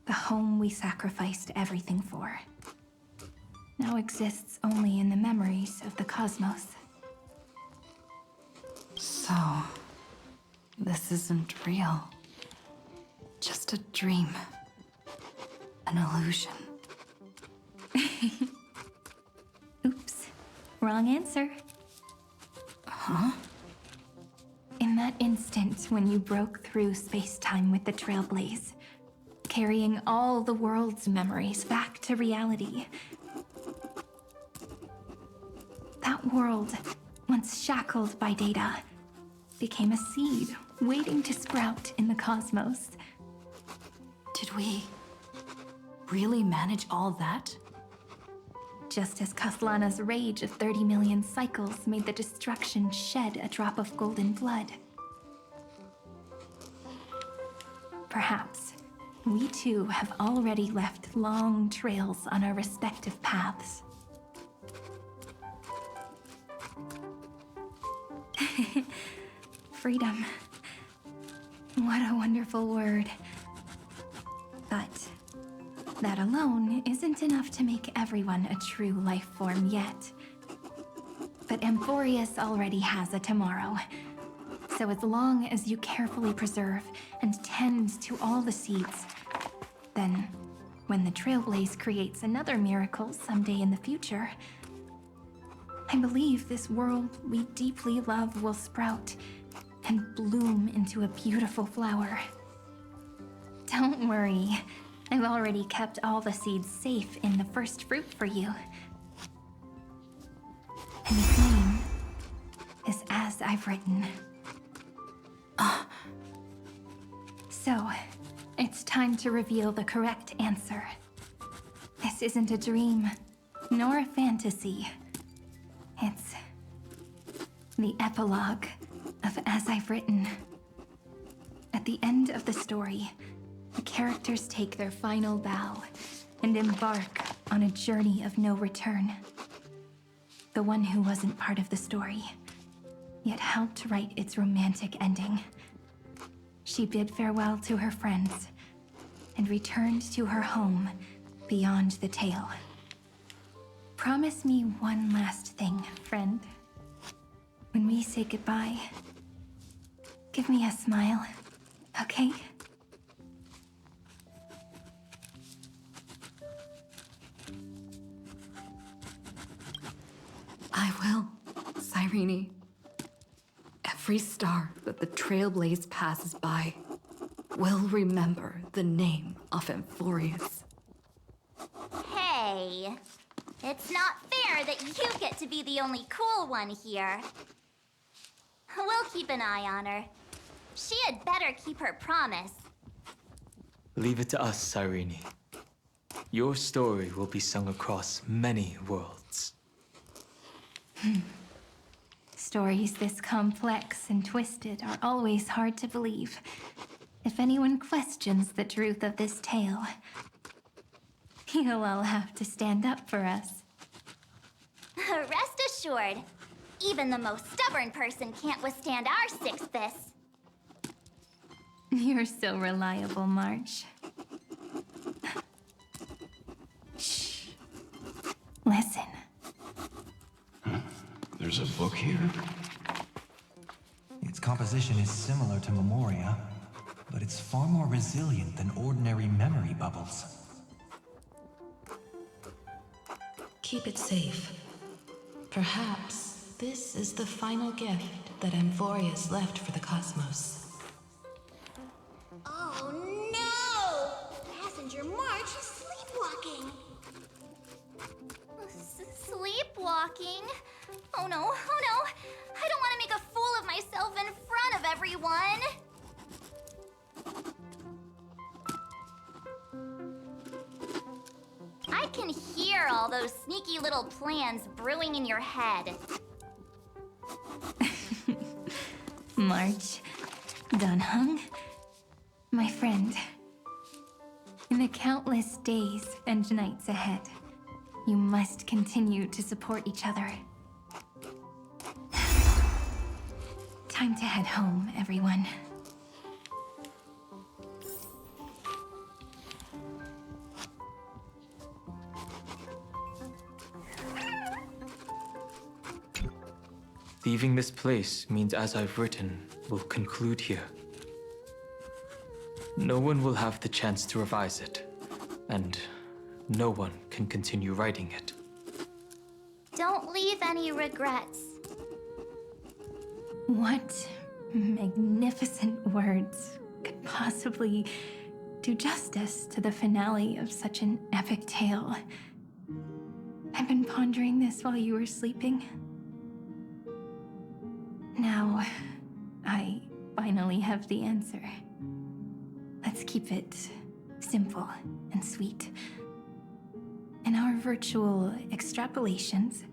the home we sacrificed everything for, now exists only in the memories of the cosmos. So, this isn't real. Just a dream. An illusion. Oops. Wrong answer. Huh? In that instant when you broke through space-time with the Trailblaze, carrying all the world's memories back to reality, that world, once shackled by data, became a seed waiting to sprout in the cosmos. Did we really manage all that? Just as Kathlana's rage of 30 million cycles made the destruction shed a drop of golden blood. Perhaps we too have already left long trails on our respective paths. Freedom. What a wonderful word. But that alone isn't enough to make everyone a true life form yet. But Amphoreus already has a tomorrow. So as long as you carefully preserve and tend to all the seeds, then when the Trailblaze creates another miracle someday in the future, I believe this world we deeply love will sprout and bloom into a beautiful flower. Don't worry, I've already kept all the seeds safe in the first fruit for you. And its name is As I've Written. So, it's time to reveal the correct answer. This isn't a dream, nor a fantasy. It's the epilogue of As I've Written. At the end of the story, the characters take their final bow and embark on a journey of no return. The one who wasn't part of the story, yet helped write its romantic ending. She bid farewell to her friends and returned to her home beyond the tale. Promise me one last thing, friend. When we say goodbye, give me a smile, okay? I will, Cyrene. Every star that the Trailblaze passes by will remember the name of Amphoreus. Hey, it's not fair that you get to be the only cool one here. We'll keep an eye on her. She had better keep her promise. Leave it to us, Cyrene. Your story will be sung across many worlds. Stories this complex and twisted are always hard to believe. If anyone questions the truth of this tale, you'll all have to stand up for us. Rest assured, even the most stubborn person can't withstand our sixth this. You're so reliable, March. Shh. Listen. There's a book here? Its composition is similar to Memoria, but it's far more resilient than ordinary memory bubbles. Keep it safe. Perhaps this is the final gift that Amphoreus left for the cosmos. Oh no! Passenger March is sleepwalking. Sleepwalking? Oh no, oh no! I don't want to make a fool of myself in front of everyone! I can hear all those sneaky little plans brewing in your head. March, Dunhung, my friend. In the countless days and nights ahead, you must continue to support each other. Time to head home, everyone. Leaving this place means As I've Written will conclude here. No one will have the chance to revise it, and no one can continue writing it. Don't leave any regrets. What magnificent words could possibly do justice to the finale of such an epic tale? I've been pondering this while you were sleeping. Now, I finally have the answer. Let's keep it simple and sweet. In our virtual extrapolations,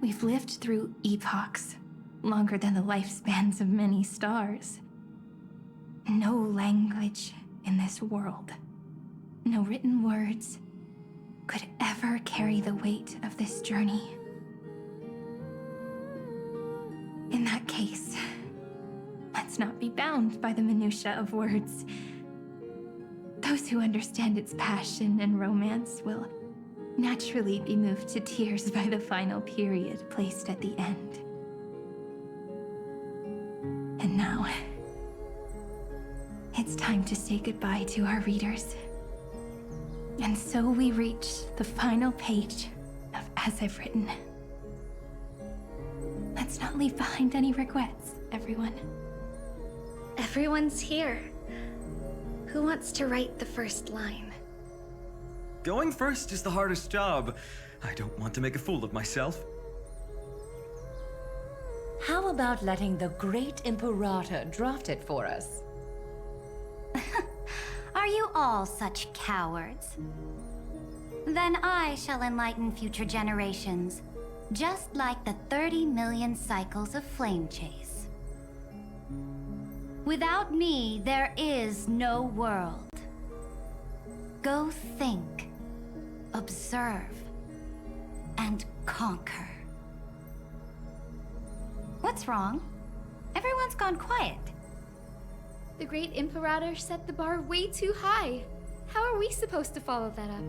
we've lived through epochs longer than the lifespans of many stars. No language in this world, no written words, could ever carry the weight of this journey. In that case, let's not be bound by the minutiae of words. Those who understand its passion and romance will naturally be moved to tears by the final period placed at the end. And now, it's time to say goodbye to our readers. And so we reach the final page of As I've Written. Let's not leave behind any regrets, everyone. Everyone's here. Who wants to write the first line? Going first is the hardest job. I don't want to make a fool of myself. How about letting the great Imperator draft it for us? Are you all such cowards? Then I shall enlighten future generations, just like the 30 million cycles of flame chase. Without me, there is no world. Go think, observe, and conquer. What's wrong? Everyone's gone quiet. The great Imperator set the bar way too high. How are we supposed to follow that up?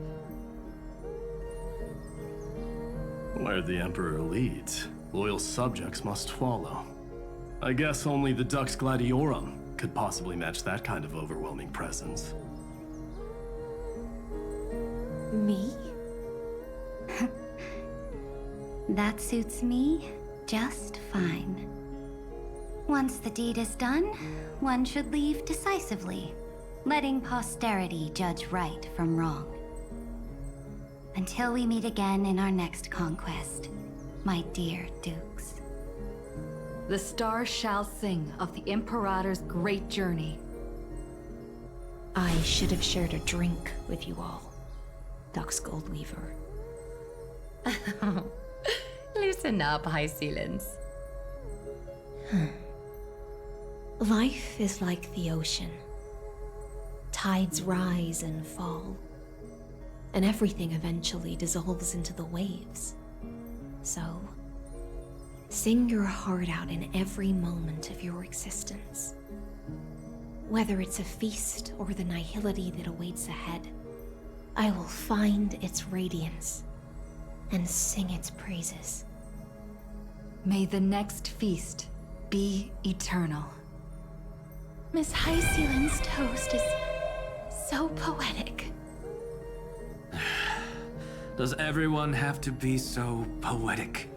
Where the Emperor leads, loyal subjects must follow. I guess only the Dux Gladiorum could possibly match that kind of overwhelming presence. Me? That suits me just fine. Once the deed is done, one should leave decisively, letting posterity judge right from wrong. Until we meet again in our next conquest, my dear dukes. The stars shall sing of the Imperator's great journey. I should have shared a drink with you all, Dux Goldweaver. Listen up, High Sealants. Life is like the ocean. Tides rise and fall, and everything eventually dissolves into the waves. So, sing your heart out in every moment of your existence. Whether it's a feast or the nihility that awaits ahead, I will find its radiance and sing its praises. May the next feast be eternal. Miss High Sealand's toast is so poetic. Does everyone have to be so poetic?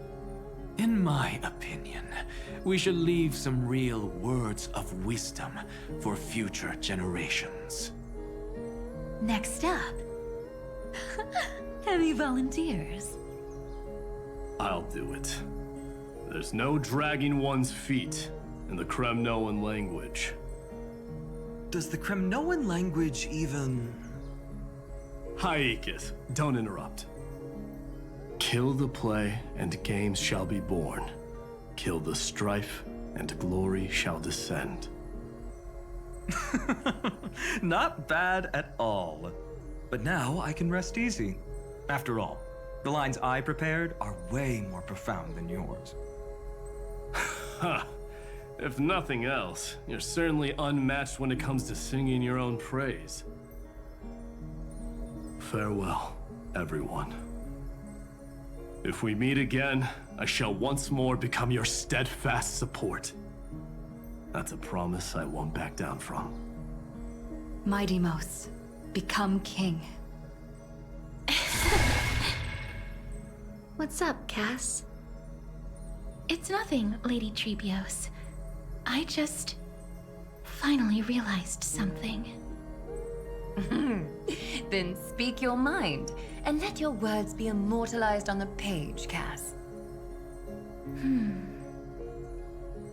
In my opinion, we should leave some real words of wisdom for future generations. Next up, any volunteers? I'll do it. There's no dragging one's feet in the Kremnoan language. Does the Kremnoan language even... Haikith, don't interrupt. Kill the play, and games shall be born. Kill the strife, and glory shall descend. Not bad at all. But now I can rest easy. After all, the lines I prepared are way more profound than yours. Ha! If nothing else, you're certainly unmatched when it comes to singing your own praise. Farewell, everyone. If we meet again, I shall once more become your steadfast support. That's a promise I won't back down from. Mighty Mos, become king. What's up, Cass? It's nothing, Lady Trebios. I just finally realized something. Then speak your mind, and let your words be immortalized on the page, Cass.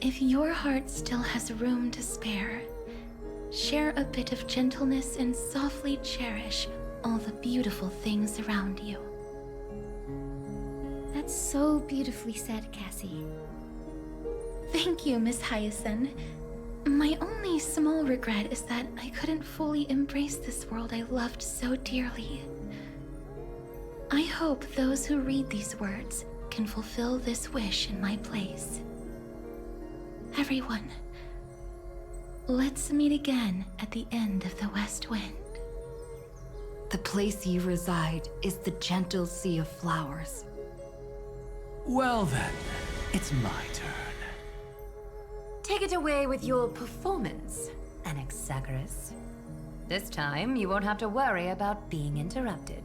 If your heart still has room to spare, share a bit of gentleness, and softly cherish all the beautiful things around you. That's so beautifully said, Cassie. Thank you, Miss Hyacinth. My only small regret is that I couldn't fully embrace this world I loved so dearly. I hope those who read these words can fulfill this wish in my place. Everyone, let's meet again at the end of the West Wind. The place you reside is the gentle sea of flowers. Well then, it's my turn. Take it away with your performance, Anaxagoras. This time, you won't have to worry about being interrupted.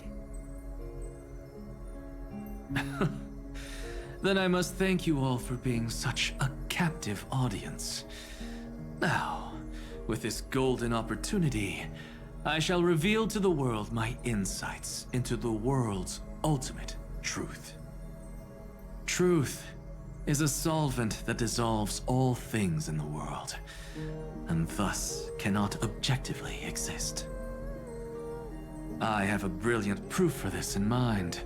Then I must thank you all for being such a captive audience. Now, with this golden opportunity, I shall reveal to the world my insights into the world's ultimate truth. Truth is a solvent that dissolves all things in the world, and thus cannot objectively exist. I have a brilliant proof for this in mind,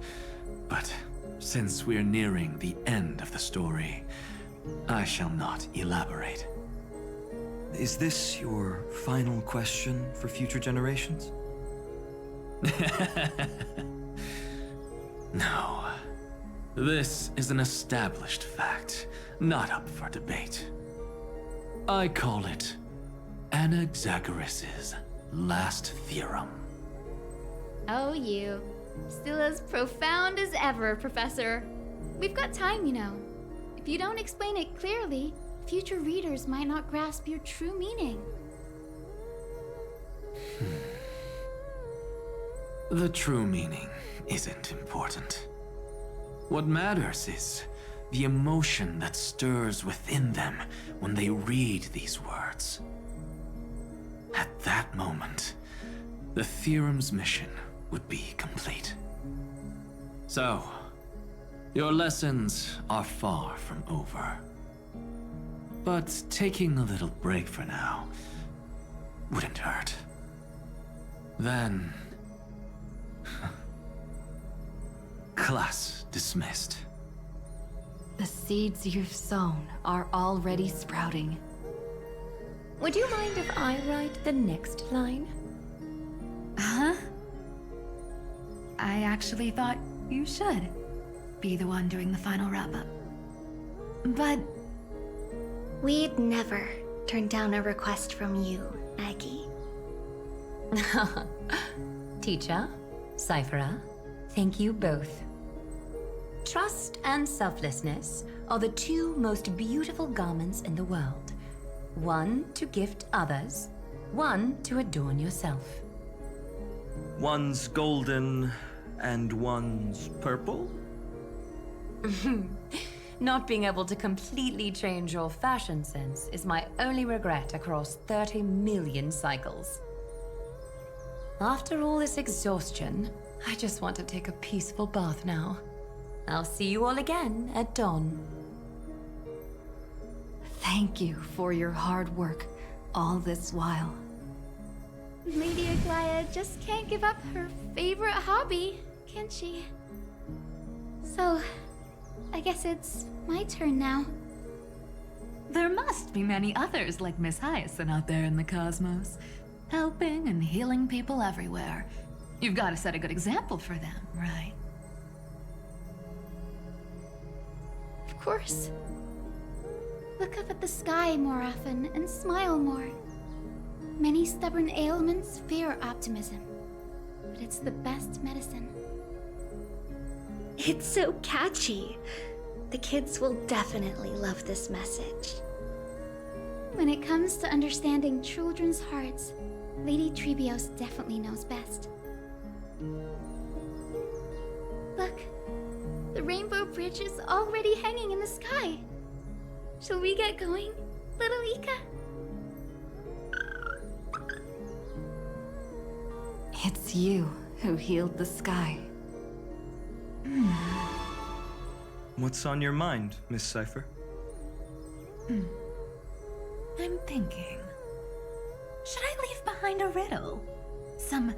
but since we're nearing the end of the story, I shall not elaborate. Is this your final question for future generations? No. This is an established fact, not up for debate. I call it Anaxagoras' last theorem. Oh, you. Still as profound as ever, Professor. We've got time, you know. If you don't explain it clearly, future readers might not grasp your true meaning. The true meaning isn't important. What matters is the emotion that stirs within them when they read these words. At that moment, the theorem's mission would be complete. So, your lessons are far from over. But taking a little break for now wouldn't hurt. Then... class dismissed. The seeds you've sown are already sprouting. Would you mind if I write the next line? Huh? I actually thought you should be the one doing the final wrap-up. But... we'd never turn down a request from you, Aggie. Teacher, Cyphera, thank you both. Trust and selflessness are the two most beautiful garments in the world. One to gift others, one to adorn yourself. One's golden and one's purple? Not being able to completely change your fashion sense is my only regret across 30 million cycles. After all this exhaustion, I just want to take a peaceful bath now. I'll see you all again at dawn. Thank you for your hard work all this while. Lady Aglaia just can't give up her favorite hobby, can she? So, I guess it's my turn now. There must be many others like Miss Hyacinth out there in the cosmos, helping and healing people everywhere. You've got to set a good example for them, right? Of course. Look up at the sky more often and smile more. Many stubborn ailments fear optimism, but it's the best medicine. It's so catchy. The kids will definitely love this message. When it comes to understanding children's hearts, Lady Trebios definitely knows best. Look, the Rainbow Bridge is already hanging in the sky. Shall we get going, little Ika? It's you who healed the sky. What's on your mind, Miss Cypher? I'm thinking. Should I behind a riddle. Some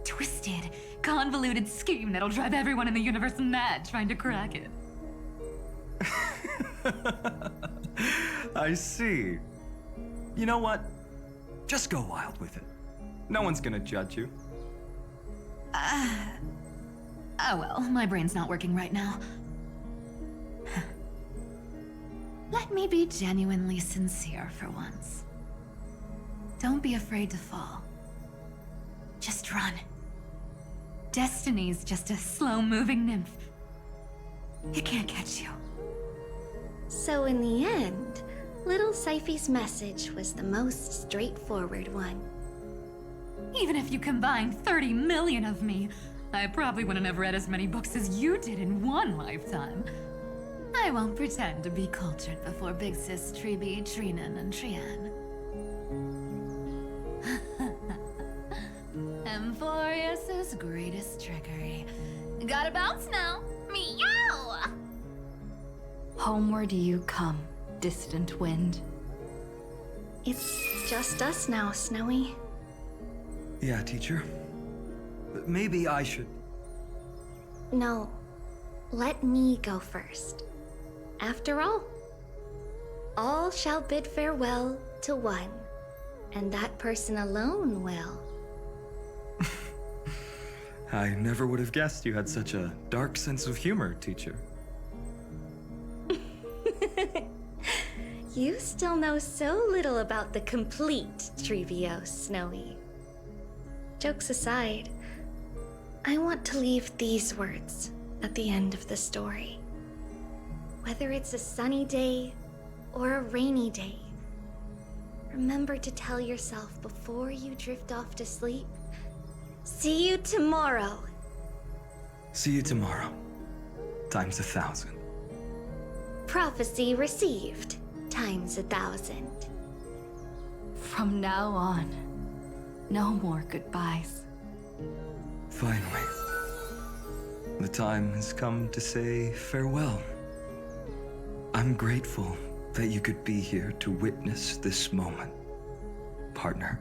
twisted, convoluted scheme that'll drive everyone in the universe mad trying to crack it. I see. You know what? Just go wild with it. No one's gonna judge you. Oh well, my brain's not working right now. Let me be genuinely sincere for once. Don't be afraid to fall. Just run. Destiny's just a slow-moving nymph. It can't catch you. So in the end, little Syphi's message was the most straightforward one. Even if you combined 30 million of me, I probably wouldn't have read as many books as you did in one lifetime. I won't pretend to be cultured before Big Sis Treeby, Trinan, and Trian. Amphoreus' greatest trickery. Gotta bounce now. Meow! Homeward you come, distant wind. It's just us now, Snowy. Yeah, teacher. But maybe I should... No, let me go first. After all shall bid farewell to one, and that person alone will. I never would have guessed you had such a dark sense of humor, teacher. You still know so little about the complete Trevios, Snowy. Jokes aside, I want to leave these words at the end of the story. Whether it's a sunny day or a rainy day, remember to tell yourself before you drift off to sleep, see you tomorrow. See you tomorrow. Times 1,000. Prophecy received. Times 1,000. From now on, no more goodbyes. Finally. The time has come to say farewell. I'm grateful that you could be here to witness this moment, partner.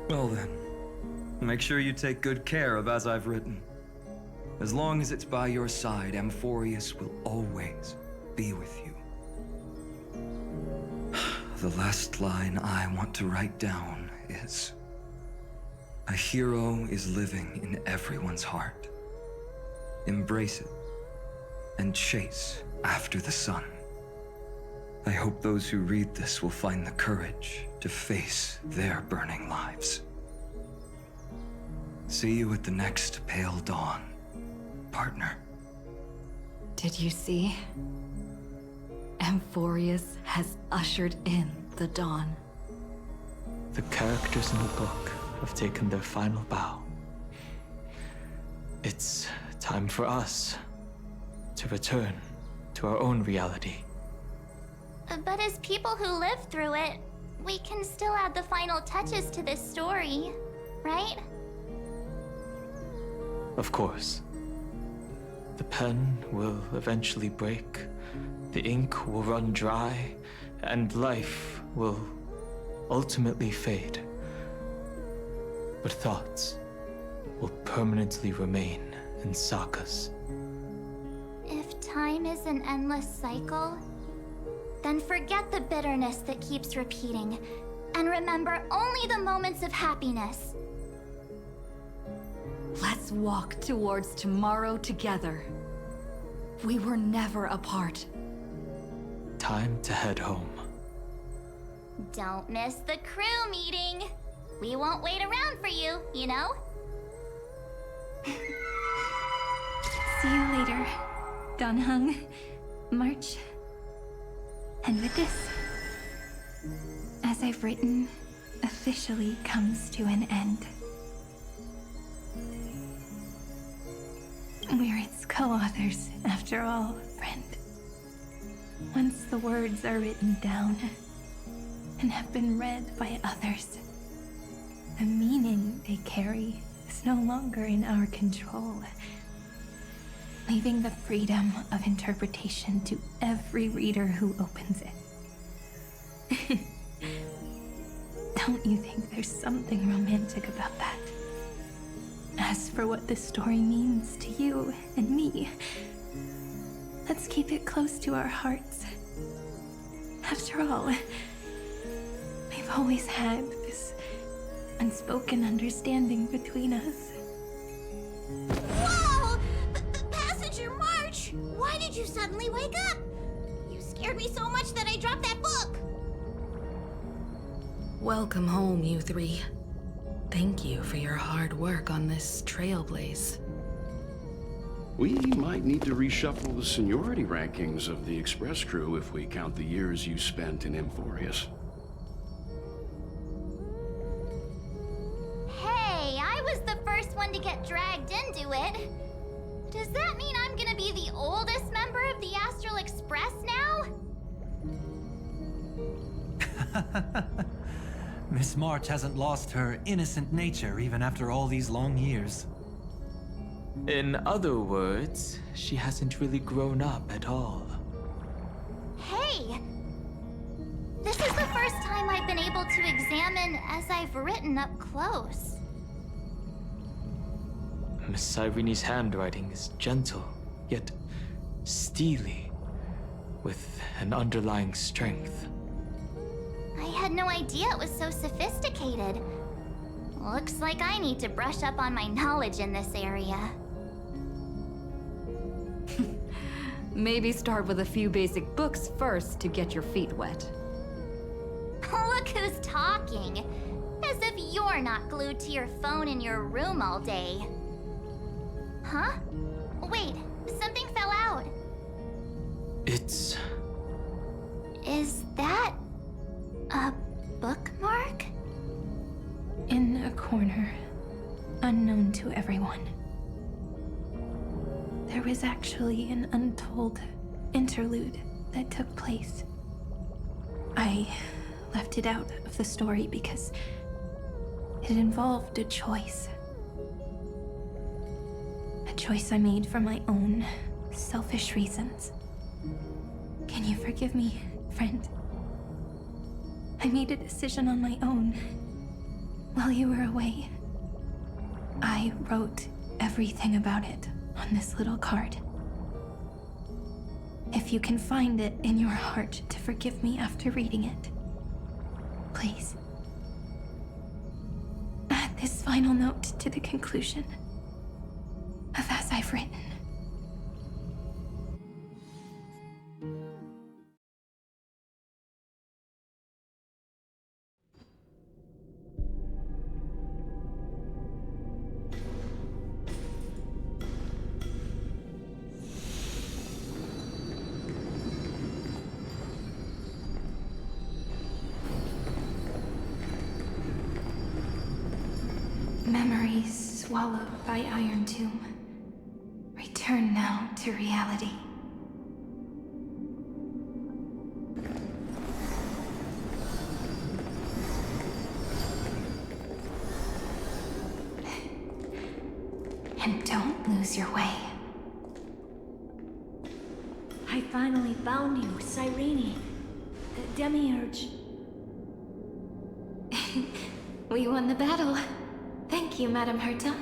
Well then, make sure you take good care of as I've written. As long as it's by your side, Amphoreus will always be with you. The last line I want to write down is, a hero is living in everyone's heart. Embrace it and chase after the sun. I hope those who read this will find the courage to face their burning lives. See you at the next pale dawn, partner. Did you see? Amphoreus has ushered in the dawn. The characters in the book have taken their final bow. It's time for us to return to our own reality. But as people who lived through it, we can still add the final touches to this story, right? Of course. The pen will eventually break, the ink will run dry, and life will ultimately fade. But thoughts will permanently remain in sagas. If time is an endless cycle, then forget the bitterness that keeps repeating, and remember only the moments of happiness. Let's walk towards tomorrow together. We were never apart. Time to head home. Don't miss the crew meeting. We won't wait around for you, you know? See you later, Donhung, March. And with this, as I've written, officially comes to an end. We're its co-authors, after all, friend. Once the words are written down and have been read by others, the meaning they carry is no longer in our control, leaving the freedom of interpretation to every reader who opens it. Don't you think there's something romantic about that? As for what this story means to you and me, let's keep it close to our hearts. After all, we've always had this unspoken understanding between us. Whoa! Passenger March! Why did you suddenly wake up? You scared me so much that I dropped that book! Welcome home, you three. Thank you for your hard work on this Trailblaze. We might need to reshuffle the seniority rankings of the Express crew if we count the years you spent in Amphoreus. Hey, I was the first one to get dragged into it. Does that mean I'm gonna be the oldest member of the Astral Express now? Miss March hasn't lost her innocent nature even after all these long years. In other words, she hasn't really grown up at all. Hey! This is the first time I've been able to examine as I've written up close. Miss Irene's handwriting is gentle, yet steely, with an underlying strength. I had no idea it was so sophisticated. Looks like I need to brush up on my knowledge in this area. Maybe start with a few basic books first to get your feet wet. Look who's talking. As if you're not glued to your phone in your room all day. Huh? Wait, something fell out. It's... Is that a bookmark? In a corner, unknown to everyone. There was actually an untold interlude that took place. I left it out of the story because it involved a choice. A choice I made for my own selfish reasons. Can you forgive me, friend? I made a decision on my own while you were away. I wrote everything about it on this little card. If you can find it in your heart to forgive me after reading it, please. Add this final note to the conclusion of As I've Written. Memories swallowed by Iron Tomb. Return now to reality. And don't lose your way. I finally found you, Cyrene. The Demiurge. We won the battle. Thank you, Madame Herta.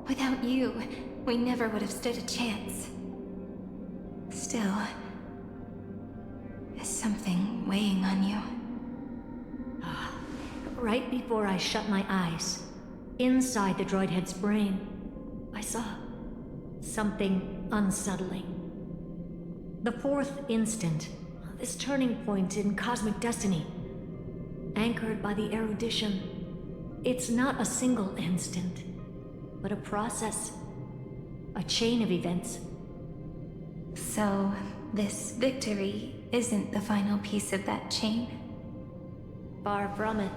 Without you, we never would have stood a chance. Still, is something weighing on you? Right before I shut my eyes, inside the droid head's brain, I saw something unsettling. The fourth instant, this turning point in cosmic destiny, anchored by the erudition. It's not a single instant, but a process, a chain of events. So, this victory isn't the final piece of that chain? Far from it.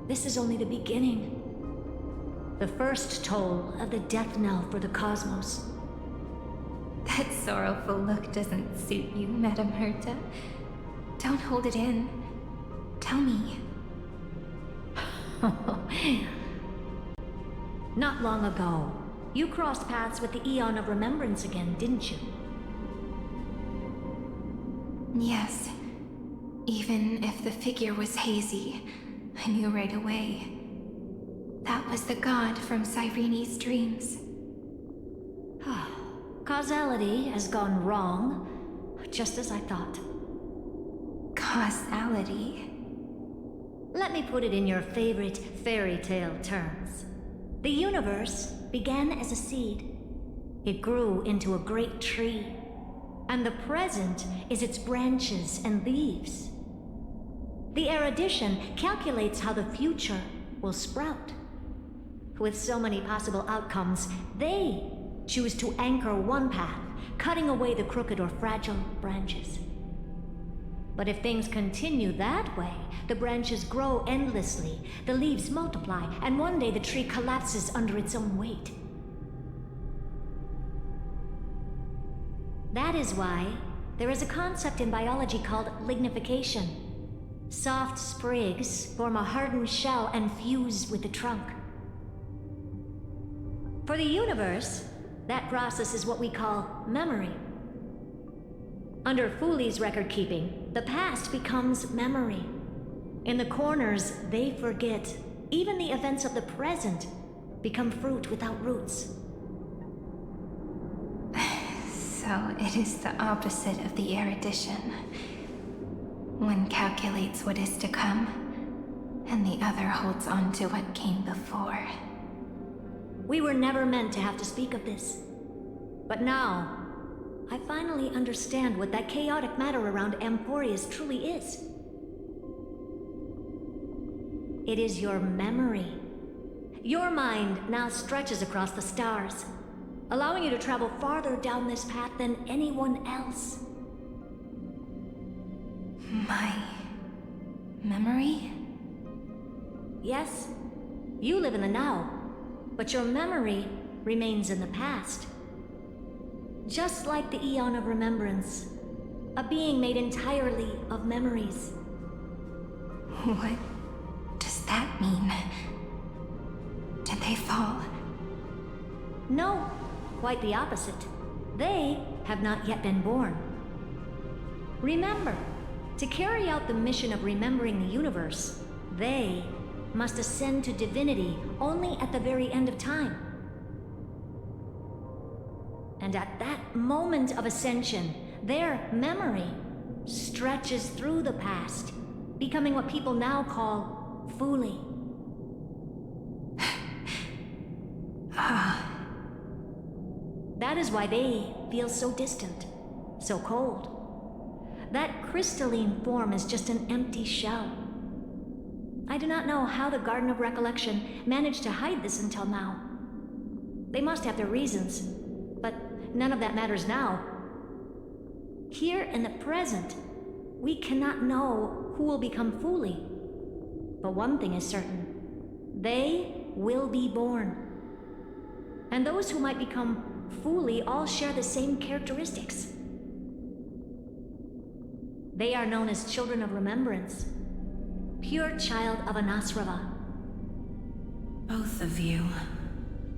This is only the beginning. The first toll of the death knell for the cosmos. That sorrowful look doesn't suit you, Madame Herta. Don't hold it in. Tell me. Not long ago, you crossed paths with the Eon of Remembrance again, didn't you? Yes. Even if the figure was hazy, I knew right away. That was the god from Cyrene's dreams. Causality has gone wrong, just as I thought. Causality? Let me put it in your favorite fairy tale terms. The universe began as a seed. It grew into a great tree. And the present is its branches and leaves. The erudition calculates how the future will sprout. With so many possible outcomes, they choose to anchor one path, cutting away the crooked or fragile branches. But if things continue that way, the branches grow endlessly, the leaves multiply, and one day the tree collapses under its own weight. That is why there is a concept in biology called lignification. Soft sprigs form a hardened shell and fuse with the trunk. For the universe, that process is what we call memory. Under Fooley's record keeping, the past becomes memory. In the corners, they forget. Even the events of the present become fruit without roots. So it is the opposite of the erudition. One calculates what is to come, and the other holds on to what came before. We were never meant to have to speak of this. But now, I finally understand what that chaotic matter around Amphoreus truly is. It is your memory. Your mind now stretches across the stars, allowing you to travel farther down this path than anyone else. My memory? Yes, you live in the now, but your memory remains in the past. Just like the Eon of Remembrance, a being made entirely of memories. What does that mean? Did they fall? No, quite the opposite. They have not yet been born. Remember, to carry out the mission of remembering the universe, they must ascend to divinity only at the very end of time. And at that moment of ascension, their memory stretches through the past, becoming what people now call Fooley. That is why they feel so distant, so cold. That crystalline form is just an empty shell. I do not know how the Garden of Recollection managed to hide this until now. They must have their reasons, but none of that matters now. Here in the present, we cannot know who will become Fooley. But one thing is certain. They will be born. And those who might become Fooley all share the same characteristics. They are known as Children of Remembrance. Pure child of Anasrava. Both of you.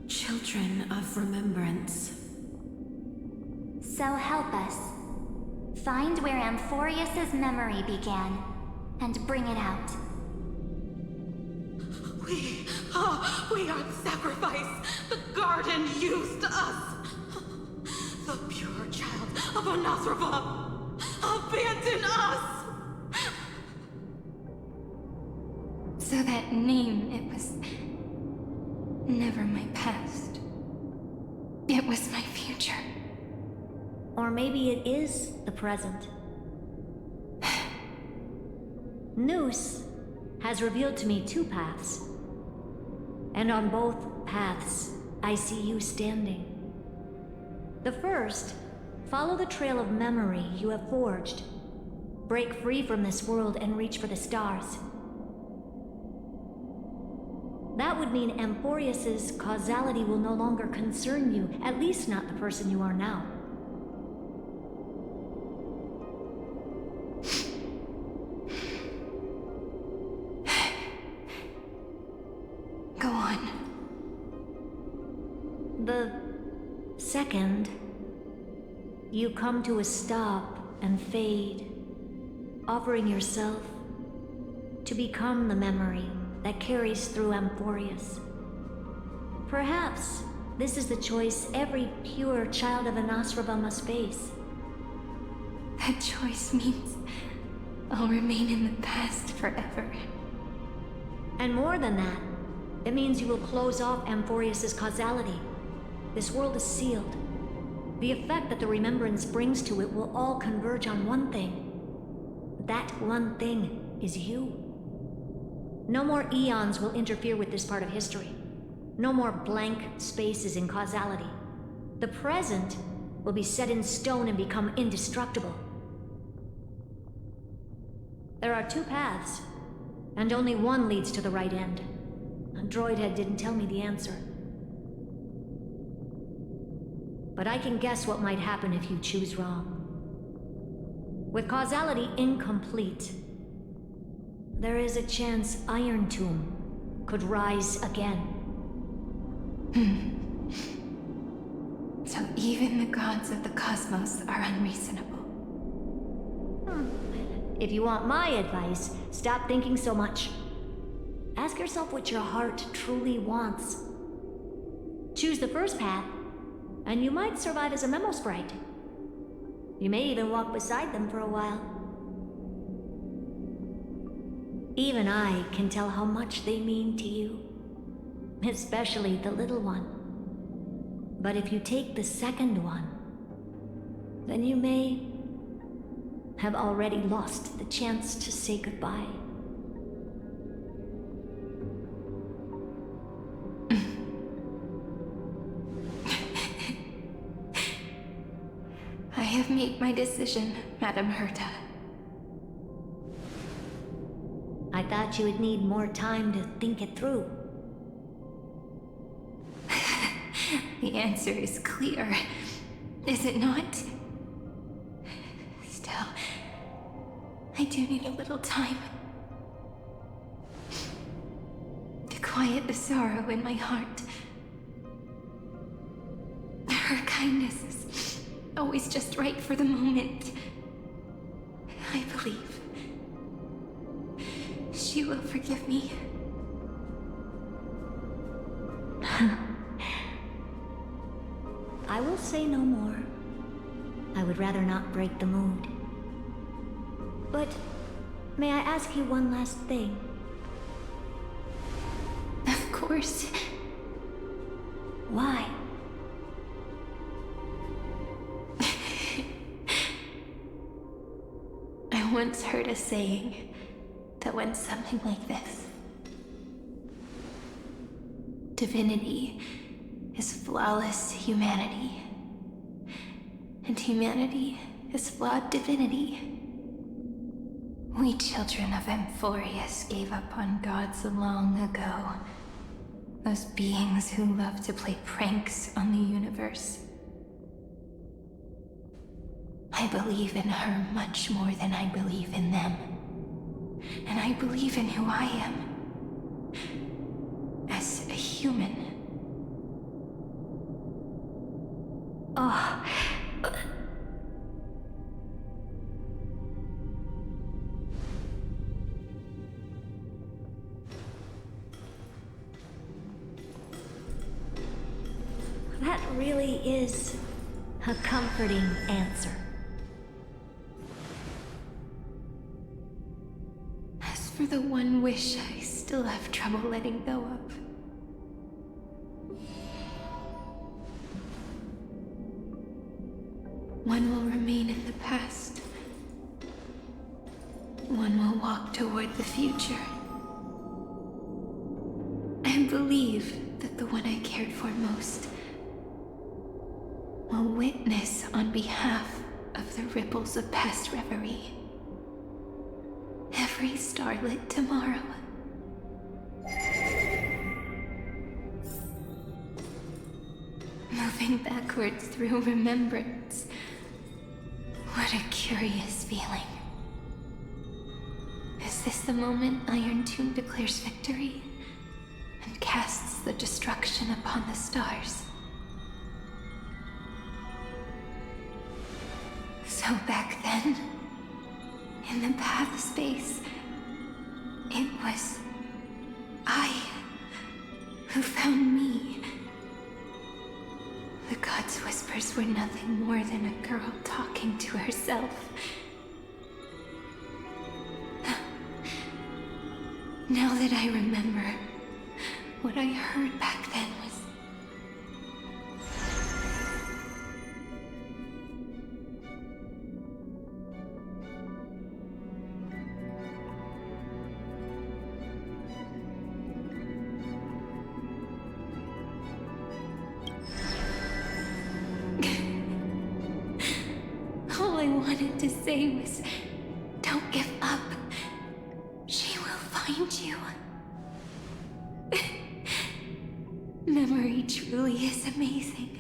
Children of Remembrance. So help us. Find where Amphoreus' memory began, and bring it out. We are the sacrifice the garden used us. The pure child of Anasrava. Abandon us! So that name, it was never my past. It was my future. Or maybe it is the present. Noose has revealed to me two paths. And on both paths, I see you standing. The first, follow the trail of memory you have forged. Break free from this world and reach for the stars. That would mean Amphoreus' causality will no longer concern you, at least not the person you are now. Go on. The second, you come to a stop and fade. offering yourself to become the memory that carries through Amphoreus. Perhaps this is the choice every pure child of Anasraba must face. That choice means I'll remain in the past forever. And more than that, it means you will close off Amphoreus' causality. This world is sealed. The effect that the remembrance brings to it will all converge on one thing. That one thing is you. No more eons will interfere with this part of history. No more blank spaces in causality. The present will be set in stone and become indestructible. There are two paths, and only one leads to the right end. A droid head didn't tell me the answer. But I can guess what might happen if you choose wrong. With causality incomplete, there is a chance Iron Tomb could rise again. So even the gods of the cosmos are unreasonable. If you want my advice, stop thinking so much. Ask yourself what your heart truly wants. Choose the first path, and you might survive as a memo sprite. You may even walk beside them for a while. Even I can tell how much they mean to you, especially the little one. But if you take the second one, then you may have already lost the chance to say goodbye. I have made my decision, Madam Herta. I thought you would need more time to think it through. The answer is clear, is it not? Still, I do need a little time to quiet the sorrow in my heart. Her kindness is always just right for the moment. I believe she will forgive me. I will say no more. I would rather not break the mood. But may I ask you one last thing? Of course. Why? I once heard a saying that went something like this. Divinity is flawless humanity, and humanity is flawed divinity. We children of Amphoreus gave up on gods long ago. Those beings who love to play pranks on the universe. I believe in her much more than I believe in them. And I believe in who I am. As a human. Oh. That really is a comforting answer. As for the one wish I still have trouble letting go of. One will remain in the past. One will walk toward the future. And believe that the one I cared for most will witness on behalf of the ripples of past reverie. Every starlit tomorrow. Moving backwards through remembrance. What a curious feeling. Is this the moment Iron Tomb declares victory and casts the destruction upon the stars? So back then, In the path space, it was I who found me. The gods' whispers were nothing more than a girl talking to herself. Now that I remember, what I heard back then was... All I wanted to say was, don't give up. She will find you. Memory truly is amazing.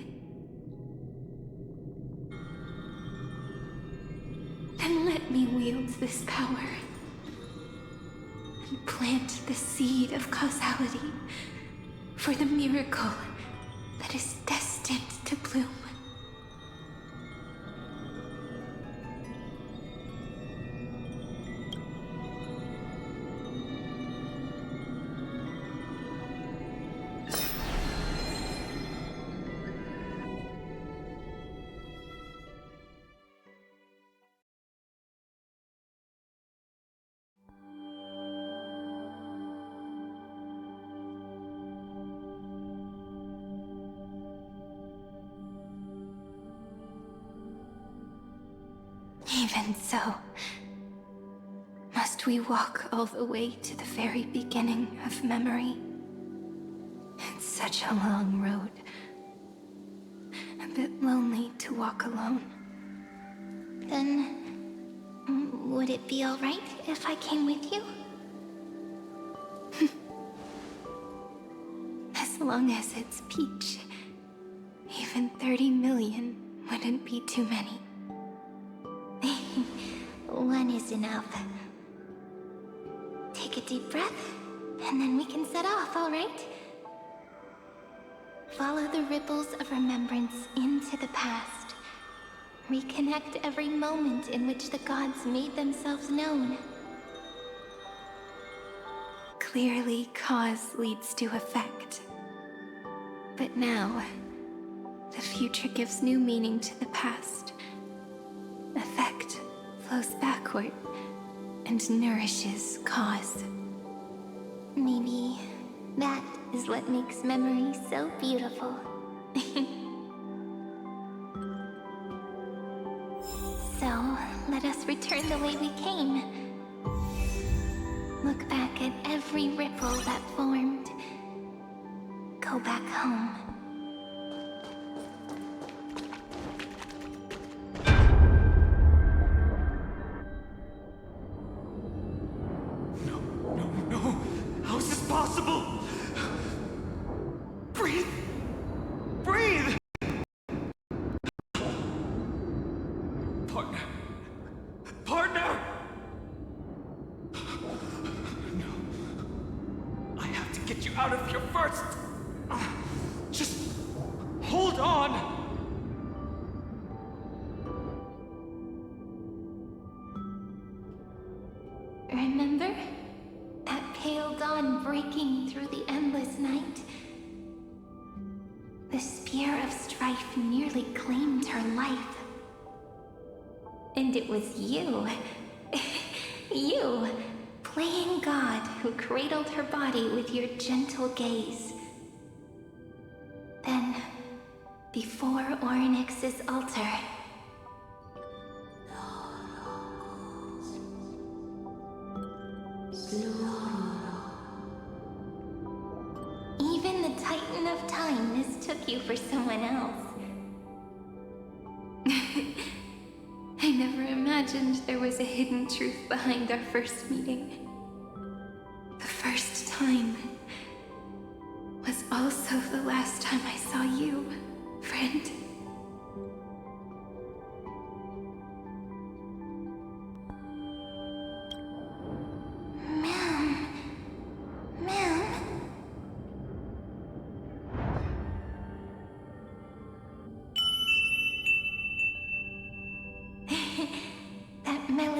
Then let me wield this power and plant the seed of causality for the miracle that is destined to bloom. Even so, must we walk all the way to the very beginning of memory? It's such a long road. A bit lonely to walk alone. Then, would it be alright if I came with you? As long as it's Peach. Even 30 million wouldn't be too many. One is enough. Take a deep breath, and then we can set off, alright? Follow the ripples of remembrance into the past. Reconnect every moment in which the gods made themselves known. Clearly, cause leads to effect. But now, the future gives new meaning to the past. Effect flows backward and nourishes cause. Maybe that is what makes memory so beautiful. So, let us return the way we came. Look back at every ripple that formed. Go back home. How is this possible? Breathe! Breathe! Partner! Partner! No. I have to get you out of here first! Just hold on! Remember? That pale dawn breaking through the endless night? The spear of strife nearly claimed her life. And it was you, you, playing God, who cradled her body with your gentle gaze. Then, before Orynyx's altar, even the Titan of Time mistook you for someone else. I never imagined there was a hidden truth behind our first meeting. The first time was also the last time I saw you, friend.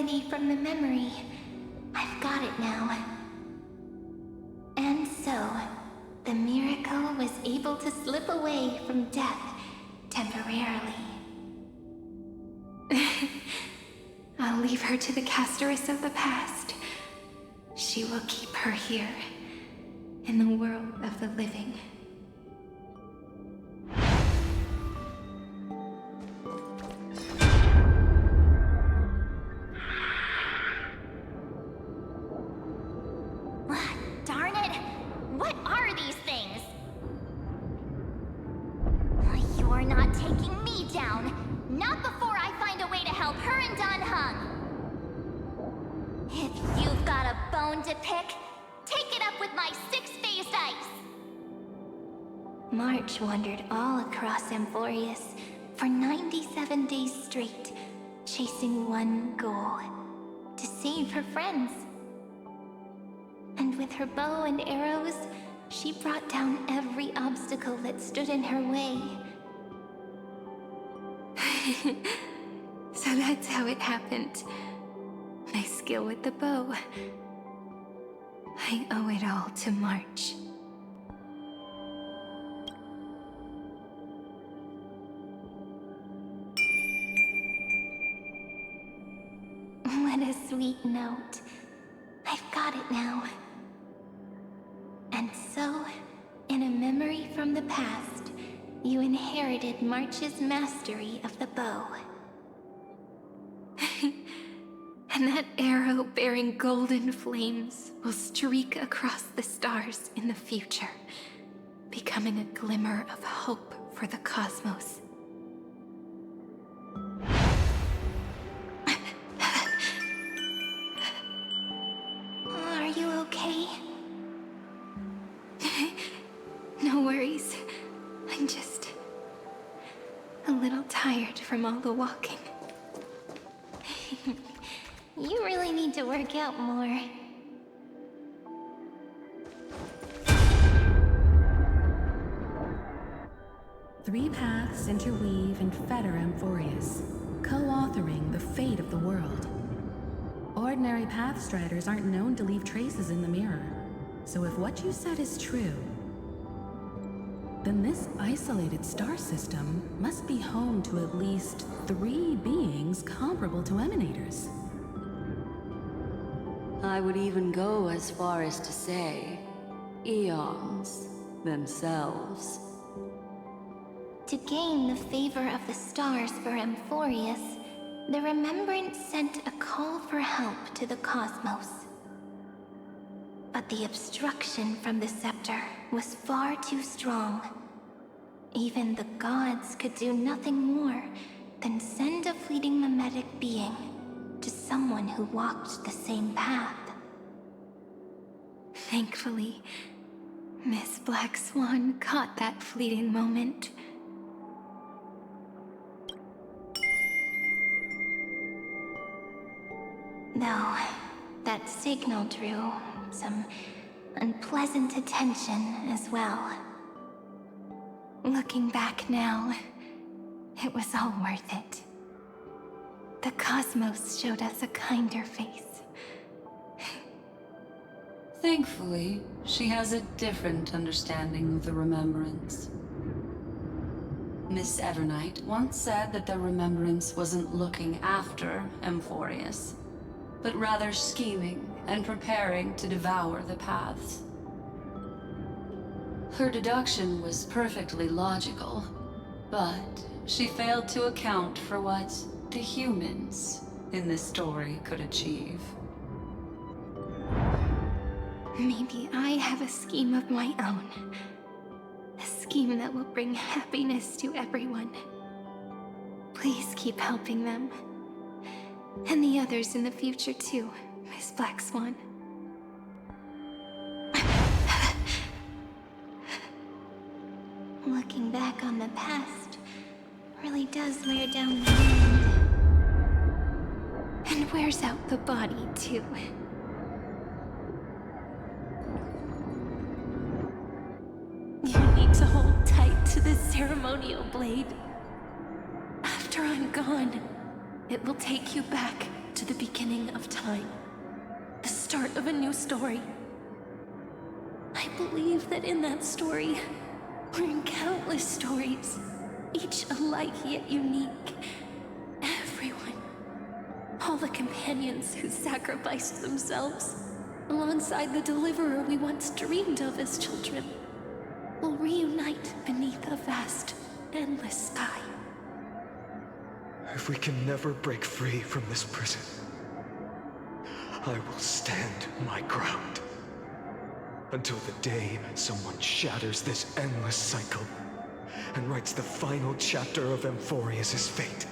emanate from the memory. I've got it now. And so, the miracle was able to slip away from death temporarily. I'll leave her to the Casteress of the past. She will keep her here, in the world of the living. Darn it! What are these things? You're not taking me down. Not before I find a way to help her and Don Hung. If you've got a bone to pick, take it up with my six-phased ice. March wandered all across Amphoreus for 97 days straight, chasing one goal: to save her friends. And with her bow and arrows, she brought down every obstacle that stood in her way. So that's how it happened. My skill with the bow. I owe it all to March. What a sweet note. I've got it now. And so, in a memory from the past, you inherited March's mastery of the bow. And that arrow bearing golden flames will streak across the stars in the future, becoming a glimmer of hope for the cosmos. Are you okay? No worries. I'm just a little tired from all the walking. You really need to work out more. Three paths interweave and fetter Amphoreus, co-authoring the fate of the world. Ordinary pathstriders aren't known to leave traces in the mirror, so if what you said is true, then this isolated star system must be home to at least 3 beings comparable to emanators. I would even go as far as to say, eons themselves. To gain the favor of the stars for Amphoreus, the Remembrance sent a call for help to the cosmos. But the obstruction from the scepter was far too strong. Even the gods could do nothing more than send a fleeting mimetic being to someone who walked the same path. Thankfully, Miss Black Swan caught that fleeting moment. Though, that signal drew some unpleasant attention as well. Looking back now, it was all worth it. The cosmos showed us a kinder face. Thankfully, she has a different understanding of the Remembrance. Miss Evernight once said that the Remembrance wasn't looking after Amphoreus, but rather scheming and preparing to devour the paths. Her deduction was perfectly logical, but she failed to account for what the humans in this story could achieve. Maybe I have a scheme of my own. A scheme that will bring happiness to everyone. Please keep helping them. And the others in the future too, Miss Black Swan. Looking back on the past really does wear down the mind. And wears out the body too. You need to hold tight to this ceremonial blade. After I'm gone, it will take you back to the beginning of time, the start of a new story. I believe that in that story, or in countless stories, each alike yet unique, everyone, all the companions who sacrificed themselves, alongside the deliverer we once dreamed of as children, will reunite beneath a vast, endless sky. If we can never break free from this prison, I will stand my ground. Until the day someone shatters this endless cycle and writes the final chapter of Amphoreus' fate.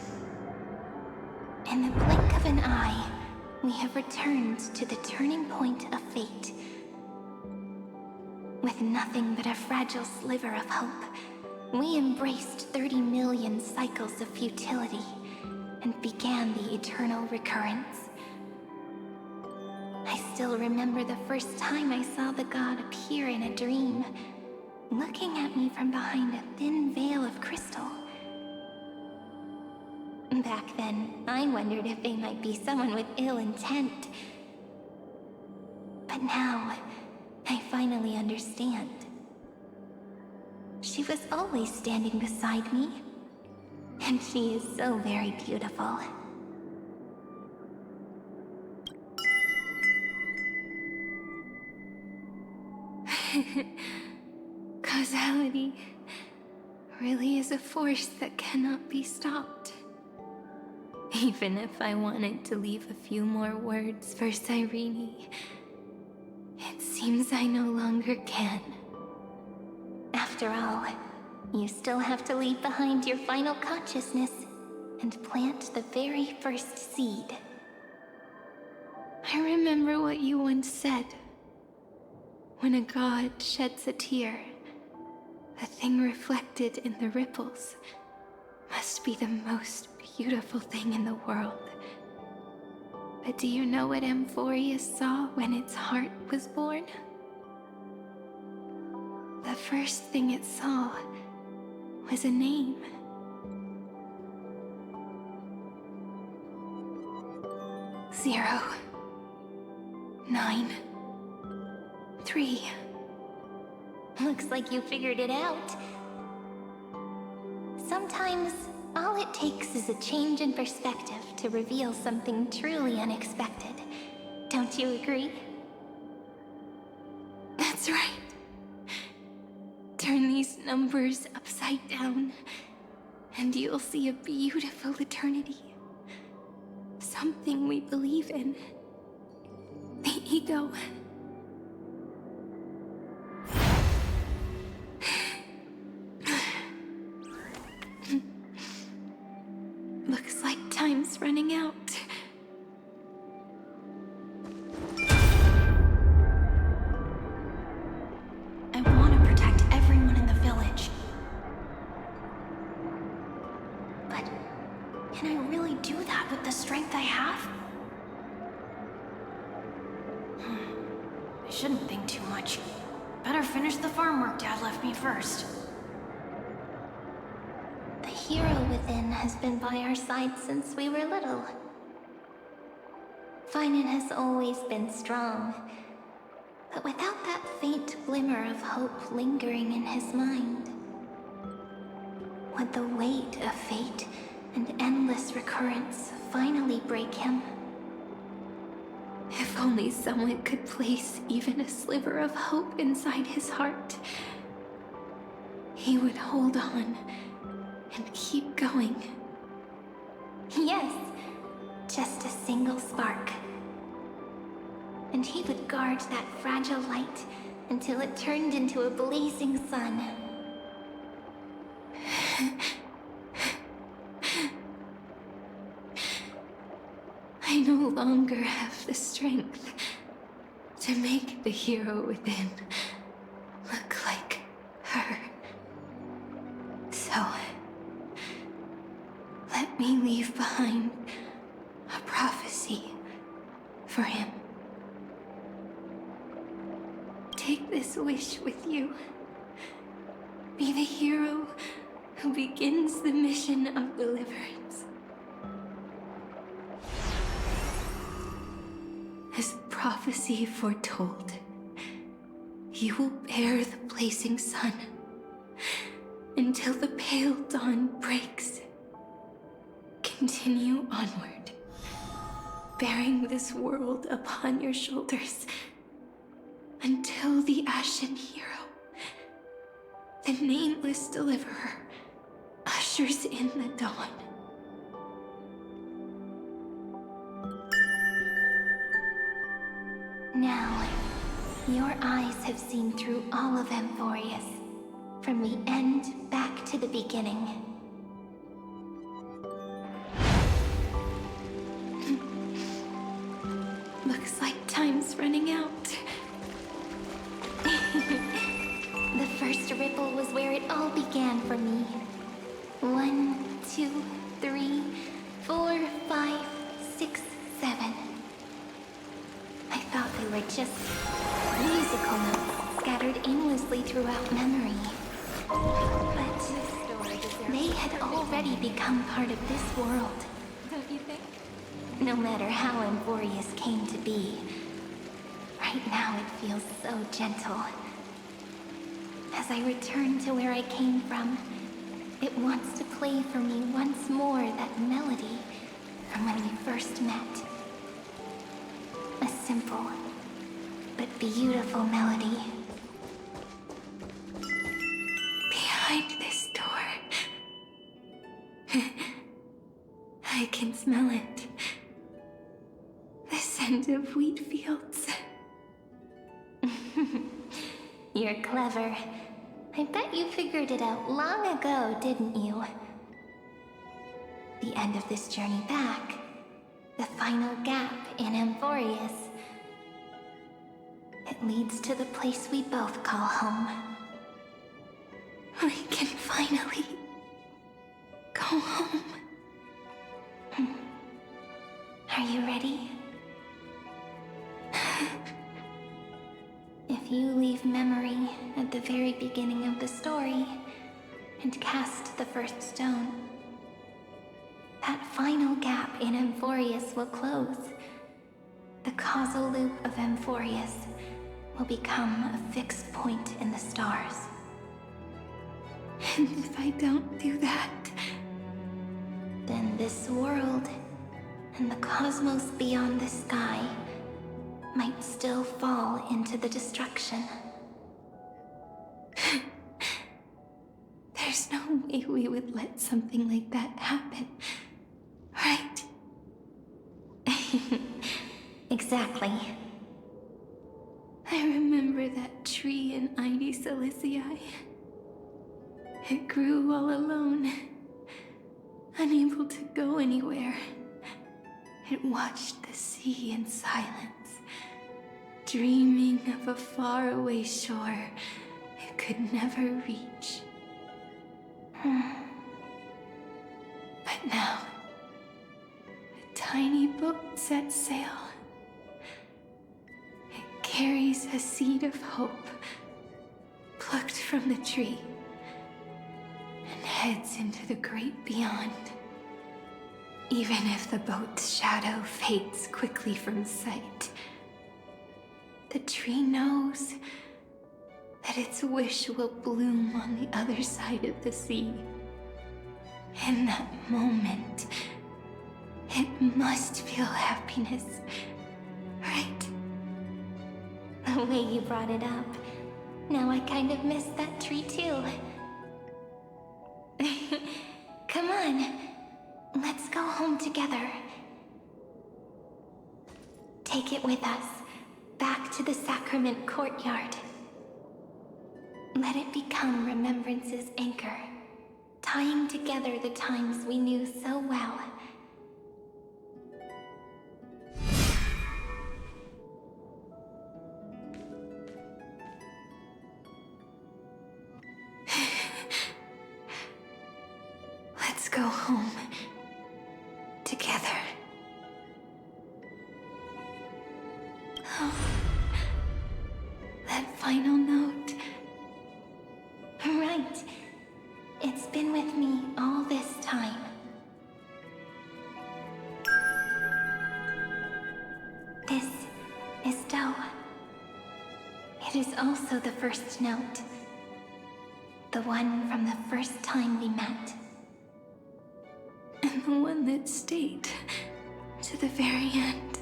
In the blink of an eye, we have returned to the turning point of fate. With nothing but a fragile sliver of hope, we embraced 30 million cycles of futility and began the eternal recurrence. I still remember the first time I saw the god appear in a dream, looking at me from behind a thin veil of crystal. Back then, I wondered if they might be someone with ill intent. But now, I finally understand. She was always standing beside me, and she is so very beautiful. Causality really is a force that cannot be stopped. Even if I wanted to leave a few more words for Cyrene, it seems I no longer can. After all, you still have to leave behind your final consciousness and plant the very first seed. I remember what you once said. When a god sheds a tear, the thing reflected in the ripples must be the most beautiful thing in the world. But do you know what Amphoreus saw when its heart was born? The first thing it saw was a name. Zero. 9. 3. Looks like you figured it out. Sometimes, all it takes is a change in perspective to reveal something truly unexpected. Don't you agree? That's right. Turn these numbers upside down, and you'll see a beautiful eternity. Something we believe in. The ego. Looks like time's running out. I want to protect everyone in the village. But can I really do that with the strength I have? I shouldn't think too much. Better finish the farm work Dad left me first. The hero within has been by our side since we were little. Finan has always been strong, but without that faint glimmer of hope lingering in his mind, would the weight of fate and endless recurrence finally break him? If only someone could place even a sliver of hope inside his heart, he would hold on and keep going. Yes, just a single spark. And he would guard that fragile light until it turned into a blazing sun. I no longer have the strength to make the hero within look like her. So, let me leave behind a prophecy for him. Take this wish with you. Be the hero who begins the mission of deliverance. prophecy foretold. You will bear the blazing sun until the pale dawn breaks. Continue onward, bearing this world upon your shoulders until the Ashen Hero, the nameless deliverer, ushers in the dawn. Now, your eyes have seen through all of Amphoreus, from the end back to the beginning. Looks like time's running out. The first ripple was where it all began for me. 1, 2, 3, 4, 5, 6, 7. I thought they were just musical notes scattered aimlessly throughout memory. But they had already become part of this world. Don't you think? No matter how Amphoreus came to be, right now it feels so gentle. As I return to where I came from, it wants to play for me once more that melody from when we first met. A simple, but beautiful melody. Behind this door, I can smell it. The scent of wheat fields. You're clever. I bet you figured it out long ago, didn't you? The end of this journey back, the final gap in Amphoreus. It leads to the place we both call home. We can finally go home. Are you ready? If you leave memory at the very beginning of the story and cast the first stone, that final gap in Amphoreus will close. The causal loop of Amphoreus will become a fixed point in the stars. And if I don't do that, then this world and the cosmos beyond the sky might still fall into the destruction. There's no way we would let something like that happen, right? Exactly. I remember that tree in Ide Silicii. It grew all alone, unable to go anywhere. It watched the sea in silence, dreaming of a faraway shore it could never reach. But now, a tiny boat sets sail. It carries a seed of hope, plucked from the tree, and heads into the great beyond. Even if the boat's shadow fades quickly from sight, the tree knows that its wish will bloom on the other side of the sea. In that moment, it must feel happiness, right? The way you brought it up, now I kind of miss that tree too. Come on, let's go home together. Take it with us, back to the sacrament courtyard. Let it become Remembrance's anchor, tying together the times we knew so well. Let's go home together. Oh, that final note. Right. It's been with me all this time. This is It is also the first note. The one from the first time we met. And the one that stayed to the very end.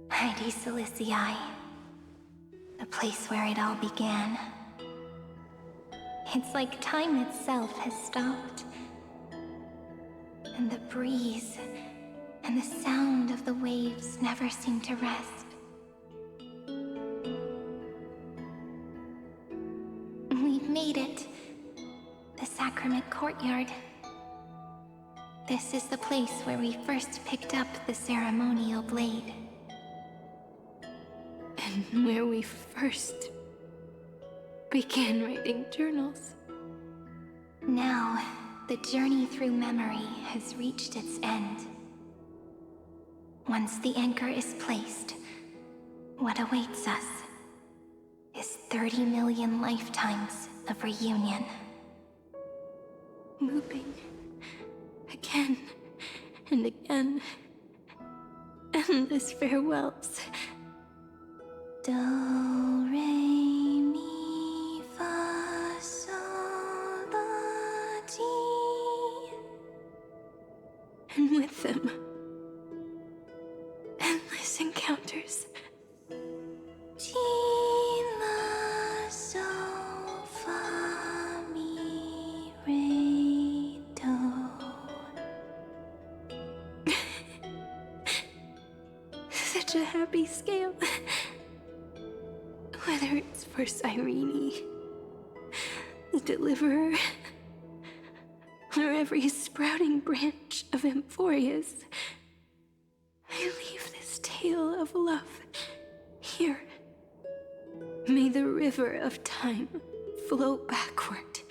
Heidi Silicii, the place where it all began. It's like time itself has stopped. And the breeze and the sound of the waves never seem to rest. We've made it. The Sacrament Courtyard. This is the place where we first picked up the ceremonial blade. And where we first began writing journals. Now, the journey through memory has reached its end. Once the anchor is placed, what awaits us is 30 million lifetimes of reunion. Looping again and again. Endless farewells. Do, re, mi, fa, sol, la, ti. And with them, endless encounters. Ti, la, sol, fa, mi, re, do. Such a happy scale. Whether it's for Cyrene, the Deliverer, or every sprouting branch of Amphoreus, I leave this tale of love here. May the river of time flow backward,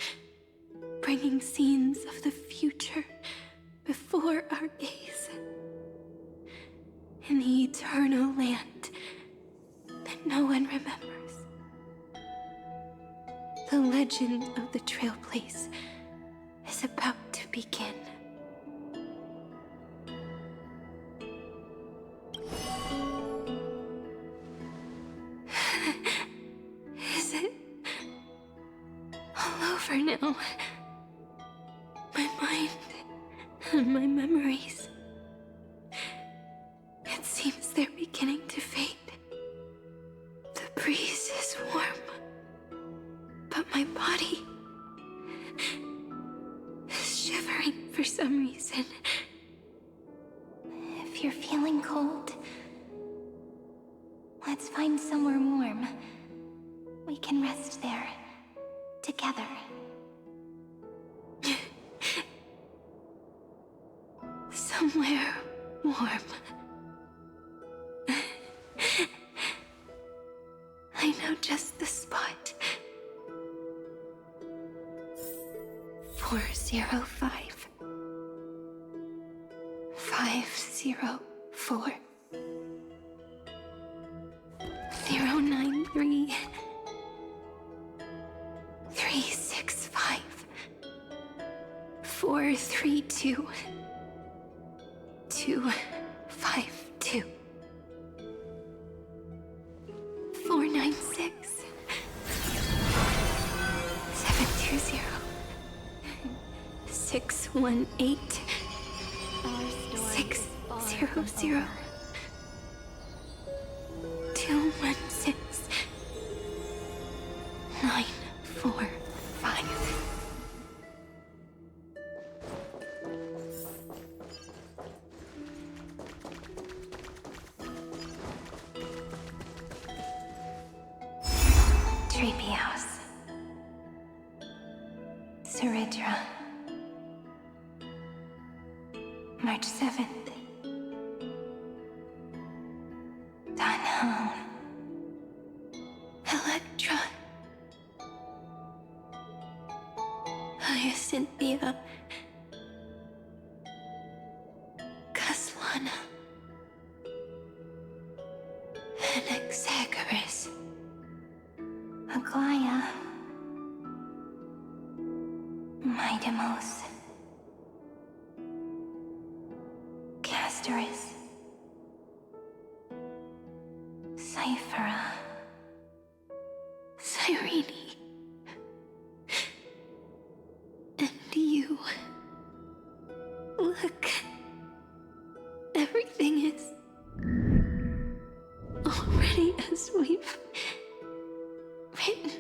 bringing scenes of the future before our gaze. In the eternal land that no one remembers. The legend of the Trailblaze is about to begin. Is it all over now? My mind and my memories. It seems they're beginning to fade. The breeze is warm. But my body is shivering for some reason. If you're feeling cold, let's find somewhere warm. We can rest there, together. Somewhere warm. I know just the spot. 405 504 093 365 432 252 496 720 618 600 216 945. Trailblaze. Seridra. March 7th. Dunhown. Electra. Hyacinthia. Cusline. Sana. Anaxagoras. Aglaya. Midemos. Castorus. Cyphera. Cyrene. And you. Look. Everything is already as we've written.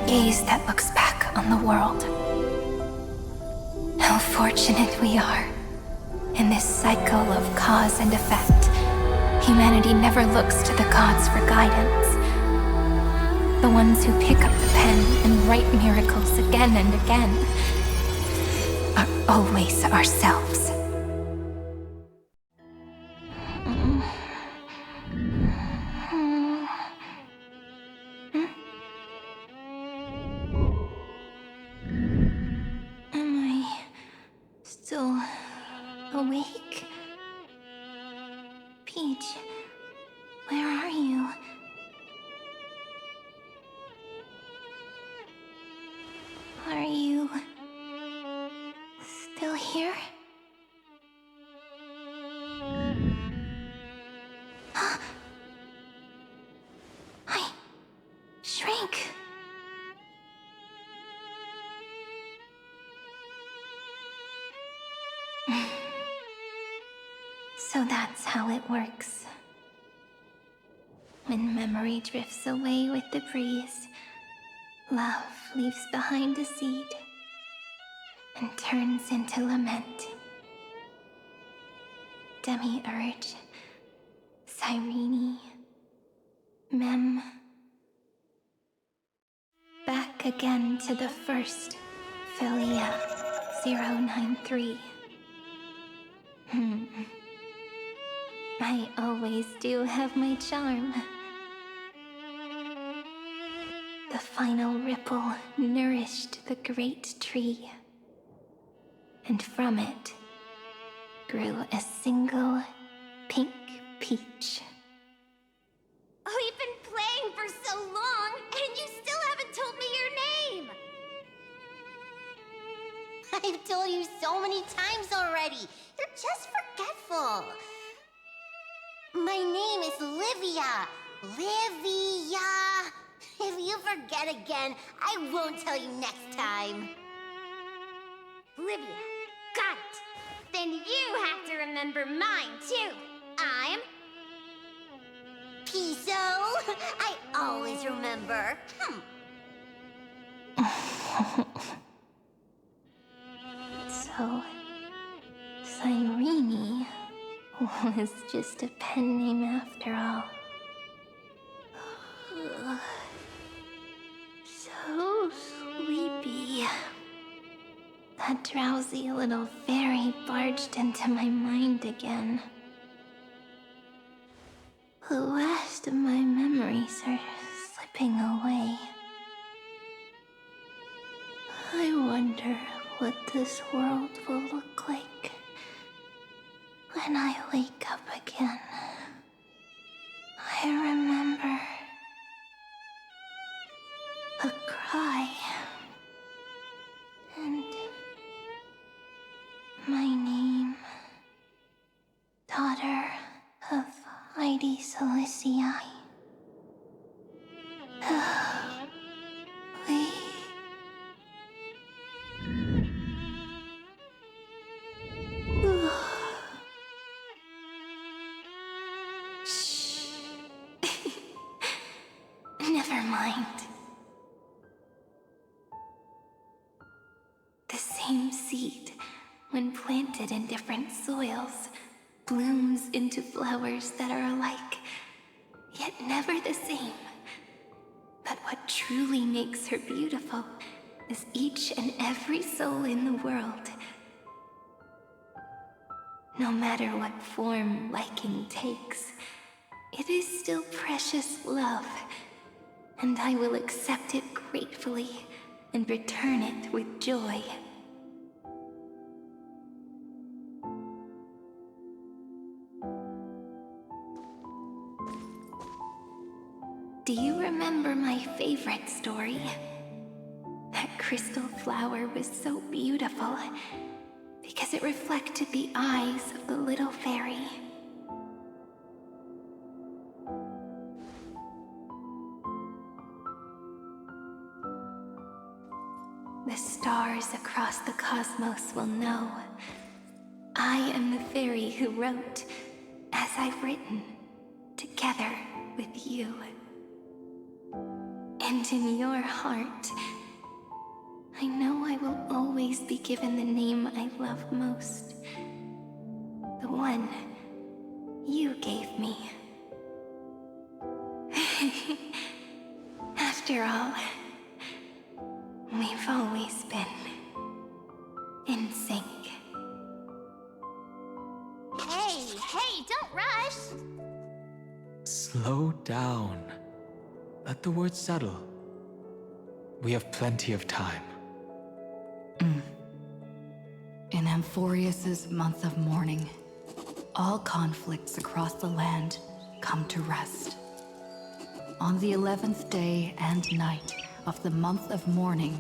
Gaze that looks back on the world. How fortunate we are. In this cycle of cause and effect, humanity never looks to the gods for guidance. The ones who pick up the pen and write miracles again and again are always ourselves. Awake? Peach, where are you? Are you still here? I shrank. So that's how it works. When memory drifts away with the breeze, love leaves behind a seed and turns into lament. Demiurge, Cyrene, Mem. Back again to the first, Philia 093. I always do have my charm. The final ripple nourished the great tree, and from it grew a single pink peach. We've been playing for so long, and you still haven't told me your name! I've told you so many times already. You're just forgetful. My name is Livia. Livia. If you forget again, I won't tell you next time. Livia. Got it. Then you have to remember mine, too. I'm... Piso. I always remember. So, Cyrene was just a pen name after all. So sleepy. That drowsy little fairy barged into my mind again. The last of my memories are slipping away. I wonder what this world will look like when I wake up again. I remember a cry and my name, daughter of Heidi Celestii. Never mind. same seed, when planted in different soils, blooms into flowers that are alike, yet never the same. But what truly makes her beautiful is each and every soul in the world. No matter what form liking takes, it is still precious love, and I will accept it gratefully and return it with joy. Do you remember my favorite story? That crystal flower was so beautiful because it reflected the eyes of the little fairy. The stars across the cosmos will know I am the fairy who wrote, as I've written, together with you. And in your heart, I know I will always be given the name I love most. The one you gave me. After all, we've always been in sync. Hey, don't rush! Slow down. Let the words settle. We have plenty of time. In Amphoreus' month of mourning, all conflicts across the land come to rest. On the 11th day and night of the month of mourning,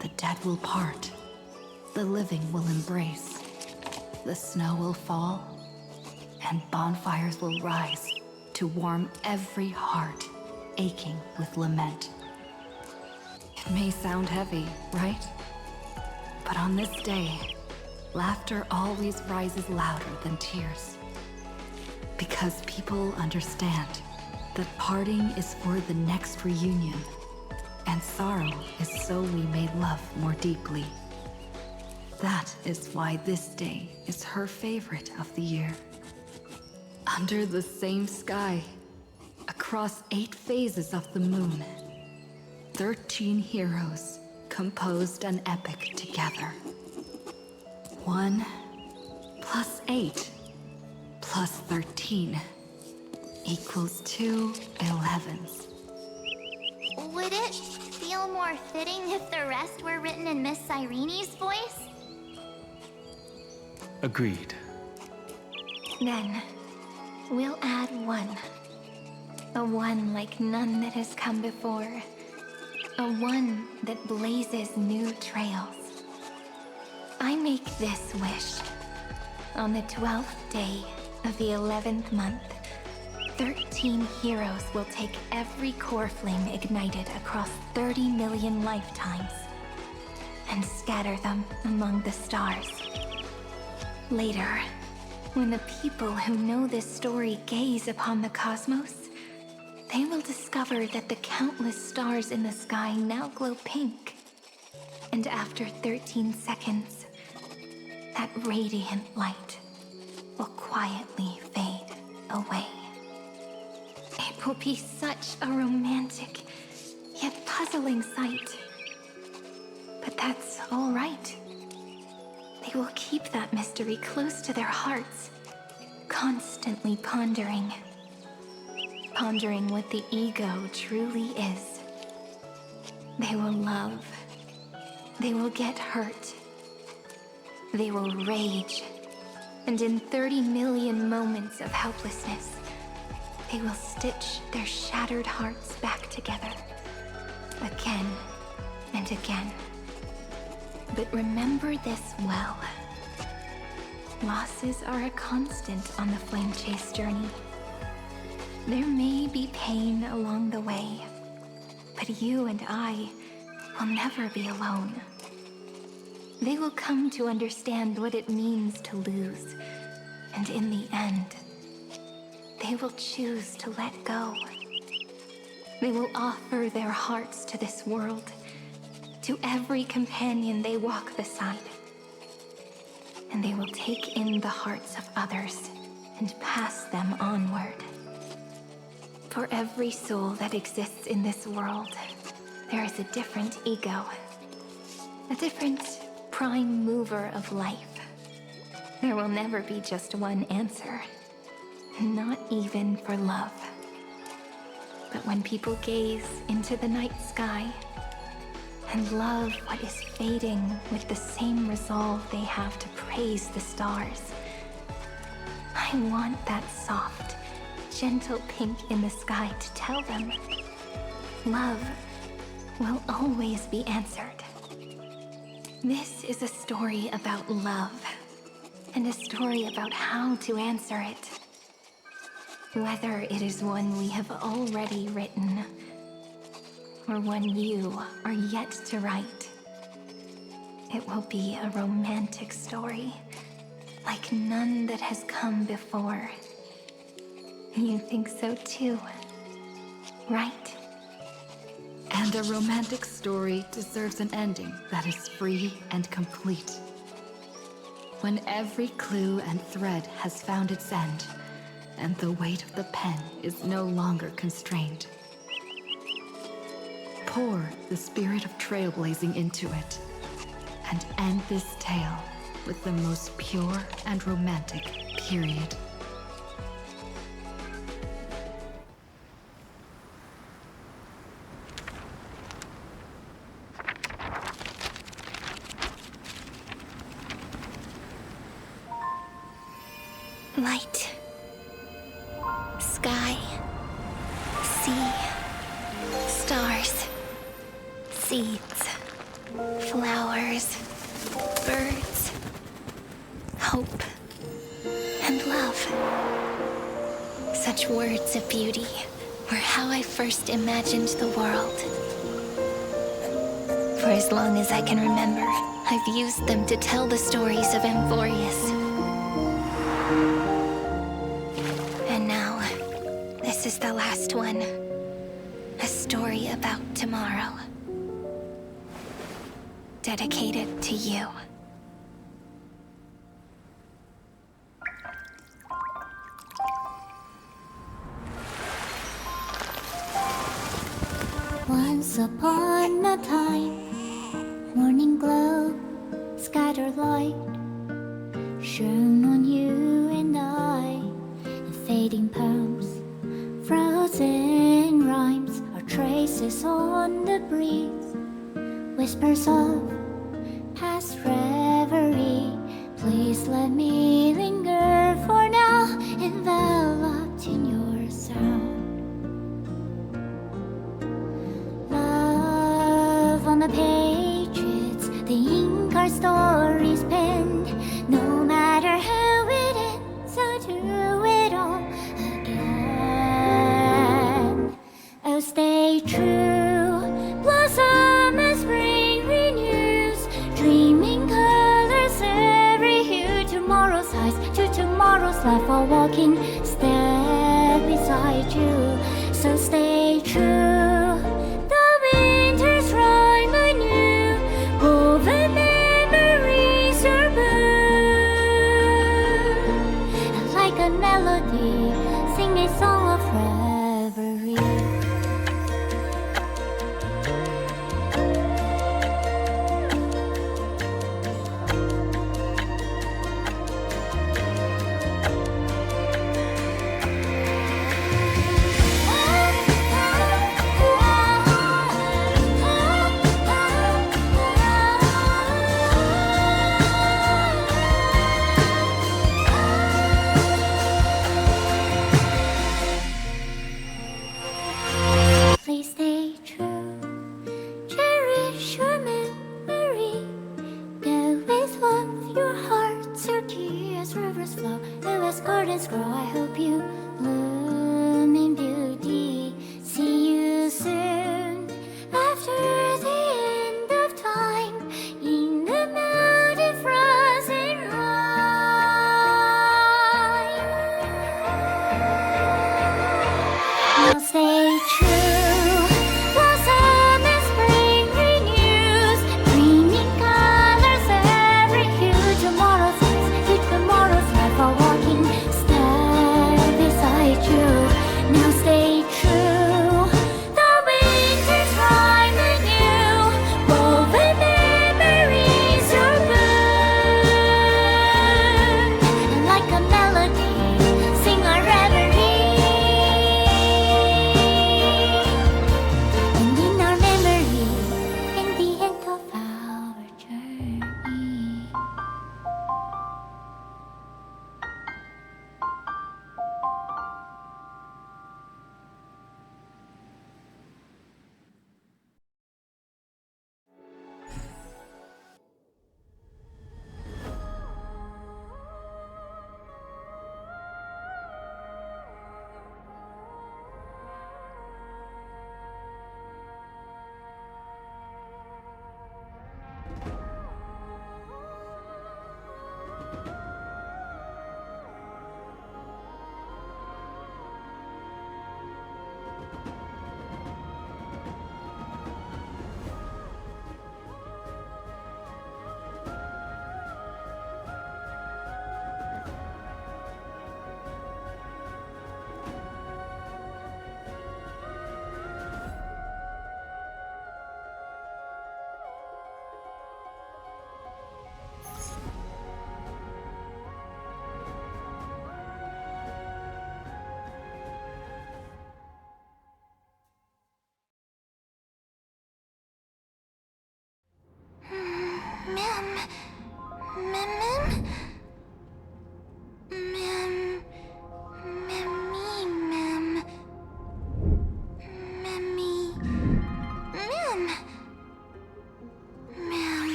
the dead will part, the living will embrace, the snow will fall, and bonfires will rise to warm every heart aching with lament. It may sound heavy, right? But on this day, laughter always rises louder than tears. Because people understand that parting is for the next reunion, and sorrow is so we may love more deeply. That is why this day is her favorite of the year. Under the same sky, across 8 phases of the moon, 13 heroes composed an epic together. 1 plus 8 plus 13 equals 2 11s. Would it feel more fitting if the rest were written in Miss Irene's voice? Agreed. Then, we'll add 1. A 1 like none that has come before. A 1 that blazes new trails. I make this wish. On the 12th day of the 11th month, 13 heroes will take every core flame ignited across 30 million lifetimes and scatter them among the stars. Later, when the people who know this story gaze upon the cosmos, they will discover that the countless stars in the sky now glow pink. And after 13 seconds, that radiant light will quietly fade away. It will be such a romantic, yet puzzling sight. But that's all right. They will keep that mystery close to their hearts, constantly pondering what the ego truly is. They will love. They will get hurt. They will rage. And in 30 million moments of helplessness, they will stitch their shattered hearts back together. Again and again. But remember this well. Losses are a constant on the flame chase journey. There may be pain along the way, but you and I will never be alone. They will come to understand what it means to lose, and in the end, they will choose to let go. They will offer their hearts to this world, to every companion they walk beside. And they will take in the hearts of others and pass them onward. For every soul that exists in this world, there is a different ego, a different prime mover of life. There will never be just one answer, not even for love. But when people gaze into the night sky and love what is fading with the same resolve they have to praise the stars, I want that soft, gentle pink in the sky to tell them love will always be answered. This is a story about love, and a story about how to answer it. Whether it is one we have already written, or one you are yet to write, it will be a romantic story, like none that has come before. You think so too, right? And a romantic story deserves an ending that is free and complete. When every clue and thread has found its end, and the weight of the pen is no longer constrained. Pour the spirit of trailblazing into it, and end this tale with the most pure and romantic period. Light. Sky. Sea. Stars. Seeds. Flowers. Birds. Hope. And love. Such words of beauty were how I first imagined the world. For as long as I can remember, I've used them to tell the stories of Amphoreus. And now, this is the last one. A story about tomorrow. Dedicated to you. Once upon a time, morning glow, scattered light, shone on you and I, in fading poems, frozen rhymes, or traces on the breeze, whispers of past reverie. Please let me linger for now, enveloped in your sound. Love on the pages, the ink our stories penned. No matter how it ends, I'll do it all again. Oh, stay true, blossom as spring renews, dreaming colors every hue. Tomorrow's eyes to tomorrow's life, while walking step beside you. So stay true. Sing a song of reverie.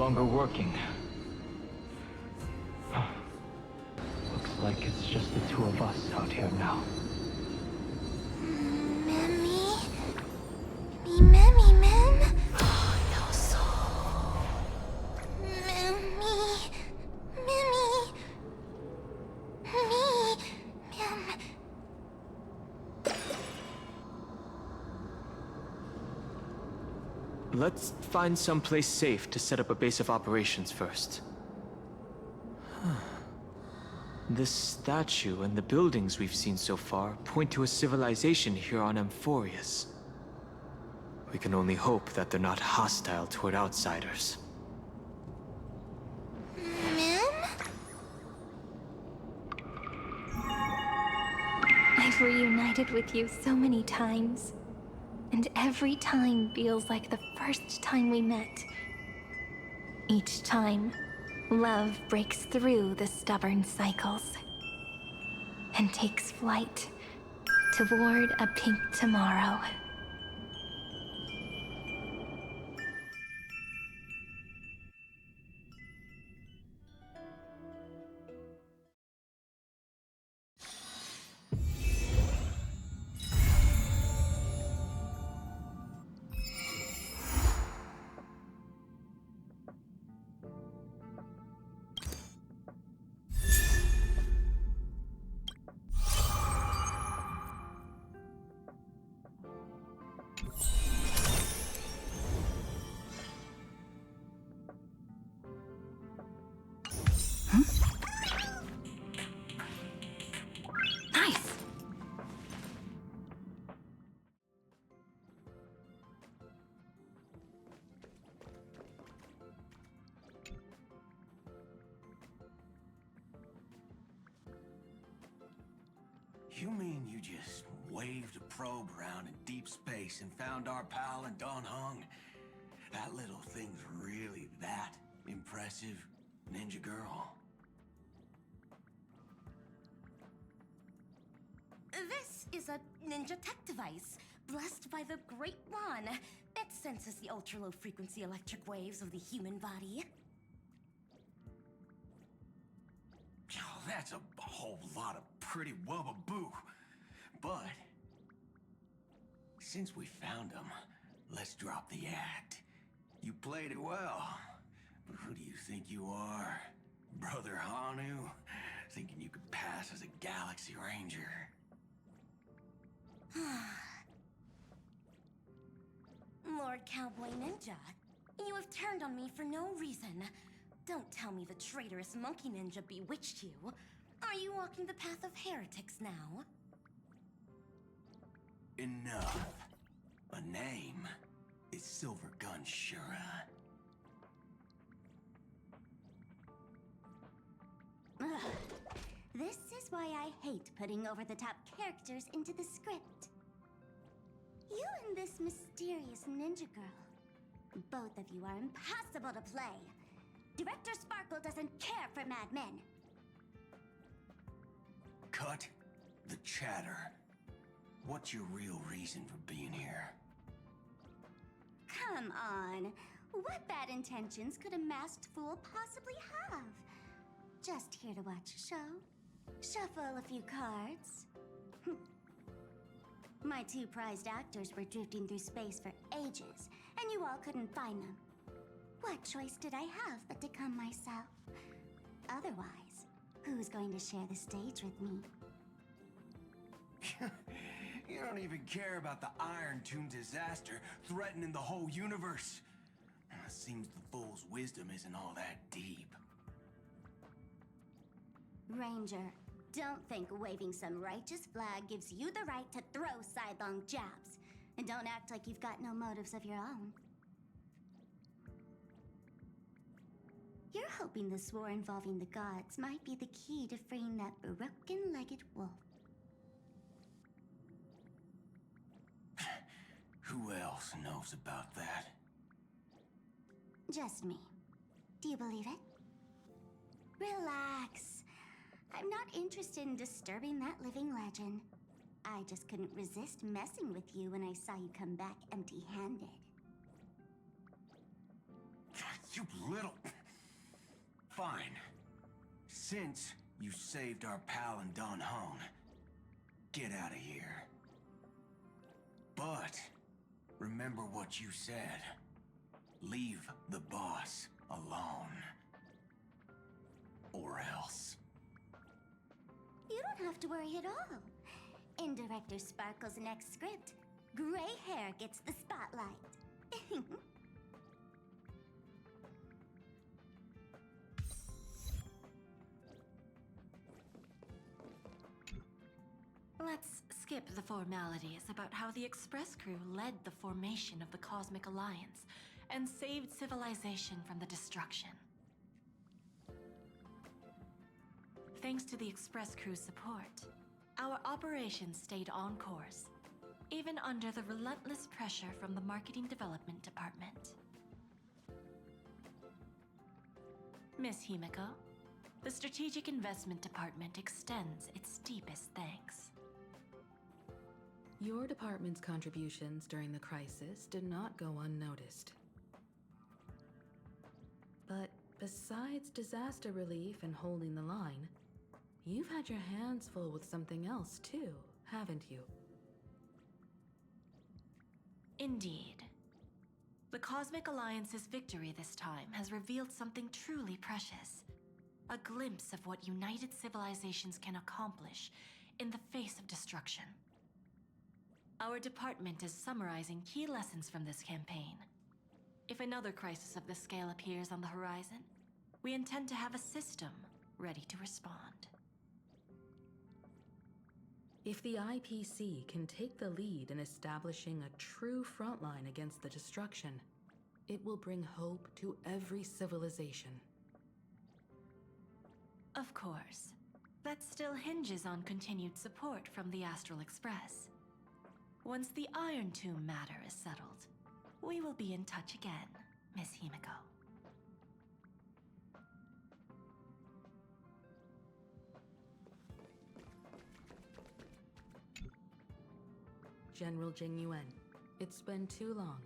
longer working. Looks like it's just the two of us out here now. Let's find someplace safe to set up a base of operations first. This statue and the buildings we've seen so far point to a civilization here on Amphoreus. We can only hope that they're not hostile toward outsiders. I've reunited with you so many times, and every time feels like the first time we met. Each time, love breaks through the stubborn cycles and takes flight toward a pink tomorrow. You mean you just waved a probe around in deep space and found our pal and Don Hung? That little thing's really that impressive, ninja girl? This is a ninja tech device, blessed by the Great One. It senses the ultra-low frequency electric waves of the human body. Oh, that's a whole lot of pretty wubbaboo. But since we found him, let's drop the act. You played it well. But who do you think you are? Brother Hanu? Thinking you could pass as a Galaxy Ranger? Lord Cowboy Ninja, you have turned on me for no reason. Don't tell me the traitorous monkey ninja bewitched you. Are you walking the path of heretics now? Enough. A name is Silvergun Shura. Ugh. This is why I hate putting over-the-top characters into the script. You and this mysterious ninja girl, both of you are impossible to play. Director Sparkle doesn't care for mad men. Cut the chatter. What's your real reason for being here? Come on. What bad intentions could a masked fool possibly have? Just here to watch a show. Shuffle a few cards. My two prized actors were drifting through space for ages, and you all couldn't find them. What choice did I have but to come myself? Otherwise, who's going to share the stage with me? You don't even care about the Iron Tomb disaster threatening the whole universe. It seems the fool's wisdom isn't all that deep. Ranger, don't think waving some righteous flag gives you the right to throw sidelong jabs. And don't act like you've got no motives of your own. You're hoping this war involving the gods might be the key to freeing that broken-legged wolf. Who else knows about that? Just me. Do you believe it? Relax. I'm not interested in disturbing that living legend. I just couldn't resist messing with you when I saw you come back empty-handed. You little... Fine. Since you saved our pal and Don Hung, get out of here. But remember what you said. Leave the boss alone. Or else. You don't have to worry at all. In Director Sparkle's next script, gray hair gets the spotlight. Let's skip the formalities about how the Express crew led the formation of the Cosmic Alliance and saved civilization from the destruction. Thanks to the Express crew's support, our operations stayed on course, even under the relentless pressure from the Marketing Development Department. Miss Himiko, the Strategic Investment Department extends its deepest thanks. Your department's contributions during the crisis did not go unnoticed. But besides disaster relief and holding the line, you've had your hands full with something else too, haven't you? Indeed. The Cosmic Alliance's victory this time has revealed something truly precious. A glimpse of what united civilizations can accomplish in the face of destruction. Our department is summarizing key lessons from this campaign. If another crisis of this scale appears on the horizon, we intend to have a system ready to respond. If the IPC can take the lead in establishing a true frontline against the destruction, it will bring hope to every civilization. Of course, that still hinges on continued support from the Astral Express. Once the Iron Tomb matter is settled, we will be in touch again, Miss Himiko. General Jing Yuan, it's been too long.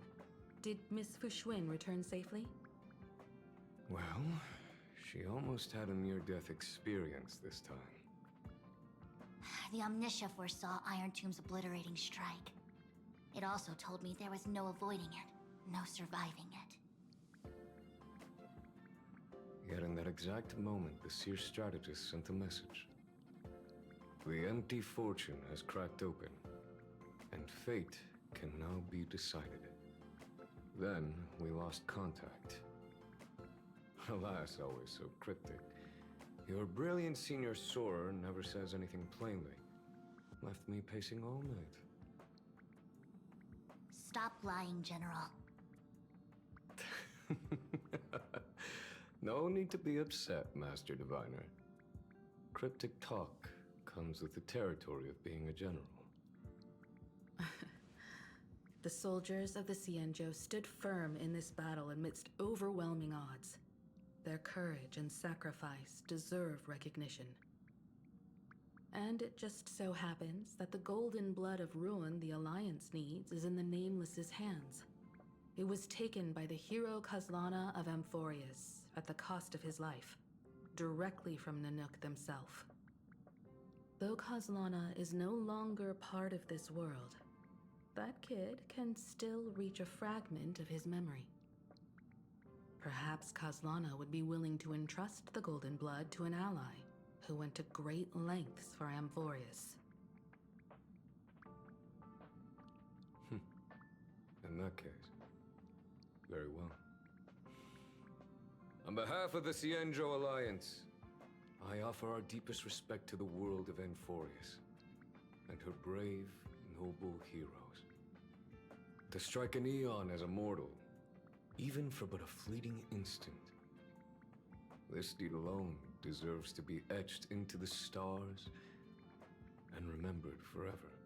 Did Miss Fuxuan return safely? Well, she almost had a near-death experience this time. The Omniscia foresaw Iron Tomb's obliterating strike. It also told me there was no avoiding it, no surviving it. Yet in that exact moment, the Seer strategist sent a message. The empty fortune has cracked open, and fate can now be decided. Then we lost contact. Alas, always so cryptic. Your brilliant senior soarer never says anything plainly. Left me pacing all night. Stop lying, General. No need to be upset, Master Diviner. Cryptic talk comes with the territory of being a general. The soldiers of the Xianzhou stood firm in this battle amidst overwhelming odds. Their courage and sacrifice deserve recognition. And it just so happens that the golden blood of ruin the Alliance needs is in the Nameless's hands. It was taken by the hero Kazlana of Amphoreus at the cost of his life, directly from Nanook themselves. Though Kazlana is no longer part of this world, that kid can still reach a fragment of his memory. Perhaps Kazlana would be willing to entrust the golden blood to an ally who went to great lengths for Amphoreus. In that case, very well. On behalf of the Xianzhou Alliance, I offer our deepest respect to the world of Amphoreus and her brave, noble heroes. To strike an eon as a mortal, even for but a fleeting instant, this deed alone deserves to be etched into the stars and remembered forever.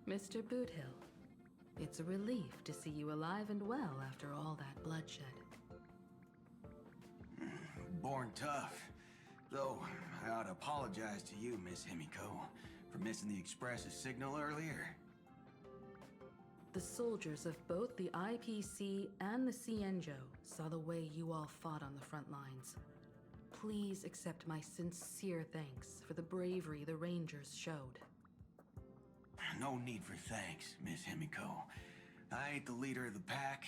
Mr. Boothill, it's a relief to see you alive and well after all that bloodshed. Born tough. Though, I ought to apologize to you, Miss Himiko, For missing the Express's signal earlier? The soldiers of both the IPC and the CNJO saw the way you all fought on the front lines. Please accept my sincere thanks for the bravery the Rangers showed. No need for thanks, Miss Himiko. I ain't the leader of the pack,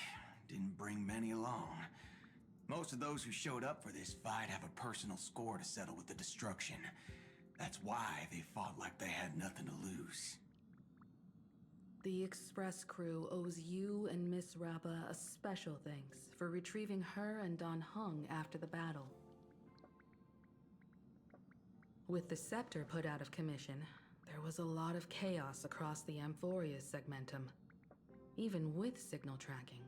didn't bring many along. Most of those who showed up for this fight have a personal score to settle with the destruction. That's why they fought like they had nothing to lose. The Express crew owes you and Miss Rappa a special thanks for retrieving her and Don Hung after the battle. With the scepter put out of commission, there was a lot of chaos across the Amphoreus segmentum. Even with signal tracking,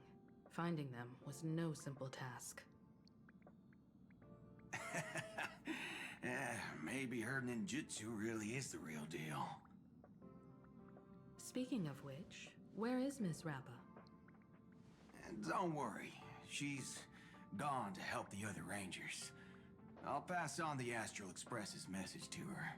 finding them was no simple task. Maybe her ninjutsu really is the real deal. Speaking of which, where is Miss Rappa? Don't worry, she's gone to help the other Rangers. I'll pass on the Astral Express's message to her.